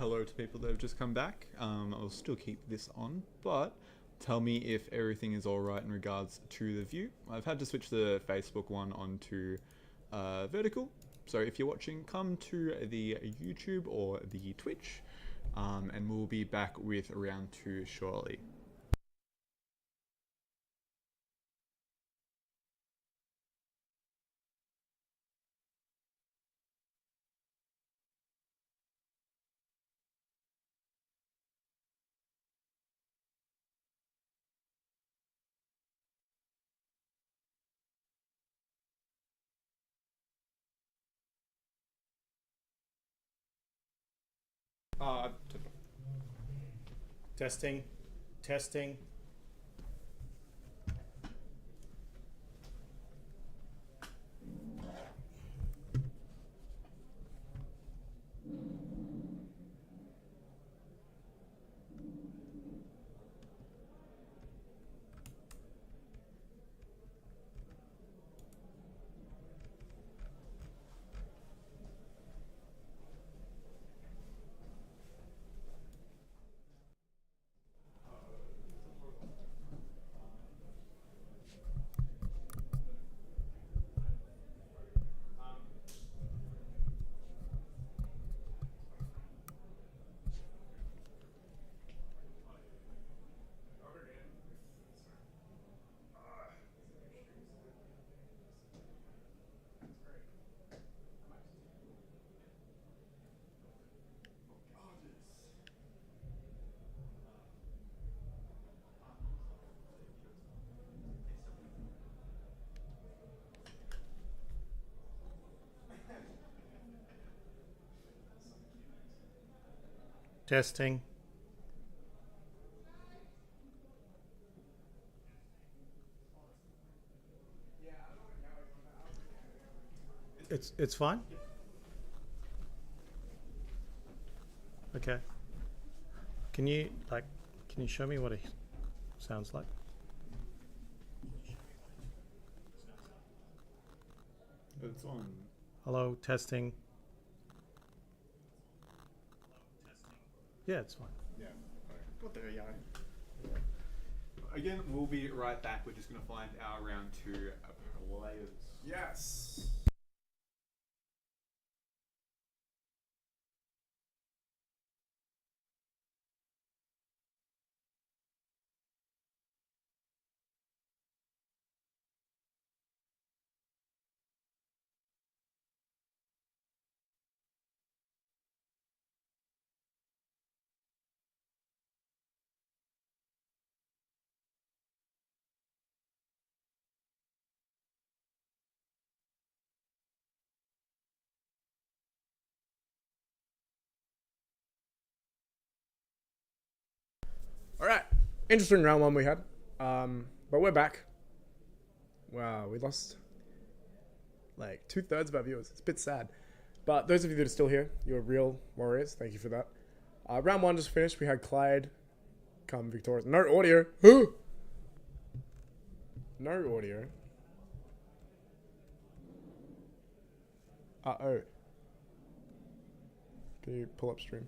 hello to people that have just come back. I'll still keep this on, but tell me if everything is alright in regards to the view. I've had to switch the Facebook one onto vertical, so if you're watching, come to the YouTube or the Twitch, and we'll be back with round 2 shortly. Uh, Testing, testing. Testing. It's fine. Okay. Can you show me what it sounds like? it's on. Hello, testing. Yeah, it's fine. Yeah. Got there, yeah. Again, we'll be right back. We're just going to find our round 2 players. Yes. All right. Interesting round 1 we had. But we're back. Wow, we lost like 2/3 of our viewers. It's a bit sad. But those of you that are still here, you're real warriors. Thank you for that. Round 1 just finished. We had Clyde come victorious. No audio. No audio. Uh-oh. Can you pull up stream?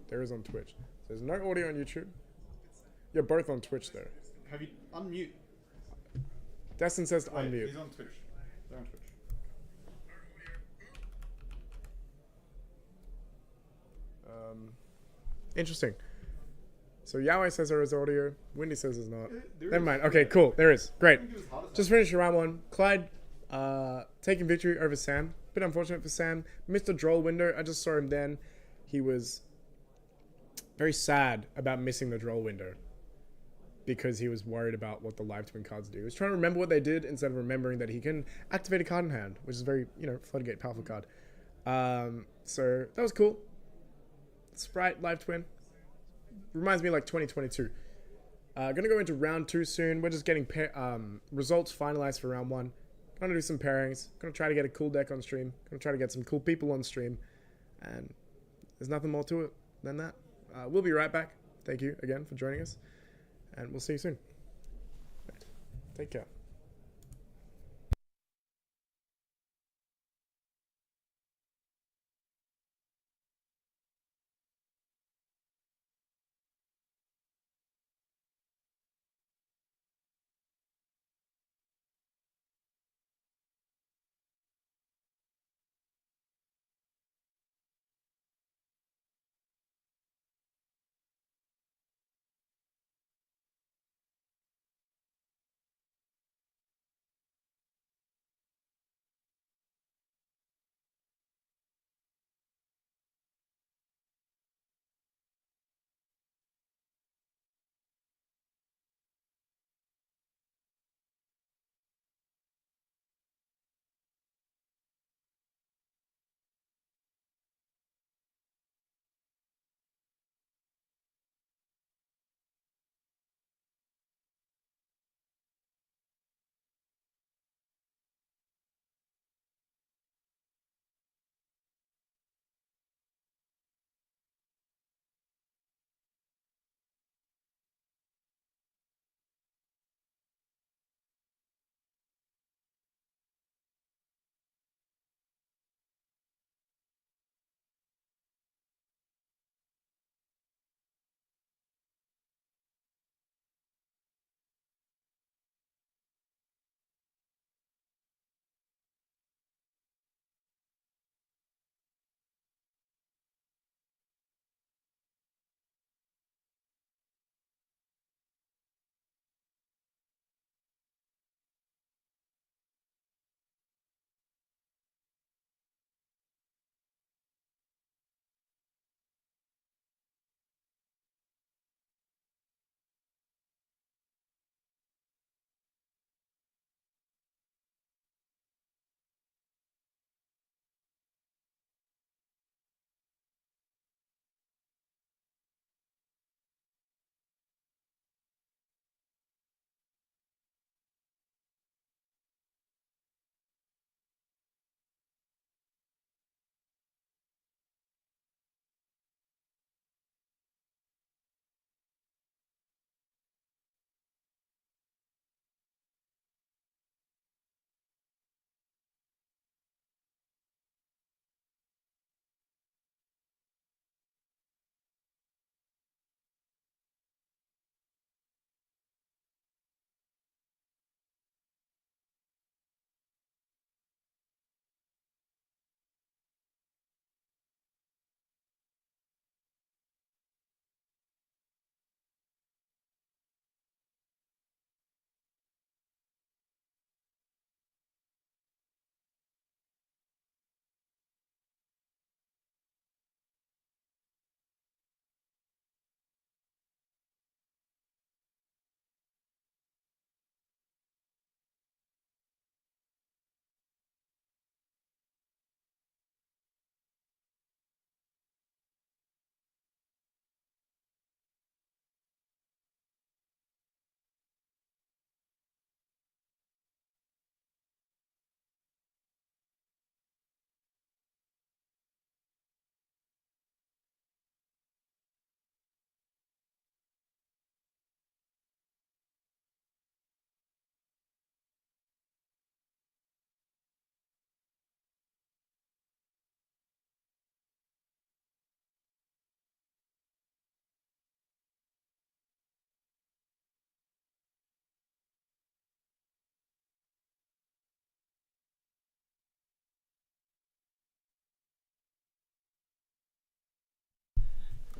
There is on Twitch. There's no audio on YouTube. You're both on Twitch though. Have you unmute? Destyn says to unmute. He's on Twitch. They're on Twitch. Interesting. So Yahweh says there is audio. Windy says there's not. Never mind. Okay, cool. There is. Great. Just finished round 1. Clyde taking victory over Sam. Bit unfortunate for Sam. Missed the droll window. I just saw him then. He was very sad about missing the droll window because he was worried about what the live twin cards do. He was trying to remember what they did instead of remembering that he can activate a card in hand, which is very, floodgate powerful card. So that was cool. Sprite live twin. Reminds me of like 2022. Gonna go into round 2 soon. We're just getting results finalized for round 1. Gonna do some pairings. Gonna try to get a cool deck on stream. Gonna try to get some cool people on stream. And there's nothing more to it than that. We'll be right back. Thank you again for joining us. And we'll see you soon. Take care.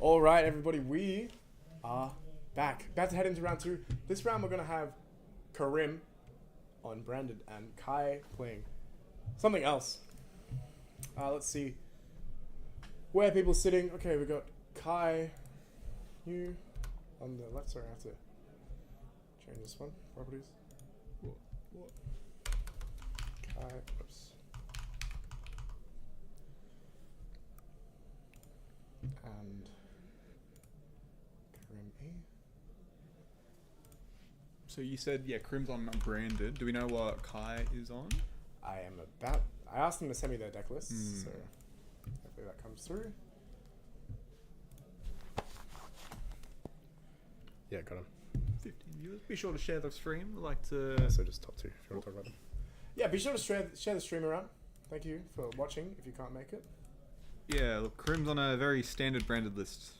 All right, everybody, we are back. About to head into round 2. This round we're going to have Karim on branded and Kai playing something else. Let's see where people are sitting. Okay, we got Kai, you on the left. Sorry, I have to change this one. Properties. What? Kai, oops. And Karim E. So you said, yeah, Karim's on branded. Do we know what Kai is on? I asked them to send me their deck lists, so hopefully that comes through. Yeah, got him. 15 viewers. Be sure to share the stream. I'd like to... So just top 2 if you want to talk about them. Yeah, be sure to share the stream around. Thank you for watching if you can't make it. Yeah, look, Karim's on a very standard branded list.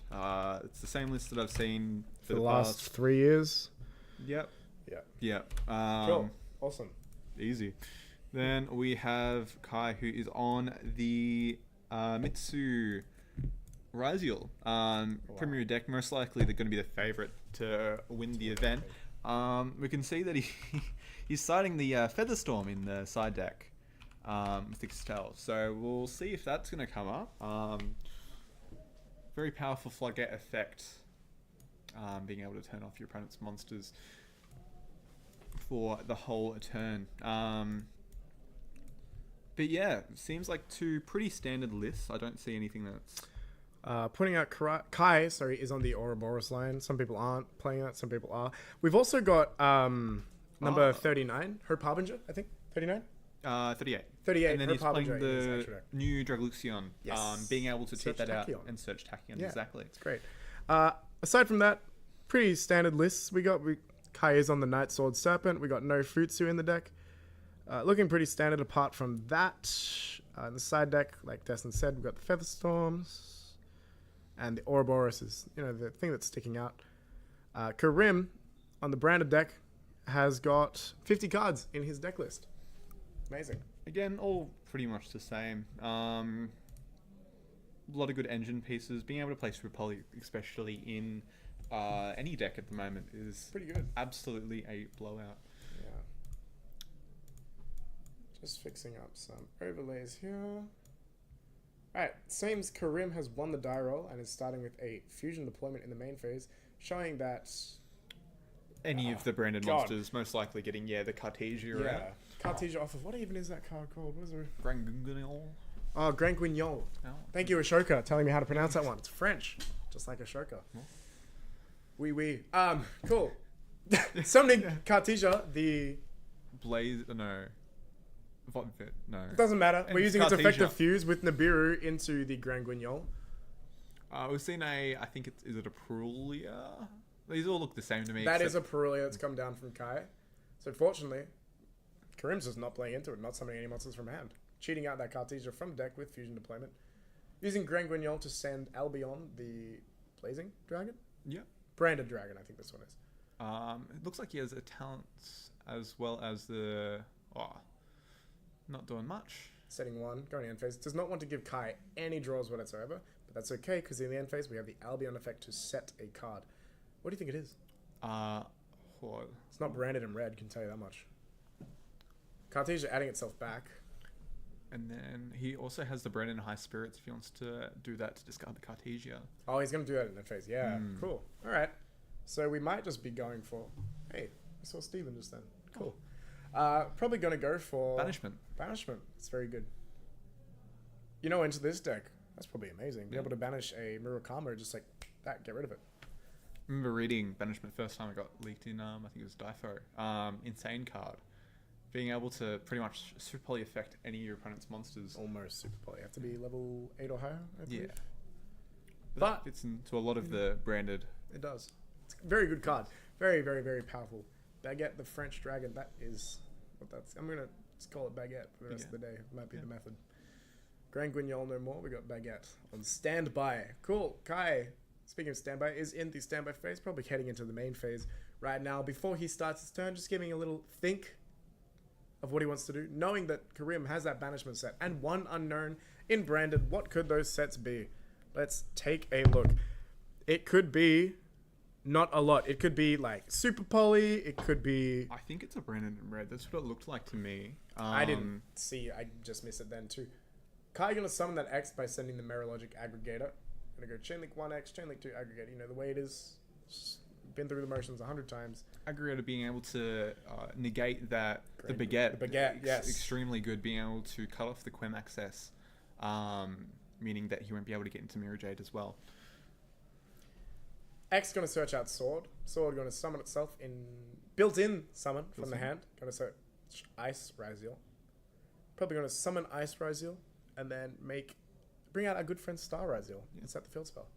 It's the same list that I've seen For the last 3 years. Yep. Yeah. Yep. Cool. Awesome. Easy. Then we have Kai, who is on the Mitsu Raziel Premier deck. Most likely they're going to be the favorite to win the event. We can see that he's citing the Featherstorm in the side deck with Excel. So we'll see if that's going to come up. Very powerful floodgate effect. Being able to turn off your opponent's monsters for the whole turn. But yeah, seems like 2 pretty standard lists. I don't see anything that's... Pointing out Kai, is on the Ouroboros line. Some people aren't playing that, some people are. We've also got number 39, Hope Harbinger, I think. 39? 38. 38, And then Hope he's playing Harbinger is the extra deck. new Dragluxion. Yes. Being able to cheat Search that out Tachyon. and search Tachyon. Yeah. Exactly. It's great. Aside from that, pretty standard lists. Kai is on the Night Sword Serpent. We got no Futsu in the deck. Looking pretty standard apart from that. In the side deck, like Destyn said, we've got the Featherstorms. And the Ouroboros is, the thing that's sticking out. Karim, on the branded deck, has got 50 cards in his deck list. Amazing. Again, all pretty much the same. A lot of good engine pieces. Being able to play Super Poly, especially in any deck at the moment, is Pretty good. absolutely a blowout. Yeah. Just fixing up some overlays here. Alright, seems Karim has won the die roll and is starting with a fusion deployment in the main phase, showing that Any of the branded God. monsters most likely getting, the Cartesia out. Cartesia off of, what even is that card called? What is it? Grangungunil. Oh, Grand Guignol. Oh. Thank you, Ashoka, telling me how to pronounce that one. It's French, just like Ashoka. Oui. Cool. Summoning Cartesia, the... Blaze, no. No. It doesn't matter. And We're using its Cartesia. effective fuse with Nibiru into the Grand Guignol. We've seen I think is it a Perulia? These all look the same to me. That is a Perulia that's come down from Kai. So fortunately, Karim's just not playing into it, not summoning any monsters from hand. Cheating out that Cartesia from deck with fusion deployment. Using Grand Guignol to send Albion, the Blazing Dragon? Yeah. Branded Dragon, I think this one is. It looks like he has a talent as well as the... not doing much. Setting 1, going to end phase. Does not want to give Kai any draws whatsoever, but that's okay, because in the end phase we have the Albion effect to set a card. What do you think it is? It's not branded in red, can tell you that much. Cartesia adding itself back. And then he also has the Brandon High Spirits if he wants to do that to discard the Cartesia. Oh, he's going to do that in that phase. Yeah, cool. All right. So we might just be going for... Hey, I saw Steven just then. Cool. Probably going to go for... Banishment. Banishment. It's very good. Into this deck. That's probably amazing. Be able to banish a Murakama just like that. Get rid of it. I remember reading Banishment first time it got leaked in, I think it was Difo. Insane card. Being able to pretty much super poly affect any of your opponent's monsters. Almost super poly. You have to be level 8 or higher, I believe. Yeah. But that fits into a lot of the branded. It does. It's a very good card. Very, very, very powerful. Baguette, the French dragon. That is what that's... I'm going to just call it Baguette for the rest of the day. It might be the method. Grand Guignol no more. We got Baguette on standby. Cool. Kai, speaking of standby, is in the standby phase. Probably heading into the main phase right now. Before he starts his turn, just giving a little think of what he wants to do. Knowing that Karim has that banishment set and one unknown in branded. What could those sets be? Let's take a look. it could be not a lot. It could be like super poly. It could be. I think it's a Brandon in red. That's what it looked like to me. I didn't see. I just missed it then too. Kai gonna summon that X by sending the Merologic Aggregator. Gonna go Chainlink 1X, Chainlink 2 Aggregator. You know the way it is. Just been through the motions 100 times. Aggregator being able to negate that the baguette. The baguette, yes. Extremely good. Being able to cut off the Quem access, meaning that he won't be able to get into Mirror Jade as well. X gonna search out Sword. Sword gonna summon itself in built-in summon from the hand. Gonna search Ice Raziel. Probably gonna summon Ice Raziel and then bring out our good friend Star Raziel and set the field spell.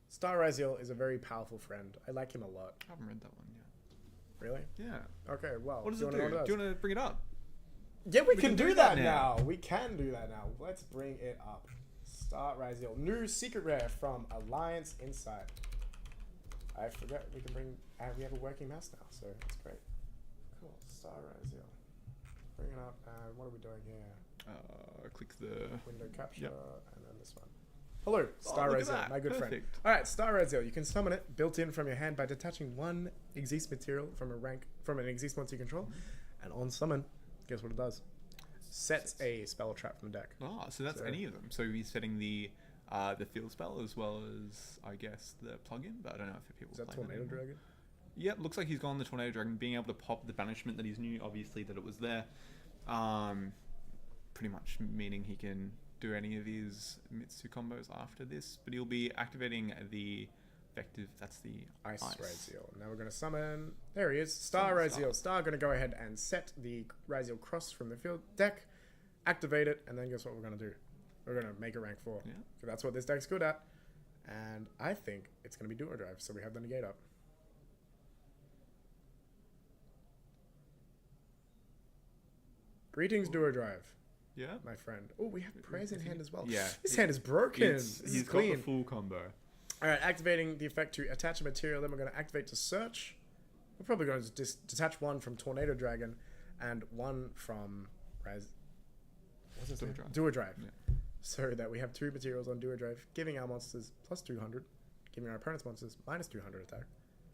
Star Raziel is a very powerful friend. I like him a lot. I haven't read that one yet. Really? Yeah. Okay. Well, What does it do? Do you want to bring it up? Yeah, we can do that now. We can do that now. Let's bring it up. Star Raziel, new secret rare from Alliance Insight. I forget we can bring. We have a working mouse now, so it's great. Cool. Star Raziel. Bring it up. And what are we doing here? Click the Window capture, and then this one. Hello, Star look at Raziel, that. my good friend. Perfect. All right, Star Raziel. You can summon it built in from your hand by detaching one Exist material from an Exist monster you control, and on summon, guess what it does? Sets a spell trap from the deck. Oh, so that's any of them. So he's setting the field spell as well as, I guess, the plugin, but I don't know if people Is that play Tornado anymore. Dragon? Yep, looks like he's gone the Tornado Dragon, being able to pop the banishment that he's knew, obviously, that it was there. Pretty much meaning he can do any of his Mitsu combos after this, but he'll be activating the effective, that's the Ice Raziel. Now we're going to summon, there he is, Star Raziel. Star going to go ahead and set the Raziel cross from the field deck, activate it, and then guess what we're going to do? We're going to make a rank 4. Yeah. So that's what this deck's good at. And I think it's going to be Duo Drive, so we have the negate up. Greetings, Duo Drive. Yeah. My friend. Oh, we have prayers in hand as well. Yeah. This hand is broken. He's got clean. the full combo. All right, activating the effect to attach a material. Then we're going to activate to search. We're probably going to detach one from Tornado Dragon and one from what's his name? Duo Drive. Yeah. So that we have 2 materials on Duo Drive, giving our monsters plus 200, giving our opponent's monsters minus 200 attack,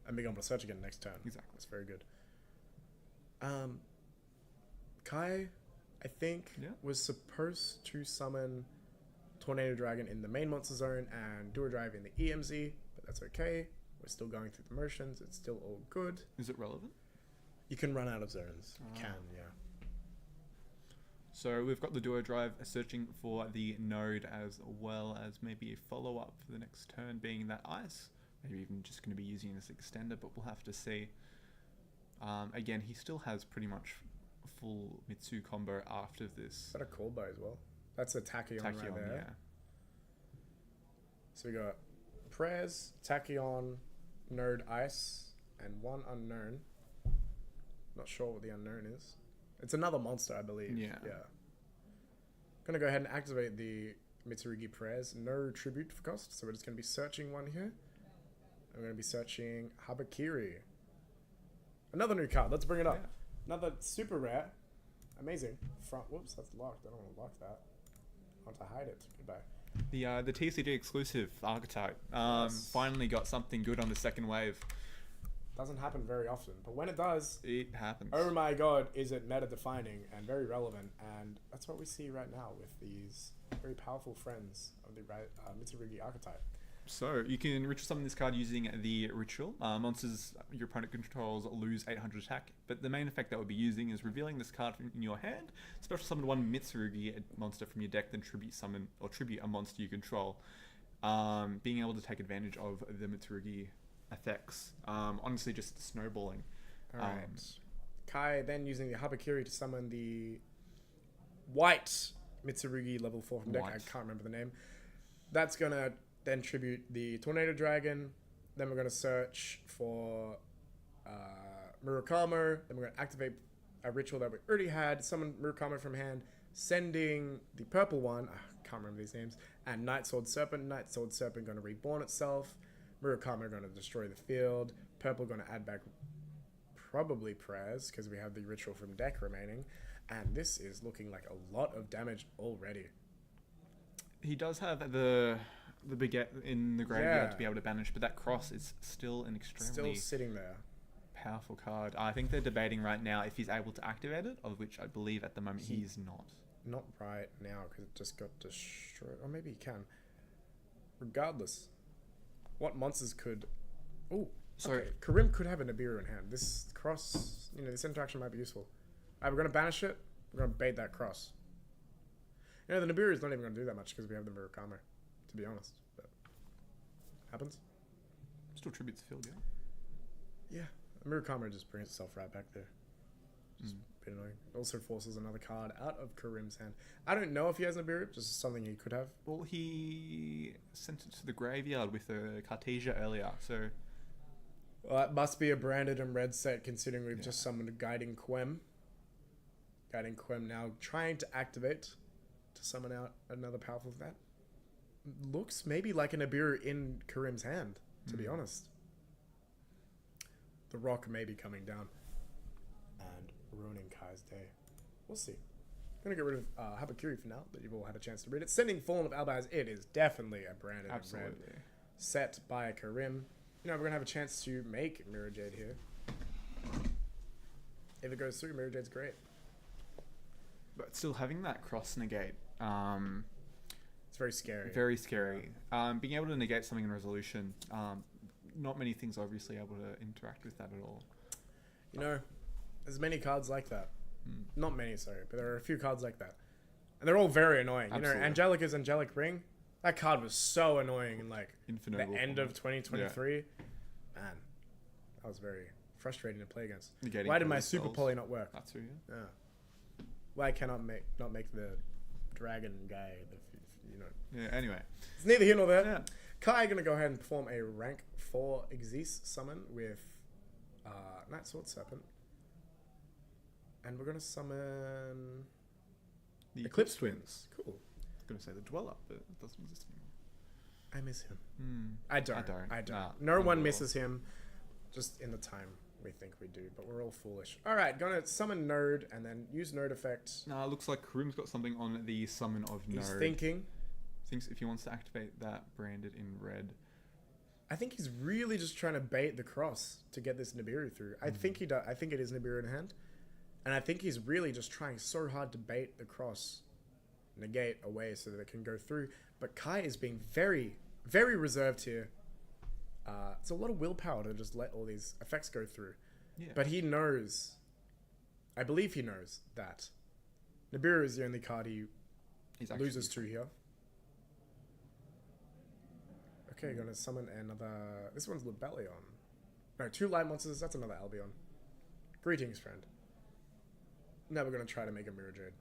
and being able to search again next turn. Exactly. That's very good. Kai, I think, was supposed to summon Tornado Dragon in the main monster zone and Duo Drive in the EMZ, but that's okay. We're still going through the motions. It's still all good. Is it relevant? You can run out of zones. You can, yeah. So we've got the Duo Drive searching for the node as well as maybe a follow-up for the next turn being that ice. Maybe even just going to be using this extender, but we'll have to see. Again, he still has pretty much full Mitsu combo after this. Is that a call by as well? That's a Tachyon right there. Yeah. So we got Prayers, Tachyon, Node Ice, and one unknown. Not sure what the unknown is. It's another monster, I believe. Yeah. Gonna go ahead and activate the Mitsurugi Prayers. No tribute for cost, so we're just gonna be searching one here. I'm gonna be searching Habakiri. Another new card. Let's bring it up. Yeah. Another super rare. Amazing. Front. Whoops, that's locked. I don't want to lock that. I want to hide it. Goodbye. The TCG exclusive archetype Yes. finally got something good on the second wave. Doesn't happen very often, but when it does, It happens. oh my god, is it meta defining and very relevant, and that's what we see right now with these very powerful friends of the Mitsurugi archetype. So you can ritual summon this card using the ritual. Monsters your opponent controls lose 800 attack, but the main effect that we'll be using is revealing this card in your hand. Special summon one Mitsurugi monster from your deck, then tribute summon or tribute a monster you control. Being able to take advantage of the Mitsurugi effects. Honestly, just snowballing. Alright. Kai then using the Habakiri to summon the white Mitsurugi level 4 from deck. I can't remember the name. That's gonna then tribute the Tornado Dragon. Then we're going to search for Murakamo. Then we're going to activate a ritual that we already had. Summon Murakamo from hand. Sending the purple one. I can't remember these names. And Night Sword Serpent. Night Sword Serpent going to reborn itself. Murakamo going to destroy the field. Purple going to add back probably prayers because we have the ritual from deck remaining. And this is looking like a lot of damage already. He does have the the beget in the graveyard Yeah. to be able to banish, but that cross is still an Still extremely sitting there. powerful card. I think they're debating right now if he's able to activate it, of which I believe at the moment he is not. Not right now because it just got destroyed. Or maybe he can. Regardless, what monsters could? Oh, So- okay. Karim could have a Nibiru in hand. This cross, this interaction might be useful. Alright, we're gonna banish it. We're gonna bait that cross. The Nibiru is not even gonna do that much because we have the Murakami, to be honest. But happens. Still tributes field, yeah. Yeah, Murakami just brings itself right back there. Just a bit annoying. Also forces another card out of Karim's hand. I don't know if he has Nibiru, just something he could have. Well, he sent it to the graveyard with a Cartesia earlier, so Well, it must be a branded and red set considering we've Yeah. just summoned a Guiding Quem. Guiding Quem now trying to activate to summon out another powerful that. Looks maybe like a Nibiru in Karim's hand, to be honest. The rock may be coming down and ruining Kai's day. We'll see. Gonna get rid of Habakiri for now, but you've all had a chance to read it. Sending Fallen of Albaz, it is definitely a branded and red absolutely. set by Karim. We're gonna have a chance to make Mirror Jade here. If it goes through, Mirror Jade's great. But still having that cross negate, It's very scary. very scary. Being able to negate something in resolution, not many things obviously able to interact with that at all. There's many cards like that. Not many, sorry, but there are a few cards like that. And they're all very annoying. Absolutely. Angelica's Angelic Ring, that card was so annoying in like Infinite the Wolf end format. of 2023. Man, that was very frustrating to play against. Negating Why did my all Super spells. Poly not work? That's who, yeah. Yeah. Why cannot not make the dragon guy, Yeah, anyway. It's neither here nor there. Yeah. Kai gonna go ahead and perform a rank 4 Xyz summon with Night Sword Serpent. And we're gonna summon The Eclipse Twins. Cool. I was going to say the Dweller, but it doesn't exist anymore. I miss him. Hmm. I don't. Nah, no not one at all. misses him. Just in the time we think we do, but we're all foolish. All right, gonna summon Node and then use Node effect. Nah, looks like Karim's got something on the summon of He's Node. thinking. Thinks if he wants to activate that branded in red. I think he's really just trying to bait the cross to get this Nibiru through. I think he does. I think it is Nibiru in hand, and I think he's really just trying so hard to bait the cross, negate away so that it can go through. But Kai is being very, very reserved here. It's a lot of willpower to just let all these effects go through. Yeah. But he knows, I believe he knows that Nibiru is the only card he He's actually loses to here. Okay, gonna summon another. This one's Libellion. No, 2 light monsters. That's another Albion. Greetings, friend. Now we're gonna try to make a Mirror Jade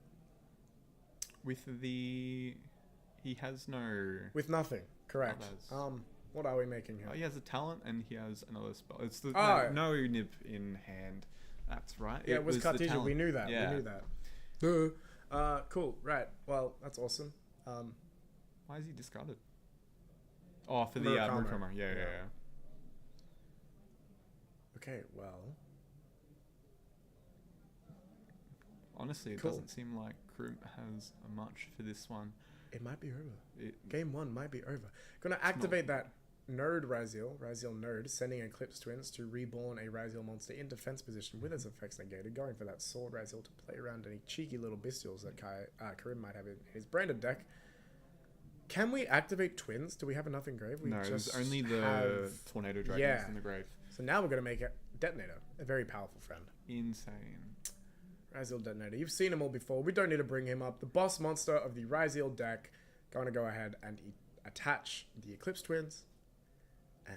with the... He has no... with nothing. Correct. Others. What are we making here? He has a talent and he has another spell. It's the Oh. no nib in hand. That's right. Yeah, it was the Cartesia. talent. We knew that. Yeah. We knew that. Cool. Right. Well, that's awesome. Why is he discarded? Oh, for the Murakami. Murakami. Yeah. Okay. Well. Honestly, it Cool. doesn't seem like Karim has much for this one. It might be over. It, Game 1 might be over. Gonna activate that Node Raziel Node, sending Eclipse Twins to reborn a Raziel monster in defense position with its effects negated, going for that Sword Raziel to play around any cheeky little bestials that Karim might have in his branded deck. Can we activate Twins? Do we have enough in grave? We no, just it's only the have- Tornado Dragons Yeah. in the grave. So now we're gonna make a Detonator, a very powerful friend. Insane. Raziel Detonator. You've seen him all before. We don't need to bring him up. The boss monster of the Raziel deck. Going to go ahead and attach the Eclipse Twins. And,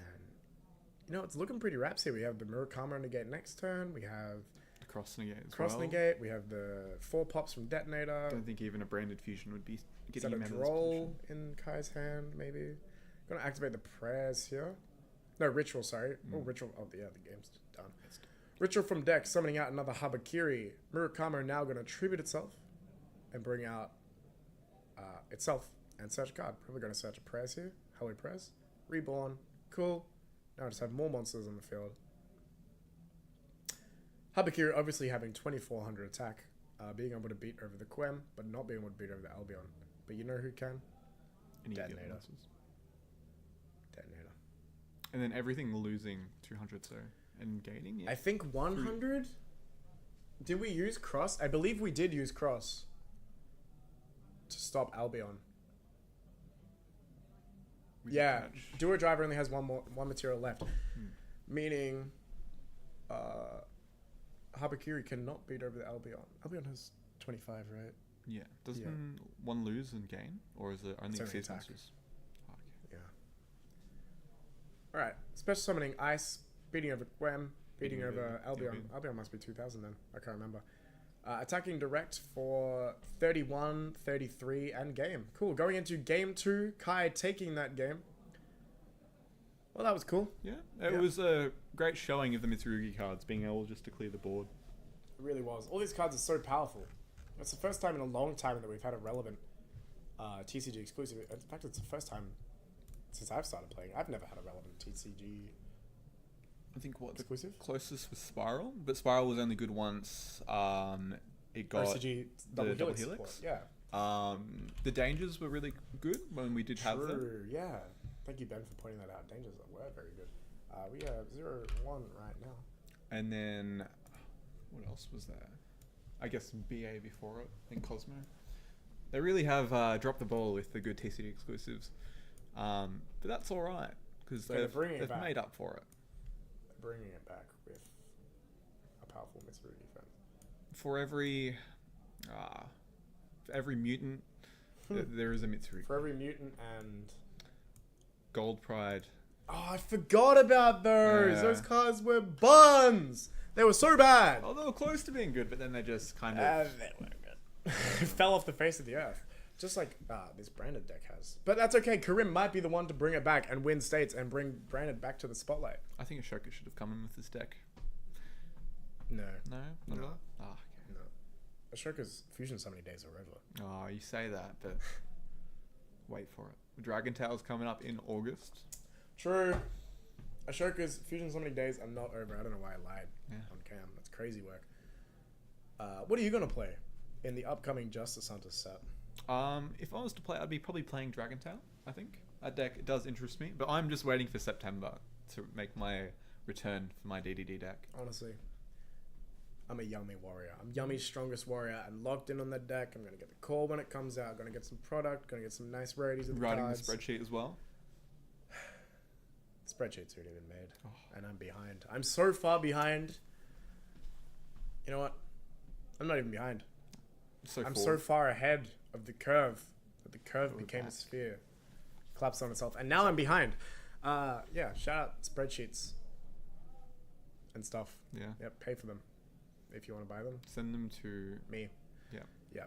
it's looking pretty raps here. We have the Murakami negate next turn. We have The Cross Negate as Cross well. negate. We have the 4 pops from Detonator. I don't think even a branded fusion would be Is getting that him a out of this droll position. in Kai's hand, maybe? Going to activate the prayers here. No, Ritual, sorry. Oh, Ritual. Oh, yeah, the game's done. Ritual from deck, summoning out another Habakiri. Murakami now going to tribute itself and bring out itself and search a card. Probably going to search a prayers here. Holy Prayers. Reborn. Cool. Now I just have more monsters on the field. Habakiri obviously having 2400 attack, being able to beat over the Quem, but not being able to beat over the Albion. But you know who can? Any of the Detonator. other monsters. And then everything losing 200 so and gaining. Yeah. I think 100. Did we use cross? I believe we did use cross to stop Albion. Yeah, Duo Driver only has one material left, meaning Habakiri cannot beat over the Albion. Albion has 25, right? Yeah. Doesn't one lose and gain, or is it only It's only exceeds attack. monsters? Oh, okay. Yeah. All right. Special summoning Ice, beating over Gwem, beating Beating over over Albion. Albion. Albion must be 2000 then. I can't remember. Attacking direct for 31, 33, and game. Cool. Going into game 2, Kai taking that game. Well, that was cool. Yeah, it was a great showing of the Mitsurugi cards being able just to clear the board. It really was. All these cards are so powerful. It's the first time in a long time that we've had a relevant TCG exclusive. In fact, it's the first time since I've started playing. I've never had a relevant TCG I think what exclusive. the closest was Spiral, but Spiral was only good once. It got OCG double double helix. helix. Support. Yeah. The dangers were really good when we did have them. True. Yeah. Thank you, Ben, for pointing that out. Dangers were very good. We have 0-1 right now. And then what else was there? I guess BA before it and Cosmo. They really have dropped the ball with the good TCG exclusives, but that's all right because they've made up for it. Bringing it back with a powerful Mitsurugi defense. For every mutant, there is a Mitsurugi. For every mutant and Gold Pride. oh, I forgot about those. Yeah. Those cards were buns. They were so bad. Oh, they were close to being good, but then they just kind of They weren't good. Fell off the face of the earth. Just like this branded deck has. But that's okay. Karim might be the one to bring it back and win states and bring branded back to the spotlight. I think Ashoka should have come in with this deck. No. No, not No. at all. Oh, okay. No. Ashoka's fusion summoning days are over. Oh, you say that, but wait for it. Dragon Tail's coming up in August. True. Ashoka's fusion summoning days are not over. I don't know why I lied on cam. That's crazy work. What are you going to play in the upcoming Justice Hunter set? If I was to play, I'd be probably playing Dragon Tail, I think. That deck does interest me, but I'm just waiting for September to make my return for my DDD deck. Honestly, I'm a Yummy warrior. I'm Yummy's strongest warrior. I'm locked in on that deck. I'm going to get the call when it comes out. Going to get some product. Going to get some nice rarities of the Writing cards. the spreadsheet as well. Spreadsheet's already been made, and I'm behind. I'm so far behind. You know what? I'm not even behind. I'm so far ahead of the curve that the curve became a sphere, collapsed on itself, and now I'm behind. Yeah, shout out spreadsheets and stuff. Yeah. Yep, pay for them if you want to buy them. Send them to Me. Yeah. Yeah.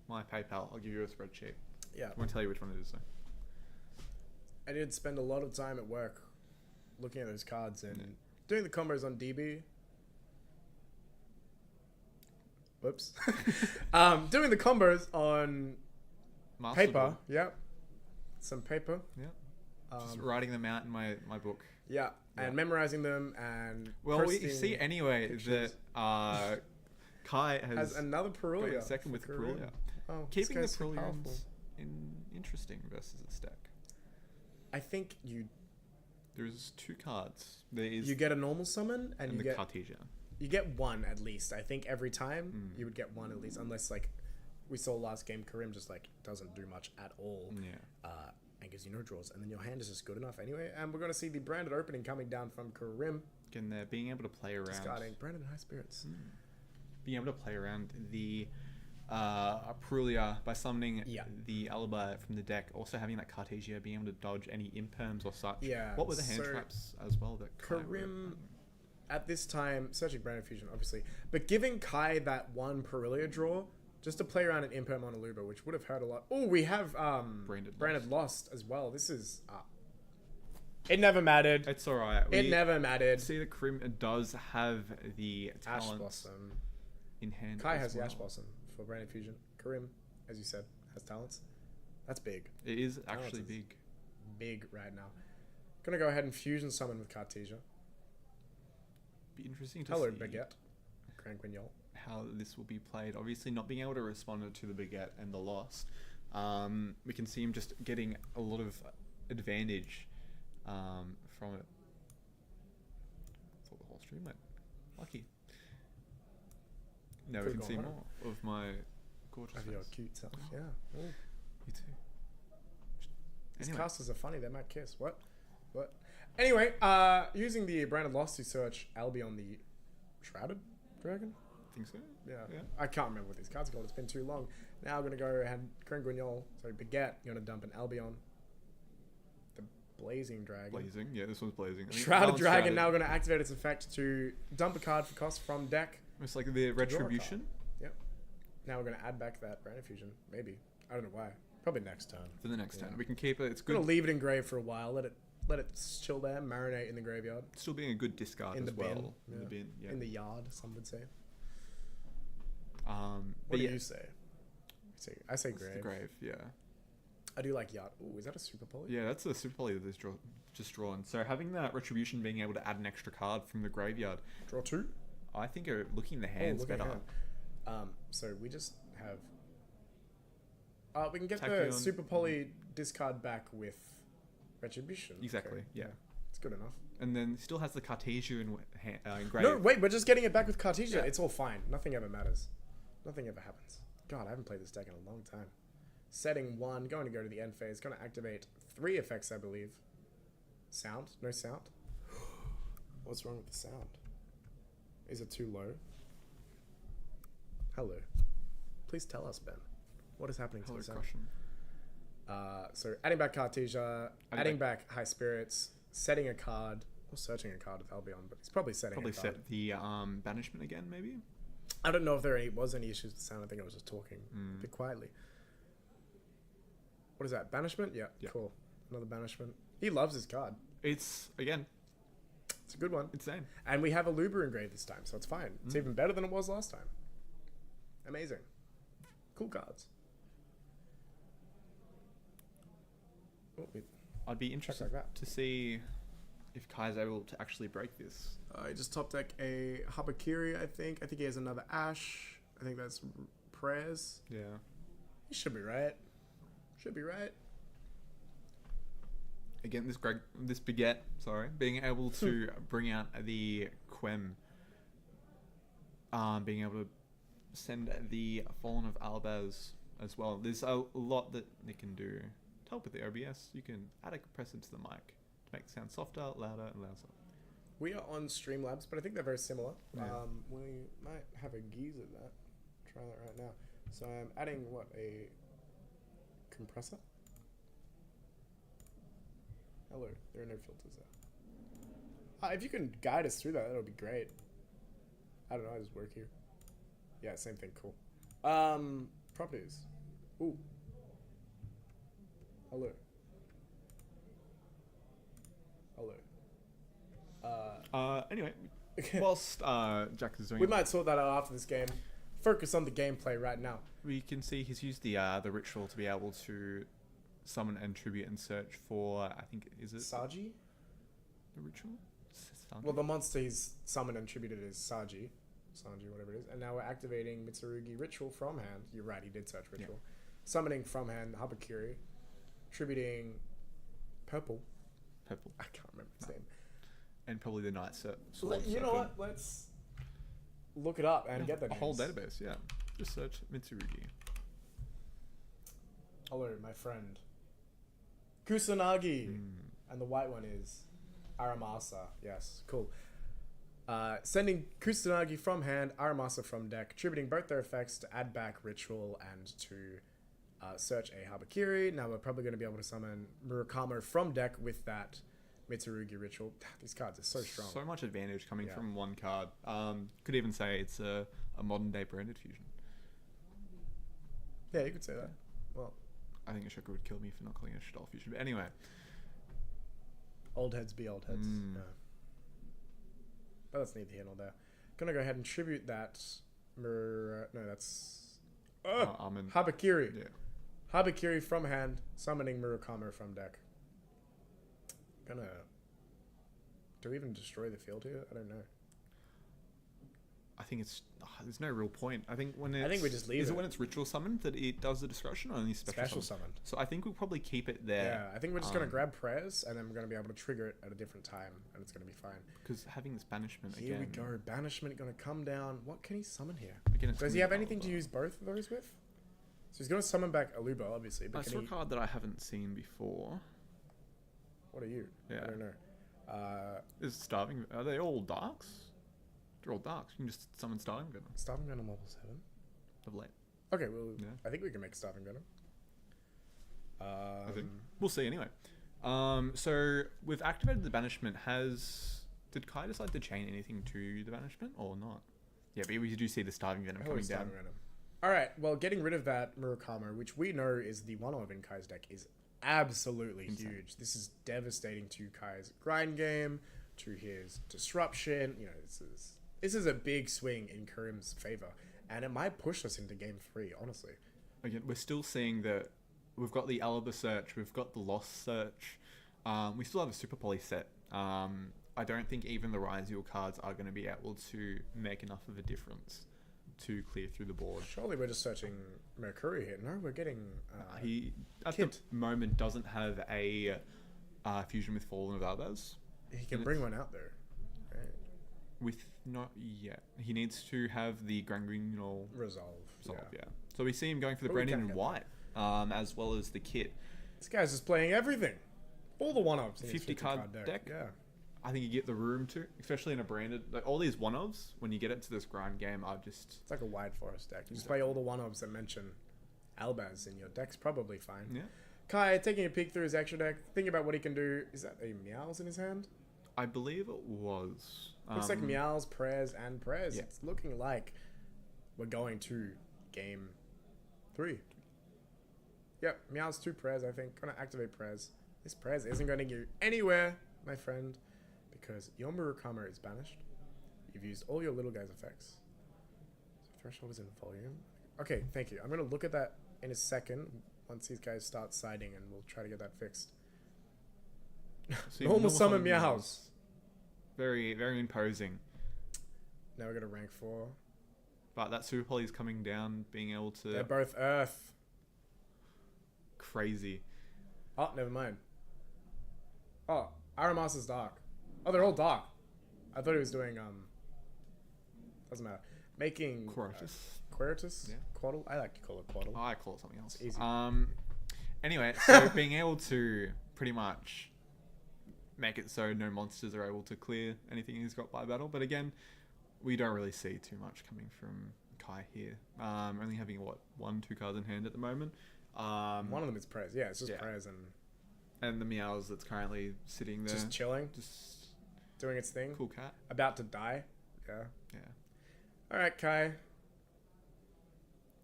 My PayPal. I'll give you a spreadsheet. Yeah. I won't tell you which one it is though. I did spend a lot of time at work looking at those cards and doing the combos on DB. Whoops. Doing the combos on Master paper. Board. Yep. Some paper. Yeah. Just writing them out in my book. Yeah. And memorizing them and Well, we see anyway pictures. that Kai has another got Perulia. a second with Perulia. Perulia. Oh, Keeping the this guy's so powerful. Perulians interesting versus its deck. I think There's two cards. There is you get a normal summon and you the get Cartesia. you get one at least. I think every time you would get one at least, unless like we saw last game, Karim just like doesn't do much at all. Yeah. And gives you no draws, and then your hand is just good enough anyway. And we're gonna see the branded opening coming down from Karim, Again, they're being able to play around. discarding branded high spirits. Being able to play around the Perulia by summoning the Alibi from the deck. Also having that Cartesia, being able to dodge any imperms or such. Yeah, What were the hand so traps as well that Kai were Karim, at this time, searching branded fusion, obviously, but giving Kai that one Perulia draw just to play around an Imperm on Aluba, which would have hurt a lot. Oh, we have branded lost as well. This is it never mattered. It's alright. It never mattered. See, the Krim does have the Ash talent Blossom. in hand. Kai as has the well. Ash Blossom for branded fusion. Karim, as you said, has talents. That's big. It is actually is big. Big right now. Gonna go ahead and fusion summon with Cartesia. Be interesting to Hello, see Baguette. Crank Quignol. how this will be played. Obviously, not being able to respond to the Baguette and the Lost, we can see him just getting a lot of advantage from it. stream, mate. Lucky. Now we Could've can gone see home. more of my gorgeous Of your face. cute self. Oh. Yeah. Ooh. You too. These Anyway. casters are funny. They might kiss. What? Anyway, using the Branded Lost to search Albion the Shrouded Dragon. Think so? Yeah. Yeah. I can't remember what these cards are called. It's been too long. Now I'm going to go ahead. Gringuignol. Sorry, Baguette. You're going to dump an Albion. The Blazing Dragon. Blazing. Yeah, this one's blazing. I think that Shrouded one's Dragon shrouded. now going to activate its effect to dump a card for cost from deck. It's like the retribution. Yep. Now we're going to add back that Brand Fusion. Maybe. I don't know why. Probably next turn. For the next Yeah. turn. We can keep it. It's Gonna good. leave it in grave for a while. Let it chill there. Marinate in the graveyard. Still being a good discard In as the bin, well. In the yeah. bin. Yeah. In the yard, some would say. What What do you say? I say grave. The grave. Yeah. I do like yard. Ooh, is that a super poly? Yeah, that's a super poly that's just drawn. So having that retribution, being able to add an extra card from the graveyard, Draw two. I think looking the hands look at better. hand. So we just have. We can get the Tachyon. super poly discard back with retribution. Exactly. Okay. Yeah. It's good enough. And then still has the Cartesian in grave. No, wait, we're just getting it back with Cartesian. Yeah. It's all fine. Nothing ever matters. Nothing ever happens. God, I haven't played this deck in a long time. Setting 1, going to go to the end phase, going to activate 3 effects, I believe. Sound? No sound? What's wrong with the sound? Is it too low? Hello. Please tell us, Ben. What is happening to Hello, the sound? Crushing. So adding back Cartesia, Adding adding back High Spirits, setting a card, or searching a card with Albion, but he's probably setting Probably a card. set the banishment again, maybe. I don't know if there was any issues with the sound. I think I was just talking a bit quietly. What is that? Banishment? Yeah, Yeah. cool. Another banishment. He loves his card. It's again It's a good one. insane. And we have a Luber engraved this time, so it's fine. It's even better than it was last time. Amazing. Cool cards. Oh, wait. I'd be interested like that. to see if Kai's able to actually break this. I just top deck a Habakiri, I think. I think he has another Ash. I think that's Prayers. Yeah. He should be right. Should be right. Again, this Baguette, being able to bring out the Quem, being able to send the Fallen of Albaz as well. There's a lot that they can do to help with the OBS. You can add a compressor to the mic to make it sound softer, louder, and louder. We are on Streamlabs, but I think they're very similar. Yeah. We might have a geezer that. Try that right now. So I'm adding a compressor. Hello. There are no filters there. If you can guide us through that would be great. I don't know. I just work here. Yeah, same thing. Cool. Properties. Ooh. Hello. Hello. Anyway, whilst Jack is doing We it, might sort that out after this game. Focus on the gameplay right now. we can see he's used the ritual to be able to summon and tribute and search for, I think, is it Saji? the ritual? Well, the monster he's summoned and tributed is Saji, whatever it is. And now we're activating Mitsurugi Ritual from hand. You're right, he did search Ritual. Summoning from hand Habakiri. Tributing Purple. Purple. I can't remember his name. And probably the Night Sword. You know what? Let's look it up and get that a whole database, yeah. Just search Mitsurugi. Hello, my friend. Kusanagi. And the white one is Aramasa. Yes, cool. Sending Kusanagi from hand, Aramasa from deck, contributing both their effects to add back Ritual and to search a Habakiri. Now we're probably going to be able to summon Murakamo from deck with that Mitsurugi Ritual. These cards are so strong. So much advantage coming Yeah. from one card. Could even say it's a modern day branded fusion. Yeah, you could say that. Well, I think Ashoka would kill me for not calling it a Shadol fusion. But anyway, old heads be old heads. Yeah. But that's neither here nor there. Gonna go ahead and tribute that. No, that's Armin. Habakiri. Yeah. Habakiri from hand, summoning Murakamo from deck. Gonna. Do we even destroy the field here? I don't know. I think it's there's no real point. I think when I think we just leave is it. it when it's ritual summoned that it does the discretion, or only special Summoned. So I think we'll probably keep it there. Yeah, I think we're just gonna grab prayers, and then we're gonna be able to trigger it at a different time, and it's gonna be fine. Because having this banishment Here again. we go. Banishment gonna come down. What can he summon here? Again, it's Does gonna he be have anything to Alubar. use both of those with? So he's gonna summon back Alubar, obviously. I But saw can a he... card that I haven't seen before. What are you? Yeah. I don't know. Is Starving? Are they all darks? They're all darks. You can just summon Starving Venom Starving Venom level 7. of late. Okay, well, Yeah. I think we can make Starving Venom. I think we'll see anyway. So we've activated the banishment. Did Kai decide to chain anything to the banishment or not? Yeah, but we do see the Starving Venom coming down. Starving Venom. All right. Well, getting rid of that Murakama, which we know is the one of in Kai's deck, is absolutely Insane. huge. This is devastating to Kai's grind game, to his disruption. You know, this is a big swing in Karim's favor, and it might push us into game 3. Honestly, Again, we're still seeing that we've got the Alaba search, we've got the Lost search, we still have a Super Poly set. I don't think even the Ryzeal cards are going to be able to make enough of a difference to clear through the board. surely we're just searching Mercury here. No, we're getting. He at Kit. the moment doesn't have a fusion with Fallen of Albaz. He can and bring it's- one out there. Right? With not yet. He needs to have the Granguinal Resolve. yeah. So we see him going for the But we Brandon can in get white, as well as the kit. This guy's just playing everything. All the one-ups in his 50 card deck. Yeah. I think you get the room to, especially in a branded, like all these one-ofs, when you get into this grind game, are just... It's like a wide forest deck. You just play all the one-ups that mention Albaz in your deck's probably fine. Yeah. Kai, taking a peek through his extra deck, thinking about what he can do. Is that a Meows in his hand? I believe it was. Looks like Meows, Prayers, and Prayers. Yeah. It's looking like we're going to game 3. Yep, Meows, 2 Prayers, I think. Gonna activate Prayers. This Prayers isn't going to get you anywhere, my friend, because your Murakama is banished. You've used all your little guy's effects. So Threshold is in volume. Okay, thank you. I'm going to look at that in a second once these guys start siding, and we'll try to get that fixed. See, Normal summon Meows. Very, very imposing. Now we're going to rank 4. But that Super Poly is coming down, being able to... They're both Earth. Crazy. Oh, never mind. Oh, Aramas is dark. Oh, they're all dark. I thought he was doing, doesn't matter. Making... Quiritus. Quiritus? Yeah. Quaddle? I like to call it Quaddle. I call it something else. It's easy. Anyway, so being able to pretty much make it so no monsters are able to clear anything he's got by battle. But again, we don't really see too much coming from Kai here. Only having, 1-2 cards in hand at the moment. One of them is Prayers. Yeah, it's just yeah. Prayers And the Meows that's currently sitting there. just chilling, Just doing its thing. cool cat. About to die. Yeah. Yeah. Alright, Kai. I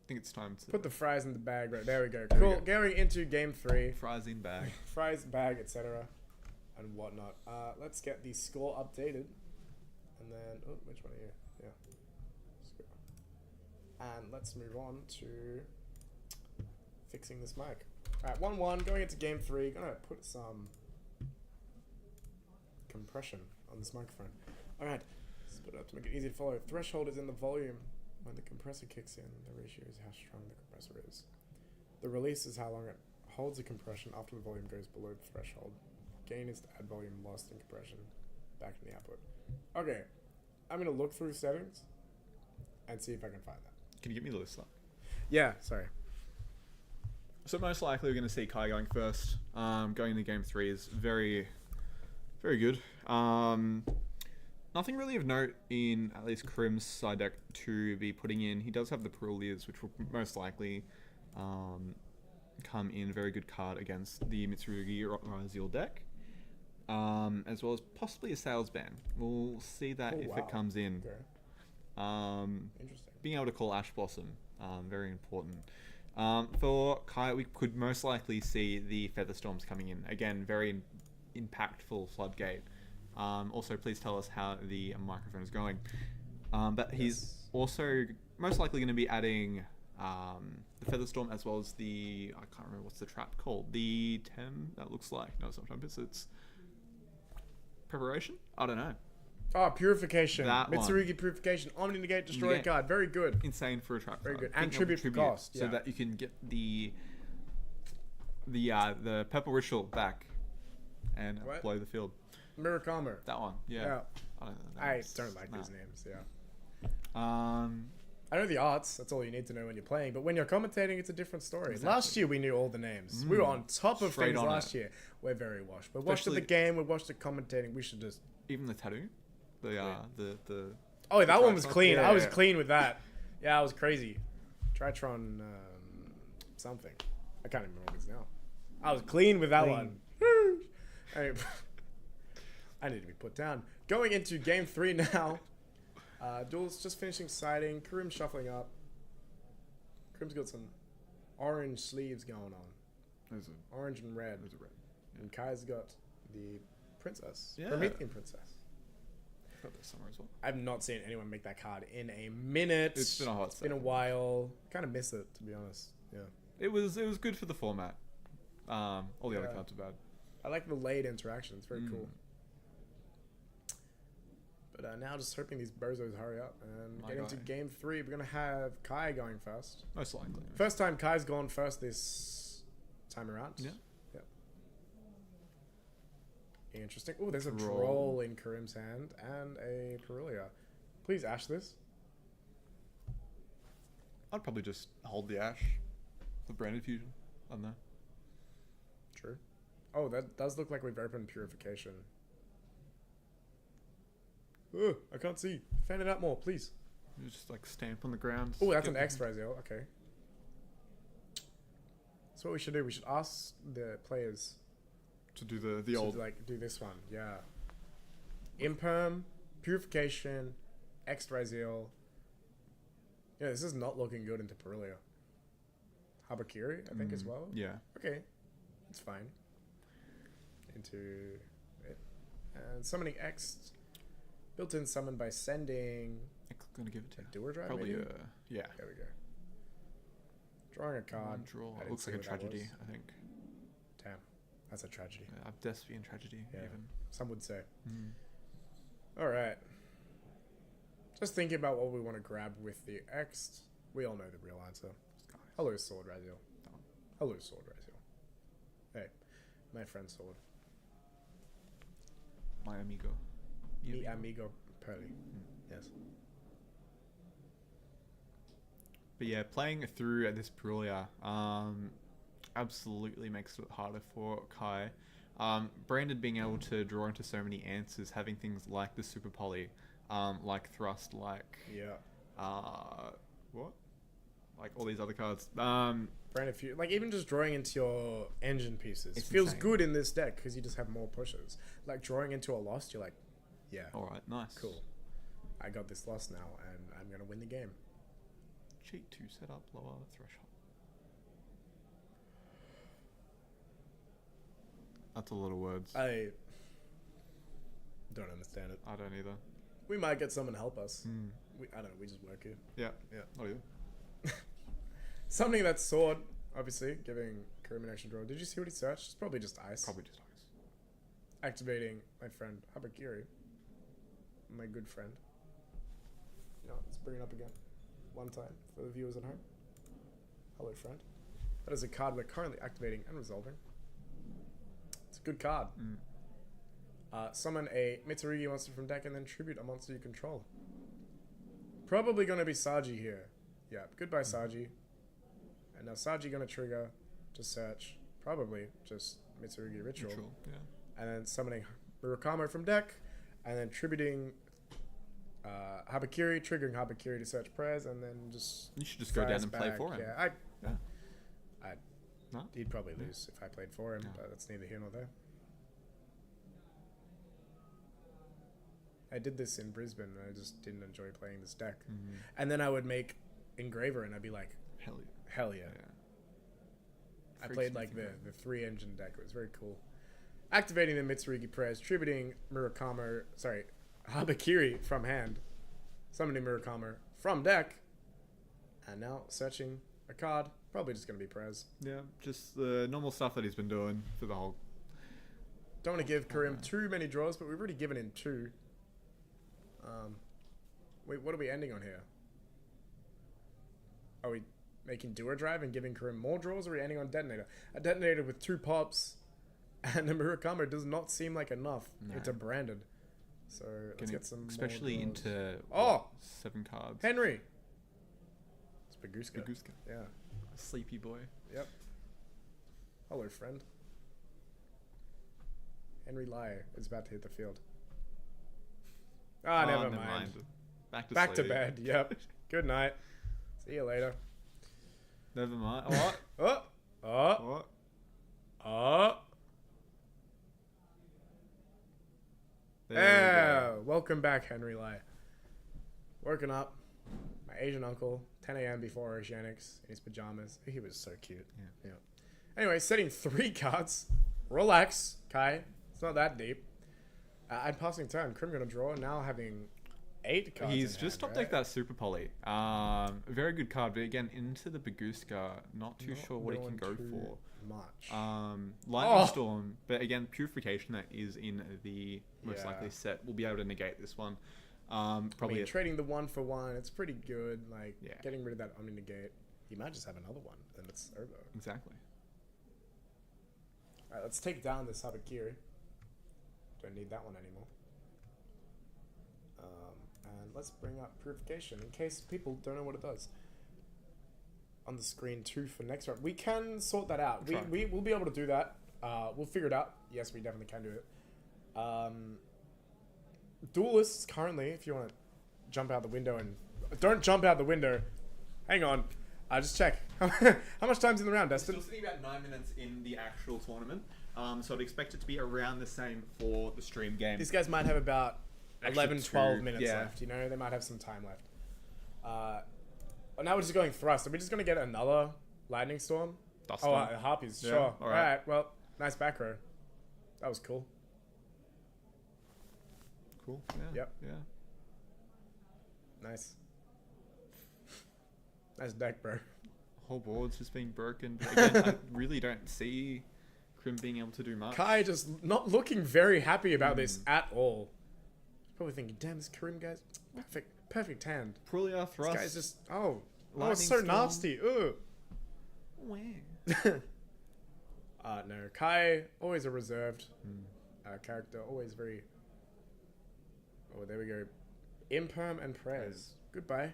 think it's time to Put the fries in the bag. Right, there we go. There we Cool. go. Going into game 3. fries in bag. Fries, bag, etc. And whatnot. Let's get the score updated. And then... Oh, which one are you? Yeah. Let's go. And let's move on to fixing this mic. Alright, 1-1. Going into game 3. Gonna put some compression on this microphone. Alright. Split it up to make it easy to follow. Threshold is in the volume. When the compressor kicks in, the ratio is how strong the compressor is. The release is how long it holds a compression after the volume goes below the threshold. Gain is to add volume lost in compression back in the output. Okay, I'm going to look through settings and see if I can find that. Can you get me the list up? Yeah, sorry. So most likely we're going to see Kai going first. Going into game 3 is very, very good. Nothing really of note in at least Karim's side deck to be putting in. He does have the Perulias, which will most likely come in a very good card against the Mitsurugi Ryzeal deck. As well as possibly a Sales Ban. We'll see that if it comes in. Okay. Interesting. Being able to call Ash Blossom, very important. For Kai, we could most likely see the Featherstorms coming in. Again, very impactful floodgate. Also, please tell us how the microphone is going. But he's also most likely going to be adding the Featherstorm as well as the... I can't remember what's the trap called. The Tem, that looks like. No, it's not Tempest. It's Preparation? I don't know. Oh, Purification. That one. Mitsurugi Purification. Omni Negate Destroy Negate. card. Very good. Insane for a trap Very card. good. And Pick up a tribute for cost, so yeah. that you can get the purple ritual back and What? blow the field. Murakami. That one. Yeah. Yeah. I don't know the I names. don't like Nah. these names, yeah. Um, I know the arts, that's all you need to know when you're playing, but when you're commentating, it's a different story. Exactly. Last year, we knew all the names. We were on top of Straight things on last it. year. We're very washed. We watched the Especially- game, we watched the commentating, we should just... even the tattoo, the Oh, that one was Tritron? clean. Yeah, I was yeah. clean with that. Yeah, I was crazy. Tritron, something. I can't even remember what it is now. I was clean with that Clean. one. Hey, I need to be put down. Going into game 3 now. Duel's just finishing siding. Karim shuffling up. Karim's got some orange sleeves going on. there's Orange and red. a red. And Kai's got the princess. Yeah. Promethean princess. Got this somewhere as well. I've not seen anyone make that card in a minute. It's been a hot It's been a second. while. Kind of miss it, to be honest. Yeah. It was good for the format. All the other Yeah. cards are bad. I like the late interaction. It's very Mm. cool. But now just hoping these bozos hurry up and My get into guy. game 3. We're going to have Kai going first. Most likely. First time Kai's gone first this time around. Yeah. Yep. Interesting. Oh, there's a Droll. Droll in Karim's hand and a Perulia. Please ash this. I'd probably just hold the ash, the branded fusion, on there. True. Oh, that does look like we've opened Purification. Ugh, I can't see. Fan it out more, please. You just like stamp on the ground. Oh, that's get an X Brazil. Okay. That's what we should do. We should ask the players to do the to old. like do this one. Yeah. Imperm, Purification, X Brazil. Yeah, this is not looking good into Perulia. Habakiri, I think, as well. Yeah. Okay, it's fine. Into it. And summoning X. Built-in summon by sending Gonna give it to a Doer Drive, probably maybe? yeah. There we go. Drawing a card. One draw. I It didn't looks see like a what that tragedy. was. I think. Damn, that's a tragedy. Destiny and tragedy. Yeah. Even. Some would say. Mm. All right. Just thinking about what we want to grab with the X. We all know the real answer. Hello, Sword Razil. Hello, Sword Razil. Hey, my friend Sword. My amigo. Mi amigo Pearly. Yes. But yeah, playing through this Perulia absolutely makes it harder for Kai. Branded being able to draw into so many answers, having things like the Super Poly, like Thrust, like Yeah. what? Like all these other cards. Brand few, like even just drawing into your engine pieces It's feels insane. good in this deck because you just have more pushes. Like drawing into a Lost, you're like, yeah, All right, nice. cool. I got this Lost now, and I'm gonna win the game. Cheat to set up lower threshold. That's a lot of words. I don't understand it. I don't either. We might get someone to help us. Mm. I don't know. We just work here. Yeah. Yeah. Not either. Something that's sword, obviously, giving Karim an extra draw. Did you see what he searched? It's probably just ice. Probably just ice. Activating my friend Habakiri. My good friend. You know, let's bring it up again. One time for the viewers at home. Hello, friend. That is a card we're currently activating and resolving. It's a good card. Mm. Summon a Mitsurugi monster from deck and then tribute a monster you control. Probably going to be Saji here. Yeah, goodbye Saji. And now Saji going to trigger to search. Probably just Mitsurugi Ritual. Yeah. And then summoning Murakami from deck. And then tributing Habakiri, triggering Habakiri to search prayers, and then just... You should just go down fires and play back. for him. Yeah, Yeah. No? he'd probably lose if I played for him, Yeah. but that's neither here nor there. I did this in Brisbane, and I just didn't enjoy playing this deck. Mm. And then I would make Engraver, and I'd be like, Hell yeah. hell yeah. I Freaks played me like out. the 3-engine deck. It was very cool. Activating the Mitsurugi prayers, tributing Habakiri from hand, summoning Murakami from deck, and now searching a card. Probably just going to be prez. Yeah, just the normal stuff that he's been doing for the whole... Don't want to give Karim too many draws, but we've already given him 2. Wait, what are we ending on here? Are we making Duo Drive and giving Karim more draws, or are we ending on Detonator? A Detonator with 2 pops and a Murakami does not seem like enough. No. It's a branded. So let's get some especially more draws. into Oh! 7 cards. Henry! It's Baguska. Baguska. Yeah. Sleepy boy. Yep. Hello, friend. Henry Lai is about to hit the field. Ah, Oh, never mind. Back to To sleep. bed. Yep. Good night. See you later. Never mind. What? Oh! Oh! What? Oh! There Yeah. Welcome back, Henry Lai. Working up. My Asian uncle, 10 a.m. before Oceanics in his pajamas. He was so cute. Yeah. Anyway, setting 3 cards. Relax, Kai. It's not that deep. And passing turn. Krim gonna draw. Now having 8 cards. He's in just hand, top decked that Super Poly. Very good card, but again, into the Baguska, not too Not sure what he can doing go too for. Much. Lightning Oh! Storm, but again, Purification that is in the most Yeah. likely set will be able to negate this one. I Probably mean, trading the 1 for 1, it's pretty good. Like, Yeah. getting rid of that Omni Negate. He might just have another one, and it's over. exactly. Alright, let's take down this Habakiri. Don't need that one anymore. And let's bring up Purification in case people don't know what it does. On the screen 2 for next round. We can sort that out. Try. We'll be able to do that. We'll figure it out. Yes, we definitely can do it. Duelists currently, if you want to jump out the window and... Don't jump out the window. Hang on. Just check. How much time's in the round, Destyn? Still sitting about 9 minutes in the actual tournament, so I'd expect it to be around the same for the stream game. These guys might have about Extra 11, 12 2, minutes yeah. left, you know? They might have some time left. Now we're just going Thrust. Are we just going to get another Lightning Storm? Dust Oh, Storm. Harpies, Yeah, sure. alright. Alright, well, nice back row. That was cool. Cool. Yeah. Yep. Yeah. Nice. Nice deck, bro. Whole board's just being broken. But again, I really don't see Krim being able to do much. Kai just not looking very happy about this at all. Probably thinking, damn, this Karim guy's perfect hand. Prulia This Thrust. guy's just, oh, Lightning it's so Storm. nasty. Ugh. Wow. No, Kai, always a reserved character, always very... Oh, there we go. Imperm and Prez. Goodbye.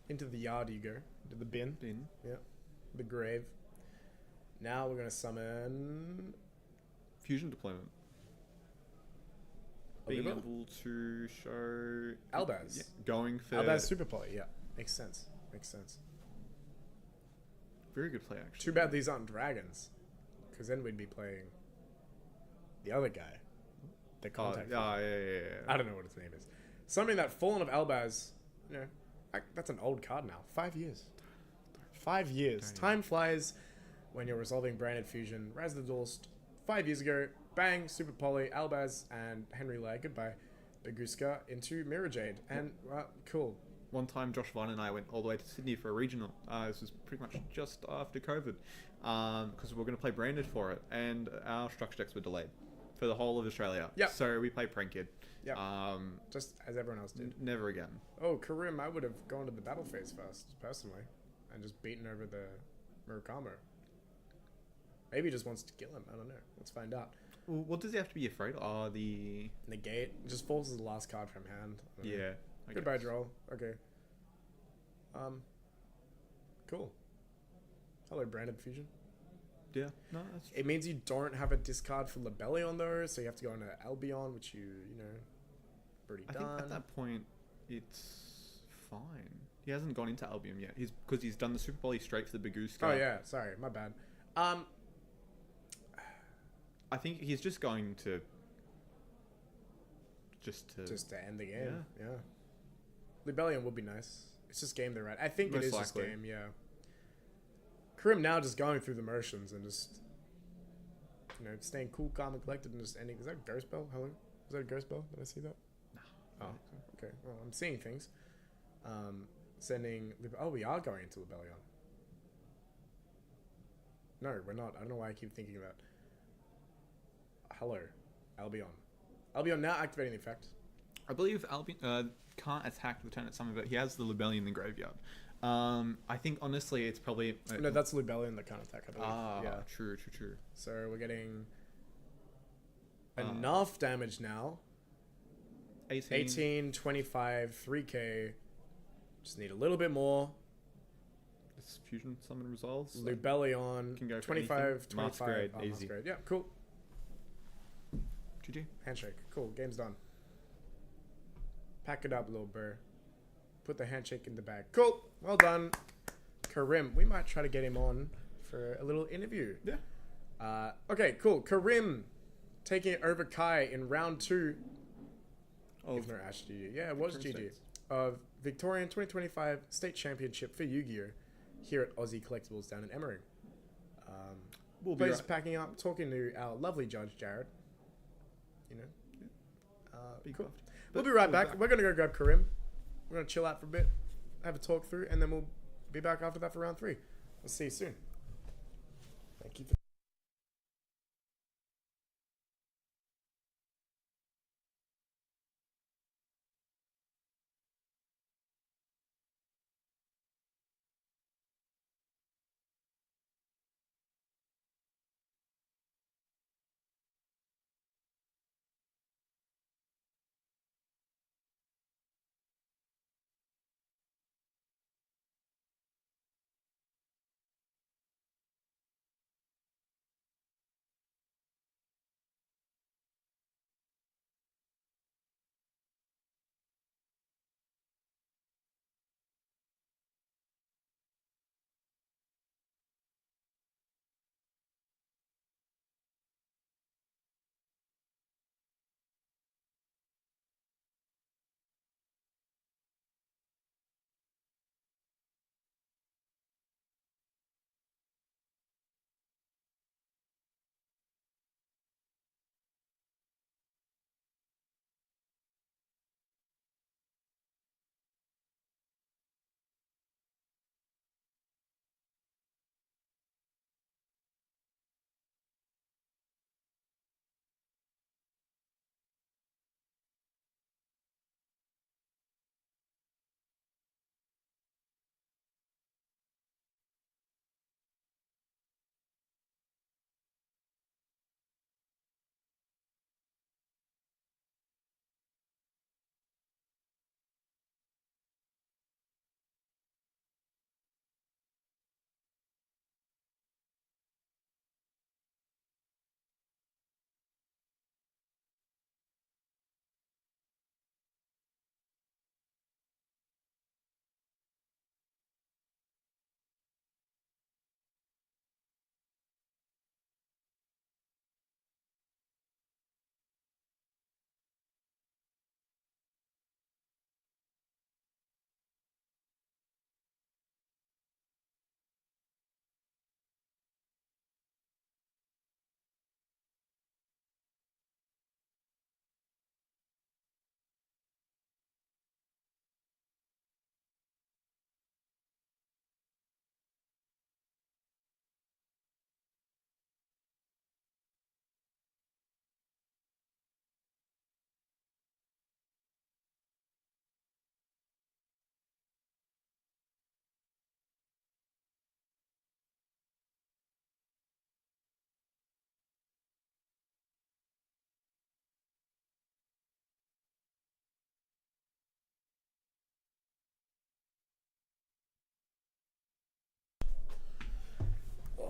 Into the yard you go. Into the bin. Yeah. The grave. Now we're going to summon... Fusion deployment. Being Oliver? able to show... Albaz. Yeah, going for... Albaz Super Poly, yeah. Makes sense. Makes sense. Very good play, actually. Too bad these aren't dragons. Because then we'd be playing the other guy. The Oh, contact. yeah. I don't know what his name is. Something that Fallen of Albaz, you know, that's an old card now. 5 years. 5 years. Damn. Time flies when you're resolving branded fusion. Raz the Duelist, 5 years ago. Bang, Super Poly, Albaz, and Henry Lai. Goodbye. Baguska into Mirror Jade. And, cool. One time, Josh Vine and I went all the way to Sydney for a regional. This was pretty much just after COVID, because we were going to play branded for it, and our structure decks were delayed for the whole of Australia. Yep. So we played Prankid. Yep. Just as everyone else did. Never again. Oh, Karim, I would have gone to the battle phase first, personally, and just beaten over the Murakami. Maybe he just wants to kill him. I don't know. Let's find out. Well, what does he have to be afraid of? Oh, the... Negate just forces the last card from hand. I don't know. Yeah. I Goodbye, guess. Droll. Okay. Cool. Hello, branded fusion. Yeah. No, that's... It means you don't have a discard for Lebellion though, so you have to go into Albion, which you know, already I done. think at that point, it's fine. He hasn't gone into Albion yet. Because he's done the Super Bowl straight for the Baguska. Oh yeah, sorry, my bad. I think he's just going to... Just to end the game. Yeah. Lebellion would be nice. It's just game they're right. I think Most it is just likely. game. Yeah. Karim now just going through the motions and just, you know, staying cool, calm, and collected, and just ending. Is that a ghost bell? Hello? Is that a ghost bell? Did I see that? No. Oh, okay. Well, I'm seeing things. Sending. Oh, we are going into Lebellion. No, we're not. I don't know why I keep thinking that. Hello, Albion. Albion now activating the effect. I believe Albion... can't attack Lieutenant Summon, but he has the Lubelli in the graveyard. I think honestly, it's probably No, that's Lubellion that can't attack. I believe. Yeah. True. So we're getting enough damage now. 18, 25, 3k. Just need a little bit more. This fusion summon resolves. Lubellion. Can go for 25, anything. 25. Masquerade, easy. Masquerade. Yeah, cool. GG. Handshake. Cool. Game's done. Pack it up, little bro. Put the handshake in the bag. Cool. Well done. Karim. We might try to get him on for a little interview. Yeah. Okay, cool. Karim taking it over Kai in round 2. Of If not Ash GG. Yeah, it was GG. States. Of Victorian 2025 State Championship for Yu-Gi-Oh! Here at Ozzie Collectables down in Emmering. We'll be Please right. packing up, talking to our lovely judge, Jared. You know? Be Cool. buffed. We'll But be right back. We're going to go grab Karim. We're going to chill out for a bit, have a talk through, and then we'll be back after that for round 3. We'll see you soon. Thank you.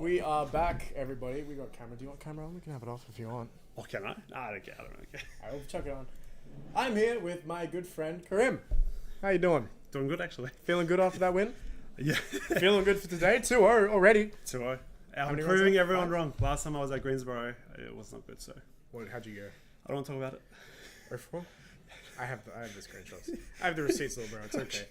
We are back, everybody. We got camera. Do you want camera on? We can have it off if you want. Oh, can I? No, I don't care. I don't really care. I will chuck it on. I'm here with my good friend Karim. How you doing? Doing good, actually. Feeling good after that win? Yeah. Feeling good for today? 2-0 already. 2-0. I'm many proving rounds left? everyone 5? wrong. Last time I was at Greensboro, it was not good, so How'd you go? I don't want to talk about it. 0-4? I have the screenshots. I have the receipts, little bro. It's okay.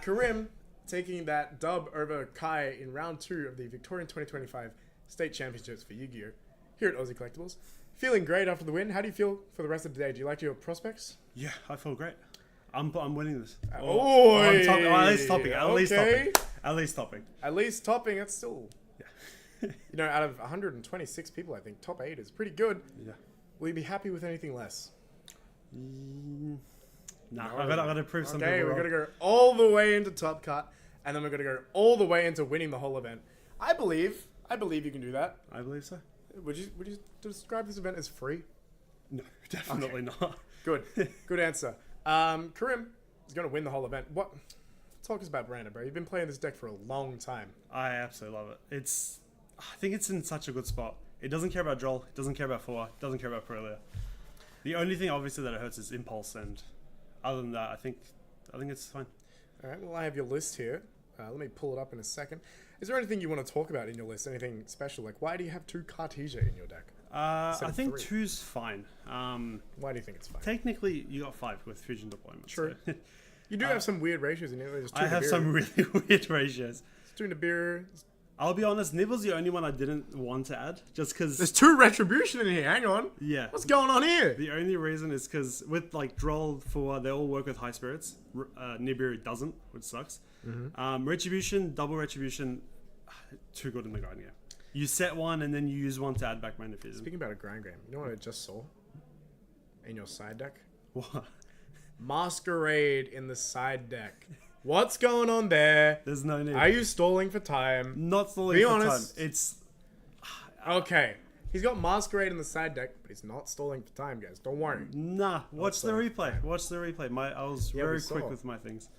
Karim taking that dub over Kai in round 2 of the Victorian 2025 State Championships for Yu-Gi-Oh! Here at Ozzie Collectables. Feeling great after the win. How do you feel for the rest of the day? Do you like your prospects? Yeah, I feel great. I'm winning this. Oi! At least topping. At least Okay. topping. At least topping. At least topping, it's still... Yeah. You know, out of 126 people, I think top 8 is pretty good. Yeah. Will you be happy with anything less? Nah, No. I gotta prove some Okay, people we're wrong. gonna go all the way into Top Cut, and then we're gonna go all the way into winning the whole event. I believe you can do that. I believe so. Would you describe this event as free? No, definitely not. Good, good answer. Karim is gonna win the whole event. What? Talk us about Brandon, bro. You've been playing this deck for a long time. I absolutely love it. I think it's in such a good spot. It doesn't care about Droll. It doesn't care about Four. It doesn't care about Perelia. The only thing, obviously, that it hurts is Impulse, and other than that, I think it's fine. All right. Well, I have your list here. Let me pull it up in a second. Is there anything you want to talk about in your list? Anything special? Like, why do you have 2 Cartesia in your deck? I think 3. 2's fine. Why do you think it's fine? Technically, you got 5 with Fusion Deployment. True. So. You do have some weird ratios in here. There's 2 I have Nibiru. some really weird ratios. There's 2 Nibiru. I'll be honest, Nibble's the only one I didn't want to add, just because... There's 2 Retribution in here. Hang on. Yeah. What's going on here? The only reason is because with, like, Droll, for they all work with high spirits. Nibiru doesn't, which sucks. Retribution, double Retribution, too good in the Garden game. You set one, and then you use one to add back Mana Fusion. Speaking about a grind game, you know what I just saw? In your side deck? What? Masquerade in the side deck. What's going on there? There's no need. Are you stalling for time? Not stalling Be for honest. time. It's... Okay. He's got Masquerade in the side deck, but he's not stalling for time, guys. Don't worry. Nah, watch the stalling. replay. Watch the replay. I was Yeah, very we quick saw. with my things.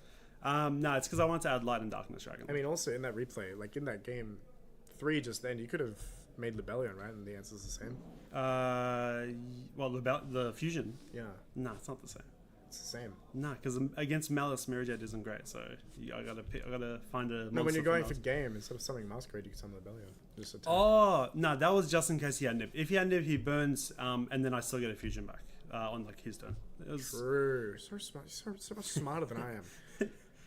Nah, it's because I want to add Light and Darkness Dragon. I mean, also in that replay, like in that game 3 just then, you could have made Libellion, right? And the answer's the same. Well, the Fusion. Yeah, Nah, it's not the same. it's the same. Nah, because against Malice, Mirrorjet isn't great, so I gotta find a monster. No, when you're going for Malice. game, instead of summoning Masquerade, you can summon Libellion. Just attack. Oh, no, that was just in case he had Nib. If he had Nib, he burns, and then I still get a Fusion back on like his turn. It was, True. So smart. So much smarter than I am.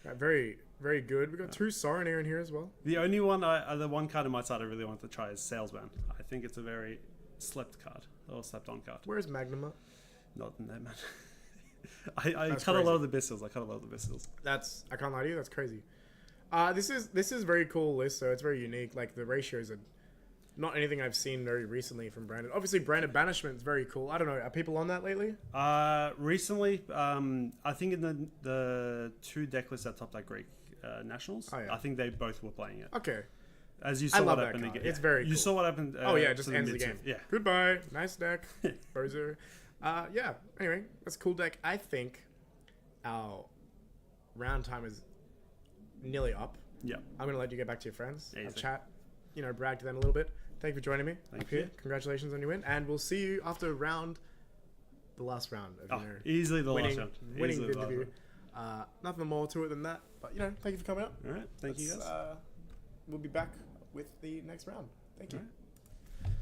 Right, very, very good. We got 2 Sorenair in here as well. the only one, the one card in my side I really want to try is Salesman. I think it's a very slept card, or slept on card. Where's Magnuma? Not in there, man. I That's cut a crazy. lot of the Bistils. That's, I can't lie to you, that's crazy. This is very cool list, so it's very unique. Like the ratios are not anything I've seen very recently from Brandon. Obviously, Brandon Banishment is very cool. I don't know, are people on that lately? Recently, I think in the 2 deck lists at Top Deck Greek Nationals, Oh, yeah. I think they both were playing it. Okay. As you I saw love what that happened card. again. It's very You cool. saw what happened. Oh yeah, it just to ends the mid-tier. game. Yeah. Goodbye. Nice deck. Bozo. Yeah. Anyway, that's a cool deck. I think our round time is nearly up. Yeah. I'm gonna let you get back to your friends. Yeah, Have easy. chat. Brag to them a little bit. Thank you for joining me. Thank up here. you. Congratulations on your win, and we'll see you after the last round of Oh, easily the winning, last round. winning Easily the the last interview. round. Nothing more to it than that. But thank you for coming up. All right. Thank you guys. We'll be back with the next round. Thank you. All right.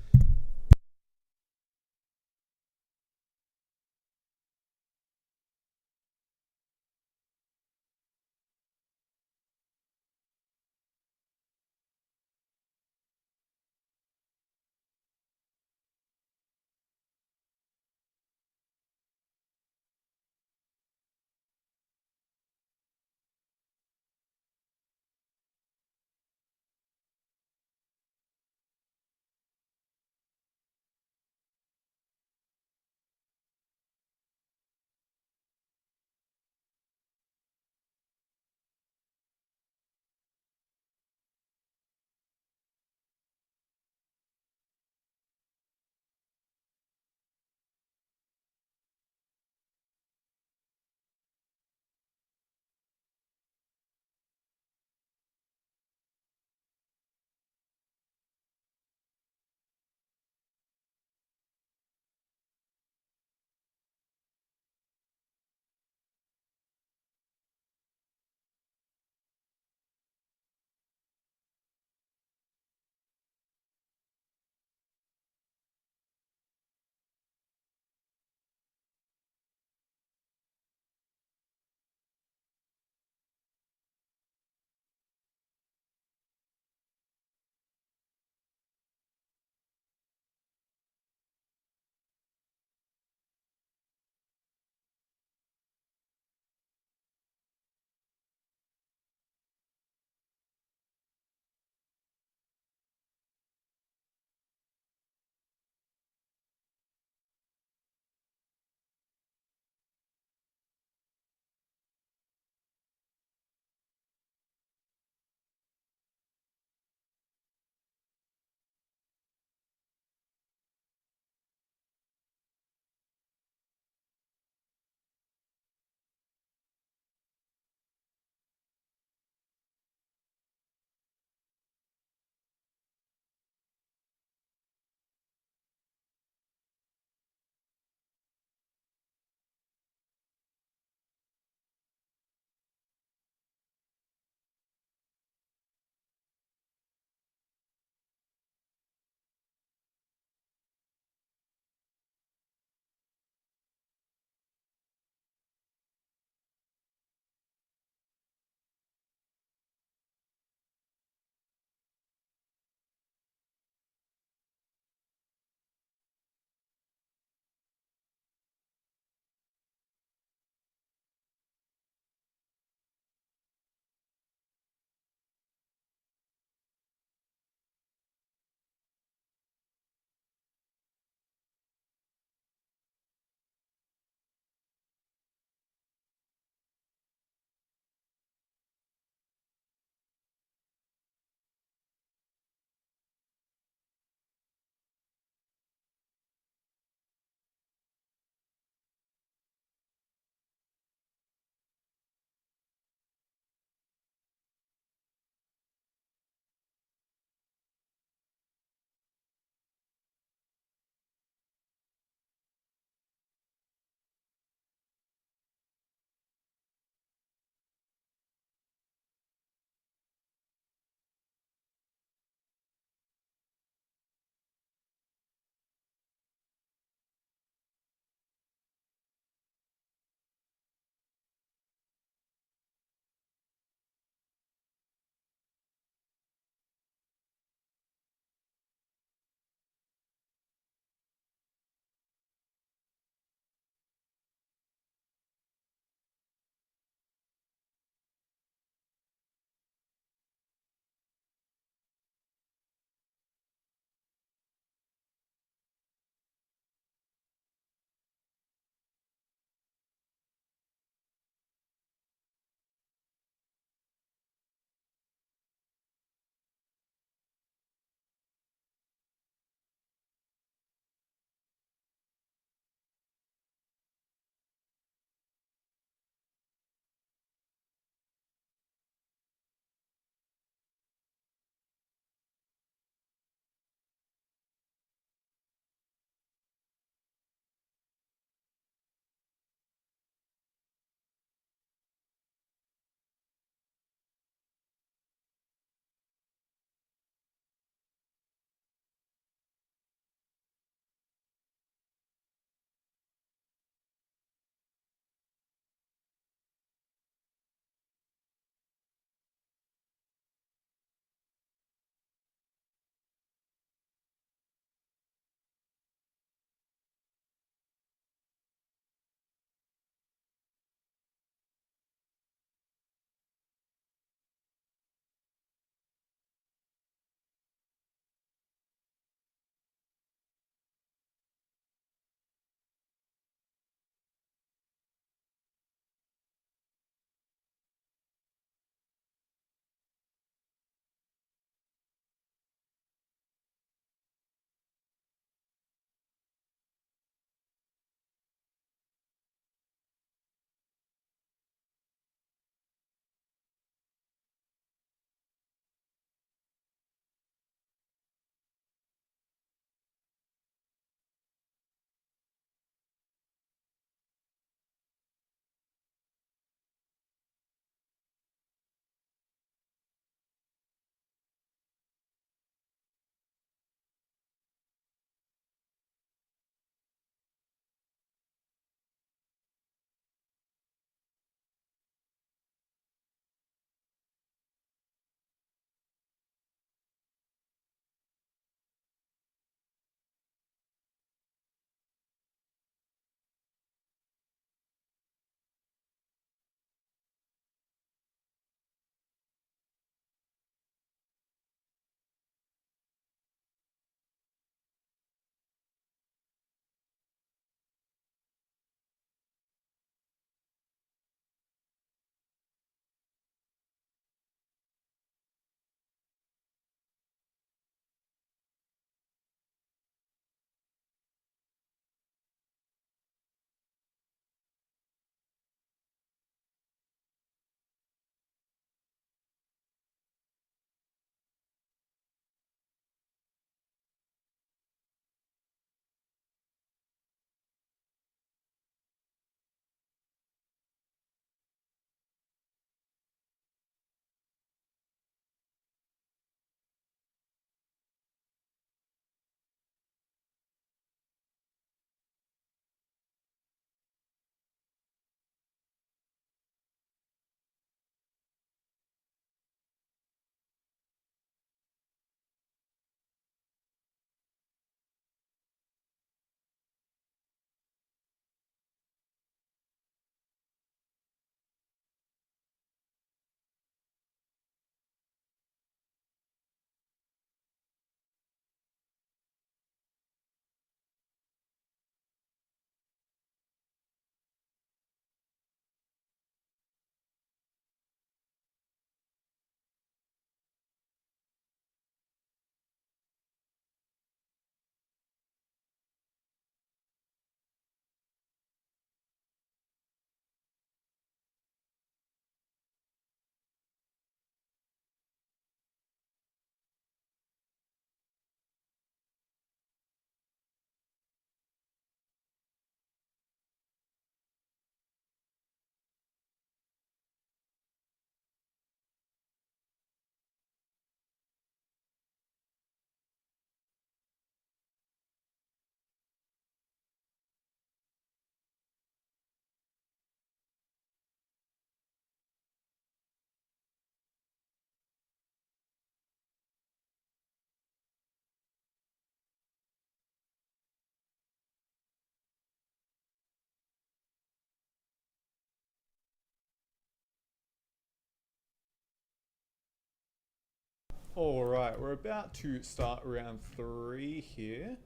All right, we're about to start round 3 here.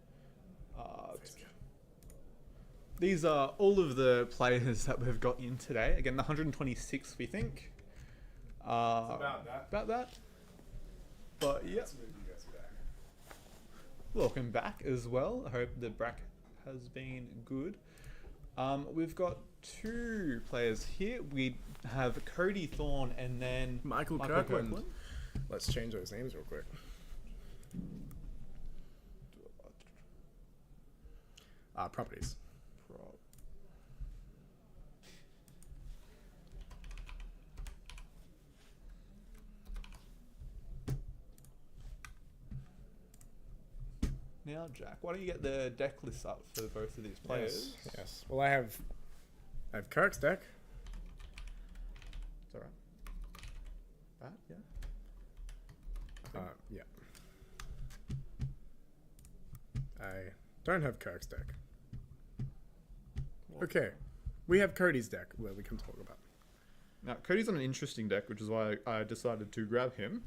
These are all of the players that we've got in today. Again, the 126th, we think. about that. About that. But yeah, Let's move you guys back. welcome back as well. I hope the bracket has been good. We've got 2 players here. We have Cody Thorne and then Michael Kirkland. Let's change those names real quick. Properties. Now, Jack, why don't you get the deck list up for both of these players? Yes. Well, I have Kirk's deck. It's alright. That, yeah. Yeah. I don't have Kirk's deck. Okay. We have Cody's deck where we can talk about. Now, Cody's on an interesting deck, which is why I decided to grab him.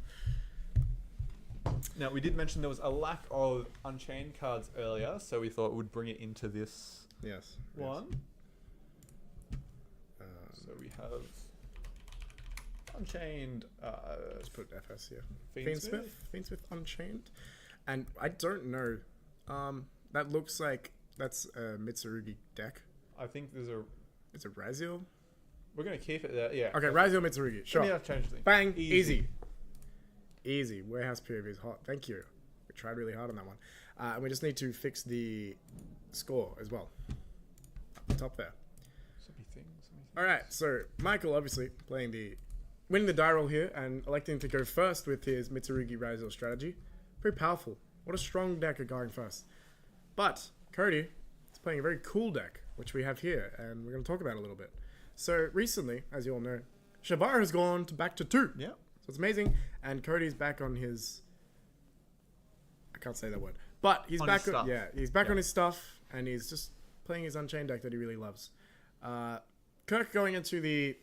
Now, we did mention there was a lack of Unchained cards earlier, so we thought we'd bring it into this one. So we have Unchained. Let's put FS here. Fiendsmith. Fiendsmith Unchained. And I don't know. That looks like that's a Mitsurugi deck. I think there's a... It's a Raziel. We're going to keep it there, yeah. Okay, Raziel Mitsurugi. Sure. Let me change the thing. Bang. Easy. Easy. Warehouse POV is hot. Thank you. We tried really hard on that one. And we just need to fix the score as well. Up the top there. So many things. All right. So Michael obviously winning the die roll here and electing to go first with his Mitsurugi Raziel strategy. Very powerful. What a strong deck of going first. But Cody is playing a very cool deck, which we have here, and we're going to talk about it a little bit. So recently, as you all know, Shabar has gone back to 2. Yeah. So it's amazing, and Cody's back on his... I can't say that word. But he's On back his on... stuff. Yeah, he's back on his stuff, and he's just playing his Unchained deck that he really loves. Kirk going into the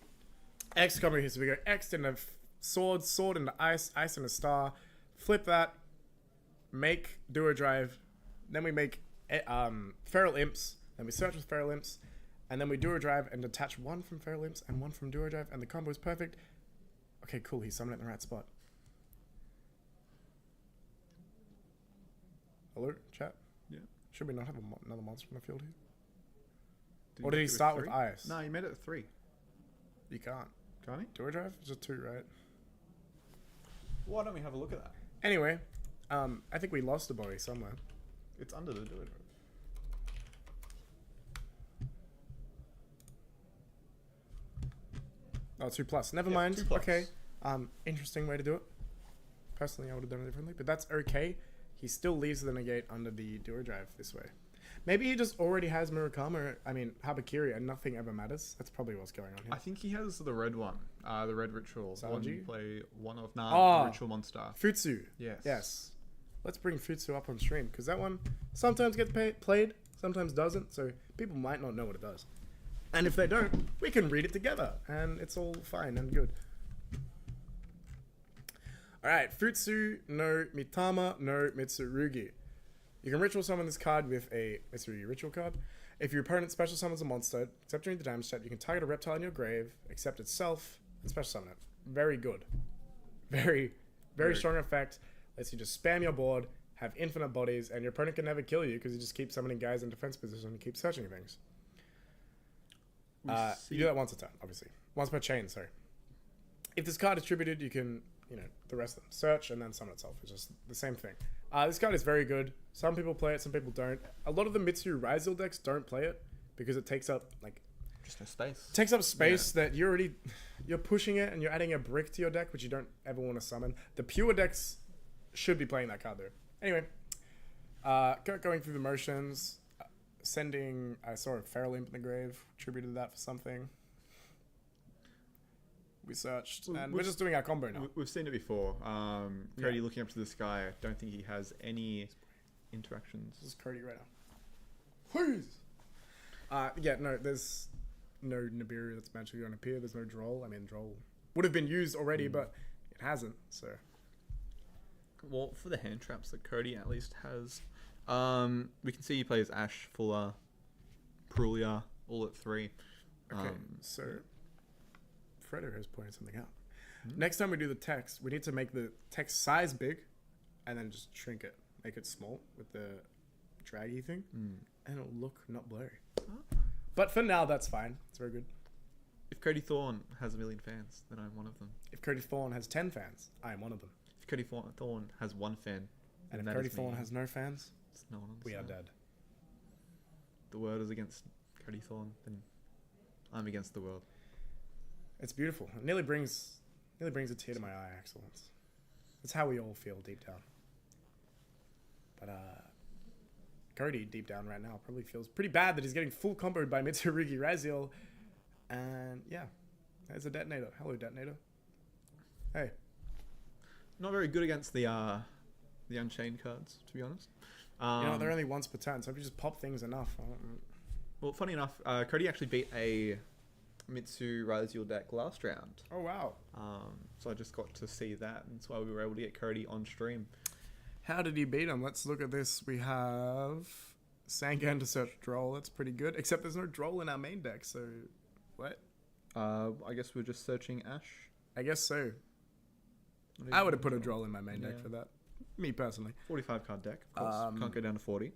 X combo here, so we go X into sword into ice into star, flip that, make Duo Drive, then we make Feral Imps, then we search with Feral Imps, and then we Duo Drive and detach 1 from Feral Imps and 1 from Duo Drive, and the combo is perfect. Okay, cool. He summoned it in the right spot. Hello, chat? Yeah. Should we not have another monster in the field here? Or did he start with ice? No, he made it a 3. You can't. Can't he? Duo Drive? It's just 2, right? Why don't we have a look at that? Anyway, I think we lost a body somewhere. It's under the Duo Drive. Oh, 2+. Never Yeah, mind. 2+. Okay. Interesting way to do it. Personally, I would have done it differently, but that's okay. He still leaves the negate under the Duo Drive this way. Maybe he just already has Murakama, Habakiri, and nothing ever matters. That's probably what's going on here. I think he has the red one. The red ritual. The one you Sanji? play one of ritual monster. Futsu. Yes. Yes. Let's bring Futsu up on stream, because that one sometimes gets played, sometimes doesn't, so people might not know what it does. And if they don't, we can read it together, and it's all fine and good. Alright, Futsu no Mitama no Mitsurugi. You can ritual summon this card with a Mitsurugi ritual card. If your opponent special summons a monster, except during the damage step, you can target a reptile in your grave, except itself, and special summon it. Very good. Very strong effect. Lets you just spam your board, have infinite bodies, and your opponent can never kill you because you just keep summoning guys in defense position and keep searching things. You do that once a turn, obviously. Once per chain, sorry. If this card is tributed, you can, the rest of them. Search and then summon itself. It's just the same thing. This card is very good. Some people play it, some people don't. A lot of the Mitsu Raziel decks don't play it because it takes up, just no space. Takes up space that you're pushing it and you're adding a brick to your deck, which you don't ever want to summon. The pure decks should be playing that card though. Anyway, going through the motions, I saw a Feral Imp in the grave, tributed that for something. We searched, and we're just doing our combo now. We've seen it before. Cody looking up to the sky. I don't think he has any interactions. This is Cody right now. Please! No, there's no Nibiru that's magically going to appear. There's no Droll. Droll would have been used already, but it hasn't, so... Well, for the hand traps that Cody at least has, we can see he plays Ash, Fuller, Perulia, all at 3. Okay, so Fredo has pointed something out. Next time we do the text, we need to make the text size big and then just shrink it. Make it small with the draggy thing, and it'll look not blurry. But for now, that's fine. It's very good. If Cody Thorne has 1 million fans, then I'm one of them. If Cody Thorne has 10 fans, I am one of them. If Cody Thorne has 1 fan, And then if that Cody is me. Thorne has no fans, It's no one on the we are side. dead. The world is against Cody Thorne, then I'm against the world. It's beautiful. It nearly brings a tear to my eye. Excellence. That's how we all feel deep down. But Cody, deep down right now, probably feels pretty bad that he's getting full comboed by Mitsurugi Raziel. And yeah, there's a detonator. Hello, detonator. Hey. Not very good against the Unchained cards, to be honest. They're only once per turn, so if you just pop things enough. Well, funny enough, Cody actually beat a Mitsu Raziel deck last round. Oh, wow. So I just got to see that, and that's why we were able to get Cody on stream. How did he beat him? Let's look at this. We have Sangan to search Droll. That's pretty good. Except there's no Droll in our main deck, so what? I guess we're just searching Ash. I guess so. Not I even would have put a Droll. Droll in my main deck Yeah. for that. Me personally. 45 card deck, of course. Can't go down to 40.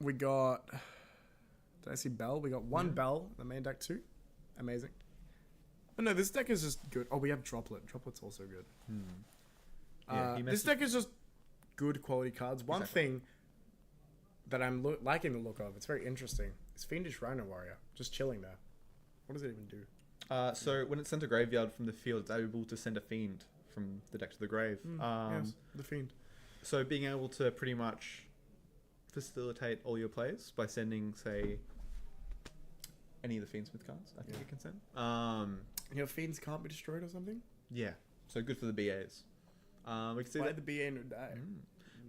We got... Did I see Bell? We got one Bell in the main deck too. Amazing. Oh, no, this deck is just good. Oh, we have Droplet. Droplet's also good. Yeah, This deck is just good quality cards. One thing that I'm liking the look of, it's very interesting, is Fiendish Rhino Warrior. Just chilling there. What does it even do? So when it's sent to graveyard from the field, it's able to send a fiend from the deck to the grave. Yes, the Fiend. So being able to pretty much facilitate all your plays by sending, say, any of the Fiendsmith cards, I think you can send. Your Fiends can't be destroyed or something? Yeah, so good for the BAs. We can see Why that the BA no die?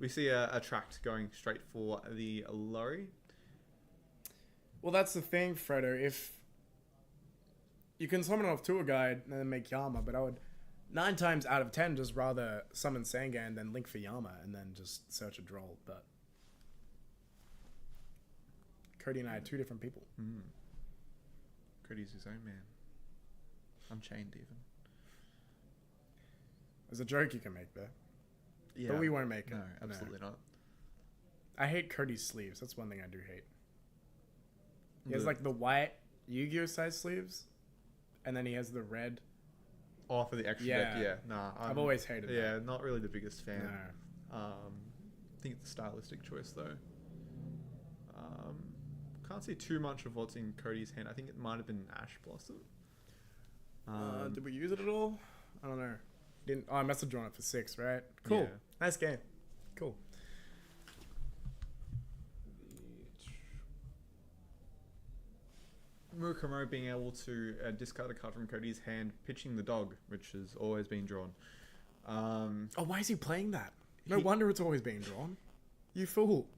we see a tract going straight for the Lurry. Well, that's the thing, Fredo. If you can summon off Tour Guide and then make Yama, but I would 9 times out of 10 just rather summon Sangan than link for Yama and then just search a Droll. But Cody and I are 2 different people. Cody's his own man. Unchained even. There's a joke you can make there. Yeah. But we won't make it. No, absolutely not. I hate Cody's sleeves. That's one thing I do hate. He has The- like the white Yu-Gi-Oh size sleeves, and then he has the red. Oh, for the extra Yeah. deck, yeah. Nah, I've always hated Yeah, that. not really the biggest fan. No. I think it's a stylistic choice though. Can't see too much of what's in Cody's hand. I think it might have been Ash Blossom. Did we use it at all? I don't know. Didn't. Oh, I must have drawn it for 6, right? Cool. Yeah. Nice game. Cool. Murakumo being able to discard a card from Cody's hand, pitching the dog, which has always been drawn. Oh, why is he playing that? No He- wonder it's always being drawn. You fool.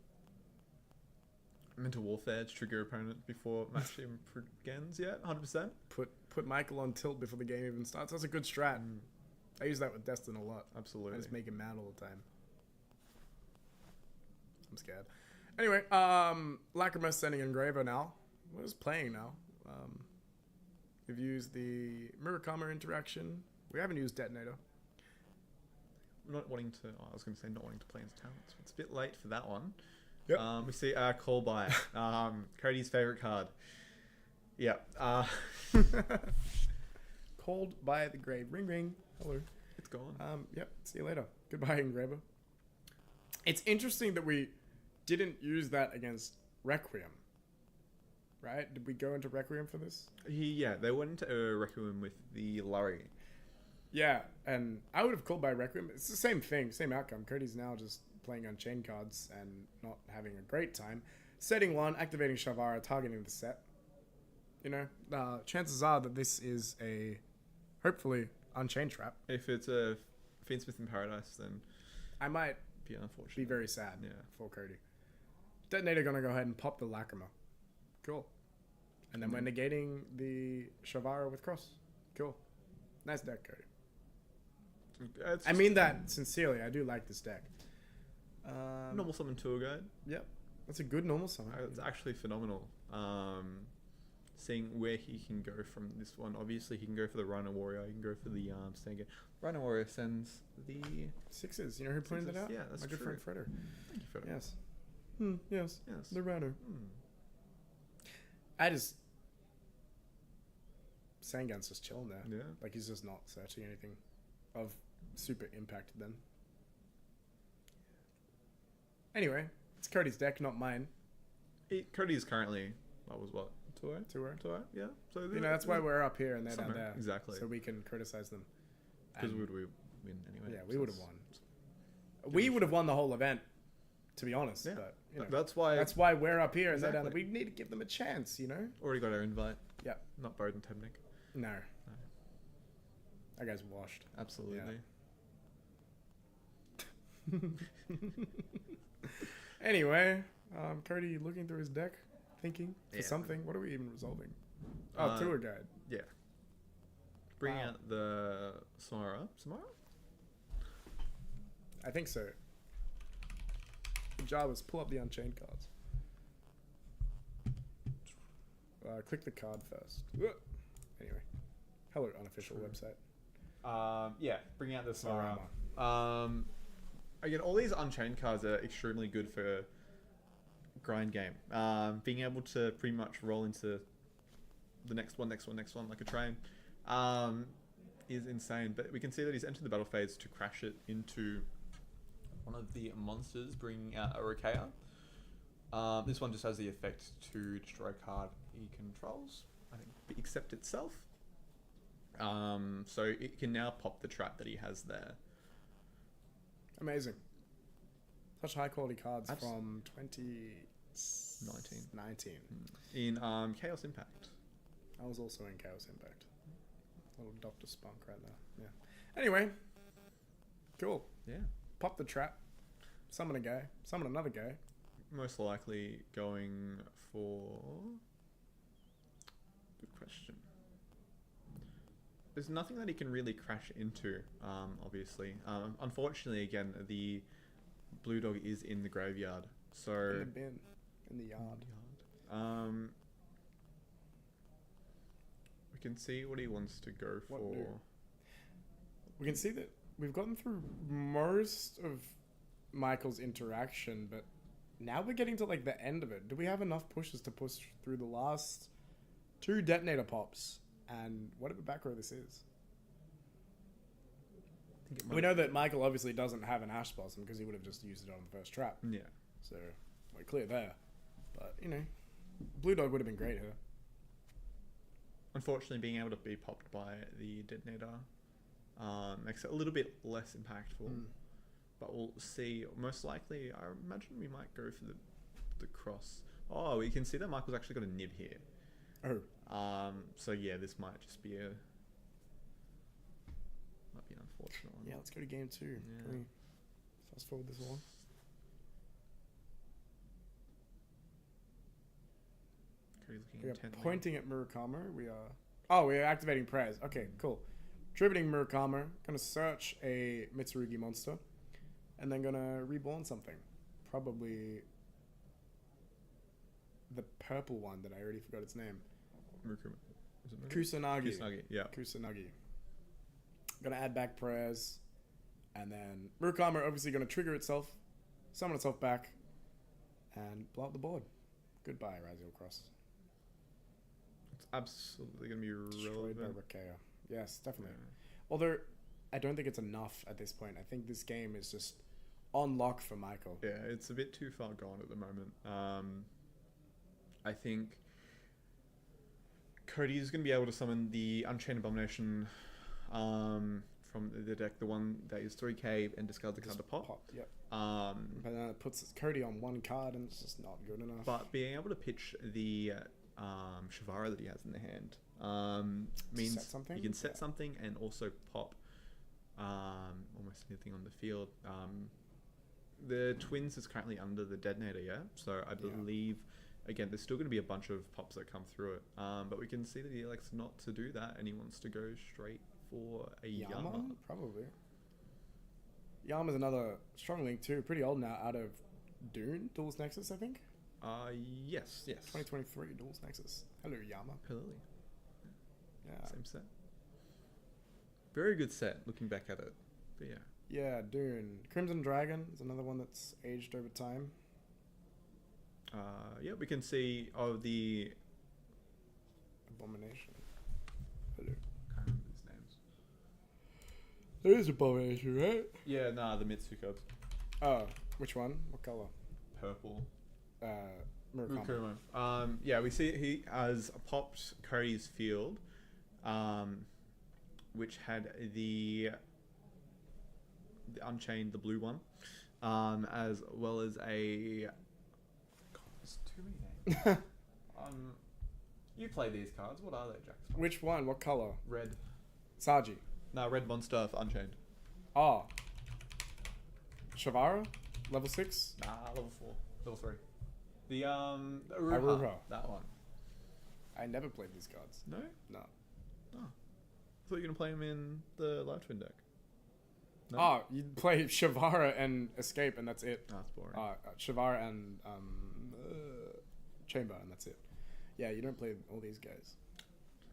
Mental Warfare to trigger opponent before match even begins, yeah, 100%. Put Michael on tilt before the game even starts. That's a good strat. I use that with Destyn a lot. Absolutely. I just make him mad all the time. I'm scared. Anyway, Lacrimus sending Engraver now. What is playing now? We've used the Murakama interaction. We haven't used Detonator. Not wanting to, I was going to say not wanting to play his talents. It's a bit late for that one. Yep. We see Call By, Cody's favorite card. Yeah. Called by the grave. Ring ring. Hello. It's gone. Yep. See you later. Goodbye, Engraver. It's interesting that we didn't use that against Requiem. Right? Did we go into Requiem for this? They went into Requiem with the Lurry. Yeah, and I would have called by Requiem. It's the same thing, same outcome. Cody's now just playing Unchained cards and not having a great time. Setting 1, activating Shavara, targeting the set. You know, chances are that this is a, hopefully, Unchained trap. If it's a Fiendsmith in Paradise, then I might be unfortunate. be very sad Yeah. for Cody. Detonator gonna go ahead and pop the Lacrima. Cool. And then we're negating the Shavara with Cross. Cool. Nice deck, Cody. It's I mean that sincerely. I do like this deck. normal summon tour guide. Yep. That's a good normal summon. It's actually phenomenal. Seeing where he can go from this one. Obviously, he can go for the Rhino Warrior. He can go for the Stenga. Rhino Warrior sends the 6s. You know who pointed that out? Yeah, that's my good true. friend Fredder. Thank you, Fredder. Yes. Yes. Yes. The Rhino. Hmm. I just Sangan's just chilling there. Yeah. Like he's just not searching anything of super impact to them. Anyway, it's Cody's deck, not mine. Cody is currently what was what 2-0? 2-0. 2-0? Yeah. So You know, that's why we're up here and they're down somewhere. there. Exactly. So we can criticize them. Because And- would we win anyway? Yeah, we So would have it's- won. We would have won the whole event, to be honest. Yeah. But you know, That's why that's why we're up here and they're down there. Exactly. We need to give them a chance, you know? already got our invite. Yeah. Not Bowden Tebnick. No. That guy's washed. Absolutely. Anyway, Cody looking through his deck, thinking for Yeah. something. What are we even resolving? Oh, Uh, tour guide. Yeah. Bring Wow. out the Samara. Samara? I think so. The job is pull up the Unchained cards. Click the card first. Anyway, hello unofficial True. website. Yeah. Bring out the Samara. Samara. Again, all these Unchained cards are extremely good for grind game. Being able to pretty much roll into the next one like a train is insane. But we can see that he's entered the battle phase to crash it into one of the monsters, bringing out a Rokea. This one just has the effect to destroy a card he controls, I think, except itself. So it can now pop the trap that he has there. Amazing. Such high quality cards Abs- from 2019. In Chaos Impact. I was also in Chaos Impact. Little Dr. Spunk right there. Yeah. Anyway, cool. Yeah. Pop the trap. Summon a guy. Summon another guy. Most likely going for... Good question. There's nothing that he can really crash into, obviously. Unfortunately, again, the blue dog is in the graveyard. So... In the bin. In the yard. We can see what he wants to go What for. do? We can see that we've gotten through most of Michael's interaction, but now we're getting to like the end of it. Do we have enough pushes to push through the last 2 detonator pops and whatever back row this is? I think it We might- know that Michael obviously doesn't have an Ash Blossom because he would have just used it on the first trap. Yeah. So we're clear there. But, you know, Blue Dog would have been great here. Unfortunately, being able to be popped by the detonator makes it a little bit less impactful. But we'll see. Most likely, I imagine we might go for the cross. Oh, we can see that Michael's actually got a nib here. Oh. So yeah, this might just be an unfortunate one. Yeah, let's go to game 2. Yeah. Can we fast forward this along? Cody's looking We are intently. pointing at Murakama. We are... Oh, we are activating prayers. Okay, cool. Tributing Murakama. Gonna search a Mitsurugi monster. And then gonna reborn something. Probably... the purple one that I already forgot its name. Murukuma. Is it Murukuma? Kusanagi. Kusanagi, yeah. Kusanagi. Gonna add back prayers. And then Murakama obviously gonna trigger itself. Summon itself back. And blow up the board. Goodbye, Raziel Cross. It's absolutely going to be Destroyed by relevant. Rakea. Yes, definitely. Yeah. Although, I don't think it's enough at this point. I think this game is just on lock for Michael. Yeah, it's a bit too far gone at the moment. I think Cody is going to be able to summon the Unchained Abomination from the deck, the one that is 3k and discard the card to pop. Yep. But But then it puts Cody on one card and it's just not good enough. being able to pitch the Shavara that he has in the hand means Set something? he can set Yeah. something and also pop almost anything on the field. The Twins is currently under the detonator, yeah? So I believe, again, there's still going to be a bunch of pops that come through it. But we can see that he elects not to do that and he wants to go straight for a Yama. Probably. Yama's another strong link too. Pretty old now, out of Dune, Duels Nexus, I think. Yes. 2023 Duels Nexus. Hello, Yama. Hello. Yeah. Same set. Very good set, looking back at it. But yeah. Yeah, Dune. Crimson Dragon is another one that's aged over time. Yeah, we can see the Abomination. Hello. can't remember these names. There is Abomination, right? Yeah, the Mitsu cards. Oh, which one? What color? Purple. Murakami. Murakami. Yeah, we see he has popped Cody's Field, which had the Unchained, the blue one, as well as a. God, there's too many names. You play these cards. What are they, Jack? Which one? What color? Red. Saji. No, red monster for Unchained. Oh. Shavara? Level 6? Level 4. Level 3. The Aruha. That one. I never played these cards. No? No. Oh. I thought you were going to play them in the Live Twin deck. No? Oh, you play Shavara and Escape and that's it. That's boring. Shavara and Chamber and that's it. Yeah, you don't play all these guys.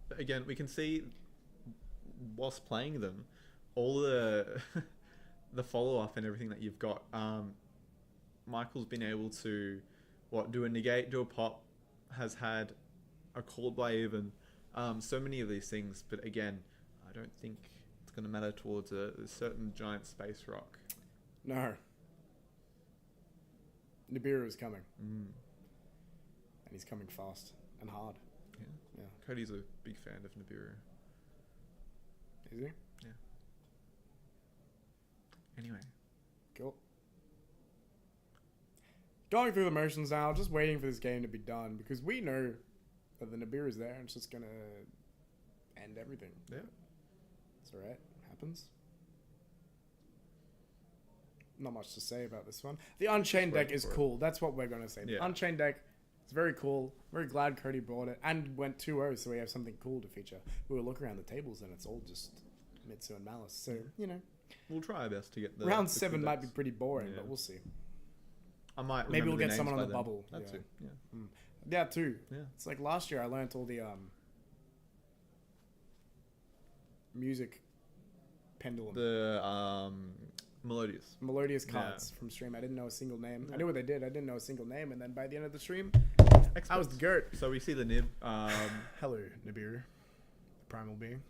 But again, we can see whilst playing them, all the the follow up and everything that you've got. Michael's been able to do a negate, do a pop, has had a cold wave, and so many of these things. But again, I don't think it's going to matter towards a certain giant space rock. No. Nibiru is coming. And he's coming fast and hard. Yeah. Cody's a big fan of Nibiru. Is he? Yeah. Anyway. Cool. Going through the motions now, just waiting for this game to be done because we know that the Nibiru is there and it's just going to end everything. Yeah. It's alright. It happens. Not much to say about this one. The Unchained deck is cool. That's what we're going to say. The Unchained deck is very cool. Very glad Cody brought it and went 2-0, so we have something cool to feature. We will look around the tables and it's all just Mitsu and Malice. So, we'll try our best to get the round 7 might be pretty boring, but we'll see. I might maybe we'll remember get someone on the then. bubble. That's it. Yeah. Yeah, too. Yeah. It's like last year I learned all the music pendulum. The Melodious cards from stream. I didn't know a single name. I knew what they did. I didn't know a single name. And then by the end of the stream, I was the GERT. So we see the Nib. Hello, Nibiru. The primal being.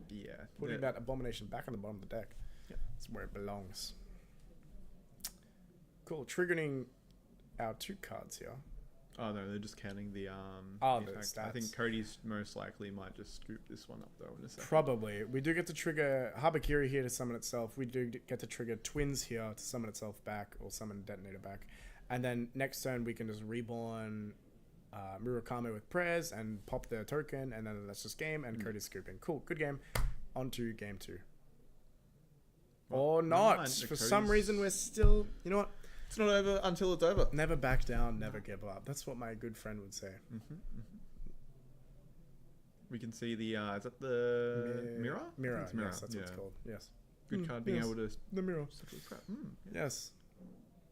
Yeah. Putting that abomination back on the bottom of the deck. Yeah. That's where it belongs. Cool. Triggering our 2 cards here. Oh no, they're just counting the the effect. stats. I think Cody's most likely might just scoop this one up though in a second. Probably. We do get to trigger Habakiri here to summon itself. We do get to trigger Twins here to summon itself back or summon Detonator back. And then next turn we can just reborn Murakami with prayers and pop the token, and then that's just game and Cody's scooping. Cool, good game. On to game 2. Or not. For some reason we're still, you know what? It's not over until it's over. Never back down, never give up. That's what my good friend would say. We can see the is that the mirror? Mirror, Mirror. yes, that's what it's called. Yes. Good card being able to the mirror. Yeah. Yes.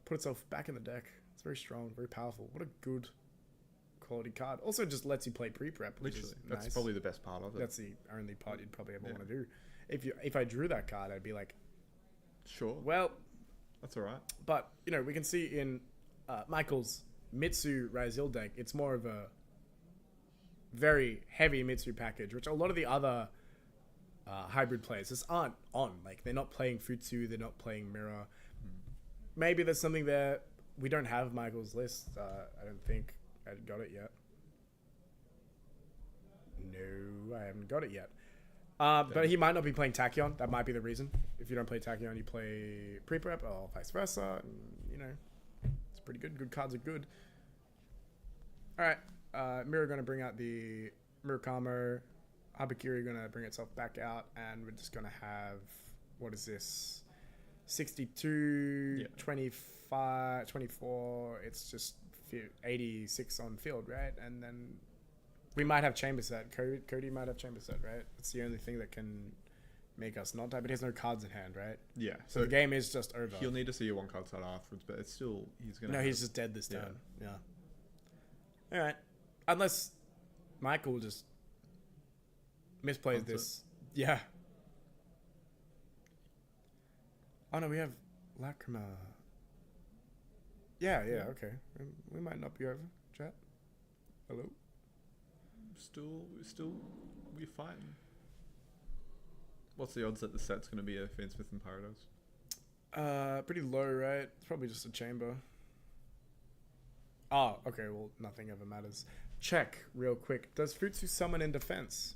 Put itself back in the deck. It's very strong, very powerful. What a good quality card. Also just lets you play pre-prep. Literally. That's nice. probably the best part of it. That's the only part you'd probably ever want to do. If I drew that card, I'd be like, sure. Well, that's all right. But, we can see in Michael's Mitsu Razil deck, it's more of a very heavy Mitsu package, which a lot of the other hybrid players just aren't on. Like, they're not playing Futsu, they're not playing Mirror. Maybe there's something there. We don't have Michael's list. I don't think I got it yet. No, I haven't got it yet. But he might not be playing Tachyon. That might be the reason. If you don't play Tachyon, you play pre-prep or vice versa. And, it's pretty good. Good cards are good. All right. Mirror going to bring out the Murakamo. Habakiri going to bring itself back out. And we're just going to have, what is this? 62, 25, 24. It's just 86 on field, right? And then we might have chamber set. Cody might have chamber set, right? It's the only thing that can make us not die, but he has no cards in hand, right? Yeah. So the game is just over. He'll need to see your 1 card start afterwards, but it's still he's gonna. No, he's just dead this turn. Yeah. All right. Unless Michael just misplays this. Yeah. Oh no, we have Lacrima. Yeah, okay. We might not be over, chat. Hello? Still, we're fighting. What's the odds that the set's going to be a Finn Smith and Parados? Pretty low, right? It's probably just a chamber. Oh, okay, well, nothing ever matters. Check, real quick. Does Futsu summon in defense?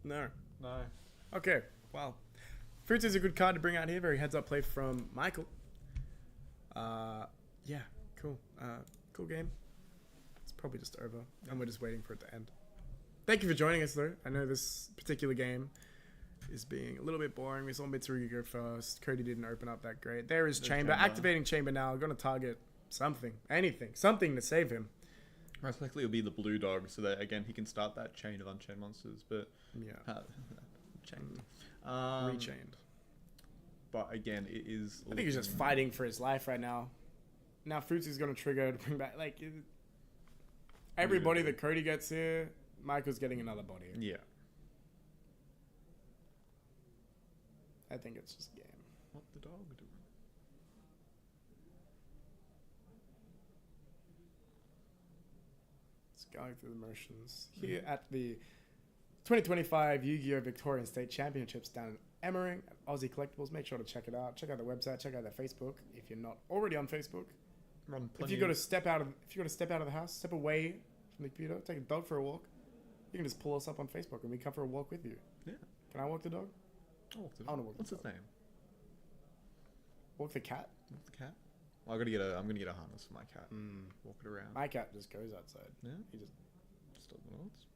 No. Okay, well. Fruits is a good card to bring out here. Very heads up play from Michael. Yeah, cool. Cool game. It's probably just over. And we're just waiting for it to end. Thank you for joining us, though. I know this particular game is being a little bit boring. We saw Mitsurugi go first. Cody didn't open up that great. There is Chamber. Activating Chamber now. Going to target something. Anything. Something to save him. Most likely it'll be the blue dog, so that, again, he can start that chain of unchained monsters, but... Yeah. Chained. Rechained. But again, it is... I think he's just fighting for his life right now. Now Fruits is going to trigger to bring back... Like, everybody that Cody gets here, Michael's getting another body. Yeah. I think it's just a game. What the dog doing? It's going through the motions. Here at the 2025 Yu-Gi-Oh! Victorian State Championships down in Emmering at Ozzie Collectables. Make sure to check it out. Check out the website. Check out their Facebook if you're not already on Facebook. If you got to step out of the house, step away from the computer, take a dog for a walk, you can just pull us up on Facebook and we come for a walk with you. Yeah. Can I walk the dog? I'll walk the I dog. want to walk What's the his dog. name? Walk the cat? Walk the cat? Well, I'm gonna get a harness for my cat. Walk it around. My cat just goes outside. Yeah. He just Stop the noise.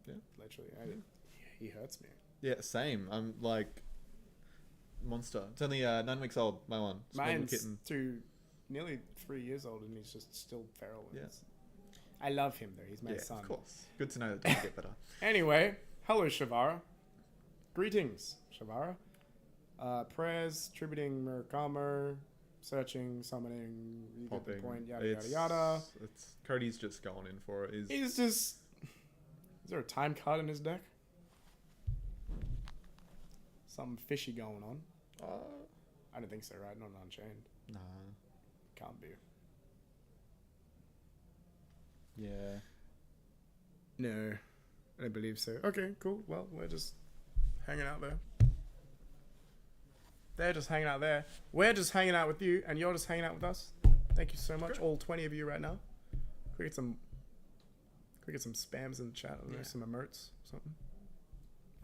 Yeah. literally, he hurts me. Yeah, same. I'm like monster. It's only 9 weeks old. My one. Small little Mine's nearly 3 years old, and he's just still feral. Yeah. I love him though. He's my son. Of course. Good to know that things get better. Anyway, hello Shavara. Greetings, Shavara. Prayers, tributing Murakama, searching, summoning, you get the point, yada yada yada. It's Cody's just going in for it. He's just... Is there a time card in his deck? Something fishy going on. I don't think so, right? Not an Unchained. Nah. Can't be. Yeah. No, I don't believe so. Okay, cool. Well, we're just hanging out there. They're just hanging out there. We're just hanging out with you, and you're just hanging out with us. Thank you so much, all 20 of you right now. Can we get some spams in the chat? I don't know, some emotes or something.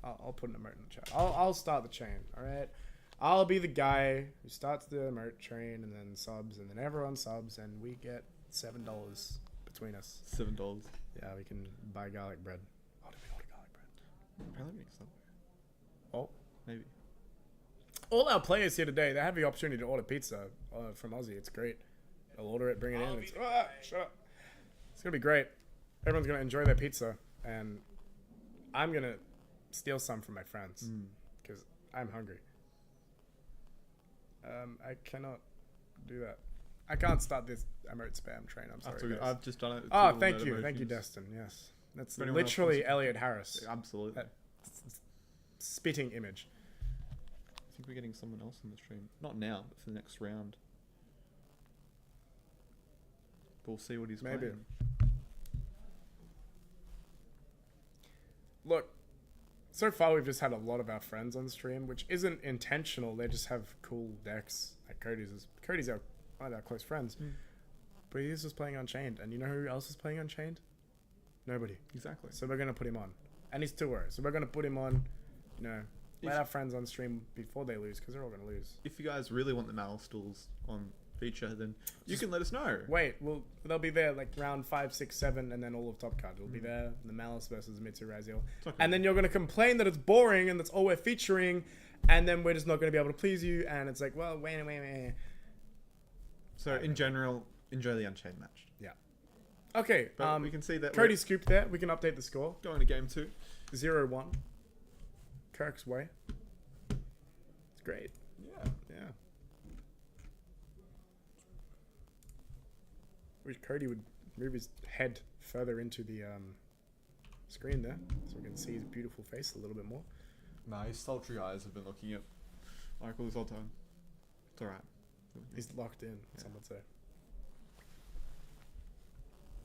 I'll put an emote in the chat. I'll start the chain, all right? I'll be the guy who starts the emote train and then subs, and then everyone subs, and we get $7 between us. $7. Yeah, we can buy garlic bread. Oh, did we order garlic bread? Apparently we need Subway. Oh, Maybe. all our players here today, they have the opportunity to order pizza from Ozzie. It's great. They'll order it, bring it in. Shut up. It's going to be great. Everyone's going to enjoy their pizza, and I'm going to steal some from my friends because I'm hungry. I cannot do that. I can't start this emote spam train. I'm sorry. Guys. I've just done it. Oh, thank you. Thank you, Destyn. Yes. That's literally Elliot Harris. Absolutely. That spitting image. I think we're getting someone else in the stream. Not now, but for the next round. We'll see what he's playing. Look, so far we've just had a lot of our friends on the stream, which isn't intentional. They just have cool decks. Like Cody's one of our close friends. But he's just playing Unchained. And you know who else is playing Unchained? Nobody. Exactly. So we're going to put him on. And he's 2-0. So we're going to put him on, let our friends on stream before they lose, because they're all going to lose. If you guys really want the Mal Stools on feature, then you can let us know. Wait, they'll be there like round 5, 6, 7, and then all of top card. It'll be there. The Malice versus Mitsu Raziel. Okay. And then you're going to complain that it's boring and that's all we're featuring, and then we're just not going to be able to please you, and it's like, well, wait. So in general, enjoy the Unchained match. Yeah. Okay, But we can see that Cody scooped there. We can update the score. we're going to game 2. 0-1. Kirk's way. It's great. Yeah. Yeah. Wish Cody would move his head further into the screen there, so we can see his beautiful face a little bit more. Nah, his sultry eyes have been looking at Michael this whole time. It's alright. He's locked in, some would say.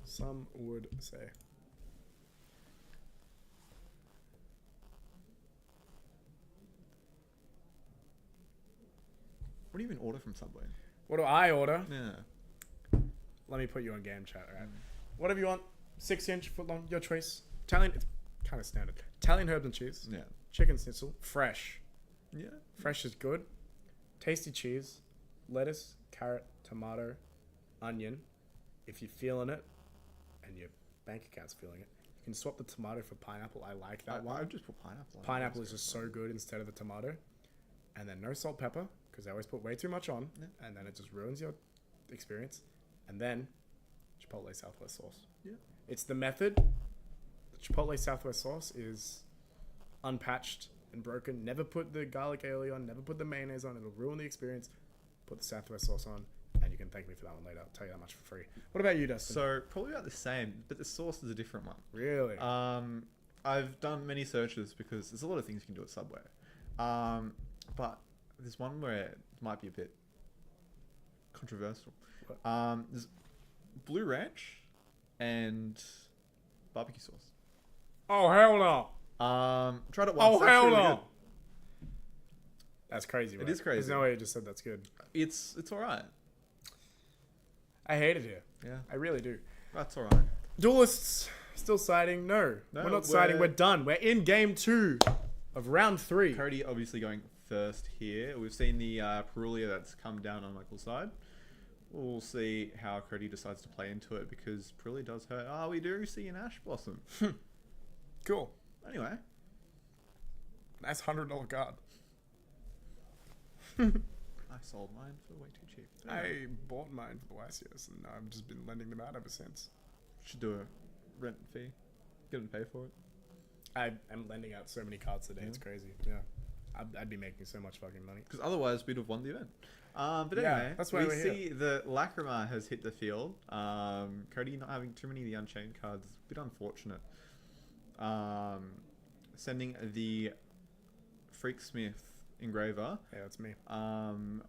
Some would say. What do you even order from Subway? What do I order? Yeah. Let me put you on game chat, alright? Whatever you want. 6-inch, foot long, your choice. Italian, it's kind of standard. Italian herbs and cheese. Yeah. Chicken schnitzel, fresh. Yeah. Fresh is good. Tasty cheese, lettuce, carrot, tomato, onion. If you're feeling it, and your bank account's feeling it, you can swap the tomato for pineapple. I like that one. I would just put pineapple on. Pineapple is just so good instead of the tomato. And then no salt, pepper, because they always put way too much on, and then it just ruins your experience. And then Chipotle Southwest sauce. Yeah. It's the method. The Chipotle Southwest sauce is unpatched and broken. Never put the garlic aioli on. Never put the mayonnaise on. It'll ruin the experience. Put the Southwest sauce on, and you can thank me for that one later. I'll tell you that much for free. What about you, Dustin? So probably about the same, but the sauce is a different one. Really? I've done many searches because there's a lot of things you can do at Subway. But there's one where it might be a bit controversial. There's Blue Ranch and barbecue sauce. Oh, hell no. Tried it once. Oh, It's hell really no. good. That's crazy, It is crazy. There's no way you just said that's good. It's alright. I hate it here. Yeah. I really do. That's alright. Duelists still siding? No, we're not siding. We're done. We're in game 2 of round 3. Cody obviously going first here. We've seen the Perulia that's come down on Michael's side. We'll see how Cody decides to play into it because Perulia does hurt. Oh, we do see an Ash Blossom. Cool. Anyway. Nice $100 card. I sold mine for way too cheap. I bought mine for YCS and I've just been lending them out ever since. Should do a rent fee. Get them to pay for it. I'm lending out so many cards today. It's crazy. Yeah. I'd be making so much fucking money. Because otherwise we'd have won the event. But Yeah, anyway, that's why we we're see the Lacrima has hit the field. Cody not having too many of the Unchained cards is a bit unfortunate. Sending the Freaksmith engraver. Yeah, that's me.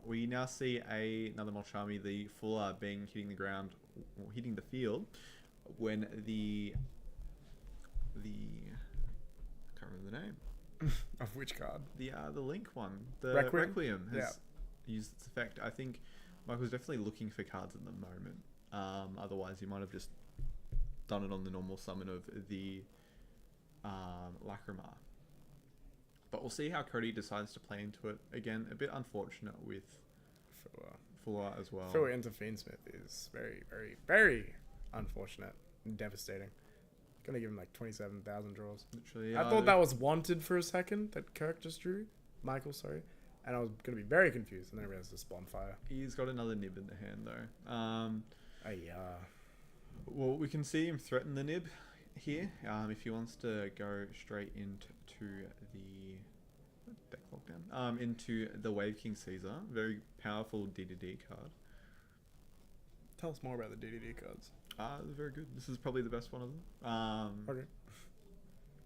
We now see another Molchami, the Fuller, hitting the ground, or hitting the field, when the I can't remember the name. Of which card? The Link one, the Requiem? Requiem has used its effect. I think Michael's definitely looking for cards at the moment. Otherwise, he might have just done it on the normal summon of the Lacrima. But we'll see how Cody decides to play into it. Again, a bit unfortunate with Fuller as well. Fuller into Fiendsmith is very, very, very unfortunate and devastating. Gonna give him like 27,000 draws. Literally, I thought that was wanted for a second that Kirk just drew. Michael, sorry. And I was gonna be very confused, and then I realized it's Bonfire. He's got another nib in the hand though. Well, we can see him threaten the nib here. If he wants to go straight into the deck lockdown, into the Wave King Caesar, very powerful DDD card. Tell us more about the DDD cards. They're very good. This is probably the best one of them. Okay.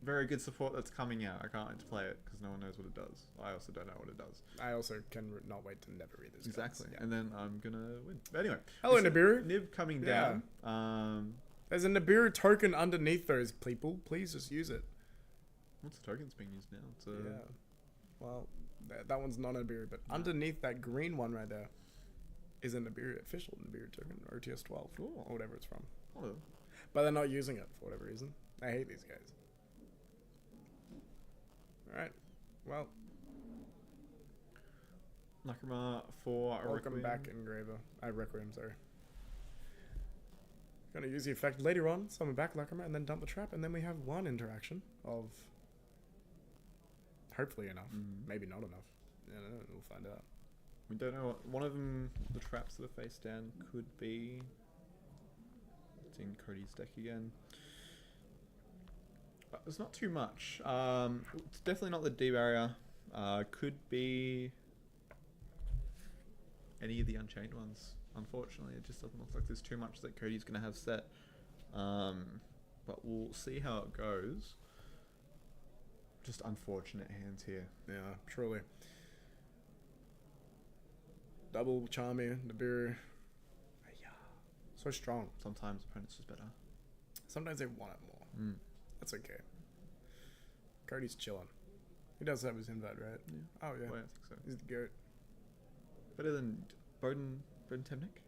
Very good support that's coming out. I can't wait to play it because no one knows what it does. I also don't know what it does. I also can not wait to never read this. Exactly. Cards. Yeah. And then I'm gonna win. But anyway. Hello, this is Nibiru. Nib coming Yeah. down. There's a Nibiru token underneath those people. Please just use it. What's the tokens being used now? It's Yeah. Well, that one's not a Nibiru, but underneath that green one right there is a Nibiru, official Nibiru token, RTS 12, or whatever it's from. one of them. But they're not using it for whatever reason. I hate these guys. Alright. Well, Lacrima for a welcome Requiem. back, Engraver. Requiem, sorry. Gonna use the effect later on, summon back Lacrima, and then dump the trap, and then we have one interaction of hopefully enough. Maybe not enough. Yeah, no, we'll find out. We don't know what one of them, the traps that are face down, could be. testing Cody's deck again. But there's not too much. It's definitely not the D barrier. Could be any of the Unchained ones. Unfortunately, it just doesn't look like there's too much that Cody's going to have set. But we'll see how it goes. Just unfortunate hands here. Yeah, truly. Double Charmy, Nibiru. So strong. Sometimes opponents just better. Sometimes they want it more. That's okay. Cody's chilling. He does have his invite, right? Yeah. Oh, yeah. Well, I think so. He's the GOAT. Better than Bowden Temnick?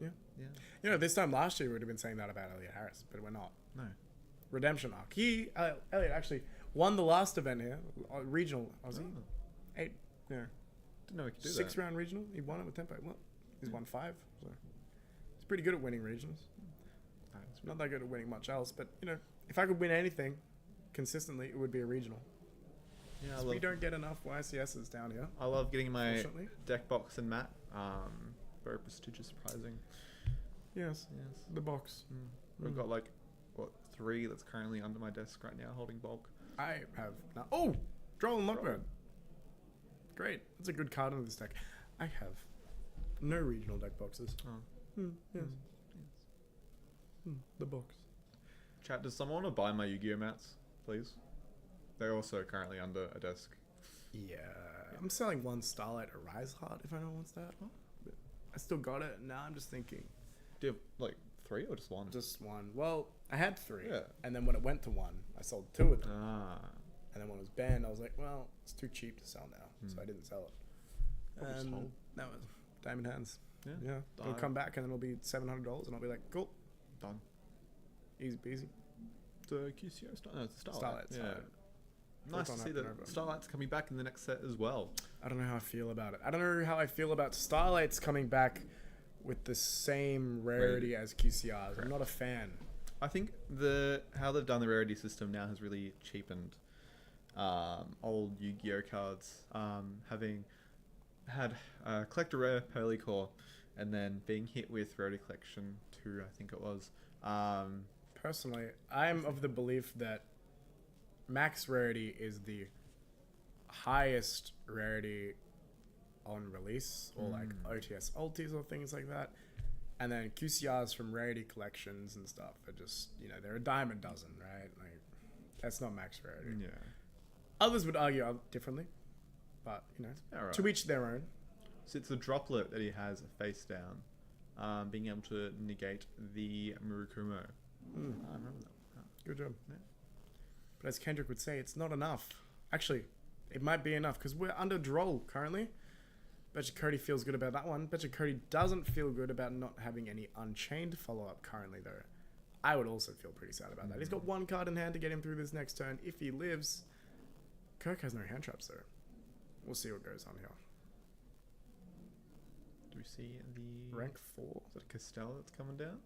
Yeah. Yeah. You know, this time last year we would have been saying that about Elliot Harris, but we're not. No. Redemption arc. Elliot actually won the last event here, regional Aussie. Oh. 8, yeah. Didn't know we could do 6 that. round regional. He won it with tempo. What? He's won 5. So he's pretty good at winning regionals. That's Not that good at winning much else, but you know, if I could win anything consistently, it would be a regional. Yeah, So we don't get enough YCSs down here. I love getting my Fortunately. deck box and mat. Very prestigious prizing. Yes. Yes. The box. We've got like, 3 that's currently under my desk right now holding bulk. I have not. Oh! Droll and Lockbird. Great. That's a good card in this deck. I have no regional deck boxes. Oh. Yes. The box. Chat, does someone want to buy my Yu-Gi-Oh mats, please? They're also currently under a desk. Yeah. I'm selling one Starlight Arise Heart if anyone wants that. But I still got it. Now I'm just thinking. Do you have like 3 or just 1? Just one. Well, I had 3. Yeah. And then when it went to 1, I sold 2 of them. Ah. And then when it was banned, I was like, well, it's too cheap to sell now. So I didn't sell it. Probably just And hold. that was diamond hands. Yeah. Yeah. It'll come back and then it'll be $700 and I'll be like, cool. Done. Easy peasy. The QCO no, it's the Starlight. Starlight. Yeah. Starlight. Nice to Full-time see that Nova. Starlight's coming back in the next set as well. I don't know how I feel about it. I don't know how I feel about Starlights coming back with the same rarity as QCRs. I'm not a fan. I think how they've done the rarity system now has really cheapened old Yu-Gi-Oh cards. Having had Collector Rare, Pearly Core, and then being hit with Rarity Collection 2, I think it was. Personally, I'm of the belief that max rarity is the highest rarity on release, or like OTS ultis or things like that. And then QCRs from rarity collections and stuff are just, you know, they're a dime a dozen, right? Like, that's not max rarity. Yeah. Others would argue differently, but, you know, Alright. to each their own. So it's the droplet that he has face down, being able to negate the Murukumo. I remember that. Good job. Yeah. But as Kendrick would say, it's not enough. Actually, it might be enough because we're under Droll currently. Betcha Cody feels good about that one. Betcha Cody doesn't feel good about not having any Unchained follow-up currently, though. I would also feel pretty sad about that. He's got 1 card in hand to get him through this next turn. If he lives, Kirk has no hand traps, though. We'll see what goes on here. Do we see the Rank 4. Is it a Castell that's coming down?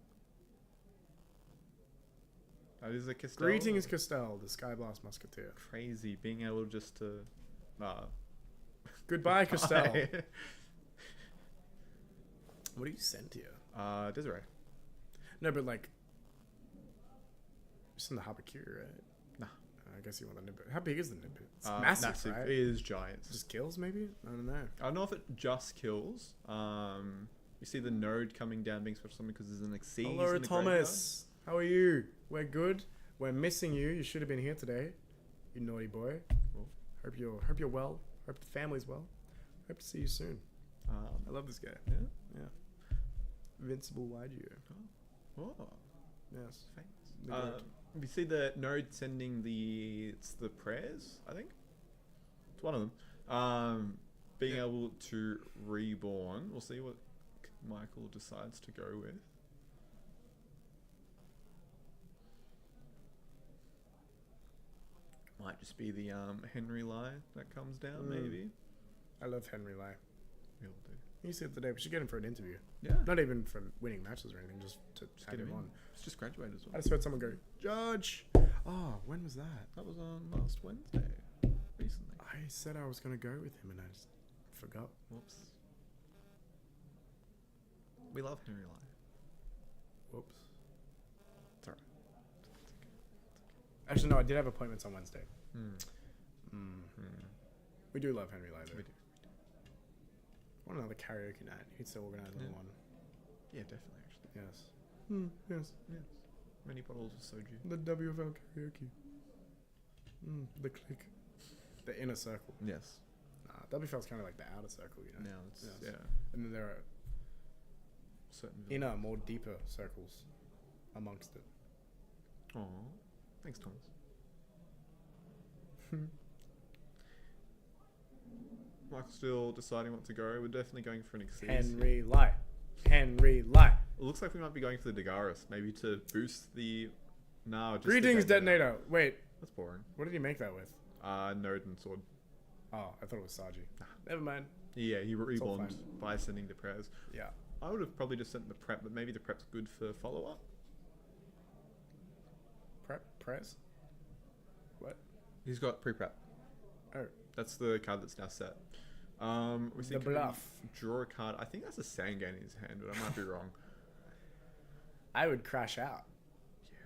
That is a Castell. Greetings, Castell, the Skyblast Musketeer. Crazy being able just to. Goodbye, Castell. What do you send here? Desiree. No, but like, just in the Habakiri, right? Nah. I guess you want the Nibbit. How big is the Nibbit? It's Massive. right? It is giant. Just kills, maybe? I don't know. I don't know if it just kills. You see the node coming down being special because there's an Exceed. Hello, Thomas. How are you? We're good. We're missing you. You should have been here today. You naughty boy. Cool. Hope you're well. Hope the family's well. Hope to see you soon. I love this guy. Yeah. Yeah. Invincible YGO. Oh. Yes. Thanks. We see the node sending the prayers, I think. It's one of them. Being able to reborn. We'll see what Michael decides to go with. Might just be the Henry Lai that comes down, maybe. I love Henry Lai. We all do. He said today we should get him for an interview. Yeah. Not even for winning matches or anything, just to have him on. He's just graduated as I well. just heard someone go, Judge! Oh, when was that? That was on last Wednesday. Recently. I said I was going to go with him and I just forgot. Whoops. We love Henry Lai. Whoops. Actually, no, I did have appointments on Wednesday. Hmm. We do love Henry Laser. We do. Want another karaoke night? He'd still organize another one. Yeah, definitely. Actually, Yes. Yes. yes. Many bottles of soju. The WFL karaoke. The clique. The inner circle. Yes. WFL's kind of like the outer circle, you know. Now it's Yes. yeah. And then there are Certain. inner, more deeper circles amongst it. Oh, thanks, Thomas. Michael's still deciding what to go. We're definitely going for an Exceed. Henry Lai. Henry Lai. It looks like we might be going for the Dagaris, maybe to boost the. No, just the Greetings, Detonator. Wait, That's boring. what did he make that with? Node and sword. Oh, I thought it was Saji. Never mind. Yeah, he all reborn fine. by sending the prayers. Yeah. I would have probably just sent the prep, but maybe the prep's good for follow up. Press? What? He's got pre-prep. Oh. That's the card that's now set. We The think bluff. draw a card. I think that's a Sangan in his hand, but I might be wrong. I would crash out. Yeah.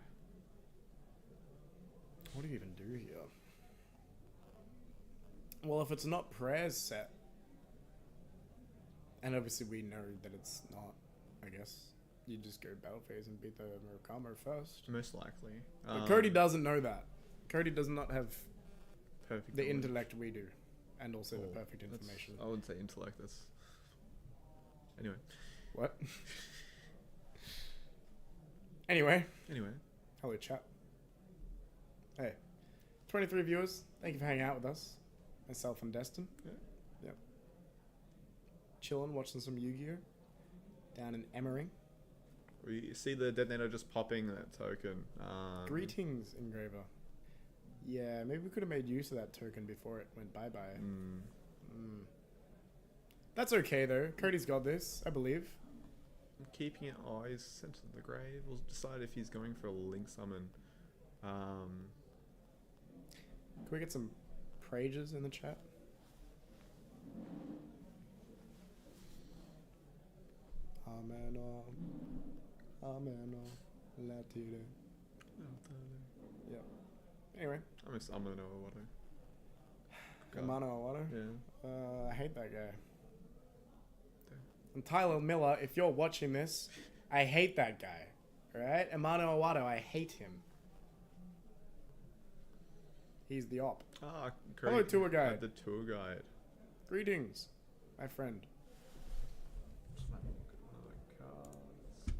What do you even do here? Well, if it's not prayers set, and obviously we know that it's not, I guess you just go battle phase and beat the Murakami first. Most likely. But Cody doesn't know that. Cody does not have Perfect. the knowledge. intellect we do, and also the Oh, perfect that's- information. I wouldn't say intellect. That's anyway. What? Anyway, Anyway, hello chat. Hey, 23 viewers. Thank you for hanging out with us. Myself and Destyn. Yeah. Yep. Chilling, watching some Yu-Gi-Oh! Down in Emmering. we see the detonator just popping that token. Greetings, Engraver. Yeah, maybe we could have made use of that token before it went bye-bye. That's okay, though. Cody's got this, I believe. Keeping it. Oh, he's sent to the grave. We'll decide if he's going for a link summon. Can we get some prages in the chat? Ameno. Ameno. Latire. Yep. Anyway. I'm gonna know what Amano Awado. Yeah. I hate that guy. And Tyler Miller, if you're watching this, I hate that guy. Alright? Amano Awado, I hate him. He's the op. Ah, Hello, tour guide. The tour guide. Greetings, my friend. Just might look at another cards.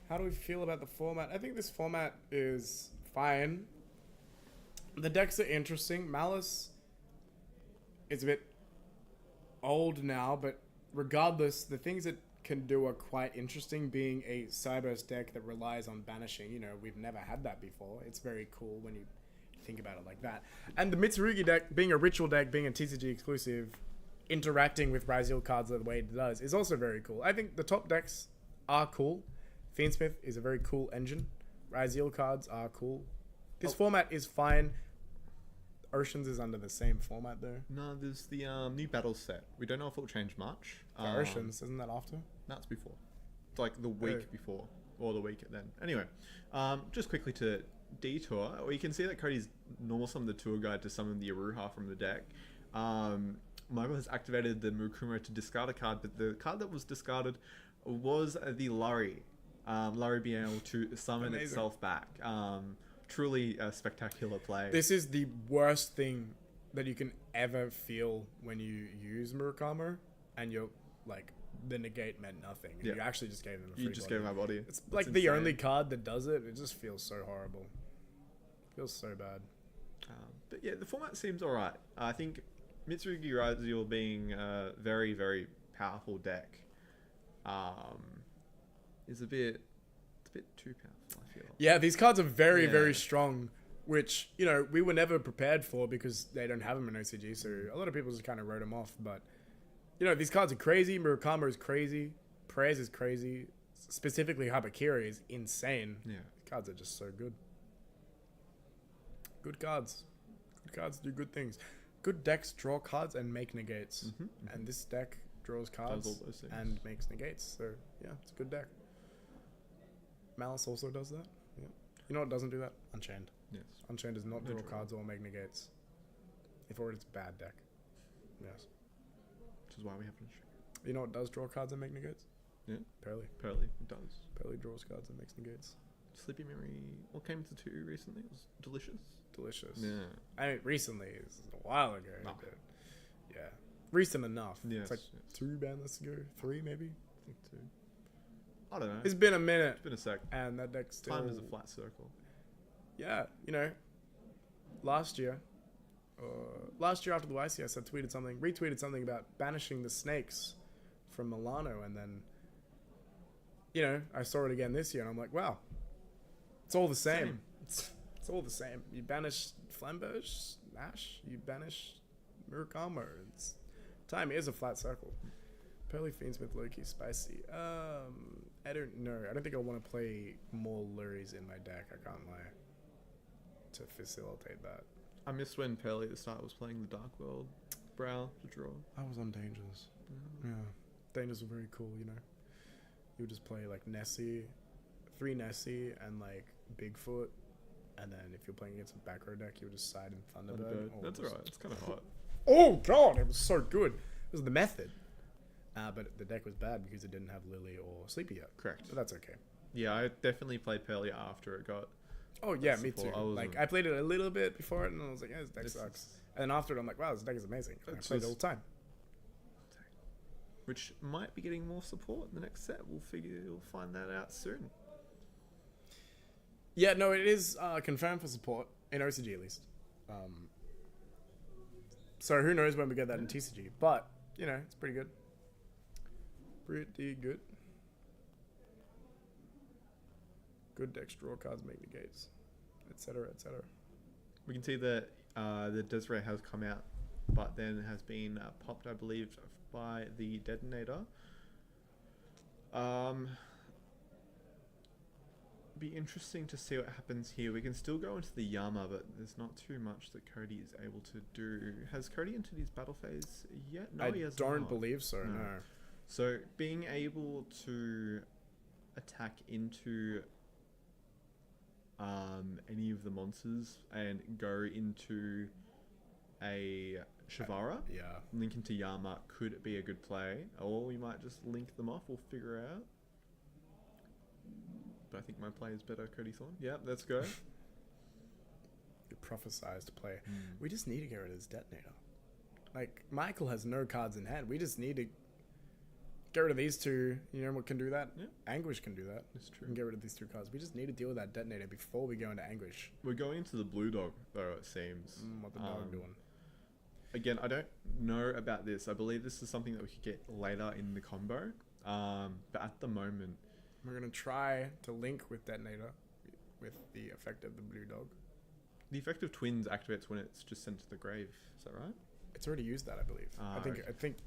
How do we feel about the format? I think this format is fine. The decks are interesting. Malice is a bit old now, but regardless, the things it can do are quite interesting, being a Cyberse deck that relies on banishing. You know, we've never had that before. It's very cool when you think about it like that. And the Mitsurugi deck, being a ritual deck, being a TCG exclusive, interacting with Brazil cards the way it does, is also very cool. I think the top decks are cool. Fiendsmith is a very cool engine. Raziel cards are cool. This format is fine. Oceans is under the same format though. No, there's the new battle set. We don't know if it'll change much. Oceans, isn't that after? That's before. It's like the week before. Or the week then. Anyway, just quickly to detour. We can see that Cody's normal summoned the tour guide to summon the Aruha from the deck. Michael has activated the Mukuma to discard a card, but the card that was discarded was the Lurry. Lurry being able to summon Amazing. itself back. Truly a spectacular play. This is the worst thing that you can ever feel when you use Murakami, and you're like, the negate meant nothing. And Yeah. You actually just gave them a free You just body. gave my body. It's That's like the insane. only card that does it. It just feels so horrible. Feels so bad. But yeah, the format seems alright. I think Mitsurugi Raziel being a very, very powerful deck is a bit too powerful, I feel. Yeah, these cards are very, Yeah. very strong, which, you know, we were never prepared for because they don't have them in OCG, so a lot of people just kind of wrote them off. But, you know, these cards are crazy. Murakami is crazy. Prayers is crazy. Specifically, Habakiri is insane. Yeah. These cards are just so good. Good cards. Good cards do good things. Good decks draw cards and make negates. And this deck draws cards all those things. and makes negates. So yeah, it's a good deck. Malice also does that. Yeah. You know what doesn't do that? Unchained. Yes. Unchained does not No draw draw. cards or make negates. If or it's a bad deck. Yes. Which is why we have an issue. You know what does draw cards and make negates? Yeah. Pearly. Pearly, it does. Pearly draws cards and makes negates. Sleepy Memory, what came to 2 recently? It was delicious. Delicious. Yeah. I mean, recently, it's a while ago. No. But yeah. Recent enough. Yes. It's like yes. 2 bandlists ago. 3 maybe. I think 2. I don't know. It's been a minute. It's been a sec. And that deck's still... Time is a flat circle. Yeah, you know, last year after the YCS, I retweeted something about banishing the snakes from Milano, and then, you know, I saw it again this year, and I'm like, wow, it's all the same. It's all the same. You banish Flamberge, Nash, you banish Murakama. Time is a flat circle. Pearly Fiendsmith, low-key spicy. I don't know. I don't think I want to play more Luries in my deck, I can't lie, to facilitate that. I missed when Pearly at the start was playing the Dark World Brow to draw. I was on Dangers. Yeah. Dangers were very cool, you know. You would just play like Nessie, 3 Nessie, and like Bigfoot. And then if you're playing against a back row deck, you would just side in Thunderbird. Thunderbird. That's alright. It's kind of hot. Oh, God, it was so good. It was the method. But the deck was bad because it didn't have Lily or Sleepy yet. Correct. But that's okay. Yeah, I definitely played Pearly after it got. Oh, yeah, me support. too. I played it a little bit before it, and I was like, yeah, this deck sucks. And then after it, I'm like, wow, this deck is amazing. And I played it all the time. Which might be getting more support in the next set. We'll find that out soon. Yeah, no, it is confirmed for support, in OCG at least. So who knows when we get that in TCG. But, you know, it's pretty good. Pretty good. Good decks, draw cards, make negates, etc., etc. We can see that the Desiree has come out, but then has been popped, I believe, by the Detonator. Be interesting to see what happens here. We can still go into the Yama, but there's not too much that Cody is able to do. Has Cody entered his battle phase yet? No, he has don't not. believe so, no. So being able to attack into any of the monsters and go into a Shavara, link into Yama could be a good play, or we might just link them off. We'll figure out. But I think my play is better, Cody Thorne. Yeah, let's go. You prophesized to play. We just need to get rid of this Detonator. Like, Michael has no cards in hand. We just need to get rid of these 2. You know what can do that? Yeah. Anguish can do that. That's true. We can get rid of these 2 cards. We just need to deal with that Detonator before we go into Anguish. We're going into the Blue Dog, though, it seems. What the dog doing? Again, I don't know about this. I believe this is something that we could get later in the combo. But at the moment... We're going to try to link with Detonator with the effect of the Blue Dog. The effect of Twins activates when it's just sent to the grave. Is that right? It's already used that, I believe. Okay. I think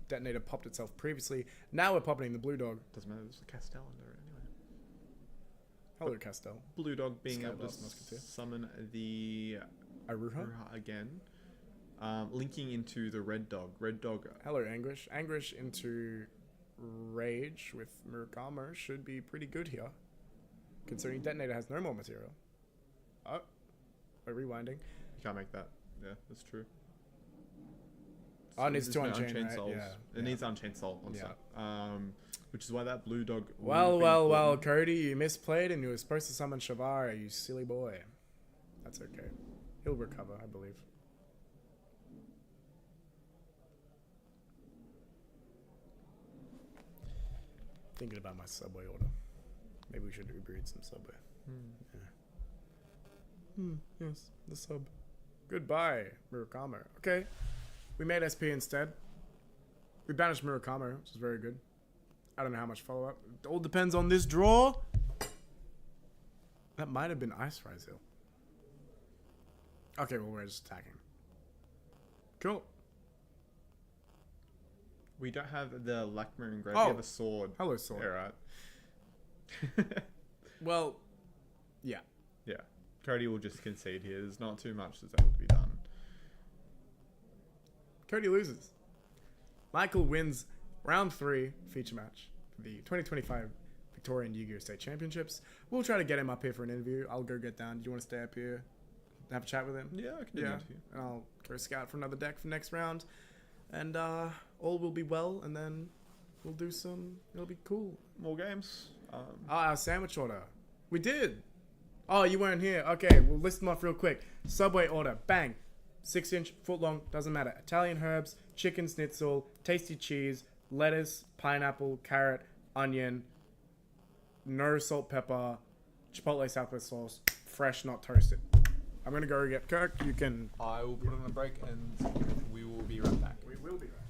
Detonator popped itself previously. Now we're popping the Blue Dog. Doesn't matter. There's a Castell under it anyway. Hello, Castell. Blue Dog being able to Skyblast Musketeer. summon the Aruha again. Linking into the Red Dog. Red Dog. Hello, Anguish. Anguish into Rage with Murakama should be pretty good here, considering Detonator has no more material. Oh, we're rewinding. You can't make that. Yeah, that's true. Oh, it needs there's to no Unchain, Unchained right? Souls. Yeah. It needs Unchained Soul on set. Which is why that Blue Dog... Well, Cody, you misplayed and you were supposed to summon Shavara, you silly boy. That's okay. He'll recover, I believe. Thinking about my Subway order. Maybe we should Uber Eats some Subway. Yes, the sub. Goodbye, Murakama. Okay. We made SP instead. We banished Murakama, which is very good. I don't know how much follow-up. It all depends on this draw. That might have been Ice Rise Hill. Okay, well, we're just attacking. Cool. We don't have the Lackmer engraved. Oh. We have a sword. Hello, sword. Yeah, right. Well, yeah. Yeah. Cody will just concede here. There's not too much that's able to be done. Cody loses. Michael wins round 3 feature match for the 2025 Victorian Yu-Gi-Oh! State Championships. We'll try to get him up here for an interview. I'll go get down. Do you want to stay up here, have a chat with him? Yeah, I can do that too. And I'll go scout for another deck for next round. And all will be well, and then we'll do some... It'll be cool. More games. Our sandwich order. We did. Oh, you weren't here. Okay, we'll list them off real quick. Subway order. Bang. 6-inch, foot long, doesn't matter. Italian herbs, chicken schnitzel, tasty cheese, lettuce, pineapple, carrot, onion, no salt, pepper, chipotle southwest sauce, fresh, not toasted. I'm going to go get Kirk. You can... I will put it on a break and we will be right back. We will be right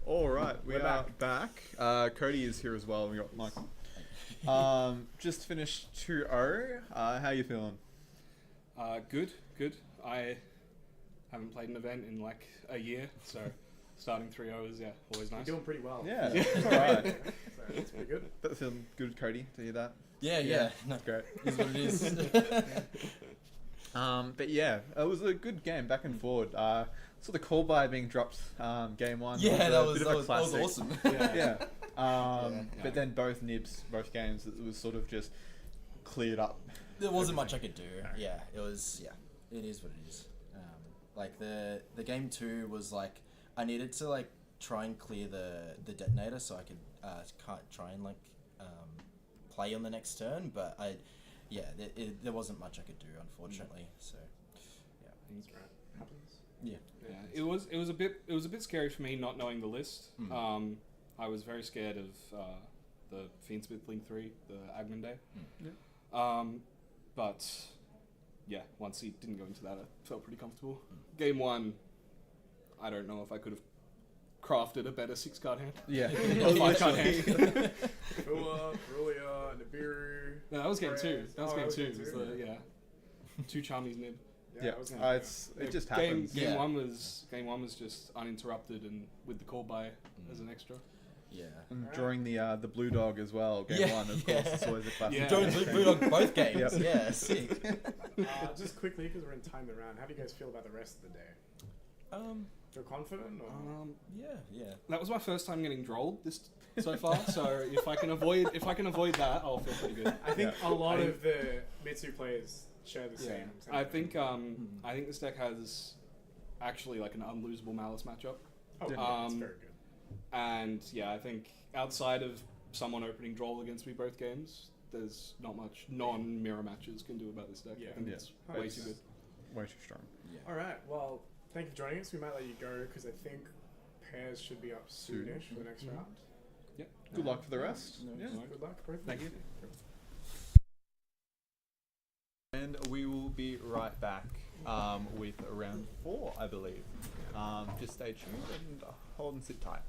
All right, we We're are back. Cody is here as well. We got Michael. Just finished 2-0. How you feeling? Good. I haven't played an event in like a year, so starting 3-0 is always nice. You're doing pretty well. Yeah, it's all right. So that's pretty good. That feeling good, Cody, to hear that. Yeah. No, Great. is what it is. But yeah, it was a good game, back and forward. Saw the call by being dropped game one. Yeah, that was awesome. Yeah. Yeah. But then both games, it was sort of just cleared up. There wasn't much I could do. Yeah, it was. Yeah, it is what it is. Like the game 2 was like I needed to like try and clear the detonator so I could try and like play on the next turn, but there wasn't much I could do, unfortunately. So yeah, That's right. Happens. yeah. It was a bit scary for me not knowing the list. I was very scared of the Fiendsmith Link 3, the Agman Day. But yeah, once he didn't go into that, I felt pretty comfortable. Game 1, I don't know if I could have crafted a better 6-card hand. Yeah. Or 5-card hand. Fua, Rulia, Nibiru. No, that was game 2. Perez. That was Oh, game that was 2. game It was two. the, 2 Charmies nib. Yeah, that was gonna it just happens. Game Yeah. one was just uninterrupted and with the call by as an extra. Yeah. And drawing the blue dog as well, game 1, of course, it's always a classic. Yeah. Drawing blue dog both games. Yep. Yeah, sick. Just quickly, because we're in time the round, how do you guys feel about the rest of the day? Feel confident? Or? Yeah. That was my first time getting drolled so far. So if I can avoid that, I'll feel pretty good. I think Yeah. a lot of the Mitsu players share the same. I think this deck has actually like an unlosable Malice matchup. Oh, yeah, it's very good. And yeah, I think outside of someone opening droll against me both games, there's not much non-mirror matches can do about this deck. Yeah. I think Yeah. it's way too good. Way too strong. All right. Well, thank you for joining us. We might let you go because I think pairs should be up soonish for the next round. Yeah. Good luck for the rest. Yeah. Good luck, both. Thank you. And we will be right back with round 4, I believe. Just stay tuned and hold and sit tight.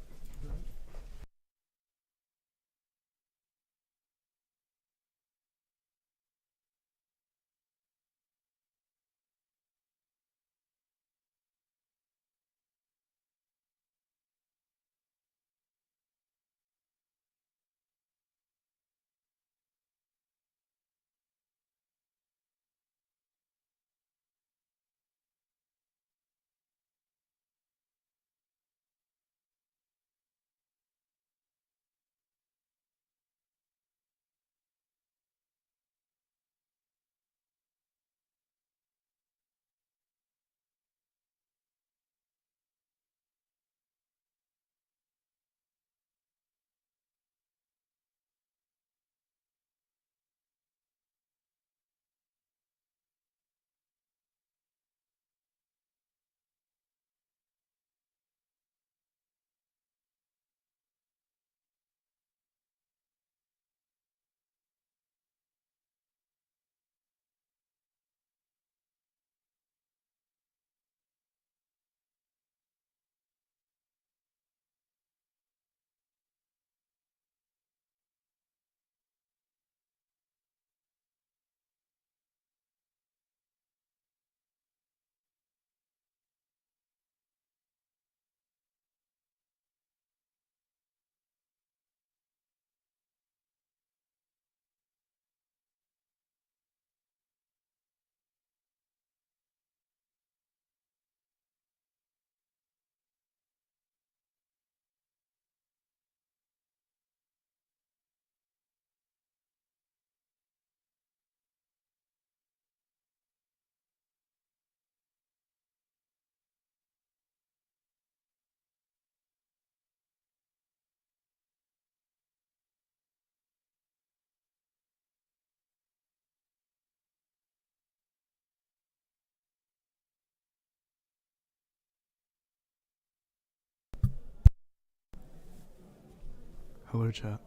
Hello, chat.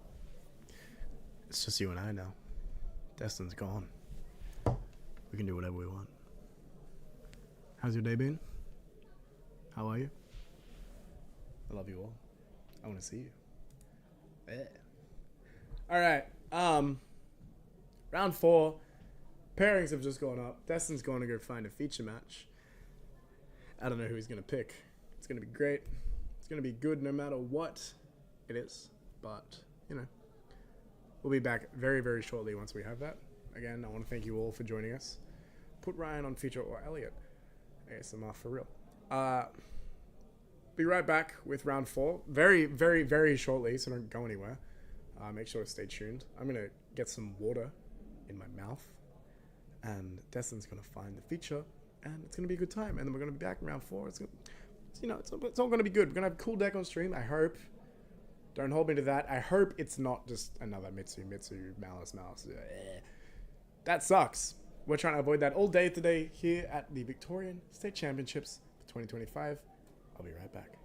It's just you and I now. Destin's gone. We can do whatever we want. How's your day been? How are you? I love you all. I want to see you. Yeah. All right. Round 4. Pairings have just gone up. Destyn's going to go find a feature match. I don't know who he's going to pick. It's going to be great. It's going to be good no matter what it is. But, you know, we'll be back very, very shortly once we have that. Again, I want to thank you all for joining us. Put Ryan on feature or Elliot. ASMR for real. Be right back with round 4. Very, very, very shortly, so don't go anywhere. Make sure to stay tuned. I'm going to get some water in my mouth. And Destyn's going to find the feature. And it's going to be a good time. And then we're going to be back in round 4. It's all going to be good. We're going to have a cool deck on stream, I hope. Don't hold me to that. I hope it's not just another Mitsu, Malice. That sucks. We're trying to avoid that all day today here at the Victorian State Championships for 2025. I'll be right back.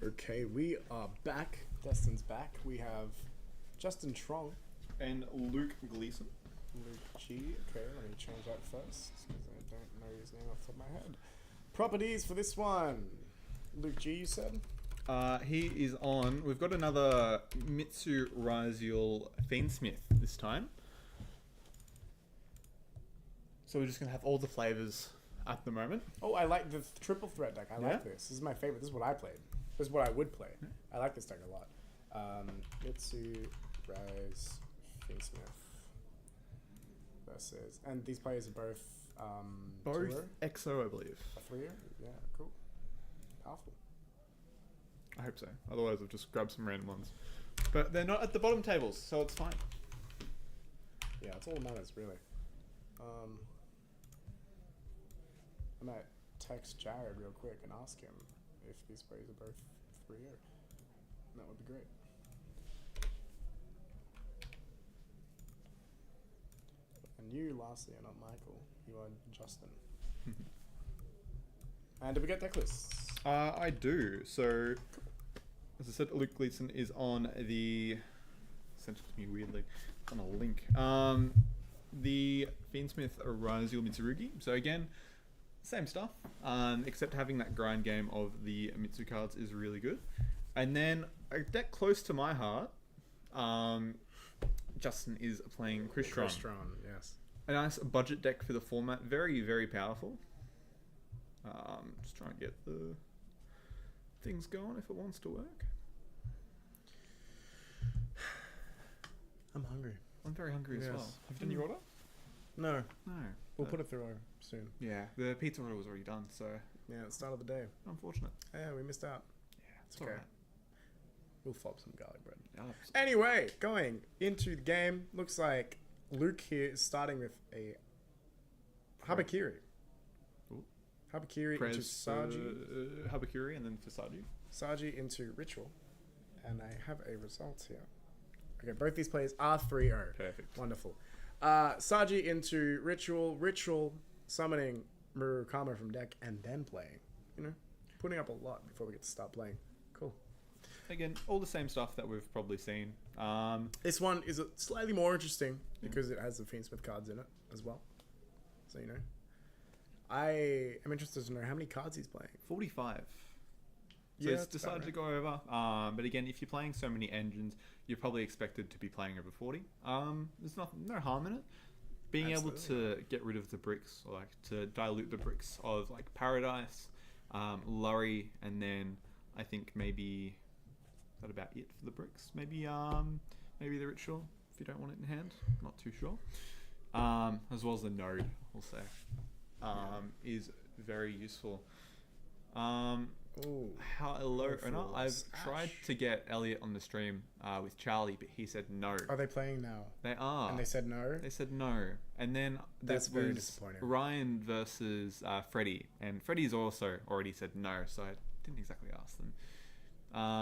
Okay, we are back. Destyn's back. We have Justin Trong. And Luke Gleason. Luke G. Okay, let me change that first, because I don't know his name off the top of my head. Properties for this one. Luke G, you said? He is on. We've got another Mitsu Raziel Fiendsmith this time. So we're just going to have all the flavors at the moment. Oh, I like the triple threat deck. I Yeah? like this. This is my favorite. This is what I played. This is what I would play. I like this deck a lot. Mitsu, Rise, Fiendsmith versus... And these players are both... Both tour? EXO, I believe. A 3-year? Yeah, cool. Powerful. I hope so. Otherwise, I've just grabbed some random ones. But they're not at the bottom tables, so it's fine. Yeah, it's all that matters, really. I might text Jared real quick and ask him if these players are both 3-year. That would be great. And you, lastly, are not Michael. You are Justin. And did we get deck lists? I do. So, as I said, Luke Gleason is on the... Sent it to me weirdly. It's on a link. The Fiendsmith Raziel Mitsurugi. So again, same stuff. Except having that grind game of the Mitsu cards is really good. And then a deck close to my heart. Justin is playing Crystron. Crystron, yes. A nice budget deck for the format. Very, very powerful. Just trying to get the things going if it wants to work. I'm hungry. I'm very hungry as Yes. well. Have you done your order? No, No. we'll put it through soon. Yeah, the pizza order was already done, so Yeah, at the start of the day. unfortunate. Yeah, we missed out. Yeah, it's Okay. alright. We'll flop some garlic bread. Yeah, Anyway, going into the game, looks like Luke here is starting with a Habakiri. Ooh. Habakiri into Saji. Habakiri and then for Saji. Saji into Ritual. And I have a result here. Okay, both these players are 3-0. Perfect. Wonderful. Saji into Ritual. Ritual summoning Murukama from deck and then playing. You know, putting up a lot before we get to start playing. Cool. Again, all the same stuff that we've probably seen. This one is slightly more interesting because it has the Fiendsmith cards in it as well. So, you know. I am interested to know how many cards he's playing. 45. So Yeah, it's that's about decided to go over. But again, if you're playing so many engines, you're probably expected to be playing over 40. There's no harm in it. Being able to get rid of the bricks, or like to dilute the bricks of like Paradise, Lurry, and then I think maybe is that about it for the bricks. Maybe the Ritual if you don't want it in hand. Not too sure. As well as the Node, we'll say, is very useful. Ooh. Hello, Go Ona. for I've Ash. tried to get Elliot on the stream with Charlie, but he said no. Are they playing now? They are. And they said no? They said no. And then That's there very was disappointing. Ryan versus Freddie, and Freddie's also already said no, so I didn't exactly ask them.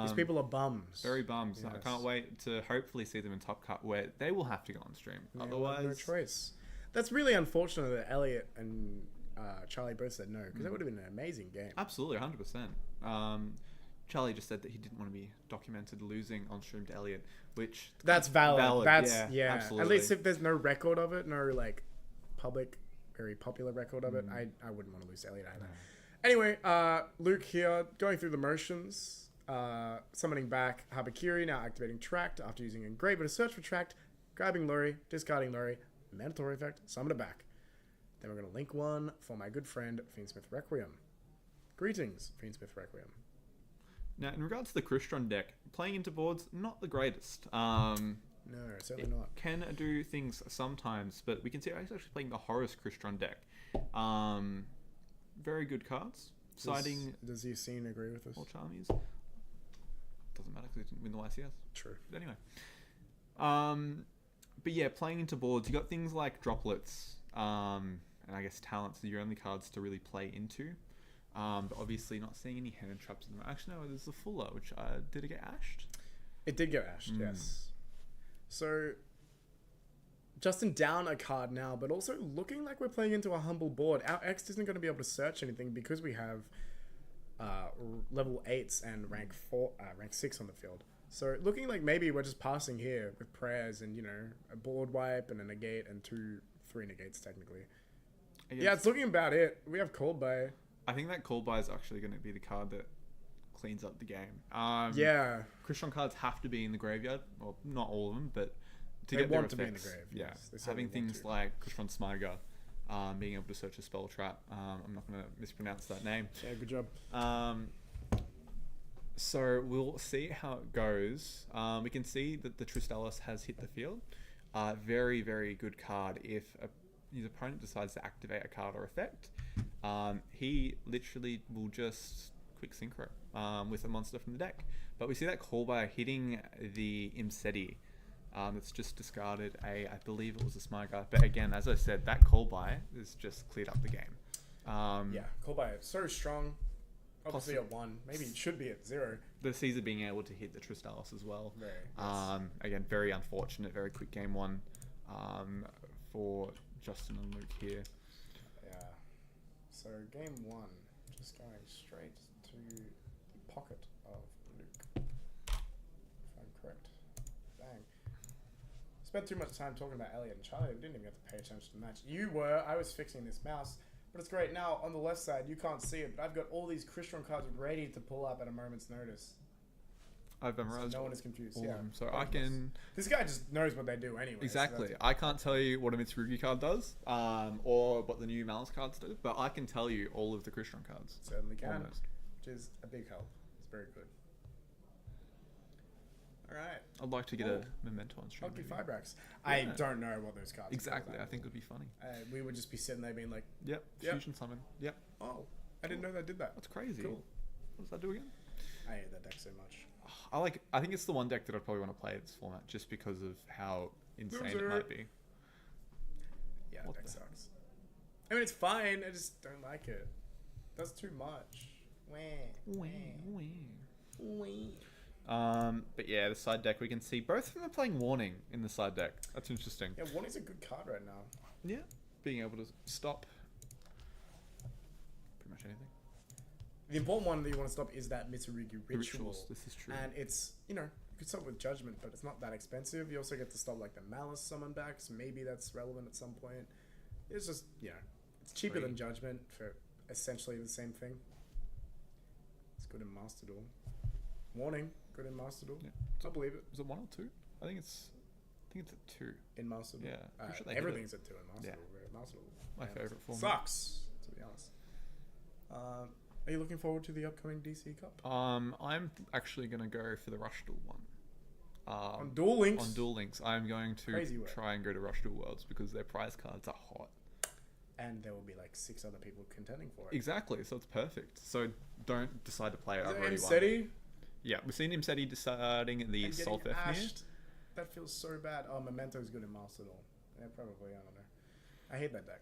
These people are bums. Very bums. I Yes. can't wait to hopefully see them in Top Cut, where they will have to go on stream. They will Otherwise, have no choice. That's really unfortunate that Elliot and Charlie both said no, because that would have been an amazing game. absolutely, 100%. Charlie just said that he didn't want to be documented losing on stream to Elliot, which That's valid. That's yeah. absolutely. At least if there's no record of it, no like public, very popular record of it, I wouldn't want to lose to Elliot either. Anyway, Luke here going through the motions, summoning back Habakiri, now activating Tract after using Engraver to search for Tract, grabbing Lurry, discarding Lurry, mandatory effect, summon it back. Then we're going to link one for my good friend Fiendsmith Requiem. Greetings, Fiendsmith Requiem. Now, in regards to the Crystron deck, playing into boards, not the greatest. No, certainly not. Can do things sometimes, but we can see he's actually playing the Horus Crystron deck. Very good cards. Siding Does your scene agree with us? or Charmies. Doesn't matter because he didn't win the YCS. True. But anyway. But yeah, playing into boards, you got things like droplets, and I guess talents are your only cards to really play into. But obviously not seeing any hand traps in them. Actually, no, there's the Fuller, which did it get ashed? It did get ashed, yes. So, Justin down a card now, but also looking like we're playing into a humble board. Our X isn't going to be able to search anything because we have level 8s and rank 6 on the field. So, looking like maybe we're just passing here with prayers and, you know, a board wipe and a negate and 3 negates technically. Yeah, it's looking about it. We have called by. I think that call by is actually going to be the card that cleans up the game. Yeah. Crystron cards have to be in the graveyard. Well, not all of them, but to They get their want to be in the effects. grave, Yeah, yes. They certainly having want things to. like Crystron Smiger, being able to search a spell trap. I'm not going to mispronounce that name. Yeah, good job. So we'll see how it goes. We can see that the Tristalis has hit the field. Very, very good card if his opponent decides to activate a card or effect. He literally will just quick synchro with a monster from the deck. But we see that call by hitting the Imseti that's just discarded I believe it was a Smiger. But again, as I said, that call by has just cleared up the game. Yeah, call by so strong. Obviously at 1. Maybe it should be at 0. The Caesar being able to hit the Tristalis as well. Very. Again, very unfortunate, very quick game 1 for Justin and Luke here. Yeah. So game 1, just going straight to the pocket of Luke. If I'm correct. Bang. Spent too much time talking about Elliot and Charlie. I didn't even get to pay attention to the match. You were. I was fixing this mouse. But it's great. Now, on the left side, you can't see it, but I've got all these Crystron cards ready to pull up at a moment's notice. I've memorized. So no one is confused. all Yeah. of them. So I can... This guy just knows what they do anyway. Exactly. So I can't tell you what a Mitsurugi card does, or what the new Malice cards do, but I can tell you all of the Crystron cards. certainly can. Almost. Which is a big help. It's very good. Alright. I'd like to get a memento on stream. Funky maybe. Fibrax. I Yeah. don't know what those cards Exactly. are. I think it would be funny. We would just be sitting there being like, Yep. Yep. Fusion summon. Yep. oh, I didn't know they did that. That's crazy. Cool. What does that do again? I hate that deck so much. I think it's the one deck that I'd probably want to play this format just because of how insane it Loser. might be. Yeah, What that deck the- sucks. I mean, it's fine. I just don't like it. Does too much. But yeah, the side deck we can see both of them are playing Warning in the side deck. That's interesting. Yeah, Warning's a good card right now. Yeah. Being able to stop pretty much anything. The important one that you want to stop is that Mitsurugi The Ritual. rituals. This is true. And it's, you know, you could stop with Judgment, but it's not that expensive. You also get to stop like the Malice summon back, so maybe that's relevant at some point. It's just, you know, it's cheaper than Judgment for essentially the same thing. It's good in Master Duel. Warning, good in Master Duel. Yeah. I believe it. Was it 1 or 2? I think it's a 2. In Master Duel. Yeah, pretty sure they hit everything's at 2 in Master Yeah. Duel. Right? Master Duel. My favourite format. Sucks, to be honest. Are you looking forward to the upcoming DC Cup? I'm actually gonna go for the Rush Duel one. On Duel Links? On Duel Links, I'm going to Crazy work. try and go to Rush Duel Worlds because their prize cards are hot. And there will be like 6 other people contending for it. Exactly, so it's perfect. So don't decide to play it. Is I've it already won. Msetti? Yeah, we've seen Msetti deciding the And getting Solfef ashed. That feels so bad. Oh, Memento's good in Master Duel. Yeah, probably. I don't know. I hate that deck.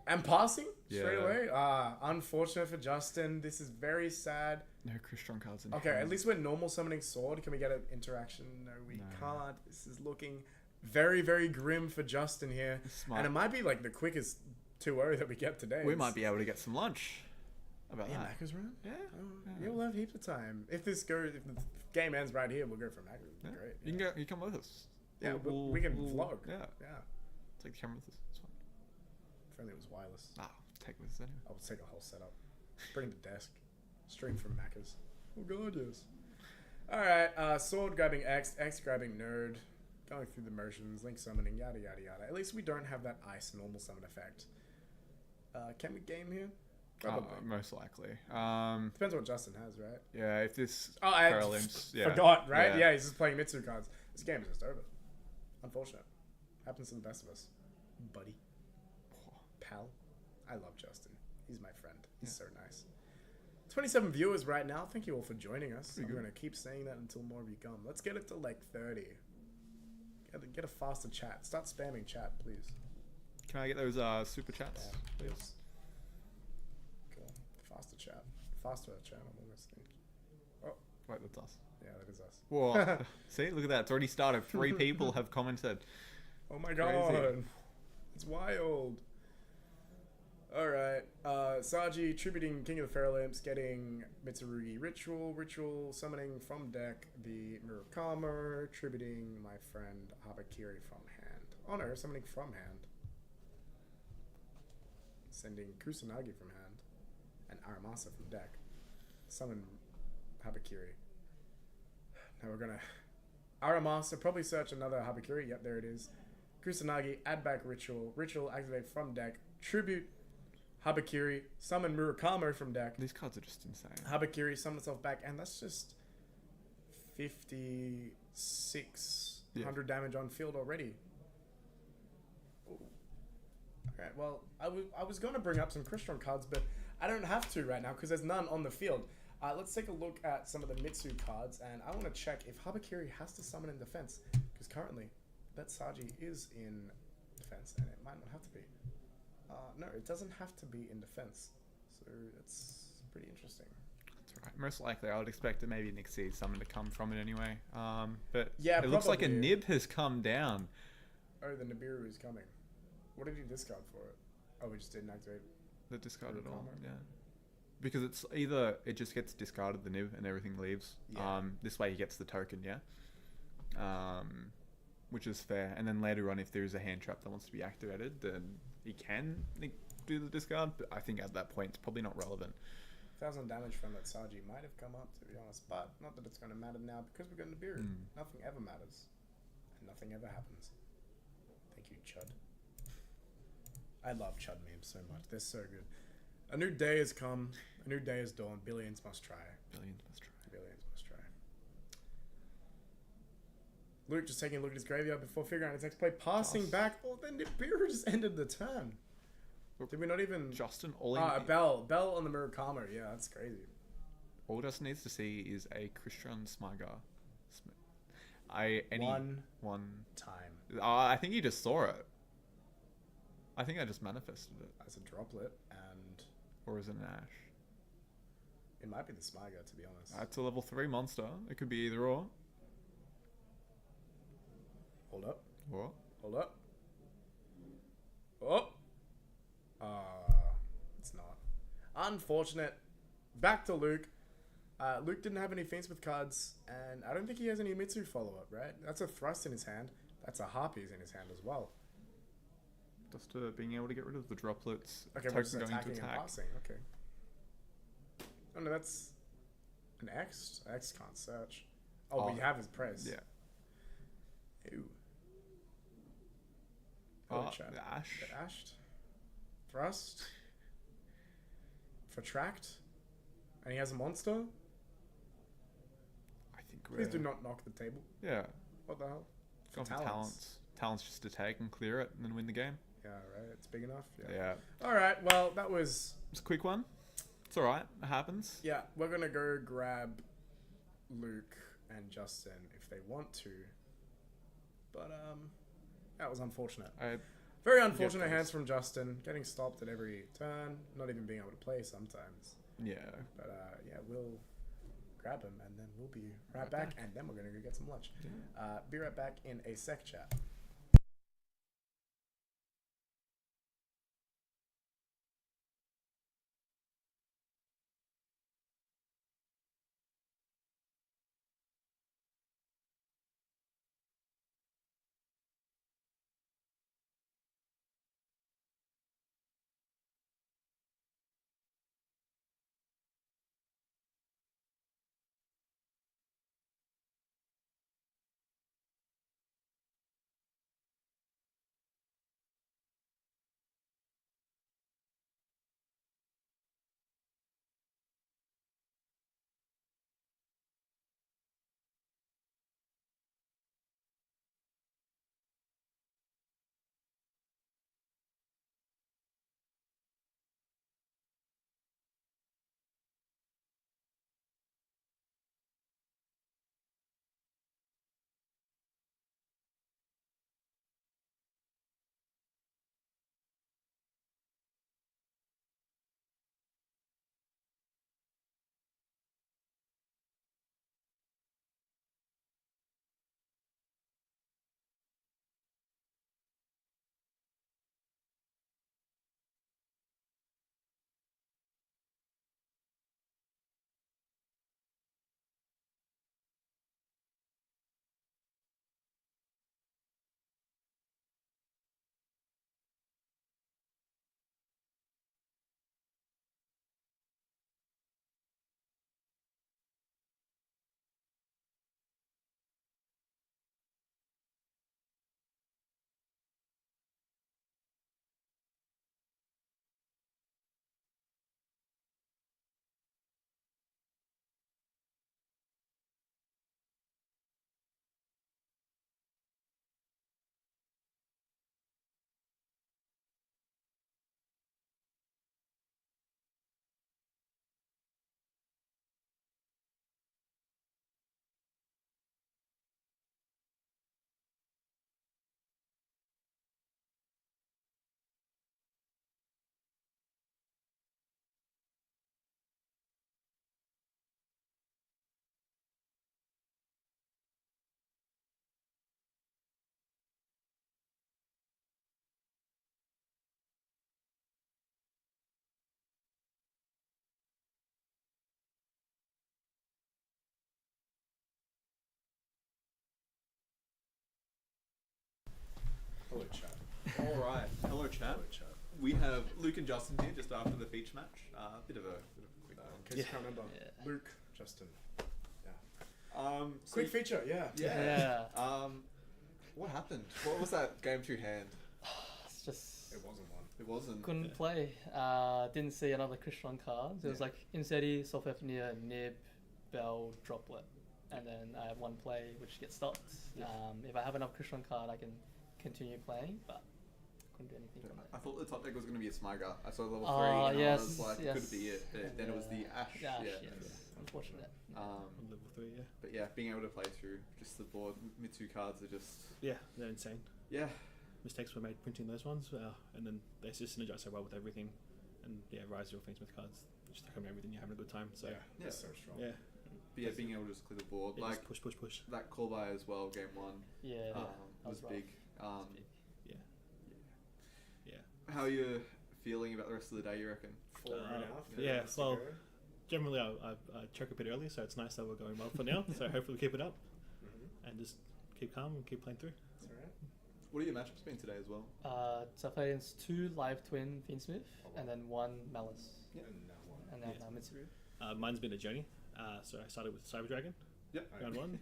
And passing straight Yeah. away. Unfortunate for Justin. This is very sad. No Crystron cards in Okay, hand. at least we're normal summoning Sword. Can we get an interaction? No, we No. can't. This is looking very, very grim for Justin here. Smart. And it might be like the quickest 2-0 that we get today. We might be able to get some lunch. How about Yeah, that? Macca's run? Yeah. Yeah. You'll have heaps of time. If the game ends right here, we'll go for Macca's. Yeah. Great. You can go. You come with us. Yeah, we can vlog. Yeah. Yeah. Take the camera with us. It's fine. If only it was wireless. Ah, take with us anyway. I would take a whole setup. Bring the desk. Stream from Macca's. Oh god, yes. Alright, Sword grabbing X, X grabbing Nerd. Going through the motions, Link summoning, yada yada yada. At least we don't have that ice normal summon effect. Can we game here? Probably. Most likely. Depends what Justin has, right? Yeah, if this Oh, I Paralymps, yeah. forgot, right? Yeah. He's just playing Mitsu cards. This game is just over. Unfortunate. Happens to the best of us. Buddy. Pal. I love Justin. He's my friend. He's so nice. 27 viewers right now. Thank you all for joining us. Pretty I'm good. going to keep saying that until more of you come. Let's get it to like 30. Get a faster chat. Start spamming chat, please. Can I get those super chats, Yeah, please? Cool. Faster chat. Faster chat on this thing. Wait, that's us. Yeah, that is us. Whoa. See, look at that. It's already started. 3 people have commented. Oh my Crazy. god. It's wild. Alright. Saji tributing King of the Paralymps, getting Mitsurugi Ritual summoning from deck the Murakama, tributing my friend Habakiri from hand. Oh no, summoning from hand. Sending Kusanagi from hand. And Aramasa from deck. Summon Habakiri. Now we're gonna Aramasa, probably search another Habakiri. Yep, there it is. Kusanagi, add back Ritual. Ritual activate from deck. Tribute Habakiri. Summon Murakamo from deck. These cards are just insane. Habakiri, summon itself back. And that's just 5600 damage on field already. Alright, well, I was going to bring up some Crystron cards, but I don't have to right now because there's none on the field. Let's take a look at some of the Mitsu cards, and I want to check if Habakiri has to summon in defense, because currently that Saji is in defense, and it might not have to be. No, it doesn't have to be in defense, so it's pretty interesting. That's right. Most likely, I would expect that maybe Nick sees something to come from it anyway. But Yeah, it looks like a probably. nib has come down. Oh, the Nibiru is coming. What did you discard for it? Oh, we just didn't activate. The discarded all. Combo? Yeah. Because it's either it just gets discarded the nib and everything leaves. Yeah. This way he gets the token, yeah. Which is fair. And then later on, if there is a hand trap that wants to be activated, then he can do the discard. But I think at that point, it's probably not relevant. 1,000 damage from that Saji might have come up, to be honest, but not that it's going to matter now because we've got Nibiru. Nothing ever matters, and nothing ever happens. Thank you, Chud. I love Chud memes so much. They're so good. A new day has come. A new day has dawned. Billions must try. Billions must try. Billions must try. Luke just taking a look at his graveyard before figuring out his next play. Passing back. Oh, then Nibiru just ended the turn. Did we not even... Justin, all Bell on the Murakama. Yeah, that's crazy. all Justin needs to see is a Christian Smiger. One time. I think you just saw it. I think I just manifested it. As a droplet, and... Or is it an Ash? It might be the Smiger, to be honest. It's a level 3 monster. It could be either or. Hold up. What? Hold up. Oh! It's not. Unfortunate. Back to Luke. Luke didn't have any Fiends with cards, and I don't think he has any Mitsu follow-up, right? That's a Thrust in his hand. That's a Harpies in his hand as well. Just being able to get rid of the droplets. Okay, we're just attacking and passing. Okay. Oh no, that's an X? X can't search. Oh, we have his press. Yeah. Ew. Chat. The Ash. Get ashed. Thrust. Protract. And he has a monster. I think Please do not knock the table. Yeah. What the hell? Go for talents. Talents just to take and clear it and then win the game. Yeah, right. It's big enough. Yeah. Alright, well, that was... It's a quick one. It's alright. It happens. Yeah, we're going to go grab Luke and Justin if they want to. But, that was unfortunate. Very unfortunate hands from Justin. Getting stopped at every turn. Not even being able to play sometimes. Yeah. But, yeah, we'll grab him and then we'll be right back. And then we're going to go get some lunch. Yeah. Be right back in a sec, chat. we have Luke and Justin here just after the feature match. Bit of a quick one. In case you can't remember. Yeah. Luke, Justin. So Quick feature, yeah. Yeah. What happened? What was that game 2 hand? It's just It wasn't one. It wasn't. couldn't play. Didn't see another Christian cards. It was like Inseti, Solfefnia, Nib, Bell, Droplet, and then I have one play which gets stopped. If I have enough Christian card, I can continue playing, but couldn't do anything from it. I thought the top deck was going to be a Smiger. I saw level 3 Oh, and yes, I was like, yes. could be it. But then it was the Ash. Yeah, Yeah. yes. Unfortunate. On level 3, yeah. But yeah, being able to play through just the board, Mitsu cards are just, Yeah, they're insane. yeah. Mistakes were made printing those ones, and then they just synergize so well with everything. And yeah, Rise your Fiendsmith cards, just stack on everything, you're having a good time. So Yeah, that's so strong. yeah, But yeah, being able to just clear the board. yeah, Like, just push. that call by as well, game 1, Yeah, that was rough. big. That was big. Yeah. How are you feeling about the rest of the day, you reckon? 4.5. Yeah, minutes to well, go. generally I choke a bit early, so it's nice that we're going well for now. So hopefully we keep it up and just keep calm and keep playing through. That's alright. What are your matchups been today as well? So I played against 2 live twin Fiendsmith and then 1 Malice. Yeah. And then Yeah. Mitsuru. Mine's been a journey. So I started with Cyber Dragon, Yep. round 1.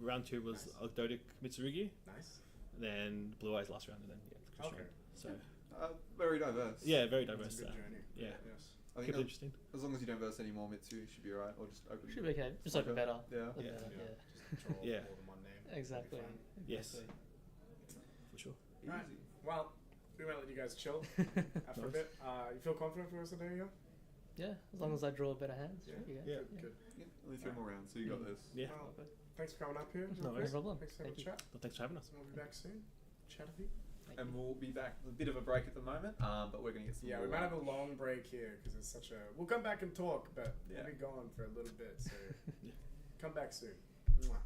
Round 2 was Ogdotic Mitsurugi, Nice. then Blue Eyes last round, and then the Christian Okay. round. So Very diverse. yeah, very That's diverse. a good journey. Yeah, Yes. I keep think it interesting. as long as you don't verse any more Mitsu, you should be alright. Or just open. Should be okay. Just open better. Yeah. Open Yeah. better, Yeah. yeah. Just draw Yeah. more than one name. Exactly. It'll be Yes. Exactly. For sure. Right. Easy. Well, we might let you guys chill after a Nice. bit. You feel confident for the rest of the day, yeah? Yeah, as long as I draw better hands. Yeah. should be good. Yeah. Good. Yeah, only 3 more rounds, so you got this. Yeah. Well, Okay. thanks for coming up here. No No worries. problem. Thanks for Thank having you. a chat. Well, thanks for having us. And we'll be back soon. Chat with you. Thank And you. we'll be back. A bit of a break at the moment, but we're going to get some Yeah, more we might have a lunch. long break here because it's such a. We'll come back and talk, but Yeah. we'll be gone for a little bit. So Yeah. come back soon. Mwah.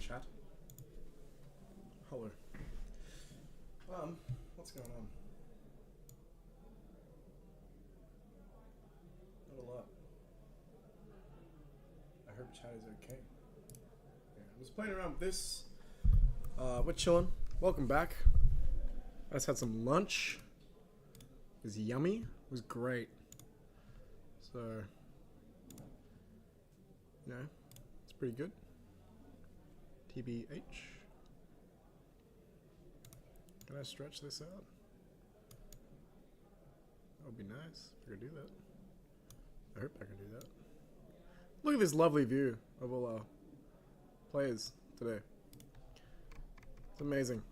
chat. Hello. What's going on? Not a lot. I hope chat is okay. Yeah, I was playing around with this. We're chilling. Welcome back. I just had some lunch. It was yummy. It was great. So, you know, it's pretty good. TBH. Can I stretch this out? That would be nice if I could do that. I hope I can do that. Look at this lovely view of all our players today. It's amazing.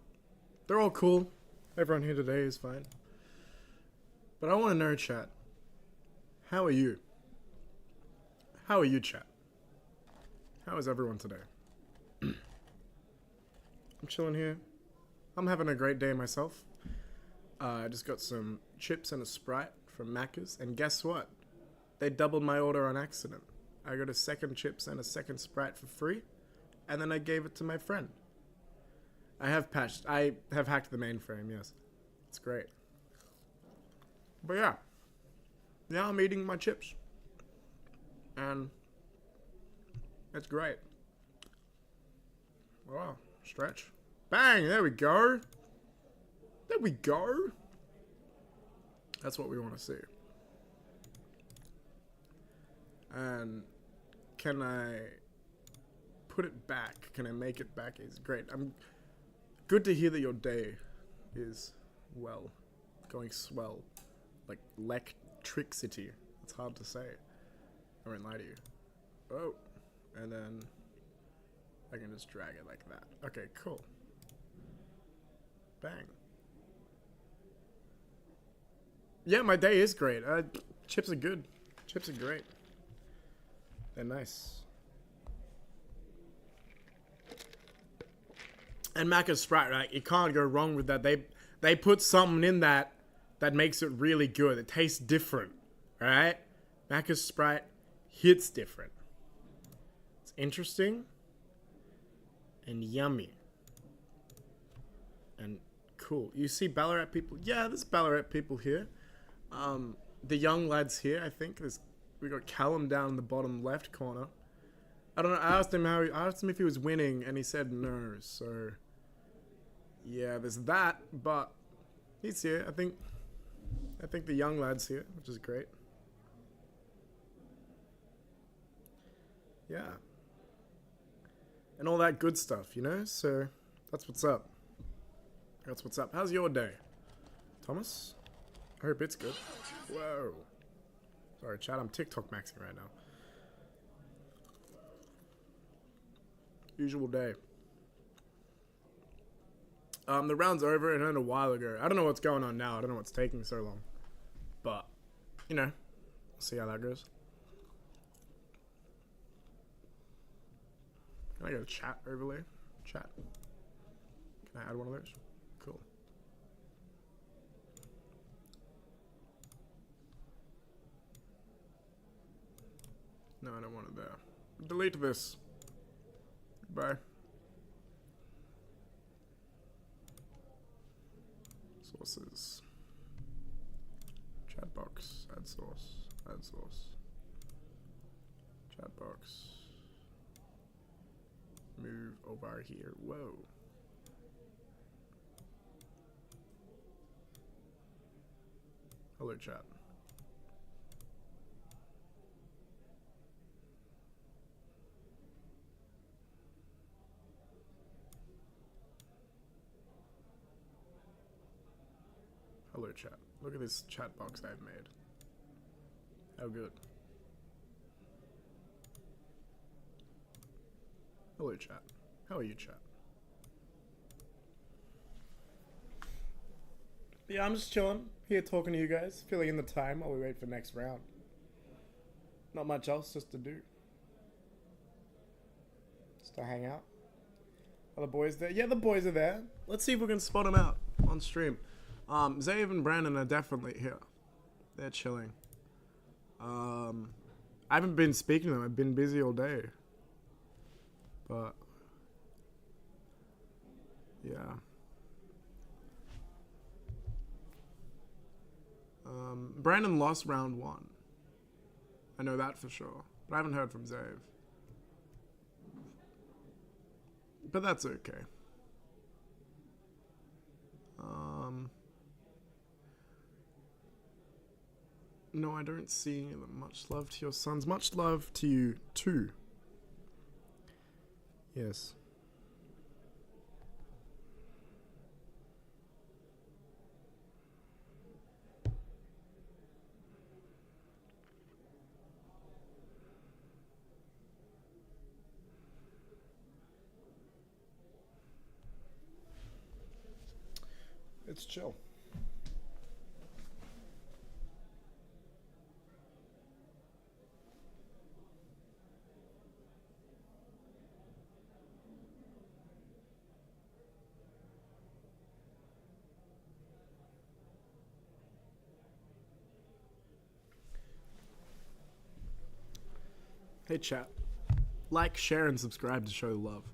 They're all cool. Everyone here today is fine. But I want to know, chat. How are you? How are you, chat? How is everyone today? I'm chilling here. I'm having a great day myself. I just got some chips and a Sprite from Macca's, and guess what? They doubled my order on accident. I got a second chips and a second Sprite for free, and then I gave it to my friend. I have hacked the mainframe, yes. It's great. But yeah. Now I'm eating my chips. And it's great. Wow, stretch. Bang, there we go. There we go. That's what we want to see. And can I put it back? Can I make it back? It's great. I'm good to hear that your day is well, going swell, like electricity. It's hard to say. I won't lie to you. Oh, and then I can just drag it like that. Okay, cool. Bang. Yeah, my day is great. Chips are good. Chips are great. They're nice. And Macca's Sprite, right? You can't go wrong with that. They put something in that makes it really good. It tastes different, right? Macca's Sprite hits different. It's interesting and yummy and cool. You see Ballarat people? Yeah, there's Ballarat people here. The young lads here, I think. We got Callum down in the bottom left corner. I don't know. I asked him if he was winning, and he said no. So yeah, there's that. But he's here. I think the young lad's here, which is great. Yeah. And all that good stuff, you know? So that's what's up. That's what's up. How's your day, Thomas? I hope it's good. Whoa. Sorry, chat. I'm TikTok maxing right now. Usual day. The round's over. It ended a while ago. I don't know what's going on now. I don't know what's taking so long. But, you know, we'll see how that goes. Can I get a chat overlay? Chat. Can I add one of those? Cool. No, I don't want it there. Delete this. Bye. Sources. Chat box. Add source. Add source. Chat box. Move over here. Whoa. Hello, chat. Hello, chat. Look at this chat box I've made. How good. Hello, chat. How are you, chat? Yeah, I'm just chilling. Here talking to you guys. Filling in the time while we wait for next round. Not much else just to do. Just to hang out. Are the boys there? Yeah, the boys are there. Let's see if we can spot them out on stream. Zaev and Brandon are definitely here. They're chilling. I haven't been speaking to them. I've been busy all day. But Yeah. Brandon lost round 1. I know that for sure. But I haven't heard from Zave. But that's okay. No, I don't see much love to your sons. Much love to you too. Yes. It's chill. Hey chat. Like, share, and subscribe to show love.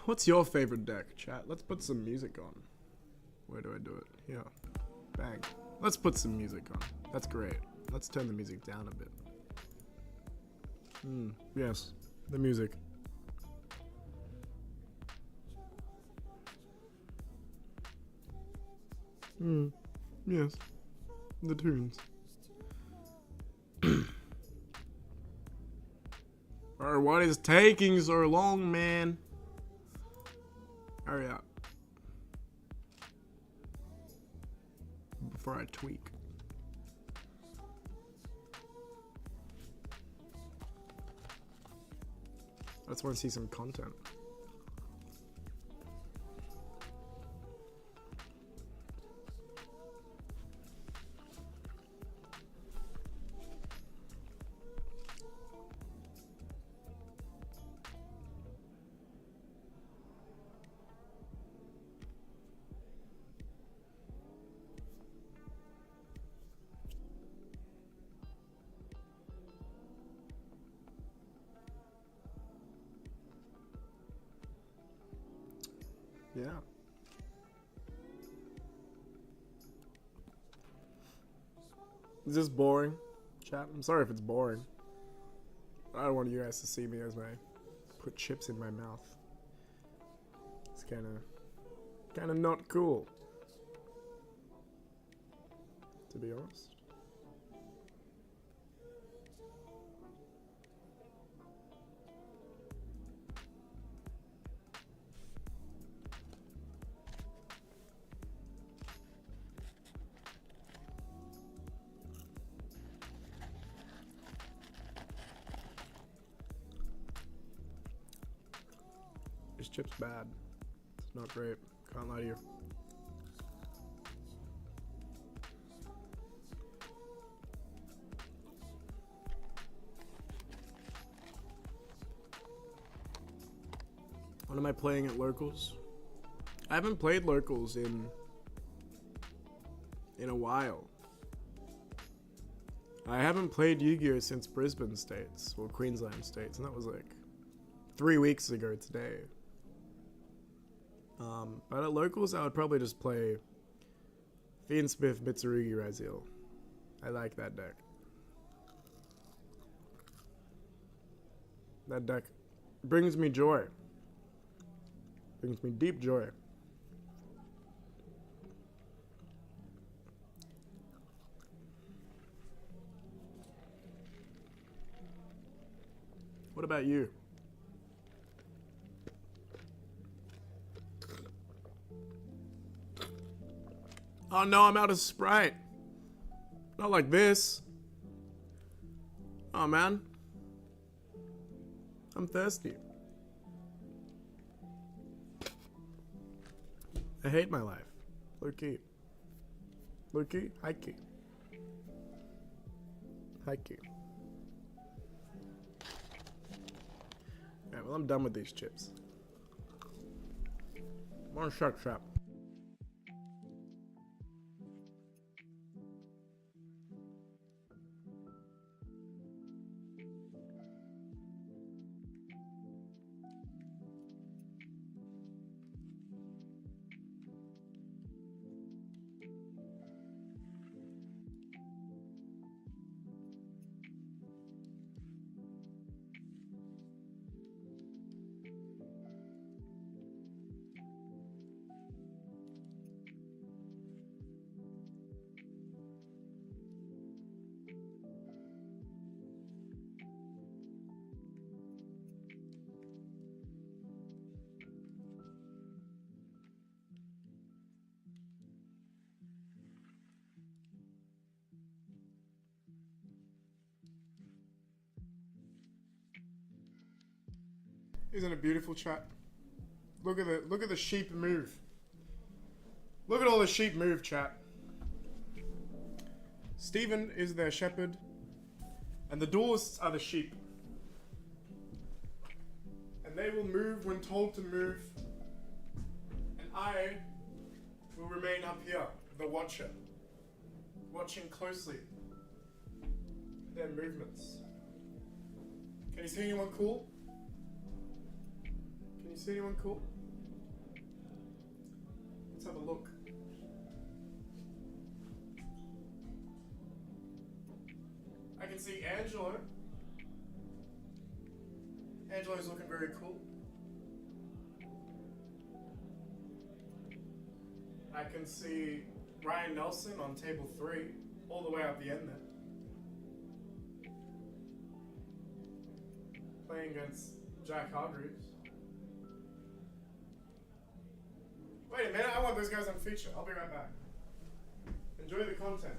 What's your favorite deck, chat? Let's put some music on. Where do I do it? Here. Bang. Let's put some music on. That's great. Let's turn the music down a bit. Yes. The music. Yes. The tunes. Alright, what is taking so long, man? Hurry up. Before I tweak. I just want to see some content. Yeah. Is this boring, chat? I'm sorry if it's boring. I don't want you guys to see me as I put chips in my mouth. It's kind of not cool, to be honest. This chip's bad. It's not great. Can't lie to you. What am I playing at locals? I haven't played locals in a while. I haven't played Yu-Gi-Oh since Brisbane States or Queensland States, and that was like 3 weeks ago today. But at locals, I would probably just play Fiend Smith, Mitsurugi, Raziel. I like that deck. That deck brings me joy. Brings me deep joy. What about you? Oh no, I'm out of Sprite. Not like this. Oh man. I'm thirsty. I hate my life. Low key. Low key? High key. High key. Alright, well I'm done with these chips. More shark trap. Isn't it beautiful, chat? Look at the sheep move. Look at all the sheep move, chat. Stephen is their shepherd, and the duelists are the sheep. And they will move when told to move, and I will remain up here, the watcher, watching closely their movements. Can you see anyone cool? Can you see anyone cool? Let's have a look. I can see Angelo. Angelo's looking very cool. I can see Ryan Nelson on table 3, all the way up the end there. Playing against Jack Hargreaves. Wait a minute, I want those guys on feature. I'll be right back. Enjoy the content.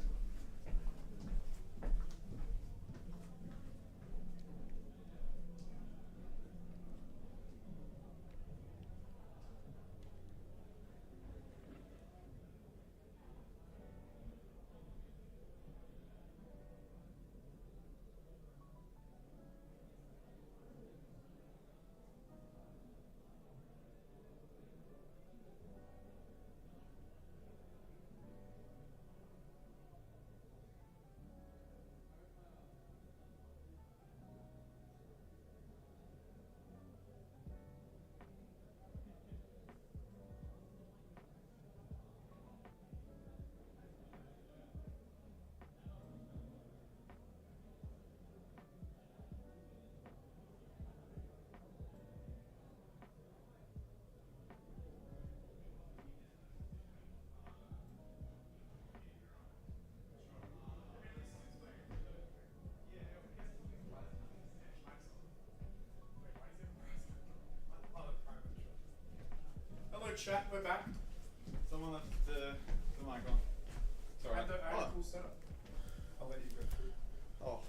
Chat, we're back. Someone left the mic on. Sorry. I had a cool setup. I'll let you go through. Oh,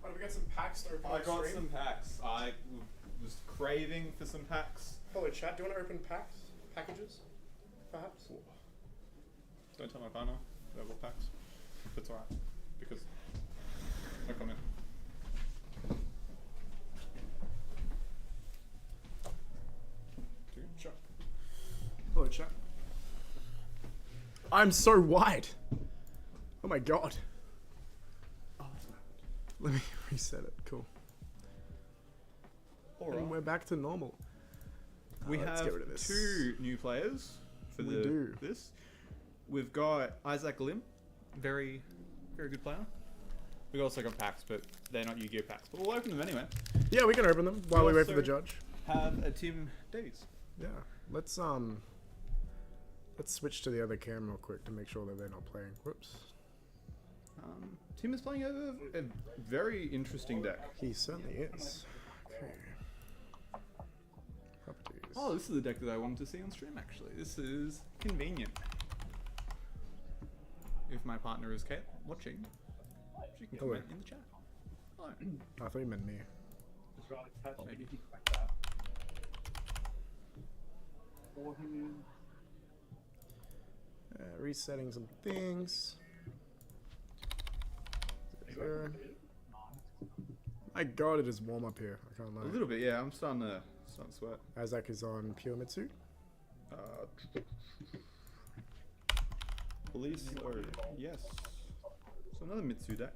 Oh, we got some packs to open I on got stream. some packs. I was craving for some packs. Hello, chat. Do you want to open packs? Packages? Perhaps? Don't tell my partner about what packs. It's alright. Because no comment. Sure. Hello, chat. I'm so white. Oh my god. Oh, let me reset it. Cool. Alright. And we're back to normal. We Let's have get rid of this. 2 new players for We do. this. We've got Isaac Lim, very good player. We've also got packs, but they're not Yu-Gi-Oh packs. But we'll open them anyway. Yeah, we can open them while we wait for also the judge. Have a Tim Davies. Yeah. Let's switch to the other cam real quick to make sure that they're not playing. Whoops. Tim is playing a very interesting deck. He certainly is. Okay. Properties. Oh, this is the deck that I wanted to see on stream, actually. This is convenient. If my partner is watching, she can Hello. comment in the chat. Hello. I thought you meant me. Oh, maybe. Resetting some things. There. My god, it is warm up here. I can't A lie. little bit, yeah. I'm starting to sweat. Isaac is on Pure Mitsu. Police, yes. So another Mitsu deck.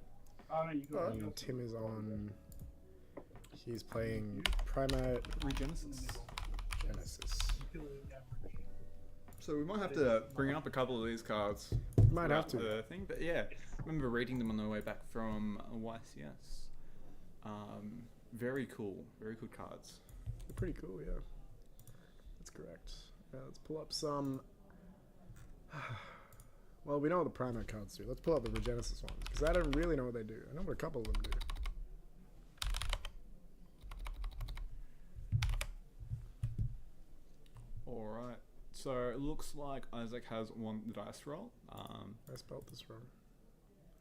And Tim is on. He's playing Primate Regenesis. Genesis. So we might have to bring up a couple of these cards. Might have throughout to. The thing, but yeah, I remember reading them on the way back from YCS. Very cool cards. They're pretty cool, yeah. That's correct. Let's pull up some. Well, we know what the Primate cards do. Let's pull up the Regenesis ones because I don't really know what they do. I know what a couple of them do. Alright, so it looks like Isaac has won the dice roll. I spelled this wrong.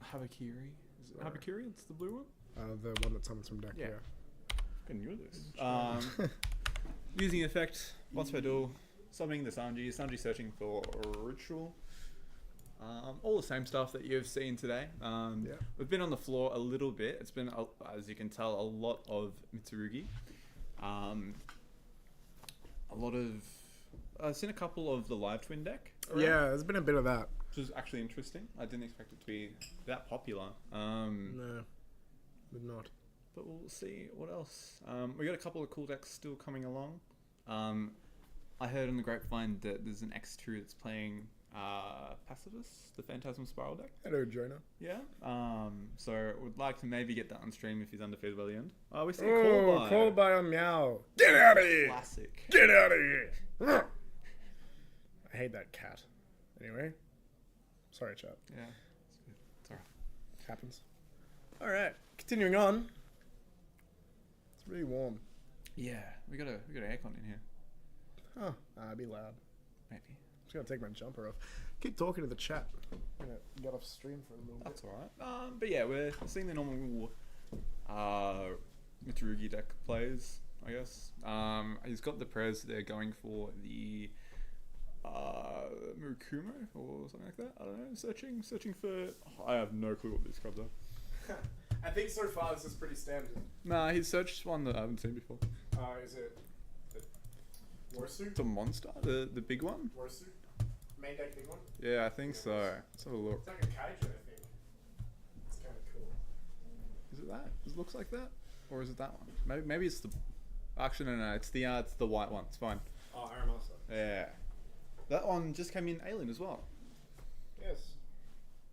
Habakiri. Is it Sorry. Habakiri? It's the blue one? The one that summons from deck, Yeah. yeah. I knew this. Using effect, once per duel, summoning the Sanji searching for a ritual. All the same stuff that you've seen today. We've been on the floor a little bit. It's been, as you can tell, a lot of Mitsurugi. A lot of... I've seen a couple of the live twin deck around, Yeah, there's been a bit of that. which is actually interesting. I didn't expect it to be that popular. No, would not. But we'll see what else. We got a couple of cool decks still coming along. I heard on the grapevine that there's an X2 that's playing Pacifist, the Phantasm Spiral deck. Hello, Jonah. Yeah. So would like to maybe get that on stream if he's undefeated by the end. Oh, we see Oh, a call by on Meow. Get out of here! Classic. Get out of here! I hate that cat. Anyway. Sorry, chat. Yeah. It's alright. Happens. Alright, continuing on. It's really warm. Yeah, we got aircon in here. Oh, it'd be loud. Maybe. Just gotta take my jumper off. Keep talking to the chat. I'm gonna get off stream for a little bit. That's alright. But yeah, we're seeing the normal Mitsurugi deck plays, I guess. He's got the prez there going for the Murukumo or something like that. I don't know. Searching for... I have no clue what these cards are. I think so far this is pretty standard. Nah, he searched one that I haven't seen before. Is it the Warsuit? It's a monster, the big one. Warsuit? Main deck big one? Yeah, I think so. Let's have a look. It's like a kaiju, I think. It's kind of cool. Is it that? Does it look like that, or is it that one? Maybe it's the. Actually, no. It's the white one. It's fine. Oh, Aramasa. Yeah, that one just came in alien as well. Yes.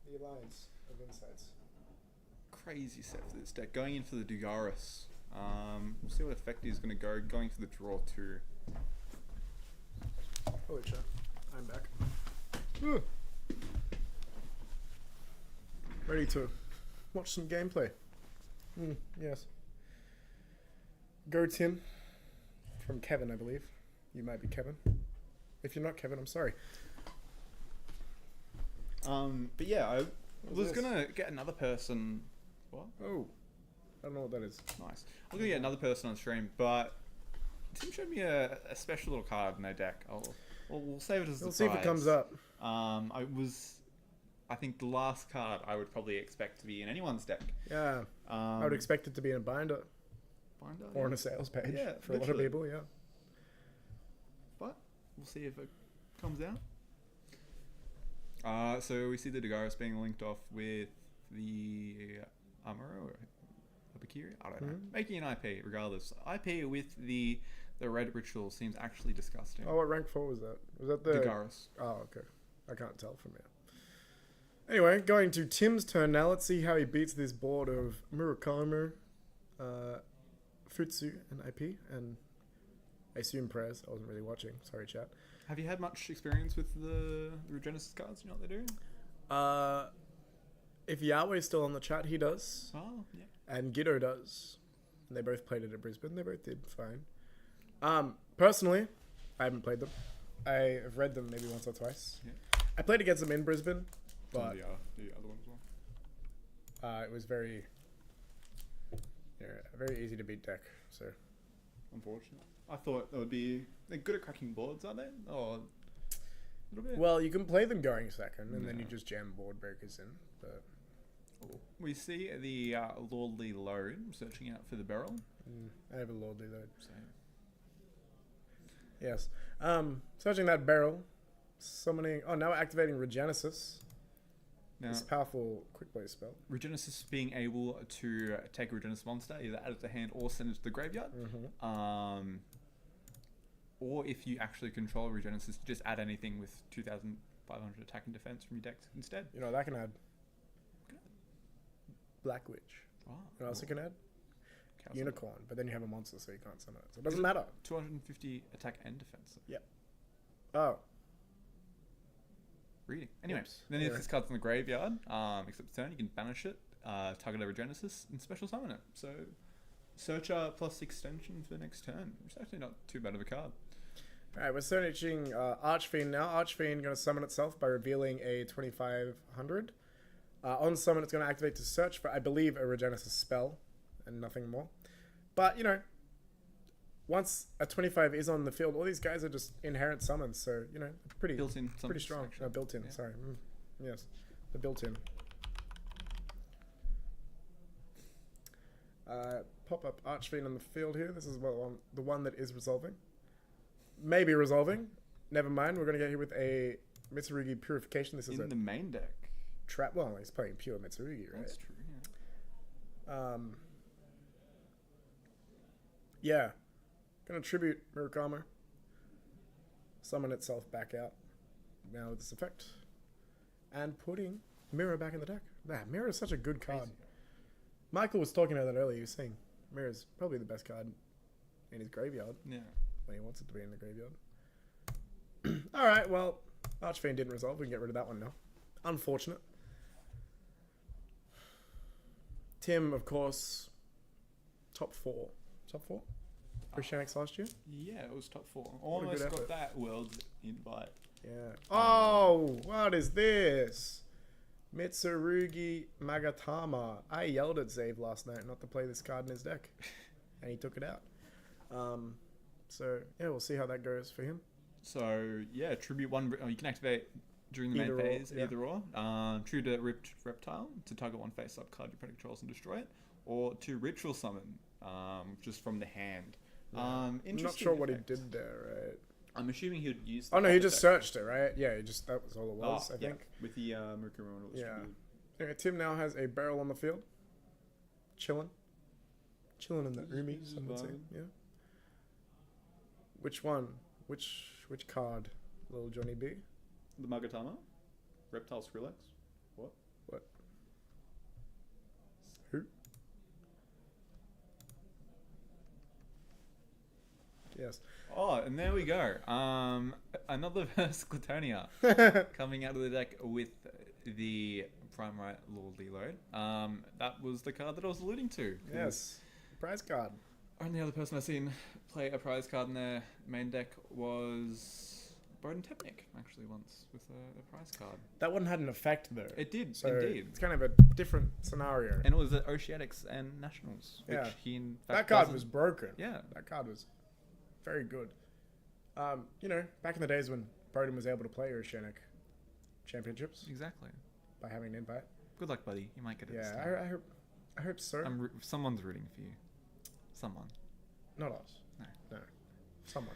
The Alliance of Insights. Crazy set for this deck. Going in for the Dugaris. We'll see what effect he's going to go. Going for the draw too. Holy shit. I'm back. Ooh. Ready to watch some gameplay. Yes. Go Tim. From Kevin, I believe. You might be Kevin. If you're not Kevin, I'm sorry. But yeah, I was this? gonna get another person. What? Oh. I don't know what that is. Nice. I was gonna get another person on stream, but Tim showed me a special little card in their deck. We'll save it as a We'll see surprise. if it comes up. I think the last card I would probably expect to be in anyone's deck. Yeah. I would expect it to be in a binder. Binder, Or on yeah. a sales page. Yeah, for a lot of literally. people, yeah. But we'll see if it comes out. So we see the Dagaris being linked off with the Amuro or Abakiri. I don't know. Making an IP regardless. IP with the red ritual seems actually disgusting. Oh, what rank 4 was that? Was that the... Dagaris. Oh, okay. I can't tell from here. Anyway, going to Tim's turn now. Let's see how he beats this board of Murakami, Futsu, and IP, and I assume prayers. I wasn't really watching. Sorry, chat. Have you had much experience with the Regenesis cards? You know what they're doing? If Yahweh's still on the chat, he does. Oh, yeah. And Giddo does. And they both played it at Brisbane. They both did fine. Personally, I haven't played them. I have read them maybe once or twice. Yeah. I played against them in Brisbane, but the other one as well. it was very easy to beat deck. So Unfortunate. I thought they're good at cracking boards, aren't they? Oh, a little bit. well, you can play them going second, and then Yeah. you just jam board breakers in. But We see the Lordly Load searching out for the barrel. I have a lordly load. So Yes. Searching that barrel, summoning. Oh, now we're activating Regenesis. now, This powerful quick play spell. Regenesis being able to take a Regenesis monster, either add it to hand or send it to the graveyard. Or if you actually control Regenesis, you just add anything with 2,500 attack and defense from your deck instead. You know that can add. Black Witch. Oh, You know what else it can add? Chaos Unicorn. But then you have a monster, so you can't summon it. So it doesn't matter. 250 attack and defense. Oh. Reading. Anyway, Oops. then if Anyway. this card's in the graveyard, except turn, you can banish it, target a Regenesis, and special summon it. So, Searcher plus extension for next turn. It's actually not too bad of a card. Alright, we're searching Archfiend now. Archfiend going to summon itself by revealing a 2500. On summon, it's going to activate to search for, I believe, a Regenesis spell and nothing more. But, you know, once a 25 is on the field, all these guys are just inherent summons. So, you know, pretty Built-in summons, pretty strong. actually. No, built-in, Yeah. sorry. Yes, the built-in. Pop-up Archfiend on the field here. This is the one that is resolving. Maybe resolving. Never mind. We're going to get here with a Mitsurugi Purification. This is In a the main deck. trap. Well, he's playing pure Mitsurugi, right? That's true, yeah. Yeah. Gonna tribute Murakama. Summon itself back out. Now with this effect. And putting Mirror back in the deck. Man, Mirror is such a good card. Michael was talking about that earlier. He was saying Mirror is probably the best card in his graveyard. Yeah. When he wants it to be in the graveyard. Alright, well, Archfiend didn't resolve. We can get rid of that one now. Unfortunate. Tim, of course, top 4. Top 4? Oceanics last year? Yeah, it was top 4. a good Almost got effort. that world invite. Yeah. Oh, what is this? Mitsurugi Magatama. I yelled at Zave last night not to play this card in his deck. And he took it out. So, yeah, we'll see how that goes for him. So, yeah, tribute 1. You can activate during the main Either or, phase, yeah. either or. True to Ripped Reptile to target 1 face-up card your opponent controls and destroy it. Or to Ritual Summon, just from the hand. I'm not Interesting sure what he effect. did there, right? I'm assuming he would use. Oh, no, he other just deck. searched it, right? Yeah, he just, that was all it was, I yeah, think. with the Mercury Royal. Yeah. Anyway, Tim now has a barrel on the field. Chilling. Chilling in the Umi, some would say. vibing. Yeah. Which one? Which card? Little Johnny B? The Magatama, Reptile Skrillex. What? What? Who? Yes. Oh, and there we go. Another Clatonia coming out of the deck with the Prime Right Lord Deload. That was the card that I was alluding to. Yes. Prize card. Only other person I've seen play a prize card in their main deck was Bowden Tepnik, actually, once, with a prize card. That one had an effect, though. It did, So indeed. it's kind of a different scenario. And it was at Oceanics and Nationals, which Yeah. he in That fact card doesn't- was broken. Yeah. That card was very good. You know, back in the days when Bowden was able to play Oceanic Championships Exactly. by having an invite. Good luck, buddy. You might get it this Yeah, time. I hope so. Someone's rooting for you. Someone. Not us. No. No. Someone.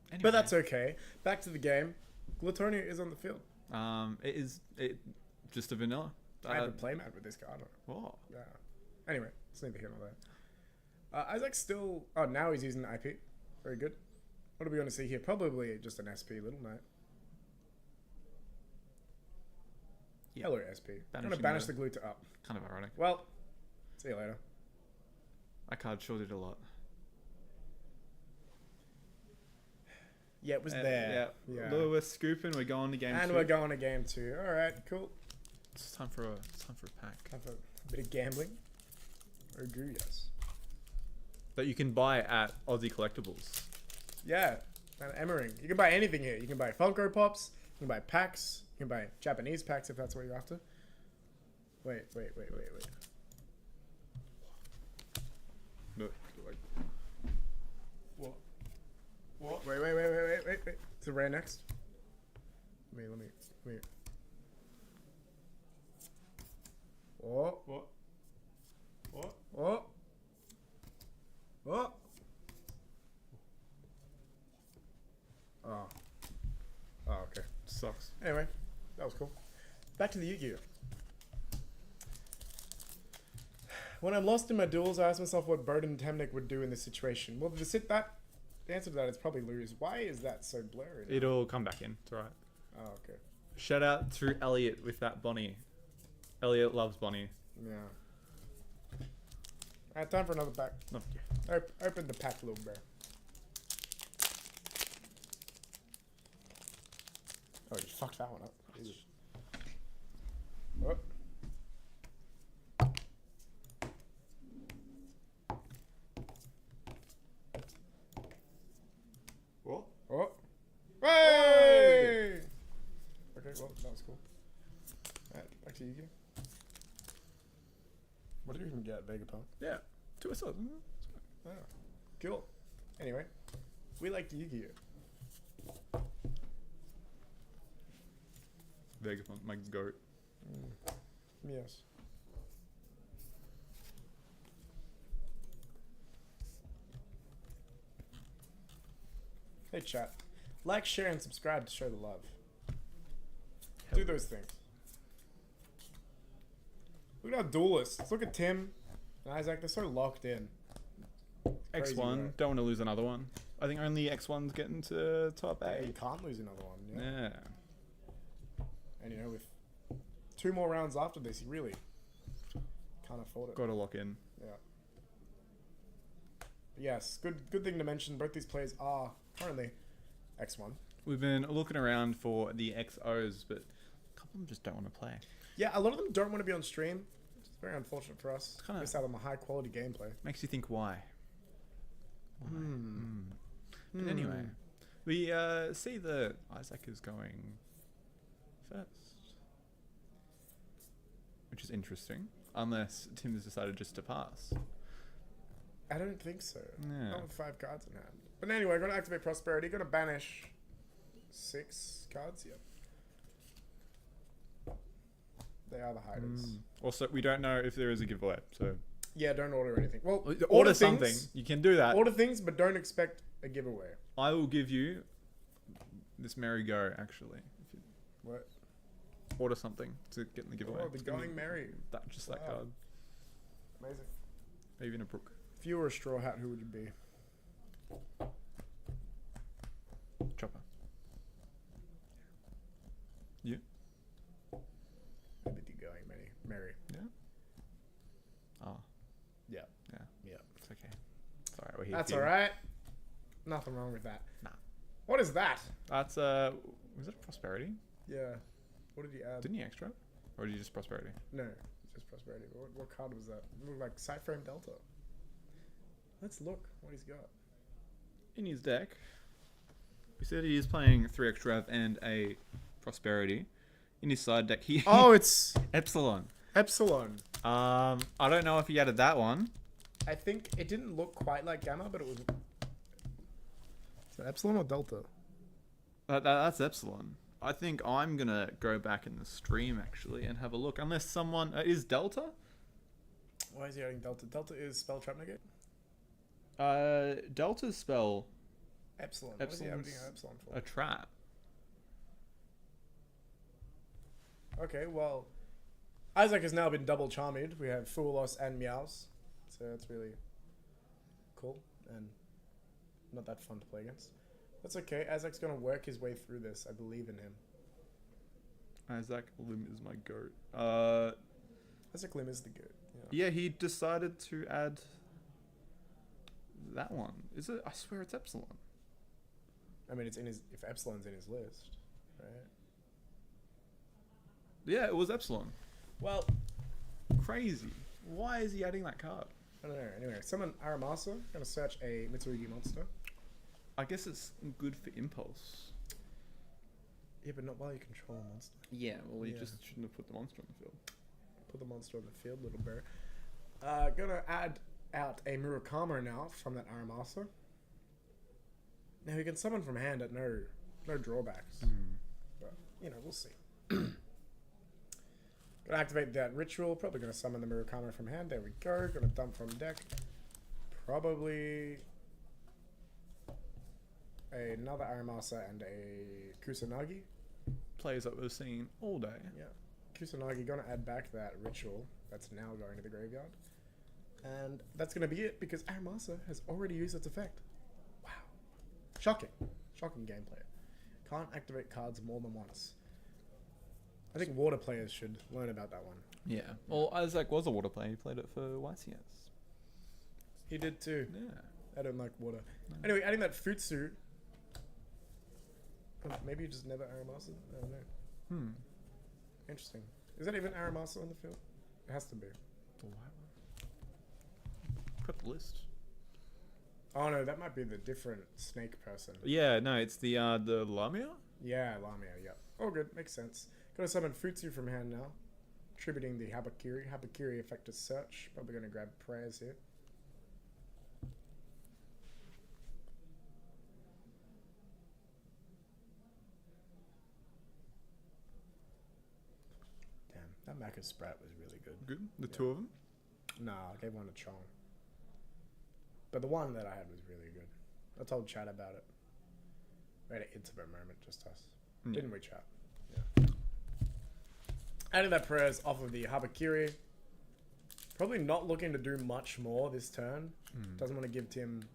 Anyway, But that's okay. Back to the game. Glatonia is on the field. It just a vanilla. I have a playmat with this card. Whoa. Yeah. Anyway, it's neither here nor there. Isaac's still... Oh, now he's using the IP. Very good. What are we going to see here? Probably just an SP Little Knight. Yeah. Hello, SP. I'm going to Banishing banish the- the glue to up. Kind of ironic. Well, see you later. That card sure did a lot. Yeah, it was there. Yeah. We're scooping. We're going to game And 2. we're going to game 2. All right, cool. It's time for a pack Time for a bit of gambling. Or goo, yes. that you can buy at Ozzie Collectables. Yeah, and Emmering. You can buy anything here. You can buy Funko Pops. You can buy packs. You can buy Japanese packs if that's what you're after. Wait. Look, What? Wait. It's a rare next. Let me. Oh. Oh, okay. sucks. Anyway, that was cool. Back to the Yu-Gi-Oh! When I'm lost in my duels, I ask myself what Bowden Temnik would do in this situation. Well, the answer to that is probably lose. Why is that so blurry now? It'll come back in. It's alright. Oh, okay. Shout out to Elliot with that Bonnie. Elliot loves Bonnie. Yeah. Alright, time for another pack. Oh, yeah. Open the pack, little bear. Oh, you fucked that one up. Jesus. Oh. What? Oh. Hey! Okay, well, that was cool. Alright, back to Yu-Gi. What did you even get, Vegapunk? Yeah. 2 SLs. Oh, cool. Anyway, we like Yu-Gi-Oh. Vegapunk, my goat. Yes. Hey chat. Like, share, and subscribe to show the love. Do those things. Look at our duelists. Look at Tim and Isaac. They're so locked in. Crazy, X1, bro. don't want to lose another one. I think only X1's getting to top Yeah, you 8. can't lose another one. Yeah. Yeah. And you know, with 2 more rounds after this, you really can't afford it. Got to lock in. Yeah. Yes, good thing to mention. Both these players are currently X1. We've been looking around for the XOs, but a couple of them just don't want to play. Yeah, a lot of them don't want to be on stream. It's very unfortunate for us. It's kinda- Miss out on the high quality gameplay. Makes you think why. Hmm. But anyway, we see that Isaac is going first, which is interesting. Unless Tim has decided just to pass. I don't think so. Yeah. Not with 5 cards in hand. But anyway, going to activate Prosperity. Going to banish 6 cards. Yep. They are the hiders. Also, we don't know if there is a giveaway, so Yeah, don't order anything. Well, order things, something. You can do that. Order things, but don't expect a giveaway. I will give you this merry-go, actually. If you What? order something to get in the giveaway. Oh, the It's gonna Going be Merry. just that Wow. card. Amazing. Maybe in a brook. If you were a Straw Hat, who would you be? Chopper. You? Maybe the Going Merry. Yeah? Oh, Yeah. yeah. Yeah. It's okay. It's alright, we're here That's for you. alright. Nothing wrong with that. Nah. What is that? That's, was it Prosperity? Yeah. What did you add? Didn't you extra? Or did you just Prosperity? No, just Prosperity. What card was that? It looked like Sideframe Delta. Let's look what he's got. In his deck, we said he is playing 3 extra and a Prosperity. In his side deck, he Oh, it's Epsilon. Epsilon. I don't know if he added that one. I think it didn't look quite like Gamma, but it was. Is it Epsilon or Delta? That's Epsilon. I think I'm gonna go back in the stream actually and have a look. Unless someone is Delta. Why is he adding Delta? Delta is Spell Trap Negate? Delta's spell Epsilon. What is he adding Epsilon's Epsilon for? a trap. Okay, well, Isaac has now been double charmed. We have Foolos and Meows, so that's really cool and not that fun to play against. That's okay. Isaac's gonna work his way through this. I believe in him. Isaac Lim is my goat. Isaac Lim is the good. Yeah, he decided to add that one. Is it? I swear it's Epsilon. I mean, it's in his. If Epsilon's in his list, right? Yeah, it was Epsilon. Well, Crazy. Why is he adding that card? I don't know. Anyway, summon Aramasa. Gonna search a Mitsurugi monster. I guess it's good for impulse. Yeah, but not while you control a monster. Yeah, well, you Yeah. just shouldn't have put the monster on the field. Put the monster on the field, little bear. Gonna add out a Murakama now from that Aramasa. Now he can summon from hand at no drawbacks. But, you know, we'll see. Gonna activate that ritual. Probably gonna summon the Murakama from hand. There we go. Gonna dump from deck. Probably another Aramasa and a Kusanagi. Players that we've seen all day. Yeah. Kusanagi gonna add back that ritual that's now going to the graveyard. And that's gonna be it because Aramasa has already used its effect. Wow. Shocking. Shocking gameplay. Can't activate cards more than once. I think water players should learn about that one. Yeah. Well, Isaac was a water player. He played it for YCS. He did too. Yeah. I don't like water. No. Anyway, adding that Futsu. Maybe you just never Aramasa? I don't know. Interesting. Is that even Aramasa on the field? It has to be. Got the list. Oh no, that might be the different snake person. Yeah, no, it's the Lamia? Yeah, Lamia, yeah. Oh good, makes sense. Gonna summon Futsu from hand now. Tributing the Habakiri. Habakiri effect is search. Probably gonna grab prayers here. Macca's Sprat was really good. Good. The Yeah. two of them. Nah, I gave one to Chong. But the one that I had was really good. I told Chad about it. We had an intimate moment, just us. Yeah. Didn't we, Chad? Yeah. Adding that Perez off of the Habakiri. Probably not looking to do much more this turn. Doesn't want to give Tim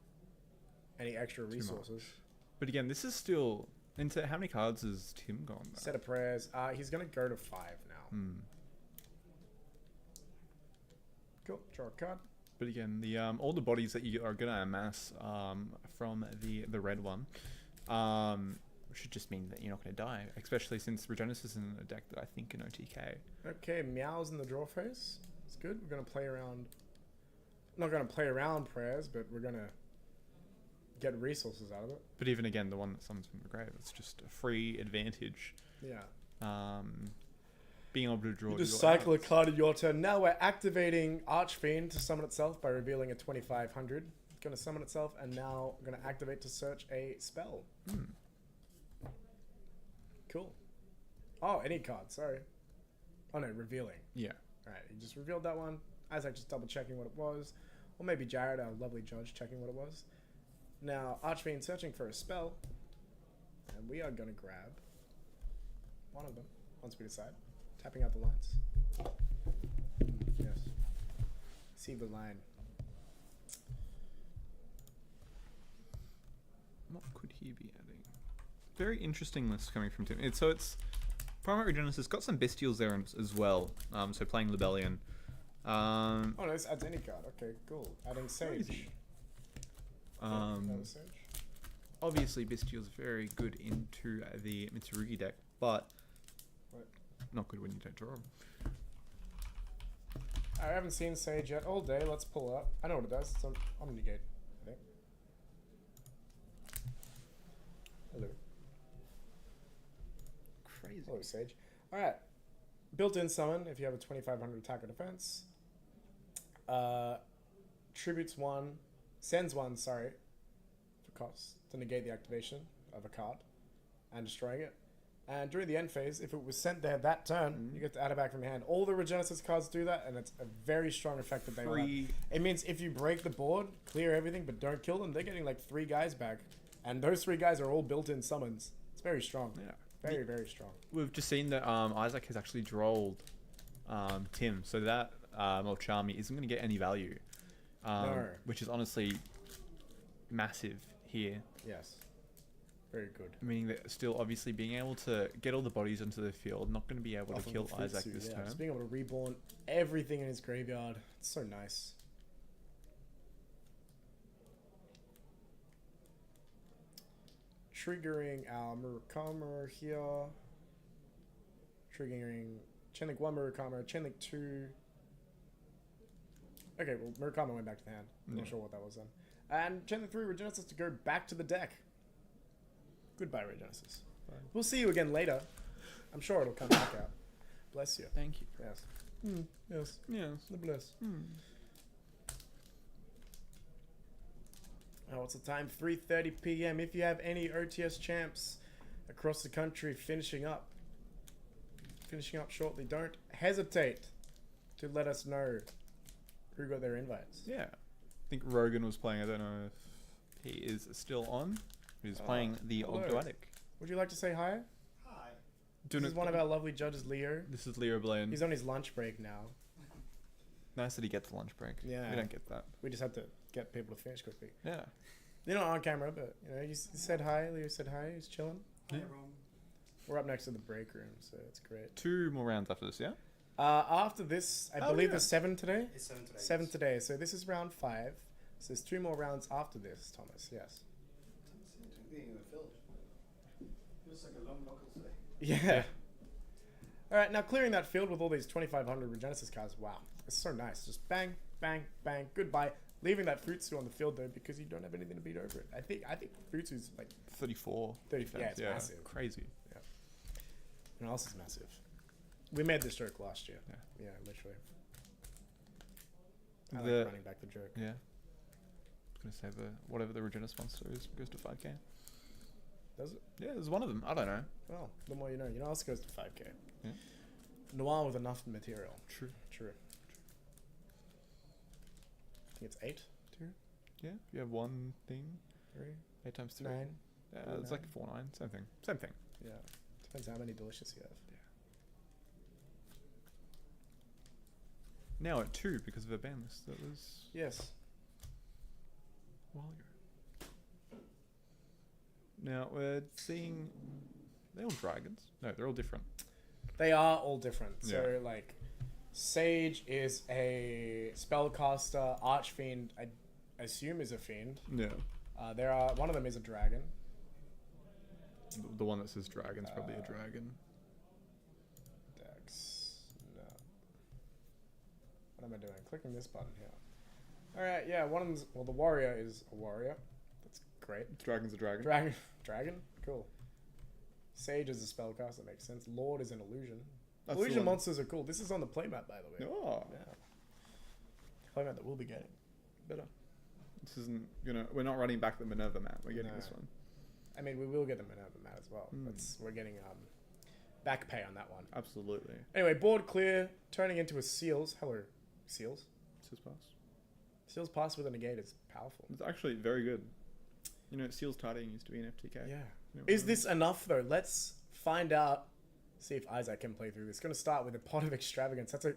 any extra resources. But again, this is still into how many cards has Tim gone? Though? Set of prayers. He's gonna go to 5 now. Cool. Draw a card. But again, the all the bodies that you are gonna amass from the red one should just mean that you're not gonna die, especially since Regenesis is in a deck that I think can OTK. Okay, Meow's in the draw phase. It's good. We're gonna play around. Not gonna play around prayers, but we're gonna get resources out of it. But even again, the one that summons from the grave, it's just a free advantage. Yeah. Being able to draw. You just your cycle a outs. card in your turn. Now we're activating Archfiend to summon itself by revealing a 2500. Gonna summon itself, and now gonna activate to search a spell. Cool. Oh, any card. Sorry. Oh no, revealing. Yeah. Alright, he just revealed that one. Isaac just double checking what it was. Or maybe Jared, our lovely judge, checking what it was. Now, Archfiend searching for a spell. And we are going to grab one of them, once we decide. Tapping out the lines. Yes. See the line. What could he be adding? Very interesting list coming from Tim. It's Primary Genesis got some Bestials there as well. So playing Libellion. Oh no, this adds any card. Okay, cool. Adding Sage. Crazy. Another Sage. Obviously, Bestial's very good into the Mitsurugi deck, but not good when you don't draw them. I haven't seen Sage yet all day. Let's pull it up. I know what it does. It's on Omnigate, I think. Hello. Crazy. Hello, Sage. Alright. Built-in summon if you have a 2500 attack or defense. Tributes one. Sends one, sorry. For cost. To negate the activation of a card. And destroying it. And during the end phase, if it was sent there that turn, you get to add it back from your hand. All the Regenesis cards do that, and it's a very strong effect that they will have. It means if you break the board, clear everything, but don't kill them, they're getting like 3 guys back. And those 3 guys are all built-in summons. It's very strong. Yeah. Very, very strong. We've just seen that Isaac has actually drolled Tim, so that Charmy isn't going to get any value. No. Which is honestly massive here. Yes. Very good. Meaning that still obviously being able to get all the bodies into the field, not going to be able Off to of kill the Isaac Futsu, this yeah. turn. Just being able to reborn everything in his graveyard. It's so nice. Triggering our Murakama here. Triggering Chainlink 1 Murakama, Chainlink 2. Okay, well, Murakama went back to the hand. I'm not Yeah. sure what that was then. And Chainlink 3 Regenesis to go back to the deck. Goodbye, Regenesis. Bye. We'll see you again later. I'm sure it'll come back out. Bless you. Thank you. Yes. Yes. Yes. The bless. Oh, what's the time? 3:30 p.m. If you have any OTS champs across the country finishing up shortly, don't hesitate to let us know who got their invites. Yeah. I think Rogan was playing. I don't know if he is still on. He's playing the hello. Ogdoatic. Would you like to say hi? Hi. This is one of our lovely judges, Leo. This is Leo Blaine. He's on his lunch break now. Nice that he gets the lunch break. Yeah. We don't get that. We just had to get people to finish quickly. Yeah. They're not on camera, but you know, you said hi. Leo said hi. He's chilling. Hi, everyone. We're up next to the break room, so it's great. 2 more rounds after this, yeah? After this, I believe yeah. there's 7 today. It's 7 today. 7 today. So this is round 5. So there's 2 more rounds after this, Thomas. Yes. Feels like a long knuckle today. Yeah. All right. Now clearing that field with all these 2,500 Regenesis cards. Wow, it's so nice. Just bang, bang, bang. Goodbye. Leaving that Futsu on the field though, because you don't have anything to beat over it. I think Futsu's like 34. 34. Yeah, it's massive. Crazy. And else is massive. We made this joke last year. Yeah. Yeah, literally. I The- like running back the joke. Yeah. I was going to say whatever the Regenesis monster is goes to 5k. Does it? Yeah, there's one of them. I don't know. Well, the more you know. You know, else goes to 5k. Yeah. Noir with enough material. True. True. I think it's 8 tier. Yeah. You have one thing. 3, 8 times 3. 9. Yeah, Four, it's like 9. 4 9. Same thing. Same thing. Yeah. Depends how many delicious you have. Now at 2 because of a ban list that was Yes. a while ago. Now we're seeing. They're all dragons. No, they're all different. They are all different. Yeah. So, like, Sage is a spellcaster. Archfiend, I assume, is a fiend. Yeah. One of them is a dragon. The one that says dragon's probably a dragon. Dex. No. What am I doing? Clicking this button here. Alright, yeah, one of them's. Well, the warrior is a warrior. That's great. Dragon's a dragon. Dragon? Cool. Sage is a spellcaster, that makes sense. Lord is an illusion. That's the Illusion one. monsters are cool. This is on the playmat, by the way. Oh. Yeah. Playmat that we'll be getting. Better. This isn't gonna. We're not running back the Minerva map. We're getting No. this one. I mean, we will get the Minerva mat as well. Hmm. We're getting back pay on that one. Absolutely. Anyway, board clear, turning into a Seals. Hello, Seals. Seals pass. Seals pass with a negate is powerful. It's actually very good. You know, Seals tidying used to be an FTK. Yeah. You know, Is this enough though? Let's find out. See if Isaac can play through this. Going to start with a Pot of Extravagance. That's a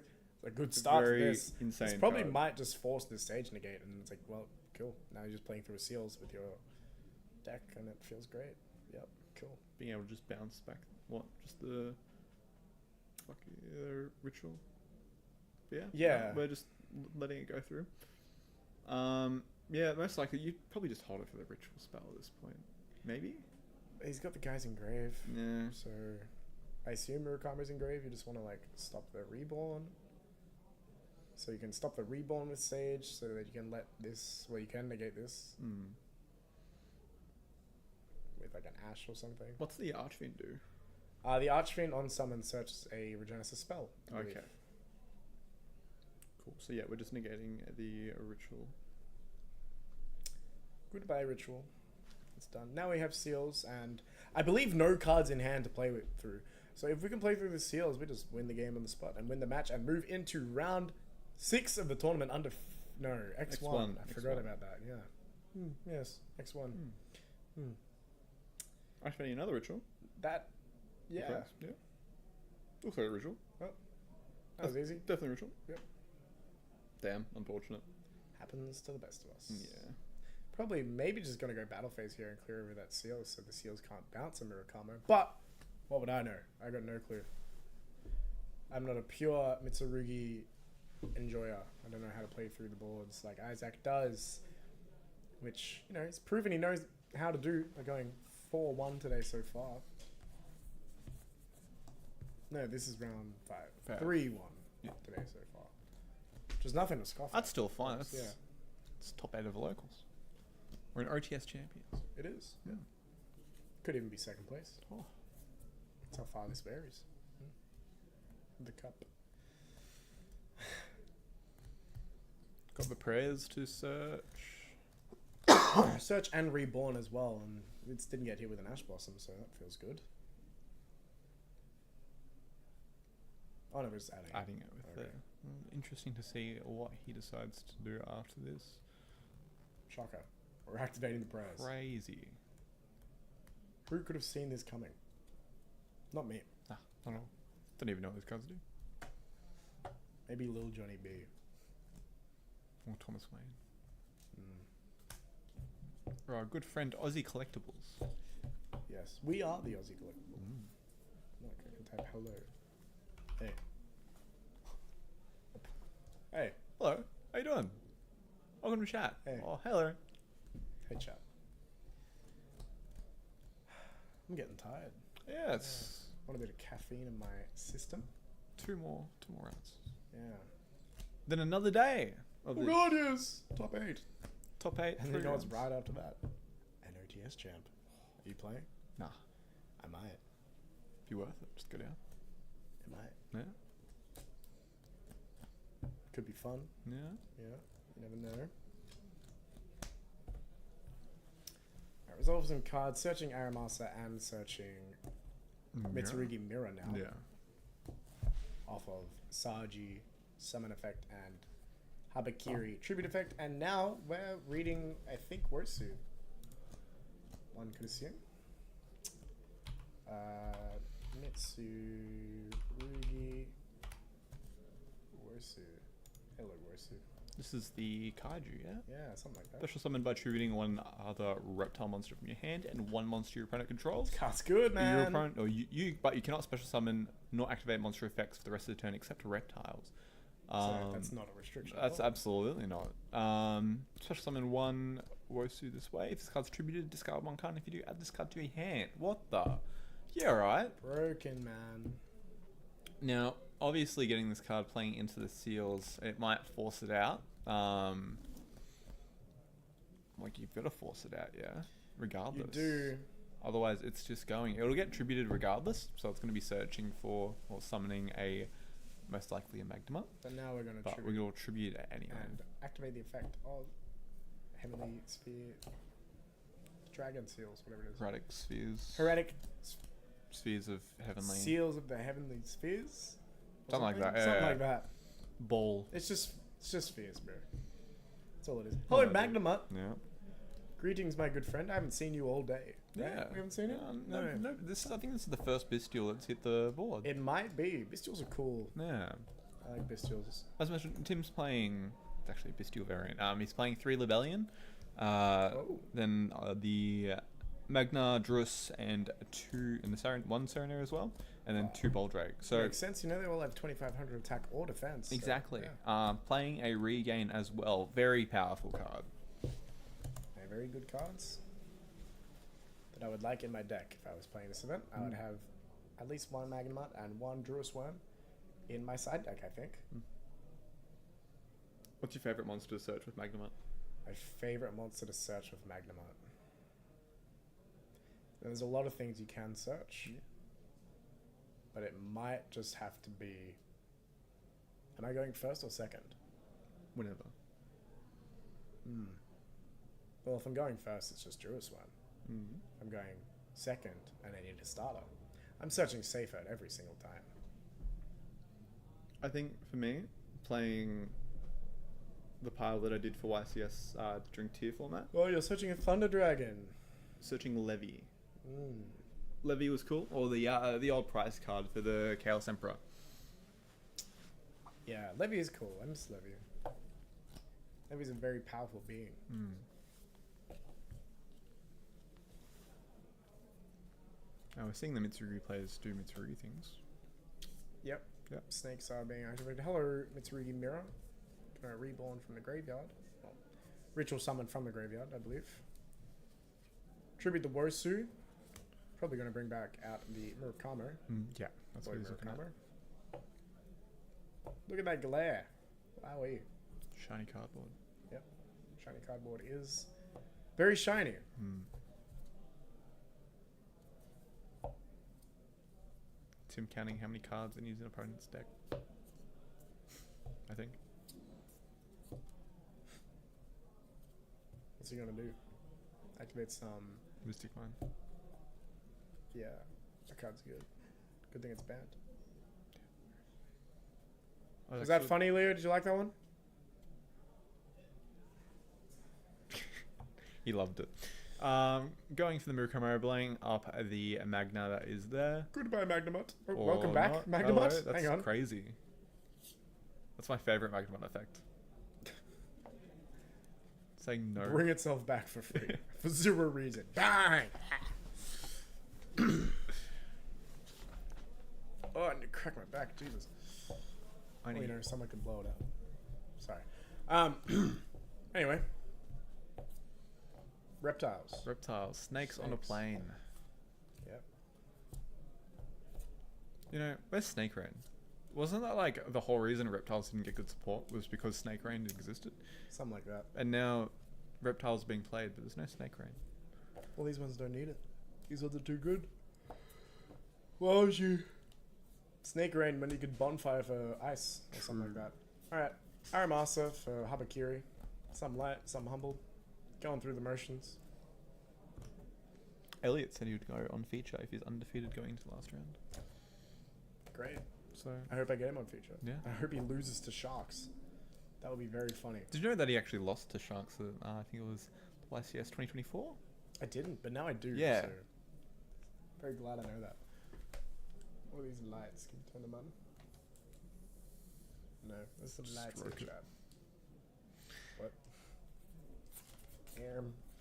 good start for very this. insane This probably card. might just force the stage negate, and it's like, well, cool. Now you're just playing through a Seals with your deck, and it feels great. Yep, cool. being able to just bounce back? What? Just the ritual? Yeah. Yeah. We're just letting it go through. Yeah, most likely you probably just hold it for the ritual spell at this point. Maybe. He's got the guys engrave. Yeah. So I assume Murakami's engrave. You just want to like stop the reborn. So you can stop the reborn with Sage, so that you can let this. Well, you can negate this Hmm. with like an Ash or something. What's the Archfiend do? The Archfiend on summon searches a Regenesis spell. I believe. Okay. Cool. So yeah, we're just negating the ritual. Goodbye, Ritual. It's done. Now we have Seals, and I believe no cards in hand to play with through. So if we can play through the Seals, we just win the game on the spot and win the match and move into round 6 of the tournament under... X1. X1. I forgot about that, yeah. Yes, X1. Archfiend another ritual. That... Yeah. Okay. Yeah. Also a ritual. That was easy. Definitely ritual. Yep. Damn, unfortunate. Happens to the best of us. Yeah. Probably maybe just going to go battle phase here and clear over that seal so the Seals can't bounce a Murakamo. But what would I know? I got no clue. I'm not a pure Mitsurugi enjoyer. I don't know how to play through the boards like Isaac does, which, you know, he's proven he knows how to do by going 4-1 today so far. No, this is round 5. 3-1 today so far. Which is nothing to scoff at. That's still fine. That's- That's, it's top 8 of the locals. We're in OTS champions. It is. Yeah. Could even be second place. Oh. That's how far this varies. The cup. Got the prayers to search. Search and reborn as well, and it didn't get hit with an Ash Blossom, so that feels good. Oh no, we're just adding. Adding it with Okay. interesting to see what he decides to do after this. Shocker. We're activating the prayers. Crazy. Who could have seen this coming? Not me. Nah, I don't know. Don't even know what these cards do. Maybe Lil Johnny B. Or Thomas Wayne. Mm. Or our good friend Ozzie Collectables. Yes, we are the Ozzie Collectables. Look, I can type hello. Hey. Hey. Hello. How you doing? Welcome to chat. Hey. Oh, hello. Hey, chat. I'm getting tired. Yeah, it's Want a bit of caffeine in my system? two more rounds. Yeah. Then another day of Oh the god, yes! Top 8. top 8. And three you know what's rounds. right after that? An OTS champ. Are you playing? Nah, I might. be worth it. Just go down. It might. Yeah, Could be fun. yeah. Yeah. You never know. Alright, resolve some cards. Searching Aramasa and searching Mitsurugi Mirror now. Yeah. off of Saji, Summon Effect, and Habakiri, Tribute Effect. And now we're reading, I think, Worsu. One could assume. Mitsurugi, Worsu. Hello, Worsu. This is the Kaiju, yeah? Yeah, something like that. Special summon by tributing one other reptile monster from your hand and one monster your opponent controls. That's good, Your man. opponent, but you cannot special summon nor activate monster effects for the rest of the turn except reptiles. So that's not a restriction. at That's all. absolutely not. Special summon one Wosu this way. If this card's tributed, discard one card. If you do, add this card to your hand. What the? Yeah, right. Broken, man. Now, obviously, getting this card playing into the seals, it might force it out. Like you've got to force it out, yeah. Regardless. You do. Otherwise, it's just going. It'll get tributed regardless. So it's going to be searching for or summoning most likely a Magnemite. But now we're going to But we're going to tribute it anyway. and activate the effect of Heavenly Sphere, Dragon Seals, whatever it is. Heretic spheres. Heretic Spheres of heavenly. Seals of the Heavenly Spheres? Or Something like that, Something yeah. like that. Ball. It's just spheres, bro. That's all it is. Hello, Magnemite. Yeah. Greetings, my good friend. I haven't seen you all day. Right? Yeah. We haven't seen it? No. I think this is the first Bestial that's hit the board. It might be. Bestials are cool. Yeah. I like Bestials. As mentioned, Tim's playing. It's actually a Bestial variant. He's playing 3 Libellion. Then the Magna, Drus, and 2 in the one Serenair as well, and then 2 Boldrake. So Makes sense. You know, they all have 2,500 attack or defense. So, exactly. yeah. Playing a regain as well. Very powerful card. They're very good cards that I would like in my deck if I was playing this event. I would have at least one Magnemite and one Druus Worm in my side deck, I think. What's your favorite monster to search with Magnemite? My favorite monster to search with Magnemite. There's a lot of things you can search, but it might just have to be. Am I going first or second? Whenever. Well, if I'm going first, it's just Druus Worm. Mm-hmm. If I'm going second and I need a starter, I'm searching safer every single time. I think for me, playing the pile that I did for YCS during tier format, Oh, you're searching a Thunder Dragon. searching Levy. Mm. Levy was cool, or the old price card for the Chaos Emperor. Yeah, Levy is cool. I miss Levy. Levy's a very powerful being. I was seeing the Mitsurugi players do Mitsurugi things. Yep. Snakes are being activated. Hello, Mitsurugi Mirror. Reborn from the graveyard. Well, ritual summoned from the graveyard, I believe. Tribute the Wosu. Probably going to bring back out the Murakamo. Yeah, that's what he's looking at. Murakamo. Look at that glare. Wowee. Shiny cardboard. Yep. Shiny cardboard is very shiny. Tim counting how many cards in his opponent's deck. I think. What's he going to do? Activate some. Mystic Mine. Yeah, that card's good. Good thing it's banned. Was that funny, Leo? Did you like that one? He loved it. Going for the Murakamo, blowing up the Magna that is there. Goodbye, Magnemite. Oh, Or welcome back, not. Magnemite. Hello, that's Hang on. crazy. That's my favorite Magnemite effect. Saying no. Bring itself back for free. For zero reason. Bang! Oh, I need to crack my back. Jesus. I You need know, someone could blow it out. Sorry. Anyway. Reptiles. reptiles, snakes on a Snakes. plane. Yep. You know, where's Snake Rain? Wasn't that like the whole reason reptiles didn't get good support was because Snake Rain existed? Something like that. And now reptiles being played, but there's no Snake Rain. Well, these ones don't need it. These ones are too good. Why would you? Snake Rain when you could bonfire for ice or something like that. Alright. Aramasa for Habakiri. Some light, some humble. Going through the motions. Elliot said he would go on feature if he's undefeated going into the last round. Great. So I hope I get him on feature. Yeah. I hope he loses to Sharks. That would be very funny. did you know that he actually lost to Sharks at, I think it was YCS 2024? I didn't, but now I do. Yeah. So very glad I know that. What are these lights? Can you turn them on? No, there's some lights in Stroke the it. chat. What?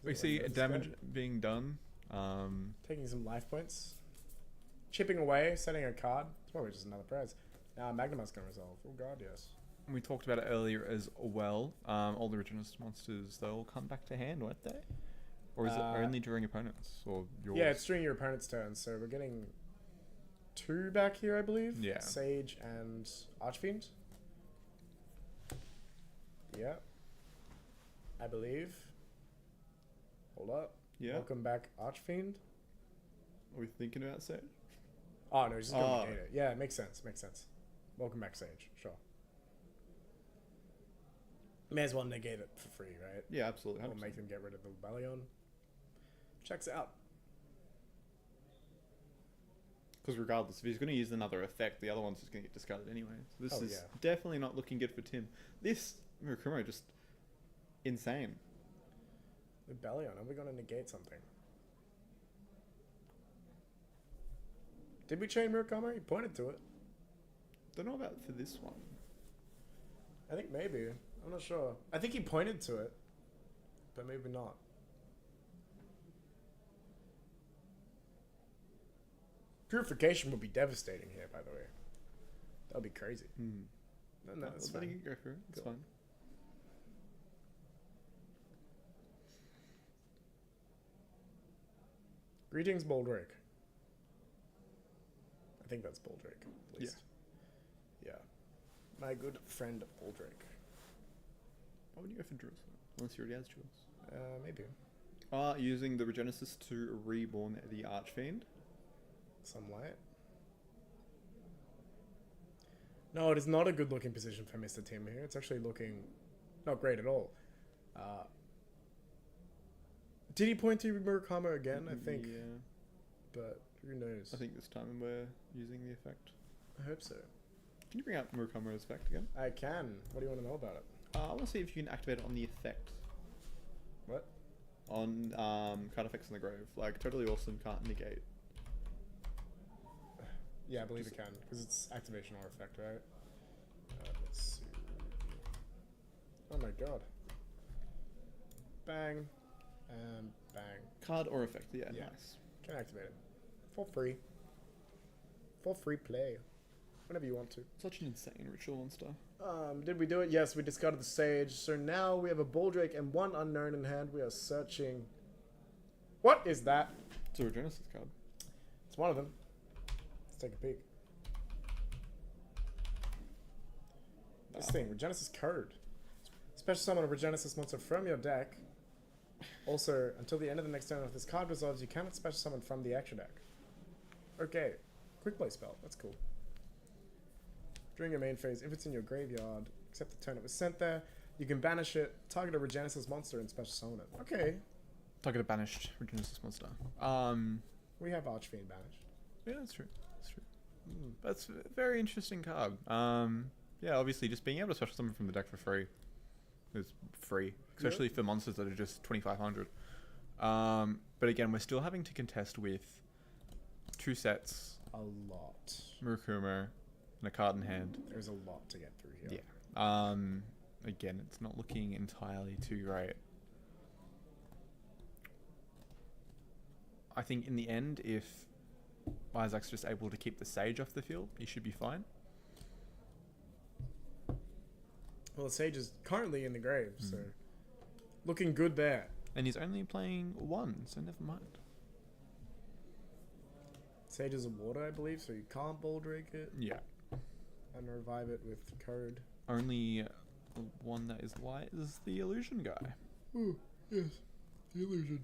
We see damage being done. Taking some life points. Chipping away, setting a card. It's probably just another prize. Now Magnemite's gonna resolve. Oh god, yes. We talked about it earlier as well. All the Regenerative monsters, they'll come back to hand, won't they? Or is it only during opponents or yours? Yeah, it's during your opponent's turn, so we're getting 2 back here, I believe. Yeah. Sage and Archfiend. Yeah. I believe. Hold up. Yeah. Welcome back, Archfiend. Are we thinking about Sage? Oh no, he's just gonna Oh. negate it. Yeah, it makes sense. Makes sense. Welcome back, Sage. Sure. May as well negate it for free, right? Yeah, absolutely. Or make them get rid of the Rebellion. Checks out. Because regardless, if he's going to use another effect, the other one's just going to get discarded anyway. So this Oh, is yeah. definitely not looking good for Tim. This Murakumo just insane. Rebellion. Are we gonna negate something? Did we chain Murakami? He pointed to it. Don't know about for this one. I think maybe. I'm not sure. I think he pointed to it, but maybe not. Purification would be devastating here, by the way. That would be crazy. No, that's letting fine. it go through. It's Cool. fine. Greetings, Boldrick. I think that's Boldrick, at least. Yeah. My good friend Boldrick. Why would you go for Jewels? Unless he already has Jewels. Maybe. Using the Regenesis to reborn the Archfiend. Some light. No, it is not a good looking position for Mr. Tim here. It's actually looking not great at all. Did he point to Murakami again? I think. Yeah. But who knows? I think this time we're using the effect. I hope so. Can you bring out Murakumo's effect again? I can. What do you want to know about it? I want to see if you can activate it on the effect. What? On card effects in the grave. Like, totally awesome, can't negate. Yeah, I believe it can. Because it's activation or effect, right? Let's see. Oh my god. Bang. And bang. Card or effect, yeah, Yeah. nice. Can activate it. For free. For free play. Whenever you want to. Such an insane ritual and stuff. Did we do it? Yes, we discarded the Sage. So now we have a Boldrick and 1 unknown in hand. We are searching. What is that? It's a Regenesis card. It's one of them. Let's take a peek. This thing, Regenesis Code. Special summon a Regenesis monster from your deck. Also, until the end of the next turn, if this card resolves, you cannot special summon from the extra deck. Okay. Quick play spell. That's cool. During your main phase, if it's in your graveyard, except the turn it was sent there, you can banish it, target a Regenesis monster, and special summon it. Okay. Target a banished Regenesis monster. We have Archfiend banished. Yeah, that's true. That's true. That's a very interesting card. Yeah, obviously, just being able to special summon from the deck for free is free, especially for monsters that are just 2,500. But again, we're still having to contest with 2 sets, A lot. Murakumo, and a card in hand. There's a lot to get through here. Yeah. Again, it's not looking entirely too great. I think in the end, if Isaac's just able to keep the Sage off the field, he should be fine. Well, the Sage is currently in the grave, so looking good there. And he's only playing 1, so never mind. Sage is a water, I believe, so you can't Boldrick it Yeah. and revive it with code. Only one that is light is the illusion guy. Oh, yes. The illusion.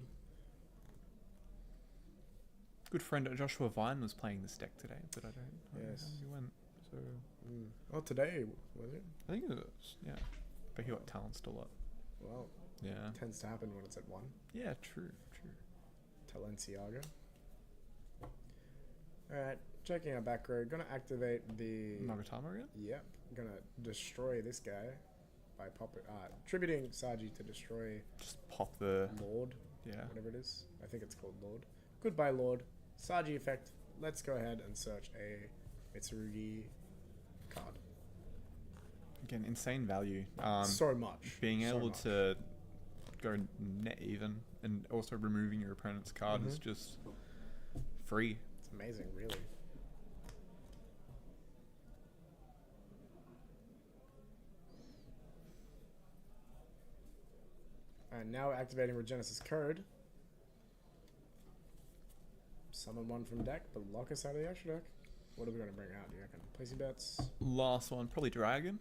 Good friend Joshua Vine was playing this deck today, but I don't know Yes. how he went. So Oh, today, was it? I think it was, yeah. But he got talents a lot. Well, Yeah. tends to happen when it's at 1. Yeah, true. Telenciaga. Alright, checking our back row. Gonna activate the. Nagatama again? Yep. Gonna destroy this guy by tributing Saji to destroy Just pop the... Lord. Yeah. Whatever it is. I think it's called Lord. Goodbye, Lord. Saji effect. Let's go ahead and search a Mitsurugi card. Again, insane value. So much. Being So able much. to go net even and also removing your opponent's card is just free. It's amazing, really. And now activating Regenesis code. Summon one from deck, but lock us out of the extra deck. What are we going to bring out? Do you reckon? Placing bets? Last one, probably Dragon.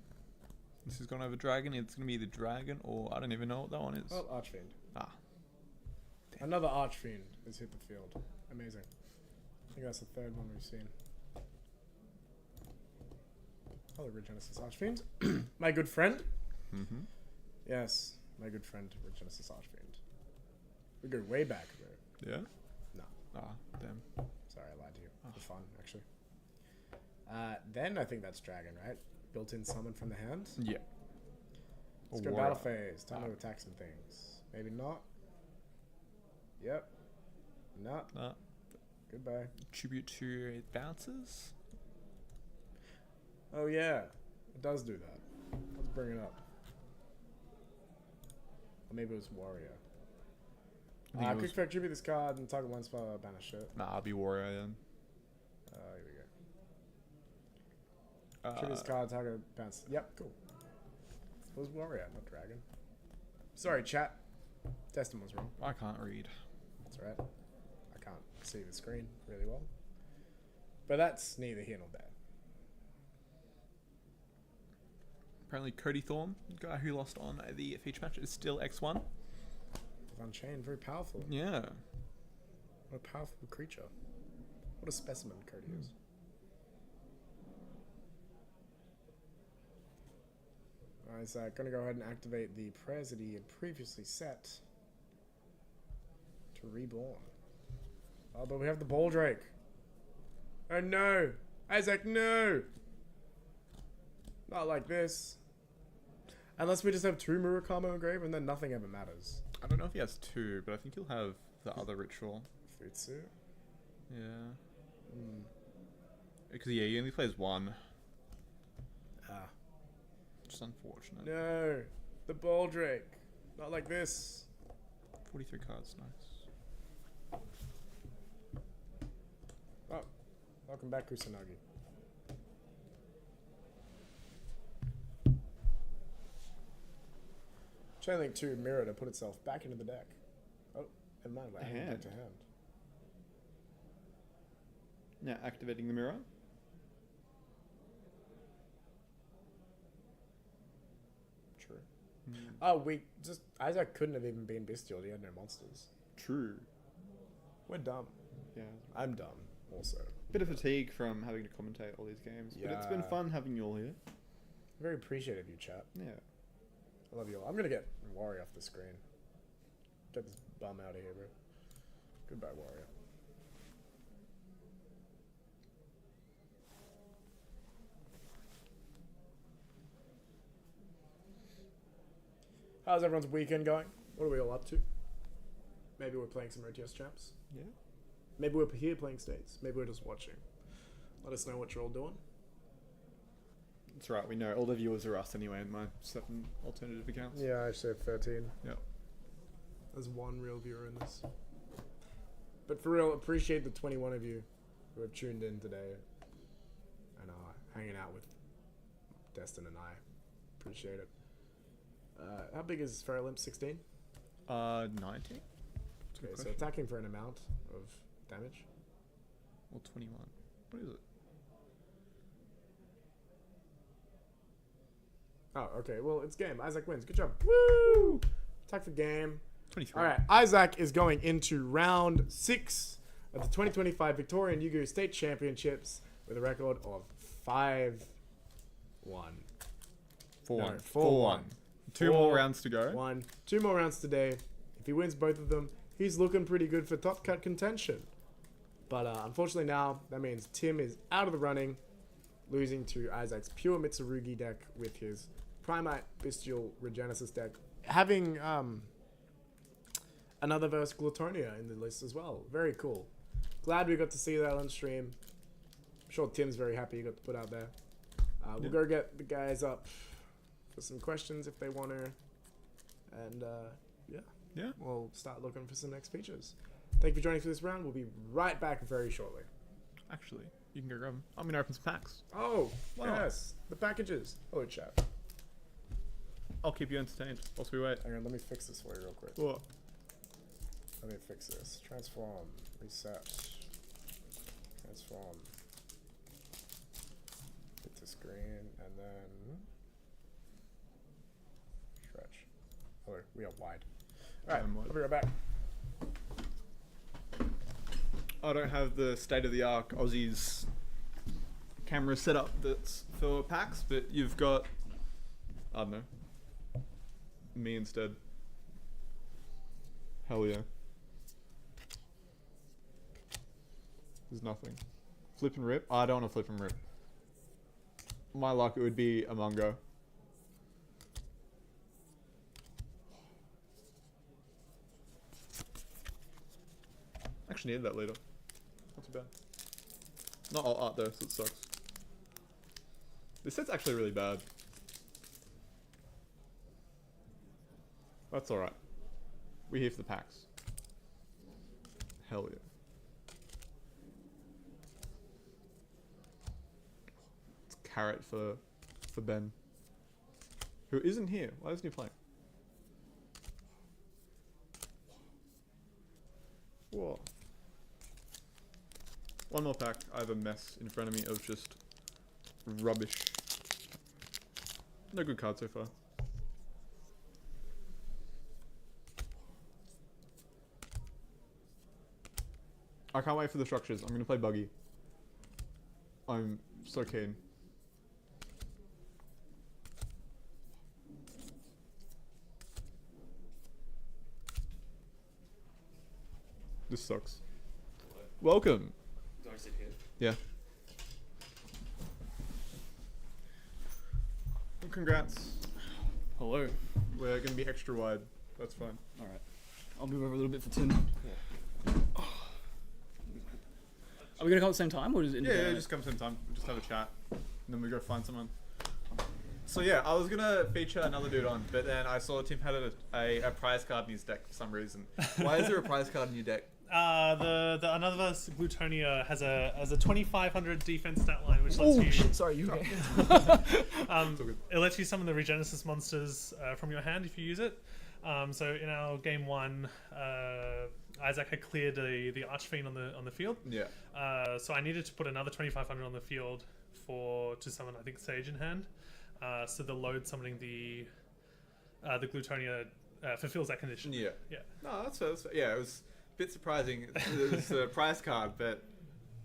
This is going over Dragon. It's going to be the Dragon, or I don't even know what that one is. Well, Archfiend. Ah. Another Archfiend has hit the field. Amazing. I think that's the third one we've seen. Hello, Regenesis Archfiend. My good friend. Mm-hmm. Yes, my good friend, Regenesis Archfiend. We go way back, though. Yeah? No. Ah, damn. Sorry, I lied to you. For fun, actually. Then I think that's Dragon, right? Built-in summon from the hand. Yeah. Let's Or go Warrior. battle phase. Time to attack some things. Maybe not. Yep. No. Ah. Goodbye. Tribute to it bounces. Oh yeah, it does do that. Let's bring it up. Or maybe it was Warrior. I think it Quick was- effect, tribute this card and target one spell, banish it. Nah, I'll be Warrior then. Here we go. Tribute this card, target bounce. Yep, cool. It was Warrior, not Dragon. Sorry, chat. Destyn was wrong. I can't read. That's right. I can't see the screen really well. But that's neither here nor there. Apparently Cody Thorne, the guy who lost on the feature match, is still X1. Unchained, very powerful. Yeah. What a powerful creature. What a specimen Cody is. Alright, so I'm gonna go ahead and activate the prayers that he had previously set to reborn. Oh, but we have the Ball Drake. Oh no! Isaac, no! Not like this. Unless we just have two Murakamo engraved and then nothing ever matters. I don't know if he has two, but I think he'll have the other ritual. Futsu. Yeah. Hmm. Because, yeah, he only plays one. Ah. Just unfortunate. No! The Ball Drake. Not like this. 43 cards, nice. Oh. Welcome back, Kusanagi. Chainlink 2 mirror to put itself back into the deck. Oh, never mind. We're adding it back to hand. Now activating the mirror. True. Oh, we just... Isaac couldn't have even been bestial. He had no monsters. True. We're dumb. Yeah. I'm dumb, also. Bit of fatigue from having to commentate all these games, but it's been Yeah. fun having you all here. Very appreciative of you, chat. Yeah. I love you all. I'm gonna get Warrior off the screen. Get this bum out of here, bro. Goodbye, Warrior. How's everyone's weekend going? What are we all up to? Maybe we're playing some RTS champs. Yeah. Maybe we're here playing states. Maybe we're just watching. Let us know what you're all doing. That's right, we know all the viewers are us anyway in my 7 alternative accounts. Yeah, I actually have 13. Yep. There's one real viewer in this. But for real, appreciate the 21 of you who have tuned in today and are hanging out with Destyn and I. Appreciate it. How big is Feral Imp? 16? 90? Okay, so attacking for an amount of damage. Or 21. What is it? Oh, okay. Well, it's game. Isaac wins. Good job. Woo! Attack for game. 23. All right. Isaac is going into round 6 of the 2025 Victorian Yu-Gi-Oh! State Championships with a record of 5-1. 4-1. No, 4-1. 2 more rounds to go. 2 more rounds today. If he wins both of them, he's looking pretty good for top cut contention. But unfortunately now, that means Tim is out of the running, losing to Isaac's pure Mitsurugi deck with his Primite Bestial Regenesis deck. Having another verse Glutonia in the list as well. Very cool. Glad we got to see that on stream. I'm sure Tim's very happy you got to put out there. We'll go get the guys up for some questions if they want to. And Yeah. we'll start looking for some next features. Thank you for joining for this round. We'll be right back very shortly. Actually, you can go grab them. I'm gonna open some packs. Oh, Why not? yes. The packages. Hello, chat. I'll keep you entertained whilst we wait. Hang on, let me fix this for you real quick. What? Let me fix this. Transform. Reset. Transform. Hit the screen, and then... stretch. Oh, we are wide. Alright, I'm wide. I'll be right back. I don't have the state-of-the-art Aussie's camera setup that's for packs, but you've got, I don't know, me instead. Hell yeah. There's nothing. Flip and rip? I don't want to flip and rip. My luck, it would be a Mungo. Actually needed that later. Not too bad. Not all art though, so it sucks. This set's actually really bad. That's alright. We're here for the packs. Hell yeah. It's carrot for Ben. Who isn't here. Why isn't he playing? Whoa. One more pack. I have a mess in front of me of just rubbish. No good card so far. I can't wait for the structures. I'm gonna play Buggy. I'm so keen. This sucks. Welcome. Do I sit here? Yeah. Well, congrats. Hello. We're gonna be extra wide. That's fine. All right. I'll move over a little bit for Tim. Are we gonna come at the same time, or is it? Yeah, just come sometime. We'll just have a chat, and then we go find someone. So yeah, I was gonna feature another dude on, but then I saw Tim had a prize card in his deck for some reason. Why is there a prize card in your deck? The another Glutonia has a 2500 defense stat line, which lets you. Sorry, you. Okay. It lets you summon the Regenesis monsters from your hand if you use it. So in our game one, Isaac had cleared the Archfiend on the field. Yeah. So I needed to put another 2500 on the field to summon, I think, Sage in hand. So the load summoning the Glutonia fulfills that condition. Yeah. Yeah. No, that's fair. Yeah, it was a bit surprising. It was a prize card, but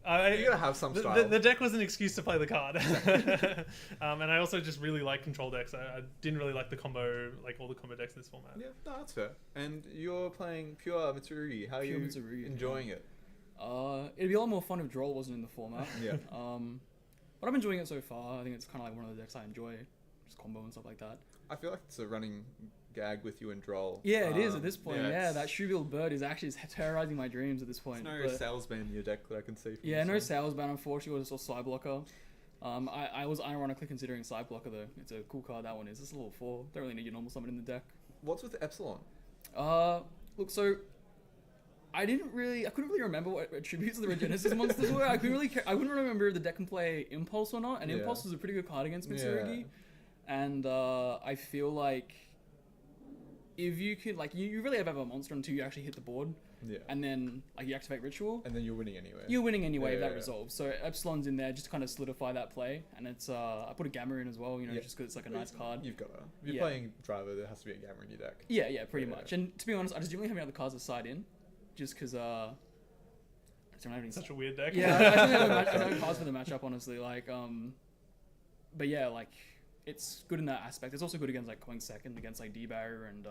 You gotta have some style. The deck was an excuse to play the card. And I also just really like control decks. I didn't really like the combo, like all the combo decks in this format. Yeah, no, that's fair. And you're playing pure Mitsurugi. How are you Mitsurugi, enjoying it? It'd be a lot more fun if Droll wasn't in the format. Yeah. But I'm enjoying it so far. I think it's kind of like one of the decks I enjoy, just combo and stuff like that. I feel like it's a running gag with you and Droll. Yeah, it is at this point. Yeah, it's- that shoe-billed bird is actually terrorizing my dreams at this point. There's no but- salesman in your deck that I can see. From Yeah, this no one. salesman, unfortunately, was also Sideblocker. I was ironically considering Sideblocker though. It's a cool card, that one is. It's a level 4. Don't really need your normal summon in the deck. What's with Epsilon? Look, so I couldn't really remember what attributes of the Regenesis monsters were. I wouldn't remember if the deck can play Impulse or not, and Yeah. Impulse is a pretty good card against Mitsurugi. And I feel like if you could, like, you really have a monster until you actually hit the board, Yeah. and then like you activate Ritual. And then you're winning anyway. You're winning anyway if Yeah, that yeah. resolves. So Epsilon's in there just to kind of solidify that play, and it's I put a Gamma in as well, you know, Yeah. just because it's like a nice card. You've got to. If you're Yeah. playing Driver, there has to be a Gamma in your deck. Yeah, pretty Yeah. much. And to be honest, I just generally have any other cards to side in, just because I just don't have any. Such a weird deck. Yeah, I don't have any cards for the matchup, honestly. Like, but yeah, like it's good in that aspect. It's also good against like going second against like D-Barrier and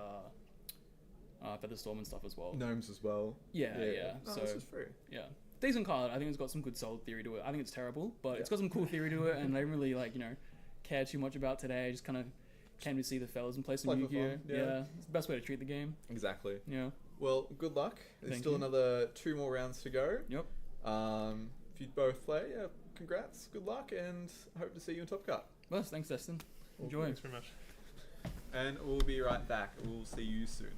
Featherstorm and stuff as well. Gnomes as well. Yeah. No, So this is free. yeah, decent card. I think it's got some good solid theory to it. I think it's terrible, but it's got some cool theory to it, and I didn't really care too much about today. I just kind of came to see the fellas and play some Play for Yu-Gi-Oh. fun, Yeah. yeah. It's the best way to treat the game. Exactly. Yeah. Well, good luck. There's Thank still you. another 2 more rounds to go. Yep. If you both play, congrats, good luck, and hope to see you in Top Cut. Well, thanks, Destyn. Enjoy. Thanks very much. And we'll be right back. We'll see you soon.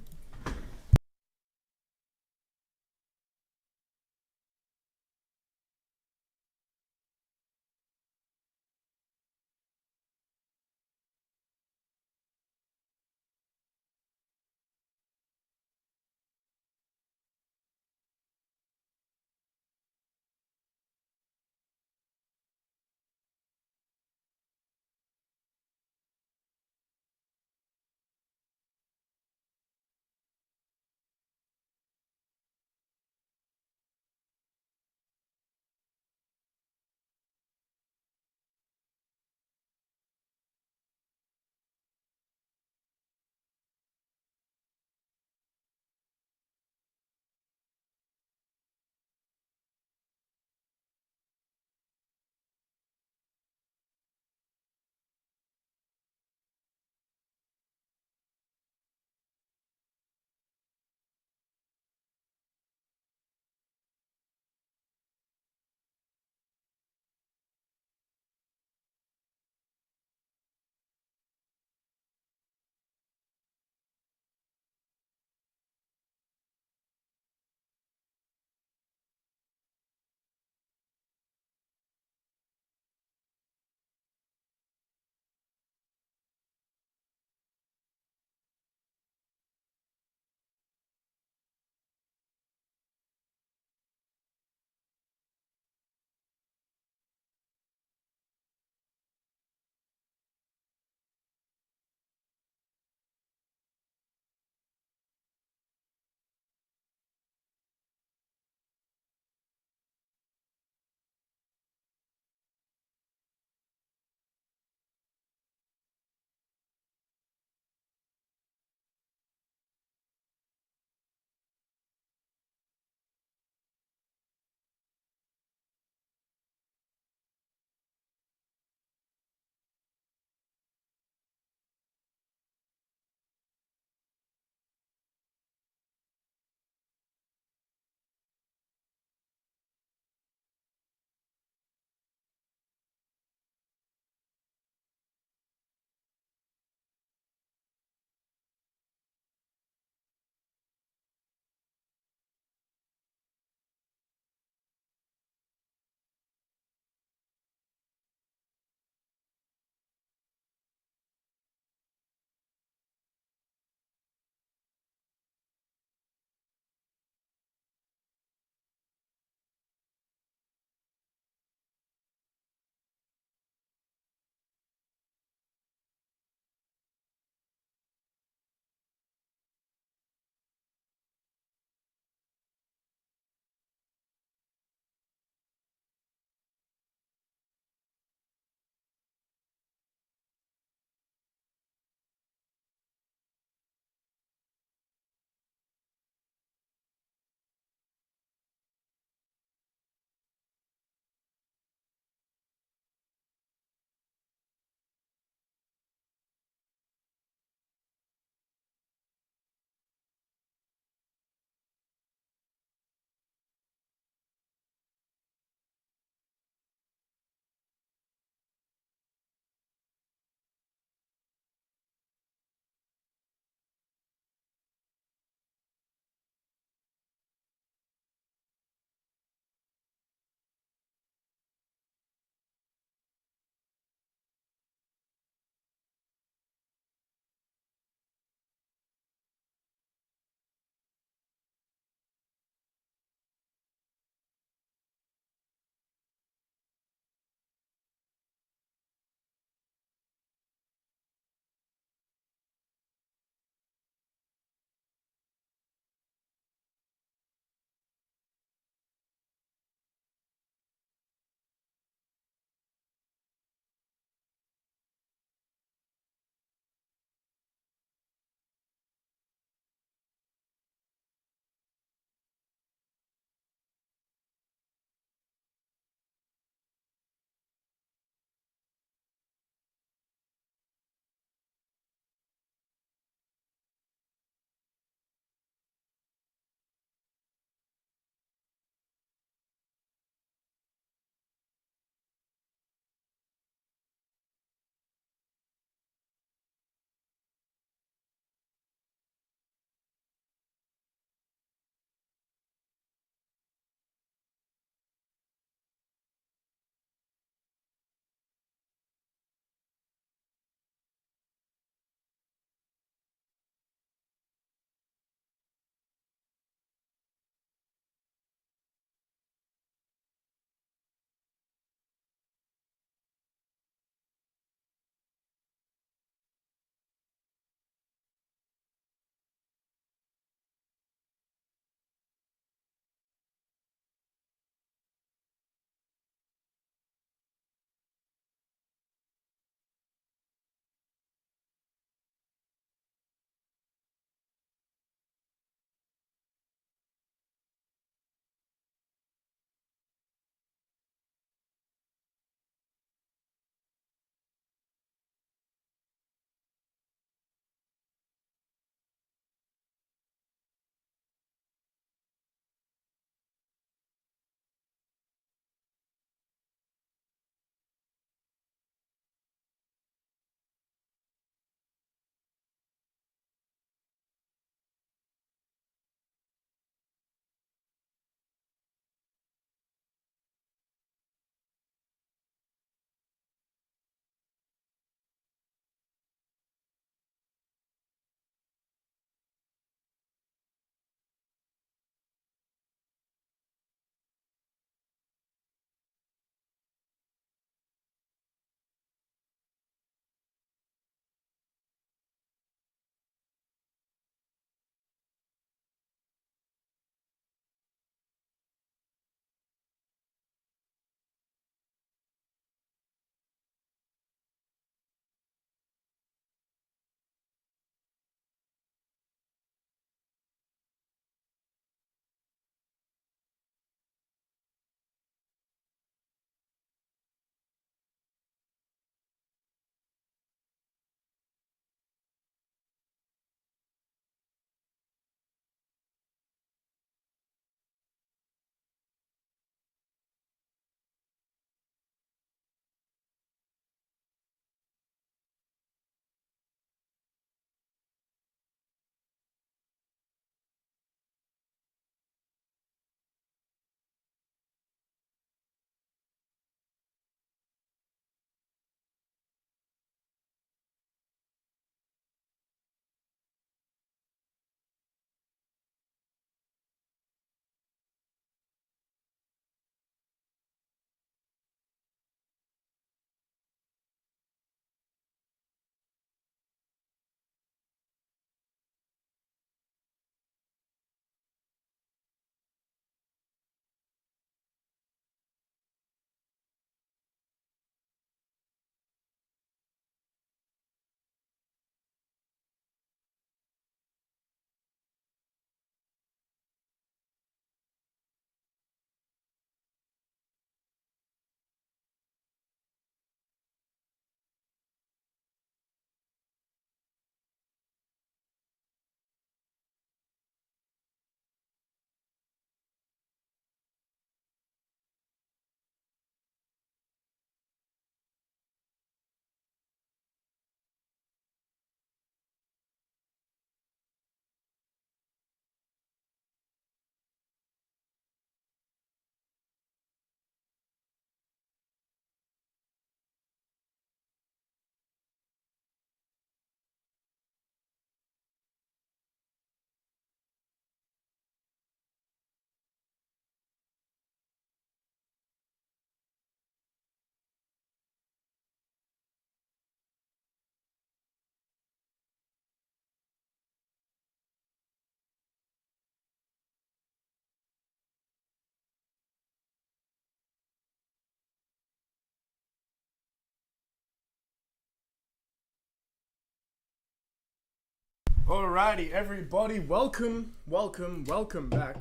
Alrighty, everybody, welcome back.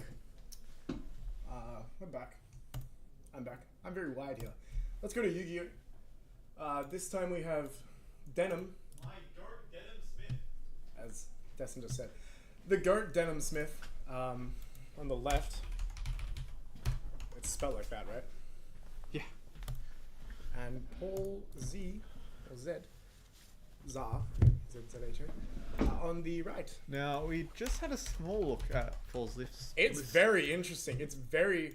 We're back. I'm back. I'm very wide here. Let's go to Yu-Gi-Oh! This time we have Denim. My GOAT Denim Smith. As Destyn just said. The GOAT Denim Smith. On the left. It's spelled like that, right? Yeah. And Paul Z, or Z, Zah, Z-Z-H-A, on the right. Now, we just had a small look at Paul's lifts. It's very interesting. It's very...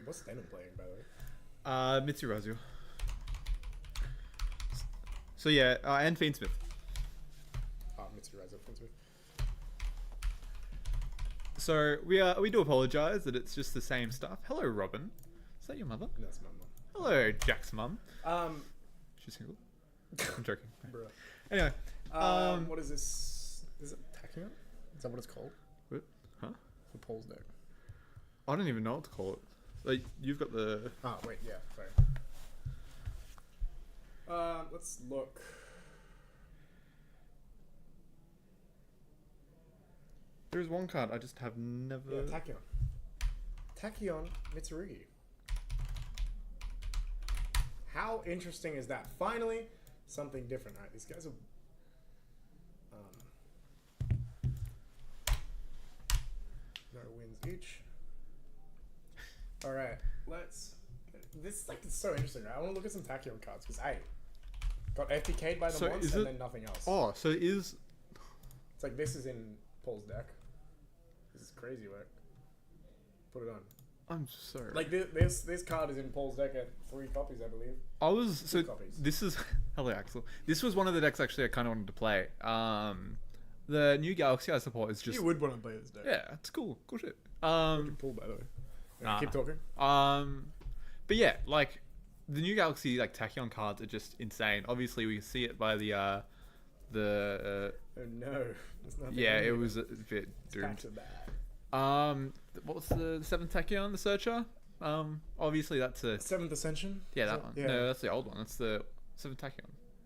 What's Denim playing, by the way? Mitsurazu. So yeah, and Fiendsmith. Oh, Mitsurazu, Fiendsmith. So we do apologise that it's just the same stuff. Hello, Robin. Is that your mother? No, that's my mum. Hello, Jack's mum. She's single. I'm joking. Bruh. Anyway, what is this? Is it Tachyon? Is that what it's called? what? Huh? The Paul's deck. I don't even know what to call it. Like, you've got the. Oh, wait, yeah, sorry. Let's look. There's one card I just have never. Yeah, Tachyon. Tachyon Mitsurugi. How interesting is that? Finally, something different. Alright, these guys are... no wins each. Alright, let's... This is like so interesting, right? I want to look at some Tachyon cards, because I got FPK'd by them So once is and it- then nothing else. Oh, so it is. It's like this is in Paul's deck. This is crazy work. Put it on. I'm sorry. Like this card is in Paul's deck at 3 copies, I believe. I was so. copies. This is hello, Axel. This was one of the decks actually I kind of wanted to play. The new Galaxy I support is just. You would want to play this deck. Yeah, it's cool. Cool shit. Pull, by the way. Nah. Keep talking. But yeah, like the new Galaxy like Tachyon cards are just insane. Obviously, we can see it by the Oh no. There's nothing yeah, in it here. was a bit Back doomed. to back. What was the 7th Tachyon, the Searcher? Obviously that's a 7th Ascension? yeah Is that it? one. Yeah. No, that's the old one. That's the 7th Tachyon.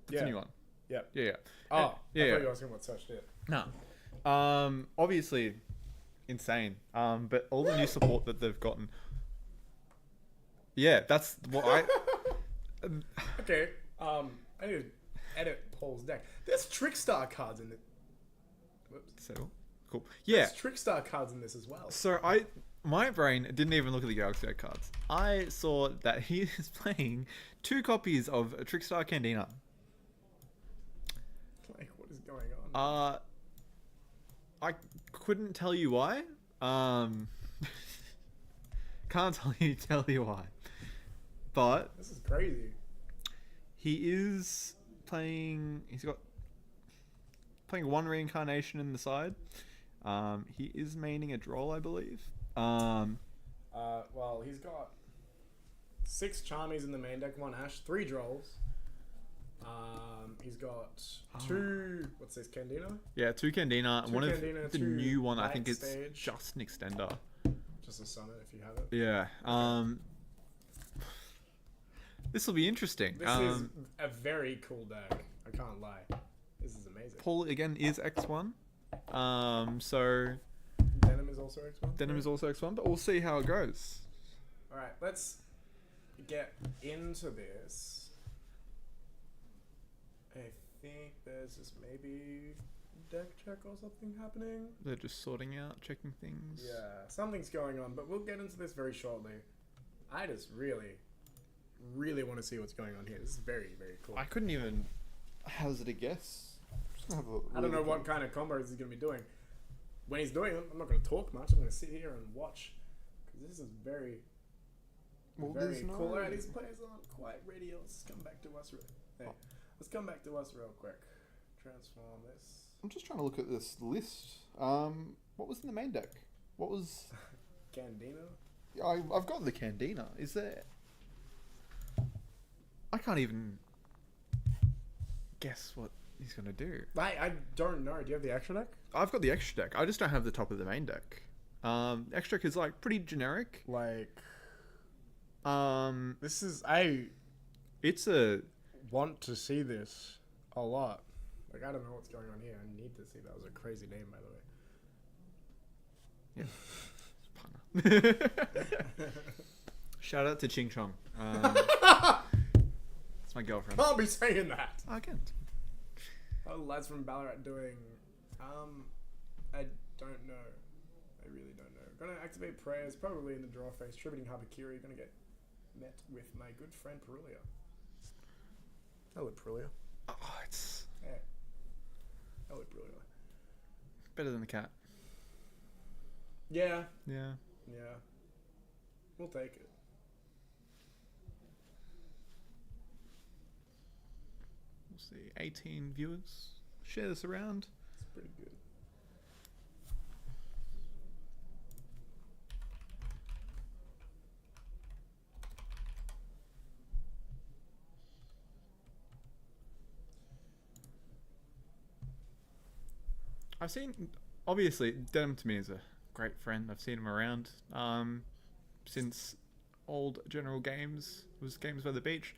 That's Yeah. the new one. Yeah. Yeah. Oh, Yeah, I thought yeah. you were asking what Search did. No. Obviously, insane. But all the new support that they've gotten. Yeah, that's what I. Okay. I need to edit Paul's deck. There's Trickstar cards in it. Whoops. So cool. Yeah. There's Trickstar cards in this as well. So my brain didn't even look at the Galaxy Deck cards. I saw that he is playing 2 copies of Trickstar Candina. Like, what is going on? I couldn't tell you why. Can't tell you why. But This is crazy. he is playing. He's got playing 1 reincarnation in the side. He is maining a droll, I believe. Well, he's got 6 Charmies in the main deck, 1 Ash, 3 Drolls. He's got 2. What's this, Candina? Yeah, 2 Candina. And 2 one Candina, of the 2 new one, I Light think it's Stage. just an extender. Just a summon if you have it. Yeah. This will be interesting. This is a very cool deck. I can't lie. This is amazing. Paul again is X1. So Denim is also X1. Denim is also X1, but we'll see how it goes. Alright, let's get into this. I think there's just maybe deck check or something happening. They're just sorting out, checking things. Yeah, something's going on, but we'll get into this very shortly. I just really want to see what's going on here. This is very, very cool. I couldn't even hazard a guess. Just gonna have a I don't know really what kind of combos he's going to be doing. When he's doing them, I'm not going to talk much. I'm going to sit here and watch. Because this is very, Well, very there's cool. no- Alright, these players aren't quite ready. Let's come back to us. Hey, let's come back to us real quick. Transform this. I'm just trying to look at this list. What was in the main deck? What was? Candina. I've got the Candina. Is there? I can't even guess what he's gonna do. I don't know. Do you have the extra deck? I've got the extra deck. I just don't have the top of the main deck. Extra deck is like pretty generic. Like, Um, this is... I it's a want to see this a lot. Like, I don't know what's going on here. I need to see. That was a crazy name, by the way. Yeah. Shout out to Ching Chong. It's my girlfriend. Can't be saying that. I can't. How the lads from Ballarat doing? I don't know. I really don't know. Gonna activate prayers, probably in the draw phase. Tributing Habakiri. Gonna get met with my good friend Perulia. Hello, Perulia. Oh, it's Yeah. Hello, Perulia. better than the cat. Yeah. Yeah. Yeah. We'll take it. We'll see. 18 viewers. Share this around. It's pretty good. I've seen, obviously, Denim to me is a great friend. I've seen him around since old General Games was Games by the Beach.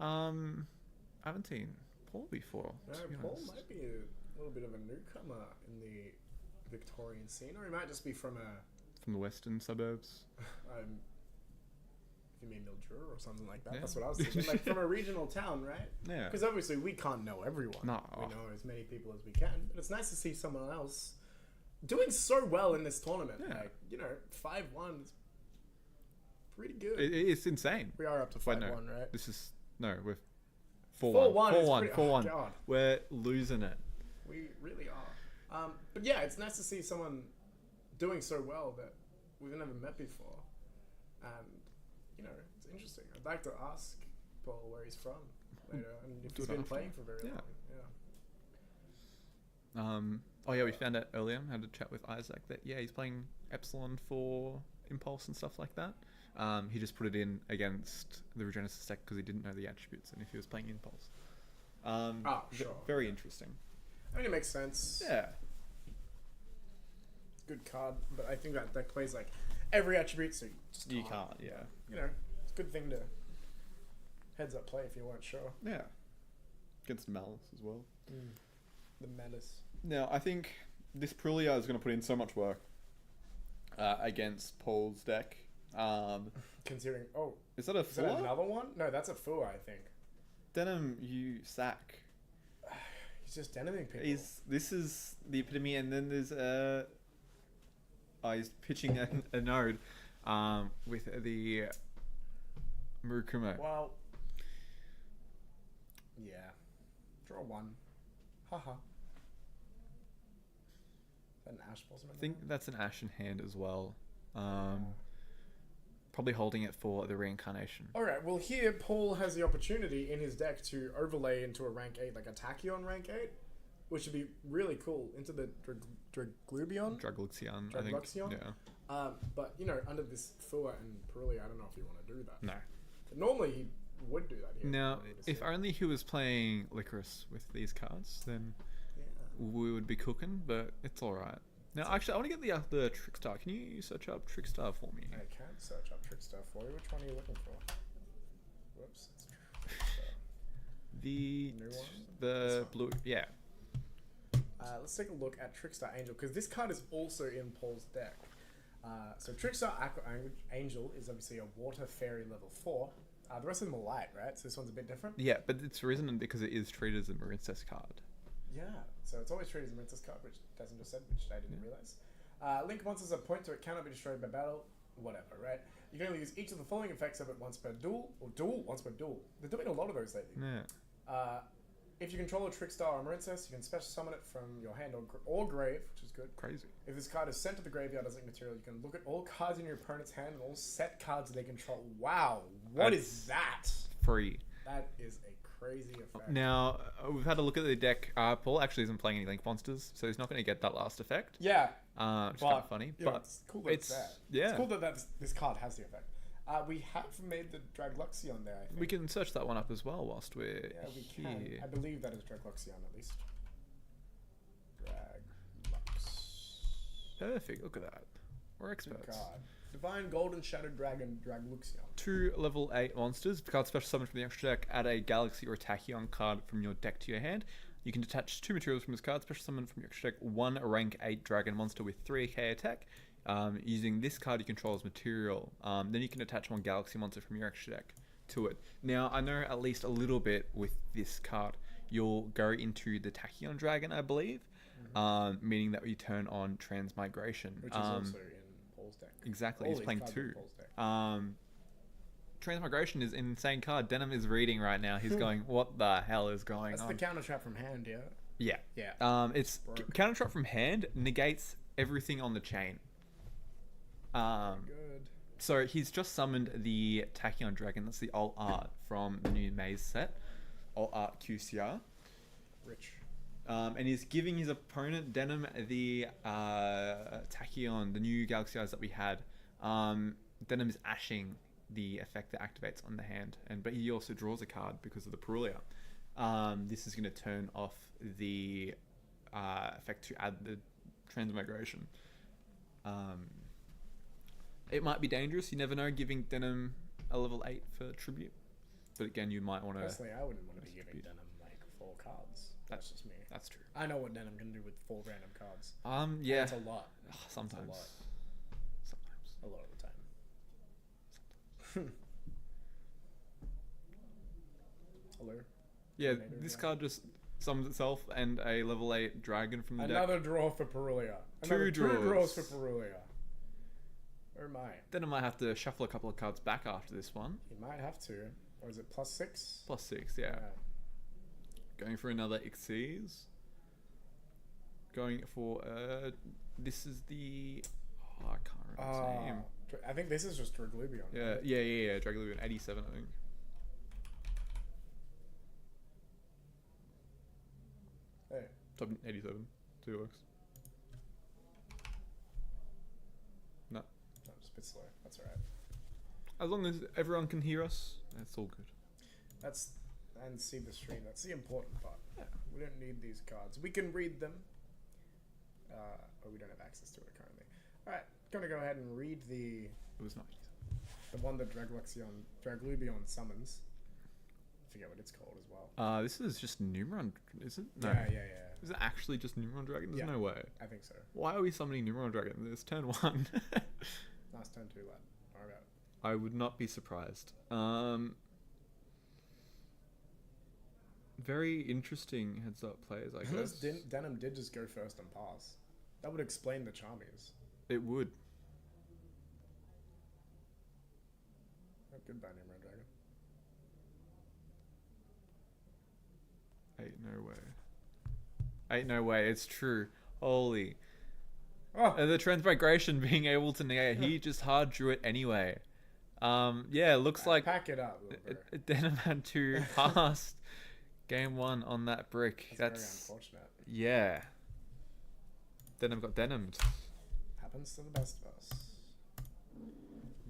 I haven't seen Paul before. No, to be Paul honest. might be a little bit of a newcomer in the Victorian scene, or he might just be from From the western suburbs. you mean Mildura or something like that? Yeah. That's what I was thinking. Like from a regional town, right? Yeah. Because obviously we can't know everyone. No. We know as many people as we can. But it's nice to see someone else doing so well in this tournament. Yeah. Like, 5-1 is pretty good. It's insane. We are up to 5-1, Wait, no. right? This is, no, we're 4-1. 4-1. 4-1. 4-1. God. We're losing it. We really are. But yeah, it's nice to see someone doing so well that we've never met before. And, it's interesting. I'd like to ask Paul where he's from later and if Do he's it been after. playing for very Yeah. long. Oh yeah, we found out earlier. I had a chat with Isaac that he's playing Epsilon for Impulse and stuff like that. He just put it in against the Regenesis deck because he didn't know the attributes and if he was playing Impulse. Sure. Very interesting. I mean, it makes sense. Yeah. Good card, but I think that deck plays like every attribute, so you just You can't. Yeah. It's a good thing to heads up play if you weren't sure. Yeah. Against Malice as well. The malice. Now, I think this Prulia is going to put in so much work against Paul's deck. Considering, Is that a is that Fua? another one? No, that's a Fua, I think. Denim, you sack. He's just deniming people. This is the epitome, and then there's he's pitching a node with the Murukumo. Well, yeah. Draw one. Haha. An Ash Blossom. I think that's an Ashen hand as well. Probably holding it for the reincarnation. Alright, well here Paul has the opportunity in his deck to overlay into a rank 8, like a Tachyon rank 8, which would be really cool, into the Draglubion? Dragluxion, I think. Dragluxion? Yeah. But, under this Fua and Perulia, I don't know if you want to do that. No. But normally he would do that here. Now, if Obviously. only he was playing Licorice with these cards, then Yeah. we would be cooking, but it's alright. Now, actually, I want to get the Trickstar. Can you search up Trickstar for me? I can search up Trickstar for you. Which one are you looking for? Whoops. It's Trickstar. The New one? the This one. blue, yeah. Let's take a look at Trickstar Angel, because this card is also in Paul's deck. So Trickstar Aqua Angel is obviously a Water Fairy level 4. The rest of them are light, right? So this one's a bit different. Yeah, but it's risen because it is treated as a Marincess card. Yeah, so it's always treated as a Mentis card, which Desmond just said, which I didn't realize. Link monsters a point to it, cannot be destroyed by battle, whatever, right? You can only use each of the following effects of it once per duel, or once per duel. They're doing a lot of those lately. Yeah. If you control a Trickstar or Marincess, you can special summon it from your hand or grave, which is good. Crazy. If this card is sent to the graveyard as a material, you can look at all cards in your opponent's hand and all set cards they control. Wow, what is that? Free. That is a crazy effect. Now, we've had a look at the deck. Paul actually isn't playing any Link monsters, so he's not going to get that last effect. Yeah, Which is kind but, of funny. you know, But it's cool that it's there. yeah. It's cool that this card has the effect. We have made the Dragluxion there, I think. We can search that one up as well whilst we're Yeah, we here. can. I believe that is Dragluxion at least. Draglux. Perfect. Look at that. We're Good experts. card. Divine Golden Shadowed Dragon Dragluxion. 2 level 8 monsters. Card special summon from the extra deck. Add a Galaxy or Tachyon card from your deck to your hand. You can detach 2 materials from his card, special summon from your extra deck 1 rank 8 dragon monster with 3k attack. Using this card you control as material. Then you can attach 1 galaxy monster from your extra deck to it. Now, I know at least a little bit with this card. You'll go into the Tachyon Dragon, I believe, meaning that you turn on Transmigration. Which is also in Paul's deck. Exactly, All he's these playing cards 2. in Paul's deck. Transmigration is an insane card. Denim is reading right now. He's going, what the hell is going That's on? the counter trap from hand, yeah? Yeah. Yeah. It's Broke. counter trap from hand negates everything on the chain. Good. So he's just summoned the Tachyon Dragon. That's the alt art from the new Maze set. Alt art QCR. Rich. And he's giving his opponent Denim the Tachyon, the new Galaxy Eyes that we had. Denim is ashing the effect that activates on the hand, but he also draws a card because of the Perulia. This is going to turn off the effect to add the Transmigration. It might be dangerous. You never know, giving Denim a level 8 for tribute. But again, you might want to... Personally, I wouldn't want to be giving Denim like 4 cards. That's just me. That's true. I know what Denim can do with 4 random cards. Yeah. That's a lot. Sometimes. That's a lot. Sometimes. A lot of the time. Hello. Yeah, Tornado this Dragon. card just summons itself and a level 8 dragon from the Another deck. draw for Perulia. Two Two draws draws. for Perulia. Oh my. Then I might have to shuffle a couple of cards back after this one. You might have to. Or is it +6? +6, yeah. Going for another Xyz. Going for, this is the... Oh, I can't remember his name. I think this is just Draglubion. Yeah. Draglubion, 87, I think. Hey. Top 87. 2 works. No. No, just a bit slow. That's alright. As long as everyone can hear us, that's all good. And see the stream. That's the important part. Yeah. We don't need these cards. We can read them. But we don't have access to it currently. Alright, gonna go ahead and read the It was not the one that Draglubion summons. I forget what it's called as well. this is just Numeron, is it? No. Yeah. Is it actually just Numeron Dragon? There's Yeah. no way. I think so. Why are we summoning Numeron Dragon? It's turn 1. Nice turn 2, lad. Alright. I would not be surprised. Very interesting heads up players, I Unless guess. Denim did just go first and pass. That would explain the Charmies. It would. Oh, goodbye, Nimrod Dragon. Ain't no way. It's true. Holy. Oh! The Transmigration being able to negate, he just hard drew it anyway. Yeah, looks like Pack it up, little bro. Denim had to pass game 1 on that brick. That's very unfortunate. Yeah. Denim got denimed. Happens to the best of us.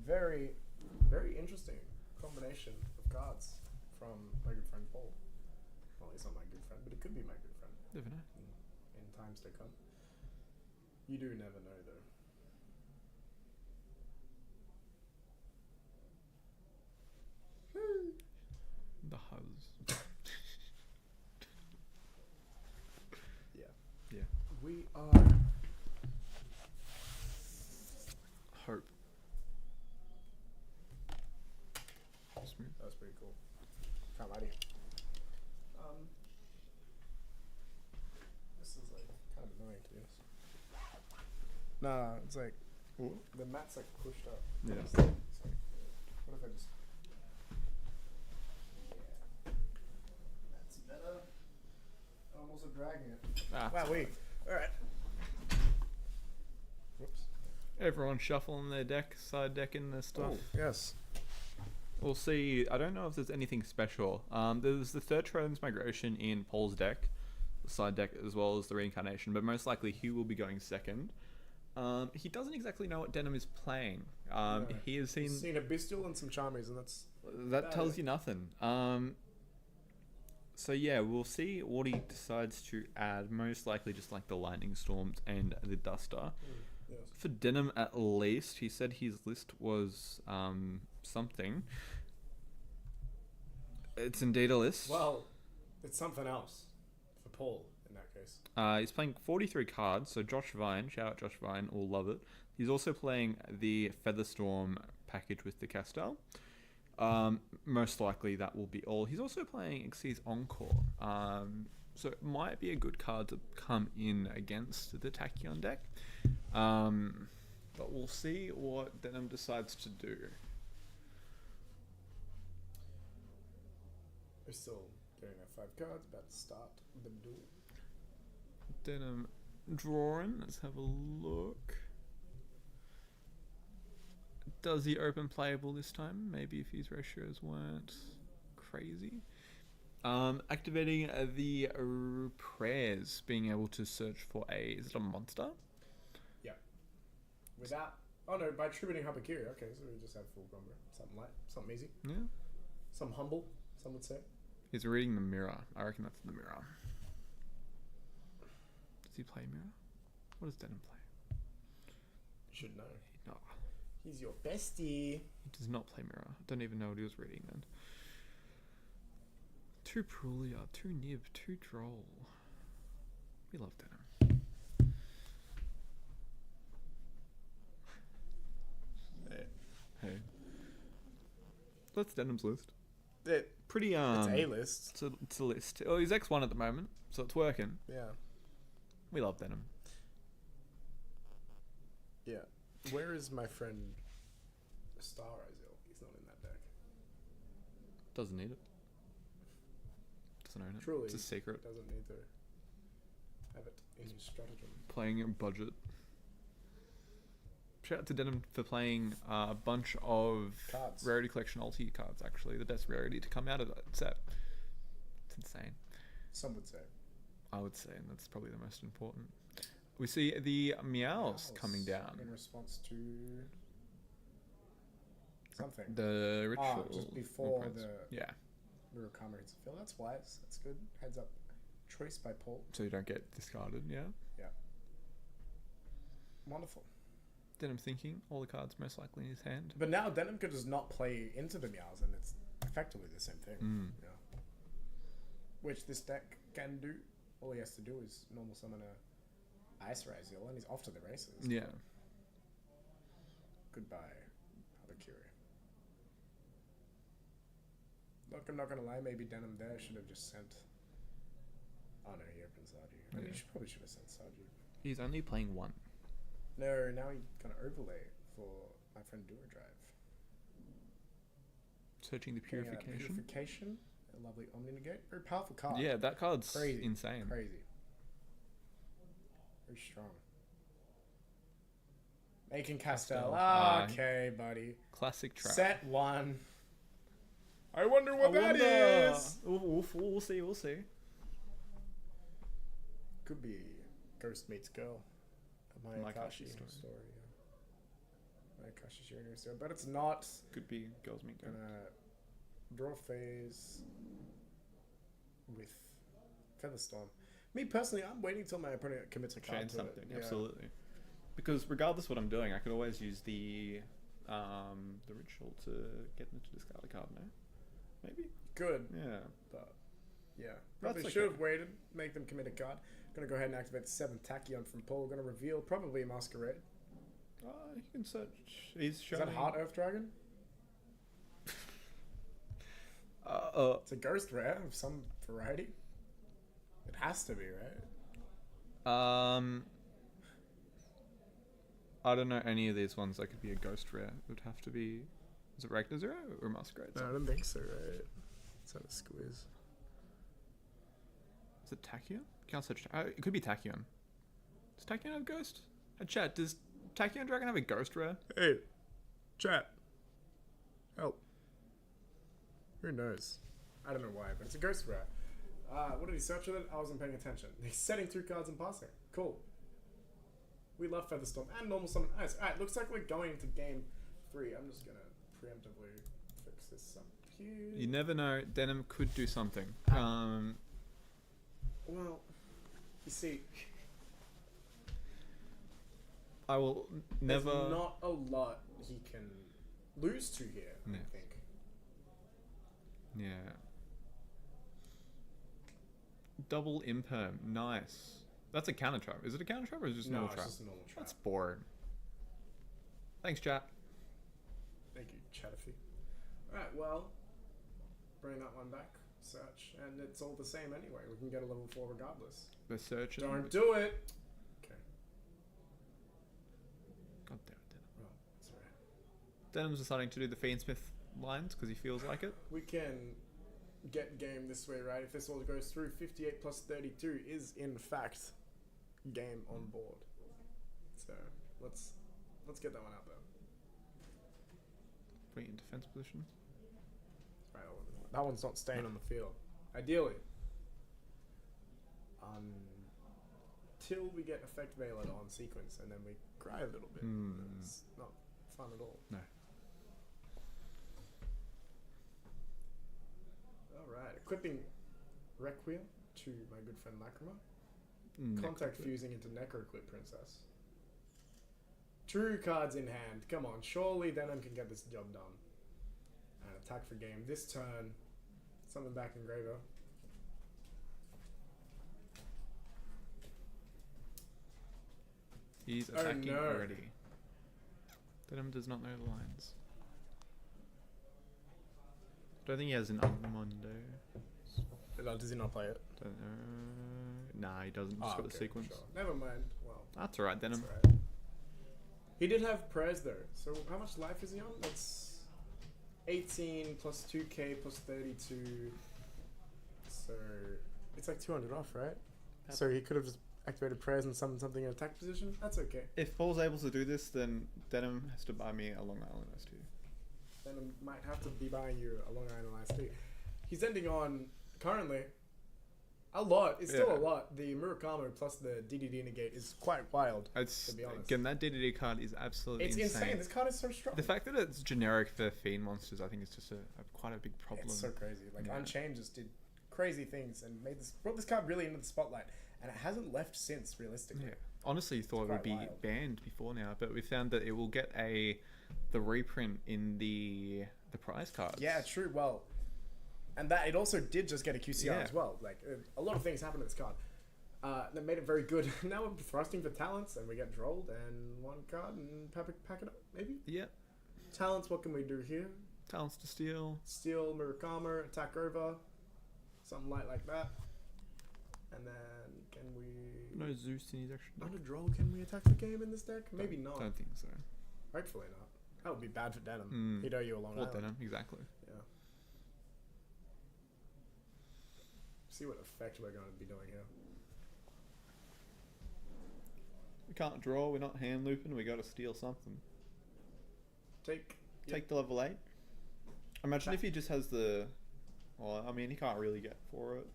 Very, very interesting combination of cards from my good friend Paul. Well, he's not my good friend, but it could be my good friend Never know. in times to come. You do never know, though. The huzz. Yeah. Yeah. We are. Hope. Smooth. That was pretty cool. Can't lie to you. This is like kind of annoying to use. Nah, it's like the mat's like pushed up. Yeah. Sorry. What if I just? Yeah. That's better. I'm also dragging it. Wow, wait. All right. Whoops. Everyone shuffling their deck, side decking their stuff. Oh, yes. We'll see. I don't know if there's anything special. There's the third Transmigration in Paul's deck, the side deck, as well as the Reincarnation, but most likely he will be going second. He doesn't exactly know what Denim is playing. No. He has He's seen a Bestial and some Charmies, and that's that tells you nothing. So yeah, we'll see what he decides to add. Most likely just like the Lightning Storms and the Duster. yes. For Denim at least, he said his list was something. It's indeed a list. Well, it's something else for Paul in that case? He's playing 43 cards, so Josh Vine, shout out Josh Vine, will love it. He's also playing the Featherstorm package with the Castel. Most likely that will be all. He's also playing Xyz Encore, so it might be a good card to come in against the Tachyon deck. But we'll see what Denim decides to do. We're still getting our 5 cards, about to start the duel. Denim drawing, let's have a look. Does he open playable this time? Maybe if his ratios weren't crazy. Activating the prayers, being able to search for is it a monster? Yeah. Without, oh no, by tributing Habakiri. Okay, so we just have full combo. Something light, something easy. Yeah. Some humble, some would say. He's reading the mirror. I reckon that's the mirror. Does he play mirror? What does Denim play? You should know. No. He's your bestie. He does not play mirror. I don't even know what he was reading then. Too Prulia, too Nib, too Droll. We love Denim. Hey. That's Denim's list. Pretty It's a list. It's a list. Oh, he's X1 at the moment, so it's working. Yeah. We love Denim. Yeah. Where is my friend Star Izil? He's not in that deck. Doesn't need it. Doesn't own it. Truly. It's a secret. Doesn't need to have it in his stratagem. Playing a budget. Shout out to Denim for playing a bunch of Cards. Rarity Collection Ulti cards, actually. The best rarity to come out of that set. It's insane. Some would say. I would say, and that's probably the most important. We see the meows coming down. In response to something. The ritual. just before imprints. the Yeah. Murakami hits a fill. That's wise. That's good. Heads up. Choice by Paul. So you don't get discarded, yeah. Yeah. Wonderful. Denim thinking, all the cards most likely in his hand. But now Denim could just not play into the meows, and it's effectively the same thing. Yeah. Which this deck can do. All he has to do is normal summon a Ice Razil, and he's off to the races. Yeah. Goodbye, Habakiri. Look, I'm not gonna lie, maybe Denim there should have just sent. Oh no, he opens Sarju. I mean, you probably should have sent Sarju. He's only playing one. No, now he's gonna overlay for my friend Duradrive. Searching the Getting out purification. Purification. A lovely Omni Negate. Very powerful card. Yeah, that card's Crazy. insane. Crazy. Very strong. Making Castel. Castel. Okay, buddy. Classic trap. Set 1. I wonder what that is. We'll see. We'll see. Could be Ghost Meets Girl. A Mayakashi Mayakashi story. story. Yeah. Mayakashi Junior story, but it's not. Could be Girls Meet Girls. Gonna draw phase with Featherstorm. Me personally, I'm waiting till my opponent commits a card Chain to something, it. Yeah. absolutely. Because regardless what I'm doing, I could always use the ritual to get them to discard a card. No, maybe. Good, Yeah. but yeah, That's probably okay. should have waited. Make them commit a card. Gonna go ahead and activate the 7th Tachyon from Paul. Gonna reveal probably a Masquerade. You can search. He's Is showing. that Heart Earth Dragon? It's a ghost rare of some variety. It has to be, right? I don't know any of these ones that could be a ghost rare. It would have to be. Is it Ragnar Zero or Masquerade? No, I don't think so, right? Let's have a squeeze. Is it Tachyon? Can't search. It could be Tachyon. Does Tachyon have ghost? Chat. Does Tachyon Dragon have a ghost rare? Hey, chat. Help. Who knows? I don't know why, but it's a ghost rare. What did he search with it? I wasn't paying attention. He's setting 2 cards and passing. Cool. We love Featherstorm and normal summon ice. Alright, looks like we're going into game 3. I'm just gonna preemptively fix this up here. You never know. Denim could do something. Well, you see, I will never. there's not a lot he can lose to here, No. I think. Yeah. Double imperm. Nice. That's a counter trap. Is it a counter trap or is it just a No, normal it's trap? just a normal trap. That's boring. Thanks, chat. Thank you, Chatterfee. Alright, well, bring that one back. Search. And it's all the same anyway. We can get a level 4 regardless. The search. Don't do it! Okay. God damn it, Denim. Well, it's alright. Denim's deciding to do the Fiendsmith lines because he feels like it. We can get game this way, right? If this all goes through, 58 plus 32 is in fact game on board. So let's get that one out there. Put it in defense position. Right, that one's not staying on the field. Ideally. Until we get Effect Veiler on sequence and then we cry a little bit. It's not fun at all. No. Alright, equipping Requiem to my good friend Lacrima. Contact Necroclip. fusing into Necroclip Princess. 2 cards in hand. Come on, surely Denim can get this job done. And attack for game. This turn, summon back Engraver. He's Oh, attacking no. already. Denim does not know the lines. Don't think he has an Armando. Does he not play it? Don't know. Nah, he doesn't. Just got the sequence. Sure. Never mind. Well, That's alright, Denim. that's alright. He did have prayers though. So how much life is he on? That's 18 plus 2k plus 32. So it's like 200 off, right? So he could have just activated prayers and summoned something in attack position. That's okay. If Paul's able to do this, then Denim has to buy me a Long Island iced tea. Then I might have to be buying you a Long Island iced tea. He's ending on currently a lot. It's still a lot. The Murakami plus the DDD negate is quite wild. It's to be honest. again, that DDD card is absolutely It's insane. This card is so strong. The fact that it's generic for Fiend monsters, I think, is just quite a big problem. It's so crazy. Like Yeah. Unchained just did crazy things and brought this card really into the spotlight, and it hasn't left since. Realistically, Yeah. Honestly, thought it would quite be wild. banned before now, but we found that it will get the reprint in the prize cards. Yeah, true. Well, and that it also did just get a QCR Yeah. as well. Like a lot of things happened to this card that made it very good. Now we're thrusting for talents, and we get drolled and 1 card and pack it up. Maybe Yeah. talents. What can we do here? Talents to steal. Steal, Murakami, attack over, something light like that. And then can we? No Zeus in his extra deck. Under droll, can we attack the game in this deck? Maybe not. Don't think so. Hopefully not. That would be bad for Denim. Mm. He'd owe you a Long Or Island. Denim, exactly. Yeah. See what effect we're going to be doing here. We can't draw. We're not hand looping. We got to steal something. Take Take the level 8. Imagine if he just has the. Well, I mean, he can't really get for it.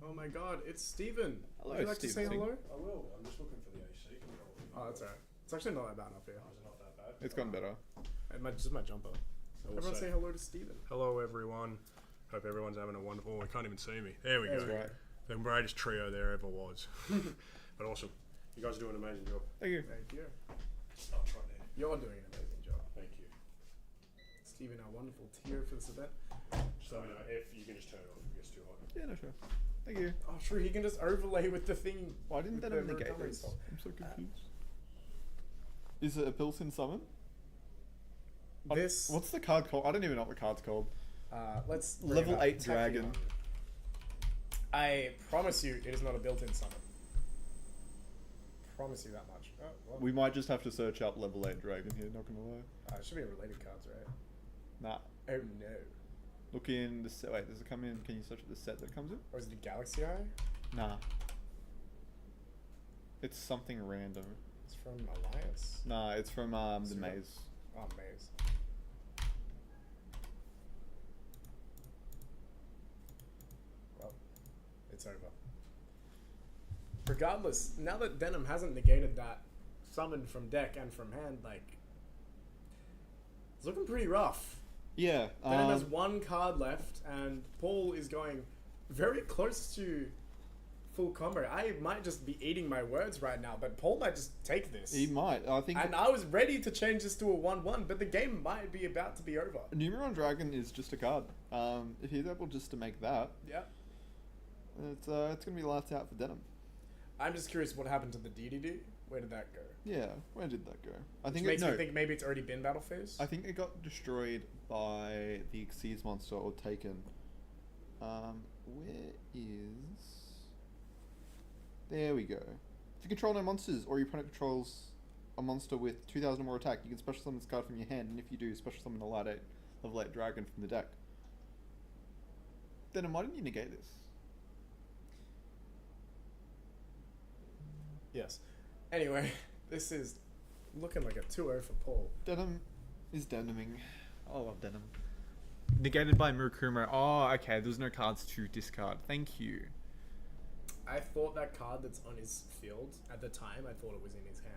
Oh my god, it's Steven. Hello, Would you like to say Steven. hello? I will. I'm just looking for the AC control. Oh, that's alright. It's actually not that bad up here. Oh, is it not that bad? It's gotten better. Just my jumper. I will Everyone say hello to Steven. hello, everyone. Hope everyone's having a wonderful. Oh, I can't even see me. There we That's go. right. The greatest trio there ever was. But awesome. You guys are doing an amazing job. Thank you. Thank you. Oh, it's right there. You're doing an amazing job. Thank you. Steven, our wonderful tier for this event. Just let me know if you can just turn it off if it gets too hot. Yeah, no, sure. Thank you. Oh, sure, he can just overlay with the thing. Why didn't with that the negate Murakami this? stuff. I'm so confused. Is it a built-in summon? This, What's the card called? I don't even know what the card's called. let's bring Level it up. 8 Attacking dragon. one. I promise you, it is not a built-in summon. Promise you that much. Oh, well, We might just have to search up level 8 dragon here, not gonna lie. it should be related cards, right? Nah. Oh no. Look in the set. Wait, does it come in? Can you search the set that comes in? Or is it a Galaxy Eye? Nah. It's something random. It's from Alliance. Nah, it's from the Super. maze. Oh, Maze. Well, it's over. Regardless, now that Denim hasn't negated that summon from deck and from hand, like, it's looking pretty rough. Yeah. Denim has 1 card left, and Paul is going very close to full combo. I might just be eating my words right now, but Paul might just take this. He might. I think. And I was ready to change this to a 1-1, but the game might be about to be over. Numeron Dragon is just a card. If he's able just to make that, Yeah. It's gonna be last out for Denim. I'm just curious what happened to the DDD. Where did that go? Yeah, where did that go? I Which think makes me think maybe it's already been battle phase. I think it got destroyed by the Xyz monster or taken. Where is? There we go. If you control no monsters or your opponent controls a monster with 2,000 or more attack, you can special summon this card from your hand, and if you do, special summon a level 8 dragon from the deck. Then why didn't you negate this? Yes. Anyway, this is looking like a 2-0 for Paul. Denim is deniming. I love Denim. Negated by Murukuma. Oh, okay. There's no cards to discard. Thank you. I thought that card that's on his field at the time, I thought it was in his hand.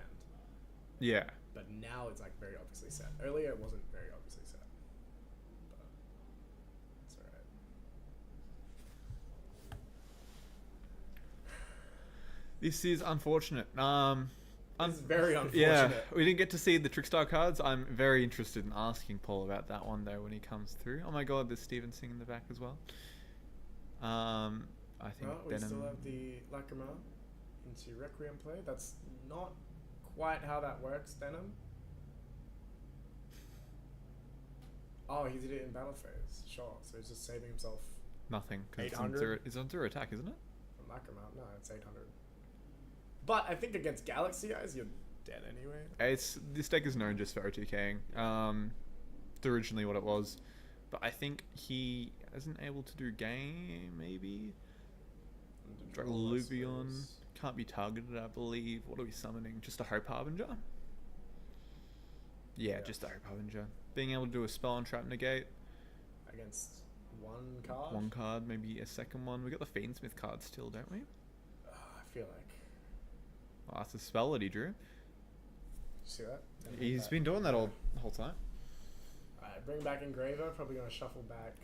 Yeah. But now it's like very obviously set. Earlier it wasn't very obviously set. But it's alright. This is unfortunate. It's very unfortunate. Yeah, we didn't get to see the Trickstar cards. I'm very interested in asking Paul about that one though when he comes through. Oh my god, there's Steven Singh in the back as well. I think we still have the Lacrima into Requiem play. That's not quite how that works, Denim. Oh, he did it in battle phase. Sure. So he's just saving himself nothing because it's on zero attack, isn't it? from Lacrima. No, it's 800. But I think against Galaxy Eyes, you're dead anyway. This deck is known just for OTKing. It's originally what it was, but I think he isn't able to do game. Maybe Draluvion can't be targeted. I believe. What are we summoning? Just a Hope Harbinger. Yeah, just a Hope Harbinger. Being able to do a spell on Trap Negate against one card. One card, maybe a second one. We got the Fiendsmith card still, don't we? I feel like. Oh, that's a spell that he drew. See that? He's been doing that all the whole time. Alright, bring back Engraver. Probably going to shuffle back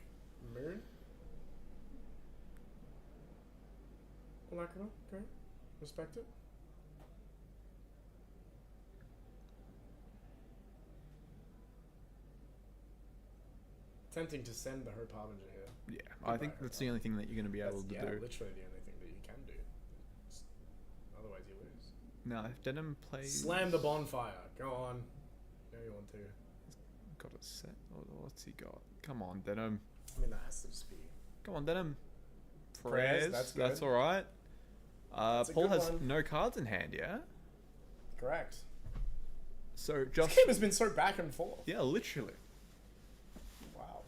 Moon. Lacrima, okay. Respect it. Tempting to send the Hope Harbinger here. Yeah, I think that's the only thing that you're going to be able to do. Literally the only thing that you can do. Otherwise you lose. No, if Denim plays... Slam the bonfire. Go on. No, you want to. Got a set. What's he got? Come on, Denim. I mean, that has to just be... Come on, Denim. Prayers, that's alright. Paul has one. no cards in hand, yeah? Correct. So just... This game has been so back and forth. Yeah, literally. Wow.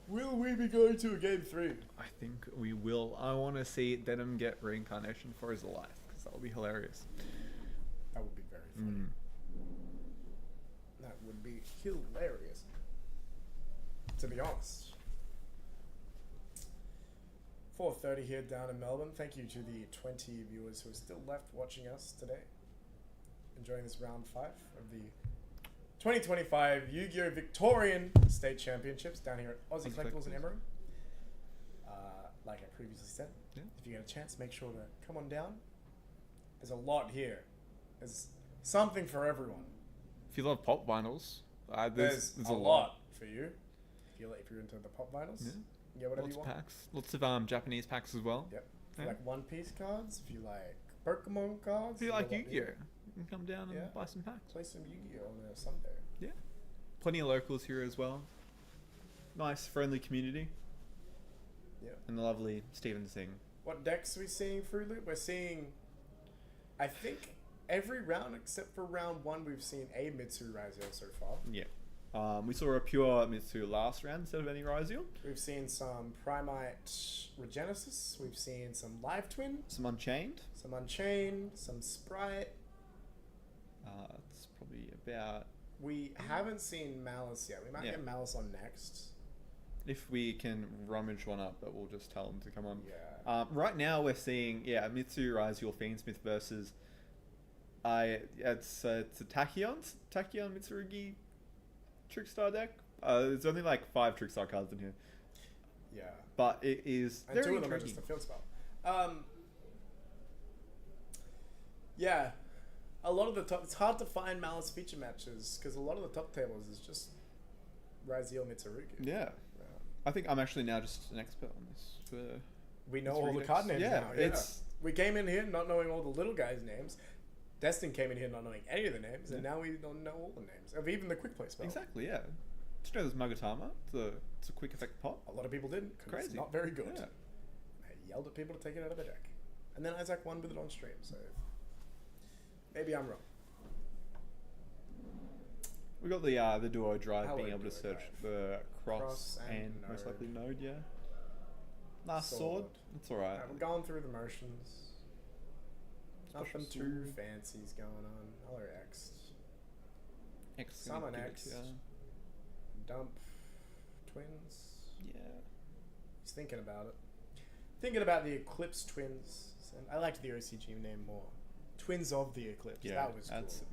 Will we be going to a game 3? I think we will. I want to see Denim get reincarnation for his life, because that would be hilarious. That would be very funny. That would be hilarious. To be honest. 4:30 here down in Melbourne. Thank you to the 20 viewers who are still left watching us today. Enjoying this round 5 of the 2025 Yu-Gi-Oh! Victorian State Championships down here at Ozzie Collectables in Emerald. Like I previously said, if you get a chance, make sure to come on down. There's a lot here. There's something for everyone. If you love pop vinyls, there's a lot for you. If you're into the pop vinyls, get whatever lots you want. Of packs. Lots of Japanese packs as well. Yep. If you like One Piece cards, if you like Pokemon cards, if you like Yu-Gi-Oh, you can come down and buy some packs. Play some Yu-Gi-Oh on a Sunday. Yeah. Plenty of locals here as well. Nice, friendly community. Yeah. And the lovely Steven Singh. What decks are we seeing through Loop? We're seeing, I think, every round except for round 1, we've seen a Mitsu Raziel so far. Yeah. We saw a pure Mitsu last round instead of any Raziel. We've seen some Primite Regenesis. We've seen some Live Twin. Some Unchained. Some Unchained. Some Sprite. It's probably about... We haven't seen Malice yet. We might get Malice on next. If we can rummage one up, but we'll just tell them to come on. Yeah. Right now we're seeing, Mitsu Raziel Fiendsmith versus... it's a Tachyon Mitsurugi Trickstar deck. There's only like 5 Trickstar cards in here. Yeah. But it is and very 2 of them are intriguing. just a field spell. Yeah. A lot of the top... It's hard to find Malice feature matches because a lot of the top tables is just Raziel Mitsurugi. Yeah. I think I'm actually now just an expert on this. We know It's all the really card nice. names Yeah, now. it's- We came in here not knowing all the little guys' names. Destyn came in here not knowing any of the names, and now we don't know all the names of even the quick play spell. Exactly, yeah. Did you know there's Magatama? It's a quick effect pot. A lot of people didn't. 'Cause Crazy. It's not very good. Yeah. I yelled at people to take it out of their deck, and then Isaac won with it on stream. So maybe I'm wrong. We got the duo drive Hello, being able to duo search drive. the cross, Cross and and most node. likely node, yeah. Last sword. It's alright. We're going through the motions. Special Nothing too sword. fancy's going on. Hello, X. X Summon gonna give it X. to ya. Dump twins. Yeah. He's thinking about it. Thinking about the Eclipse twins. And I liked the OCG name more. Twins of the Eclipse. Yeah, That was cool. that's sick.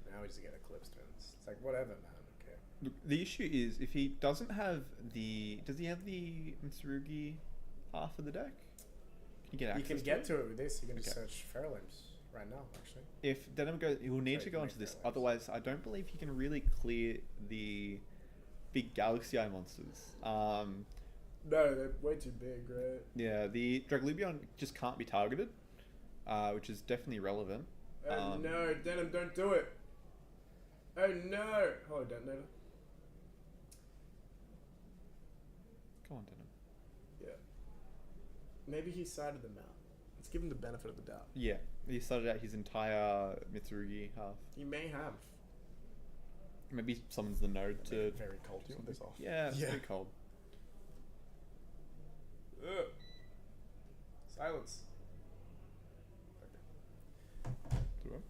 Now we just get Eclipse twins. It's like whatever, man. Okay. Look, the issue is if he doesn't have the... Does he have the Mitsurugi half of the deck? Can you get You access can to get it? to it with this. You can just Okay. search Feral Imps right now, actually. If Denim goes... He'll need Sorry, to go you into make this. that waves. Otherwise, I don't believe he can really clear the big Galaxy Eye monsters. No, they're way too big, right? Yeah, the Draglubion just can't be targeted, which is definitely relevant. Oh no, Denim, don't do it. Oh no! Hello, Detonator. Come on, Denim. Yeah. Maybe he sided them out. Let's give him the benefit of the doubt. Yeah, he started out his entire Mitsurugi half. He may have. Maybe he summons the node Make to... it very cold to this off. Yeah, it's Yeah. pretty cold. Ugh. Silence. Alright.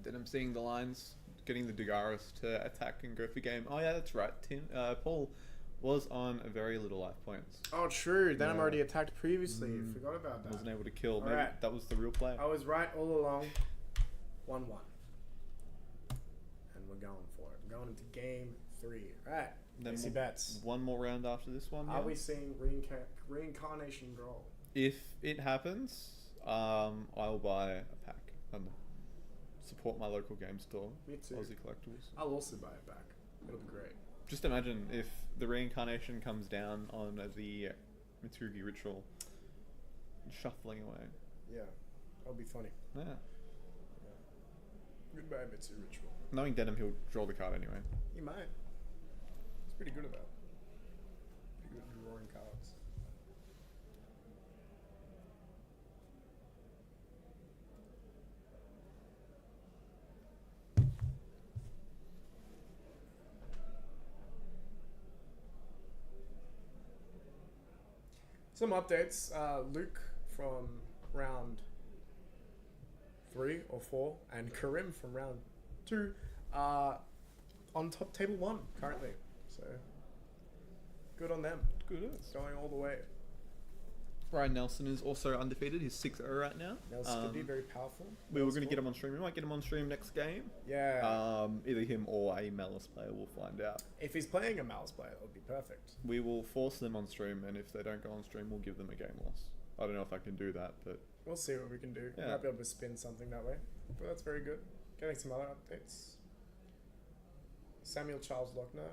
Then I'm seeing the lines, getting the Dagaris to attack and go for game. Oh yeah, that's right. Paul was on a very little life points. Oh, true. Denim Yeah. already attacked previously. Forgot about that. Wasn't able to kill. Maybe Alright. that was the real play. I was right all along. 1-1. And we're going for it. We're going into game 3. Alright. Then Missy we'll- bets. One more round after this one. Are yeah? we seeing reincarnation draw? If it happens, I will buy a pack and support my local game store, Me too. Ozzie Collectables. I'll also buy it back. It'll be great. Just imagine if the reincarnation comes down on the Mitsurugi ritual, shuffling away. Yeah. That'll be funny. Yeah. Goodbye, Mitsu Ritual. Knowing Denim, he'll draw the card anyway. He might. He's pretty good at that. Pretty good at drawing cards. Some updates. Luke from round 3 or 4 and Karim from round 2 are on top table 1 currently. So good on them. Good as. Going all the way. Ryan Nelson is also undefeated. He's 6-0 right now. Nelson could be very powerful. We were going to get him on stream. We might get him on stream next game. Yeah. Either him or a Malice player. We'll find out. If he's playing a mouse player, that would be perfect. We will force them on stream, and if they don't go on stream, we'll give them a game loss. I don't know if I can do that, but We'll see what we can do. Yeah. Might be able to spin something that way. But that's very good. Getting some other updates. Samuel Charles Lochner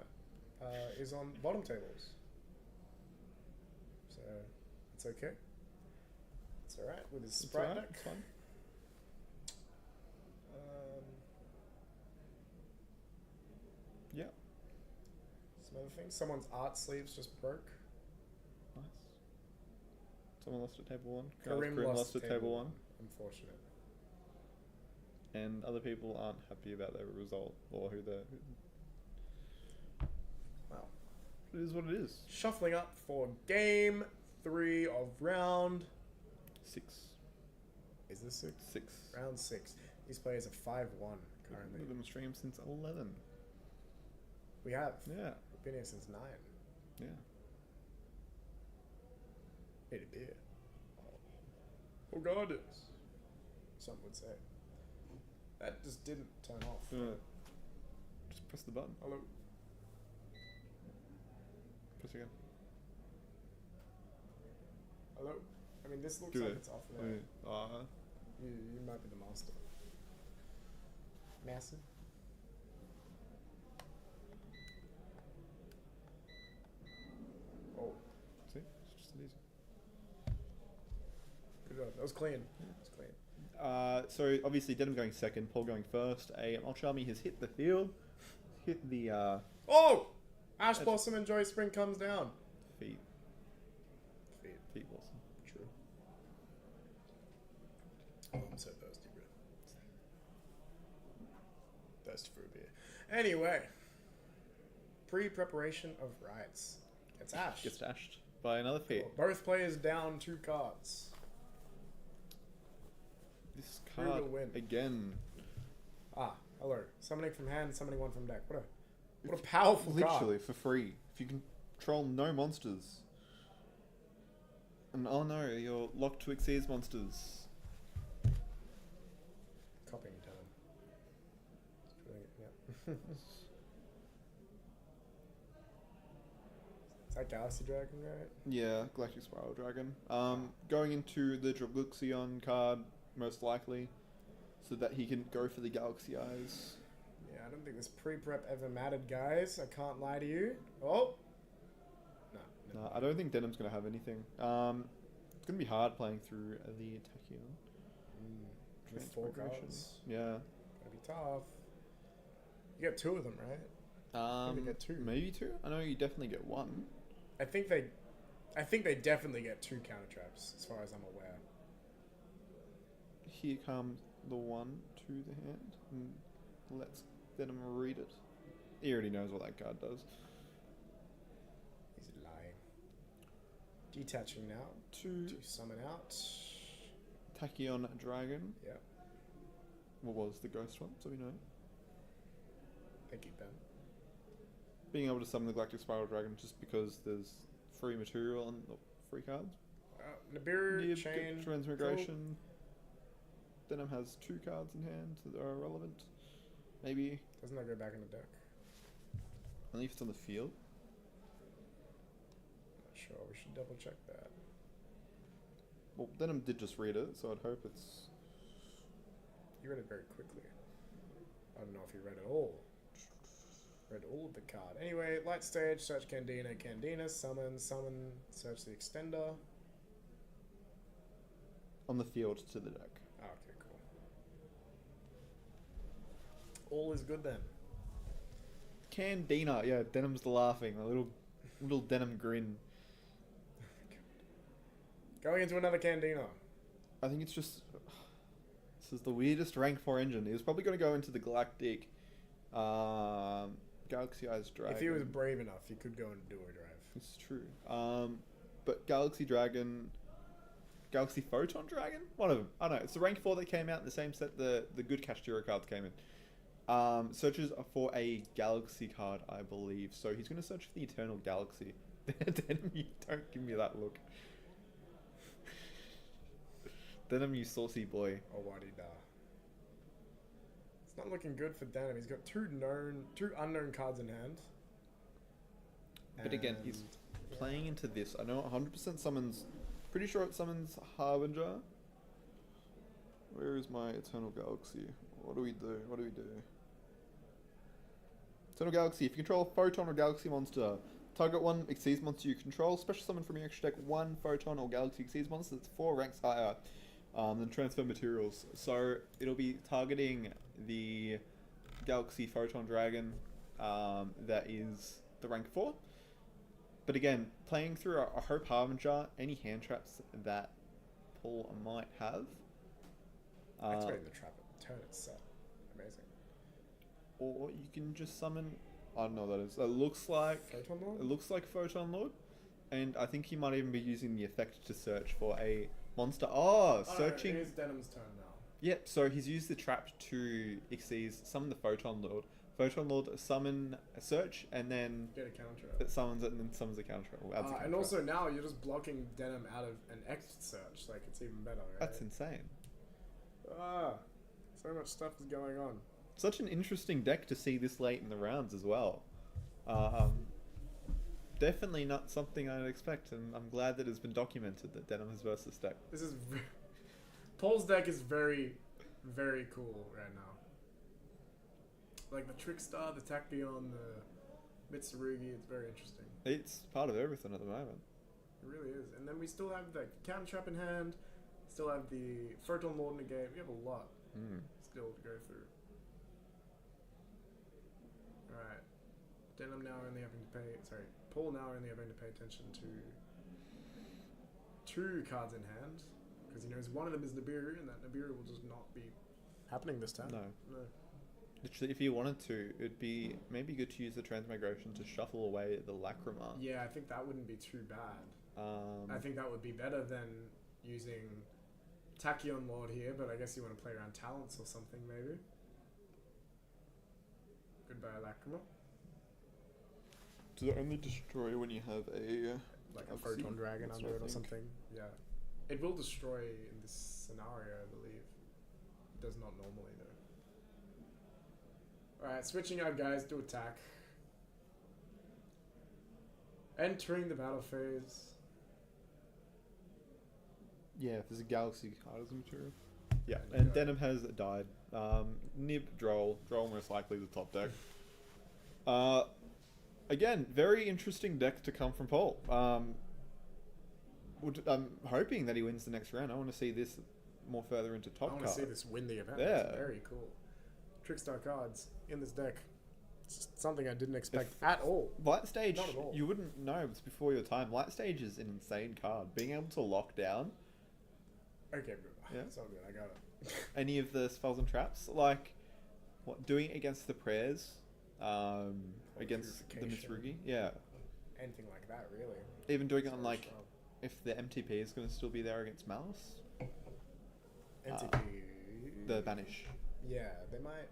is on bottom tables. So it's okay. It's alright with his it's sprite alright, deck. it's fine. Yeah, Some other things. Someone's art sleeves just broke. nice. Someone lost at table 1. Karim lost at table 1. Unfortunate. And other people aren't happy about their result or who they're. Wow. It is what it is. Shuffling up for game 3 of round. 6. Is this 6? 6. Round 6. These players are 5-1 currently. We've been stream since 11. We have. Yeah. We've been here since 9. Yeah. Need a beer. Or gardens. Some would say. That just didn't turn off. Just press the button. Hello. Press again. Hello. I mean, this looks Do like it. it's off there. You might be the master. Massive. Oh, See, it's just easy. good job. That was clean. That was clean. So obviously Denim going second, Paul going first. A Mulcharmy has hit the field, hit the Oh! Ash Blossom and Joy Spring comes down. feet. Feet. Feet Blossom. True. Oh, I'm so thirsty, bro. Thirsty for a beer. Anyway. Pre-preparation of rights. It's Ash. Gets dashed by another feet. Well, both players down 2 cards. This Who card will win? again. Ah, hello. Summoning from hand, summoning one from deck. What a powerful Literally card. for free. If you control no monsters. And oh no, you're locked to Xyz monsters. Copying Denim. Yeah. Is that Galaxy Dragon, right? Yeah, Galactic Spiral Dragon. Going into the Drogluxion card, most likely, so that he can go for the Galaxy Eyes. Yeah, I don't think this pre-prep ever mattered, guys. I can't lie to you. Oh! No. No, I don't think Denim's going to have anything. It's going to be hard playing through the Tachyon. With 4 Transmigration. cards. Yeah. Gonna be tough. You get 2 of them, right? Maybe get 2. Maybe 2? I know you definitely get 1. I think they definitely get 2 counter traps, as far as I'm aware. Here comes the 1 to the hand. And let's Denim read it. He already knows what that card does. He's lying. Detaching now. To To summon out. Tachyon Dragon. Yeah. What was the ghost one, so we know. Thank you, Ben. Being able to summon the Galactic Spiral Dragon just because there's free material and free cards. Nibiru, Nib, Chain. Transmigration. Denim has 2 cards in hand that are relevant. Maybe. Doesn't that go back in the deck? Only if it's on the field. Not sure. We should double check that. Well, Denim did just read it, so I'd hope it's... He read it very quickly. I don't know if he read it all. Read all of the card. Anyway, light stage, search Candina, summon, search the extender. on the field to the deck. Oh, okay, cool. All is good then. Candina, yeah, Denim's laughing. A little Denim grin. Going into another Candina. I think it's just... This is the weirdest rank 4 engine. He was probably going to go into the Galactic Galaxy Eyes Dragon. If he was brave enough, he could go into Duo Drive. It's true. But Galaxy Dragon... Galaxy Photon Dragon? One of them. I don't know. It's the rank 4 that came out in the same set the good Castura cards came in. Searches for a Galaxy card, I believe. So he's going to search for the Eternal Galaxy. Denim, you don't give me that look. Denim, you saucy boy. Oh, wadi-da. It's not looking good for Denim. He's got two unknown cards in hand. But again, he's And, playing into this. I know 100% summons... Pretty sure it summons Harbinger. Where is my Eternal Galaxy? What do we do? Eternal Galaxy. If you control a Photon or Galaxy monster, target one Xyz monster you control, special summon from your extra deck one Photon or Galaxy Xyz monster that's 4 ranks higher than transfer materials. So it'll be targeting the Galaxy Photon Dragon that is the rank 4. But again, playing through a Hope Harbinger, any hand traps that Paul might have. activating the trap at the turn itself. Amazing. Or you can just summon... I don't know what that is. It looks like... Photon Lord? It looks like Photon Lord. And I think he might even be using the effect to search for a monster. Oh, searching... It is Denim's turn now. Yep, so he's used the trap to Xyz, summon the Photon Lord. Photon Lord summon a search, and then Get a counter. it summons it, and then summons a counter. Or adds a And counter. also now you're just blocking Denim out of an X search. Like, it's even better, right? That's insane. So much stuff is going on. Such an interesting deck to see this late in the rounds as well. Definitely not something I'd expect, and I'm glad that it's been documented that Denim has versed this deck. This is... Paul's deck is very, very cool right now. Like the Trickstar, the Tachyon, the Mitsurugi, it's very interesting. It's part of everything at the moment. It really is. And then we still have the Counter Trap in hand, still have the Photon Lord in the game. We have a lot still to go through. Alright. Denim now only having to pay, Paul now only having to pay attention to 2 cards in hand, because he knows one of them is Nibiru, and that Nibiru will just not be happening this time. No. No. Literally, if you wanted to, it'd be maybe good to use the Transmigration to shuffle away the Lacrima. Yeah, I think that wouldn't be too bad. I think that would be better than using Tachyon Lord here, but I guess you want to play around talents or something, maybe. Goodbye, Lacrima. Does it only destroy when you have a... Like a Photon Dragon under it or something? Yeah. It will destroy in this scenario, I believe. It does not normally, though. Alright, switching out guys to attack. Entering the battle phase. Yeah, if there's a Galaxy card as a material. Yeah, and Denim has died. Nib, Droll. Droll most likely the top deck. Again, very interesting deck to come from Paul. I'm hoping that he wins the next round. I want to see this more further into top I want card. to see this win the event. Yeah. It's very cool. Trickstar cards in this deck. It's something I didn't expect at all. Light Stage, Not at all. you wouldn't know. It's before your time. Light Stage is an insane card. Being able to lock down Okay, good. Yeah. It's all good. I got it. any of the spells and traps, like doing it against the prayers, against the Purification. Mitsurugi, yeah. Anything like that, really. Even doing it on Very like strong. if the MTP is going to still be there against Malice, NTP. the banish. Yeah, they might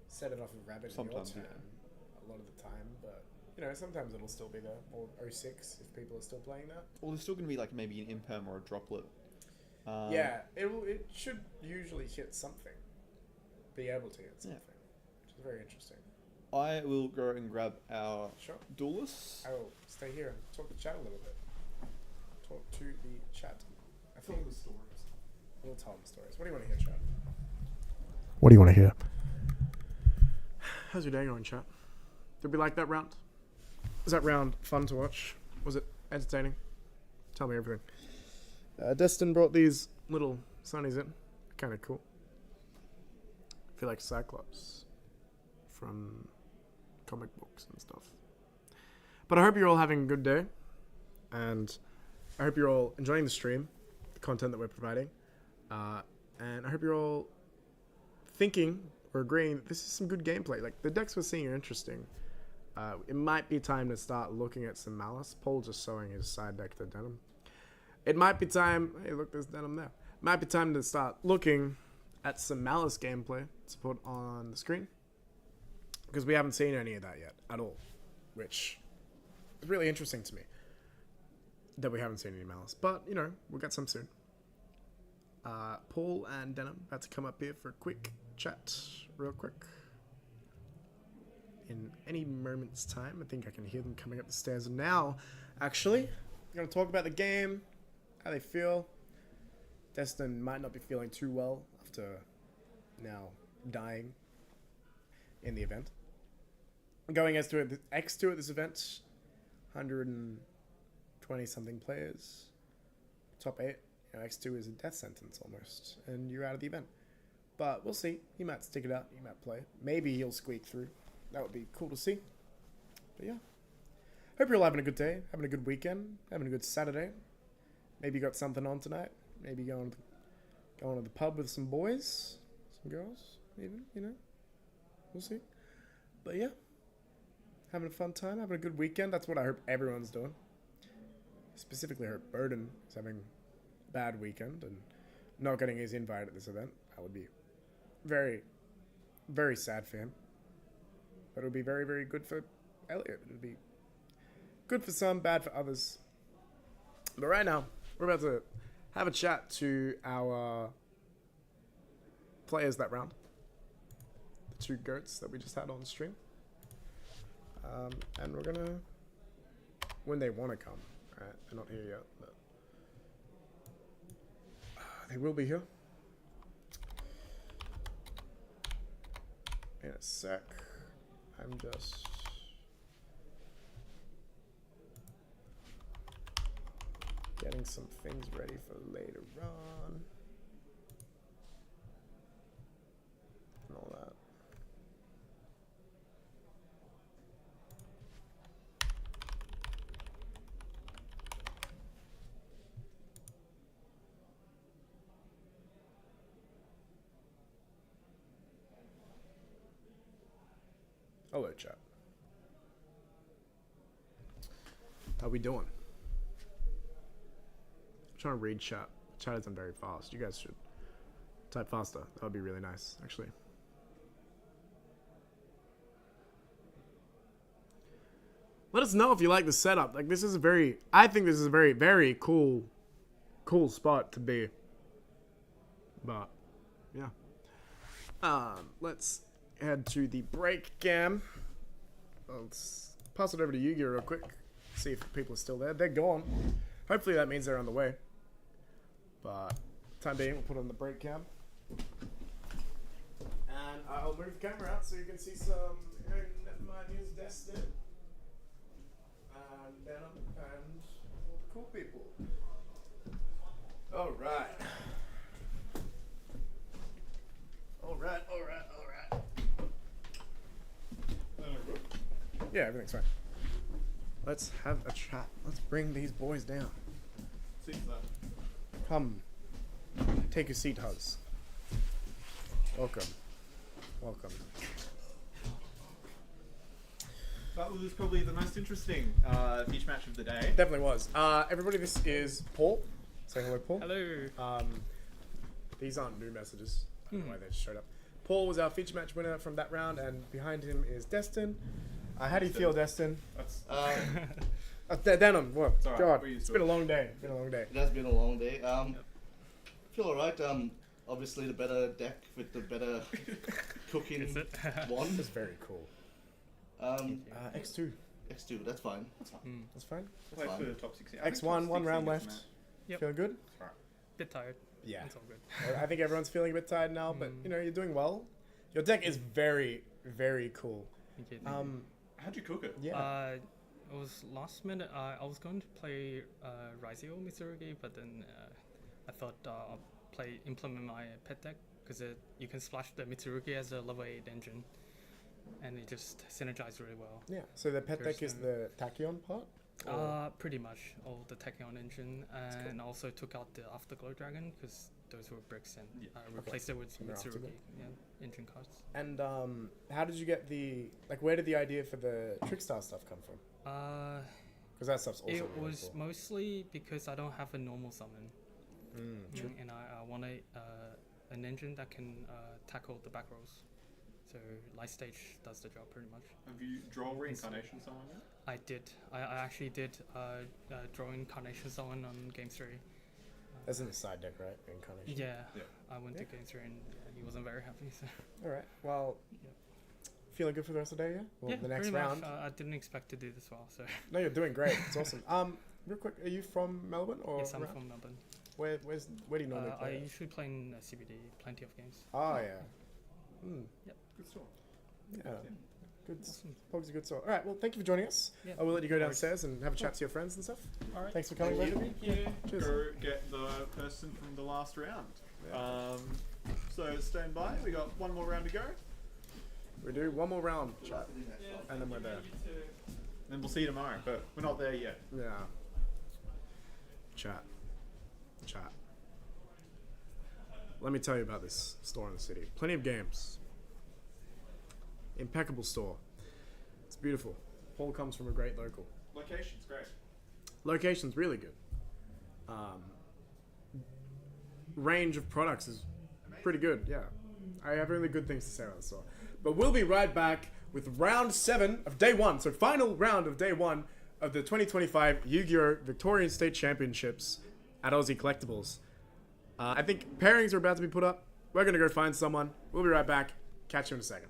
set it off of Rabbit Sometimes, in your turn a lot of the time, but you know, sometimes it'll still be there. Or 06 if people are still playing that. Well, there's still going to be like maybe an imperm or a droplet. Yeah, it should usually hit something. Be able to hit something. Which is very interesting. I will go and grab our Sure. duelists. I will stay here and talk to chat a little bit. Talk to the chat. I think the stories. We'll tell them stories. What do you want to hear, chat? What do you want to hear? How's your day going, chat? Did we like that round? Was that round fun to watch? Was it entertaining? Tell me everything. Destin brought these little sunnies in. Kind of cool. I feel like Cyclops from comic books and stuff. But I hope you're all having a good day. And I hope you're all enjoying the stream, the content that we're providing. And I hope you're all thinking or agreeing that this is some good gameplay. Like, the decks we're seeing are interesting. It might be time to start looking at some Malice. Paul just showing his side deck to Denim. It might be time... Hey, look, there's Denim there. Might be time to start looking at some Malice gameplay to put on the screen. Because we haven't seen any of that yet at all. Which is really interesting to me. That we haven't seen any Malice. But, you know, we'll get some soon. Paul and Denim about to come up here for a quick chat. Real quick. In any moment's time. I think I can hear them coming up the stairs now. Actually, we're going to talk about the game. How they feel. Destin might not be feeling too well after now dying in the event. Going X2 at this event. 120 something players. Top 8. You know, X2 is a death sentence almost. And you're out of the event. But we'll see. He might stick it out. He might play. Maybe he'll squeak through. That would be cool to see. But yeah. Hope you're all having a good day. Having a good weekend. Having a good Saturday. Maybe you got something on tonight. Maybe going to the pub with some boys. Some girls. Even, you know. We'll see. But yeah. Having a fun time. Having a good weekend. That's what I hope everyone's doing. Specifically, I hope Burden is having a bad weekend and not getting his invite at this event. That would be very, very sad for him. But it would be very, very good for Elliot. It would be good for some, bad for others. But right now, we're about to have a chat to our players that round. The 2 goats that we just had on the stream. And we're going to, when they want to come, right? They're not here yet, but they will be here. Yeah, a sec. I'm just getting some things ready for later on. And all that. Hello, chat. How we doing? I'm trying to read chat. Chat isn't very fast. You guys should type faster. That would be really nice, actually. Let us know if you like the setup. Like, this is a very... I think this is a very, very cool spot to be. But, yeah. Let's head to the break cam. Let's pass it over to Yugi real quick. See if people are still there. They're gone. Hopefully that means they're on the way. But time being, we'll put on the break cam. And I'll move the camera out so you can see some my news Destyn. And Venom and all the cool people. Alright. Alright. Yeah, everything's fine. Let's have a chat. Let's bring these boys down. Come. Take a seat, Hugs. Welcome. That was probably the most interesting beach match of the day. Definitely was. Everybody, this is Paul. Say hello, Paul. Hello. These aren't new messages. I don't know why they just showed up. Paul was our feature match winner from that round, and behind him is Destyn. How do you feel, Destyn? Denim. What? It's all right. God, We're used it's to been it. a long day. It has been a long day. Feel alright. Obviously the better deck with the better cooking won. That's very cool. X2. X2, that's fine. That's fine. Wait fine. for the top 16. X1, one round left. Yep. Feeling good? Bit tired. Yeah. It's all good. I think everyone's feeling a bit tired now, but you know, you're doing well. Your deck is very, very cool. Thank you. How'd you cook it? Yeah. It was last minute. I was going to play Raizio Mitsurugi, but then I thought I'll implement my pet deck because you can splash the Mitsurugi as a level 8 engine, and it just synergized really well. Yeah. So the pet deck is the Tachyon part? Pretty much all the Tachyon engine, and also took out the Afterglow Dragon because those were bricks, and replaced it with Mitsurugi engine cards. And how did you get where did the idea for the Trickstar stuff come from? Because that stuff's also It really was cool. mostly because I don't have a normal summon. True. And I want an engine that can tackle the back rolls. So Light Stage does the job pretty much. Have you draw reincarnation someone yet? I did. I actually did draw Incarnation Summon on Game 3. That's in the side deck, right? Incarnation. Yeah. I went to Game 3 and he wasn't very happy. So. Alright. Well, feeling good for the rest of the day, yeah? Well, the next pretty round. much. I didn't expect to do this well. So. No, you're doing great. It's awesome. Real quick, are you from Melbourne or? Yes, I'm around? from Melbourne. Where do you normally I play? usually play in CBD, plenty of games. Oh yeah. Yep. Good store. Yeah. Good. Awesome. Pog's a good sort. All right. Well, thank you for joining us. Yeah. I will let you go No worries. downstairs and have a chat to your friends and stuff. All right. Thanks for coming. Thank both of you. Cheers. Go get the person from the last round. Yeah. So stand by. We got one more round to go. We do one more round, chat, and then we're there. Then we'll see you tomorrow. But we're not there yet. Yeah. Chat. Let me tell you about this store in the city. Plenty of games. Impeccable store. It's beautiful. Paul comes from a great local. Location's great. Location's really good. Range of products is pretty good, yeah. I have really good things to say about the store. But we'll be right back with round 7 of day 1. So final round of day 1 of the 2025 Yu-Gi-Oh! Victorian State Championships at Ozzie Collectables. I think pairings are about to be put up. We're going to go find someone. We'll be right back. Catch you in a second.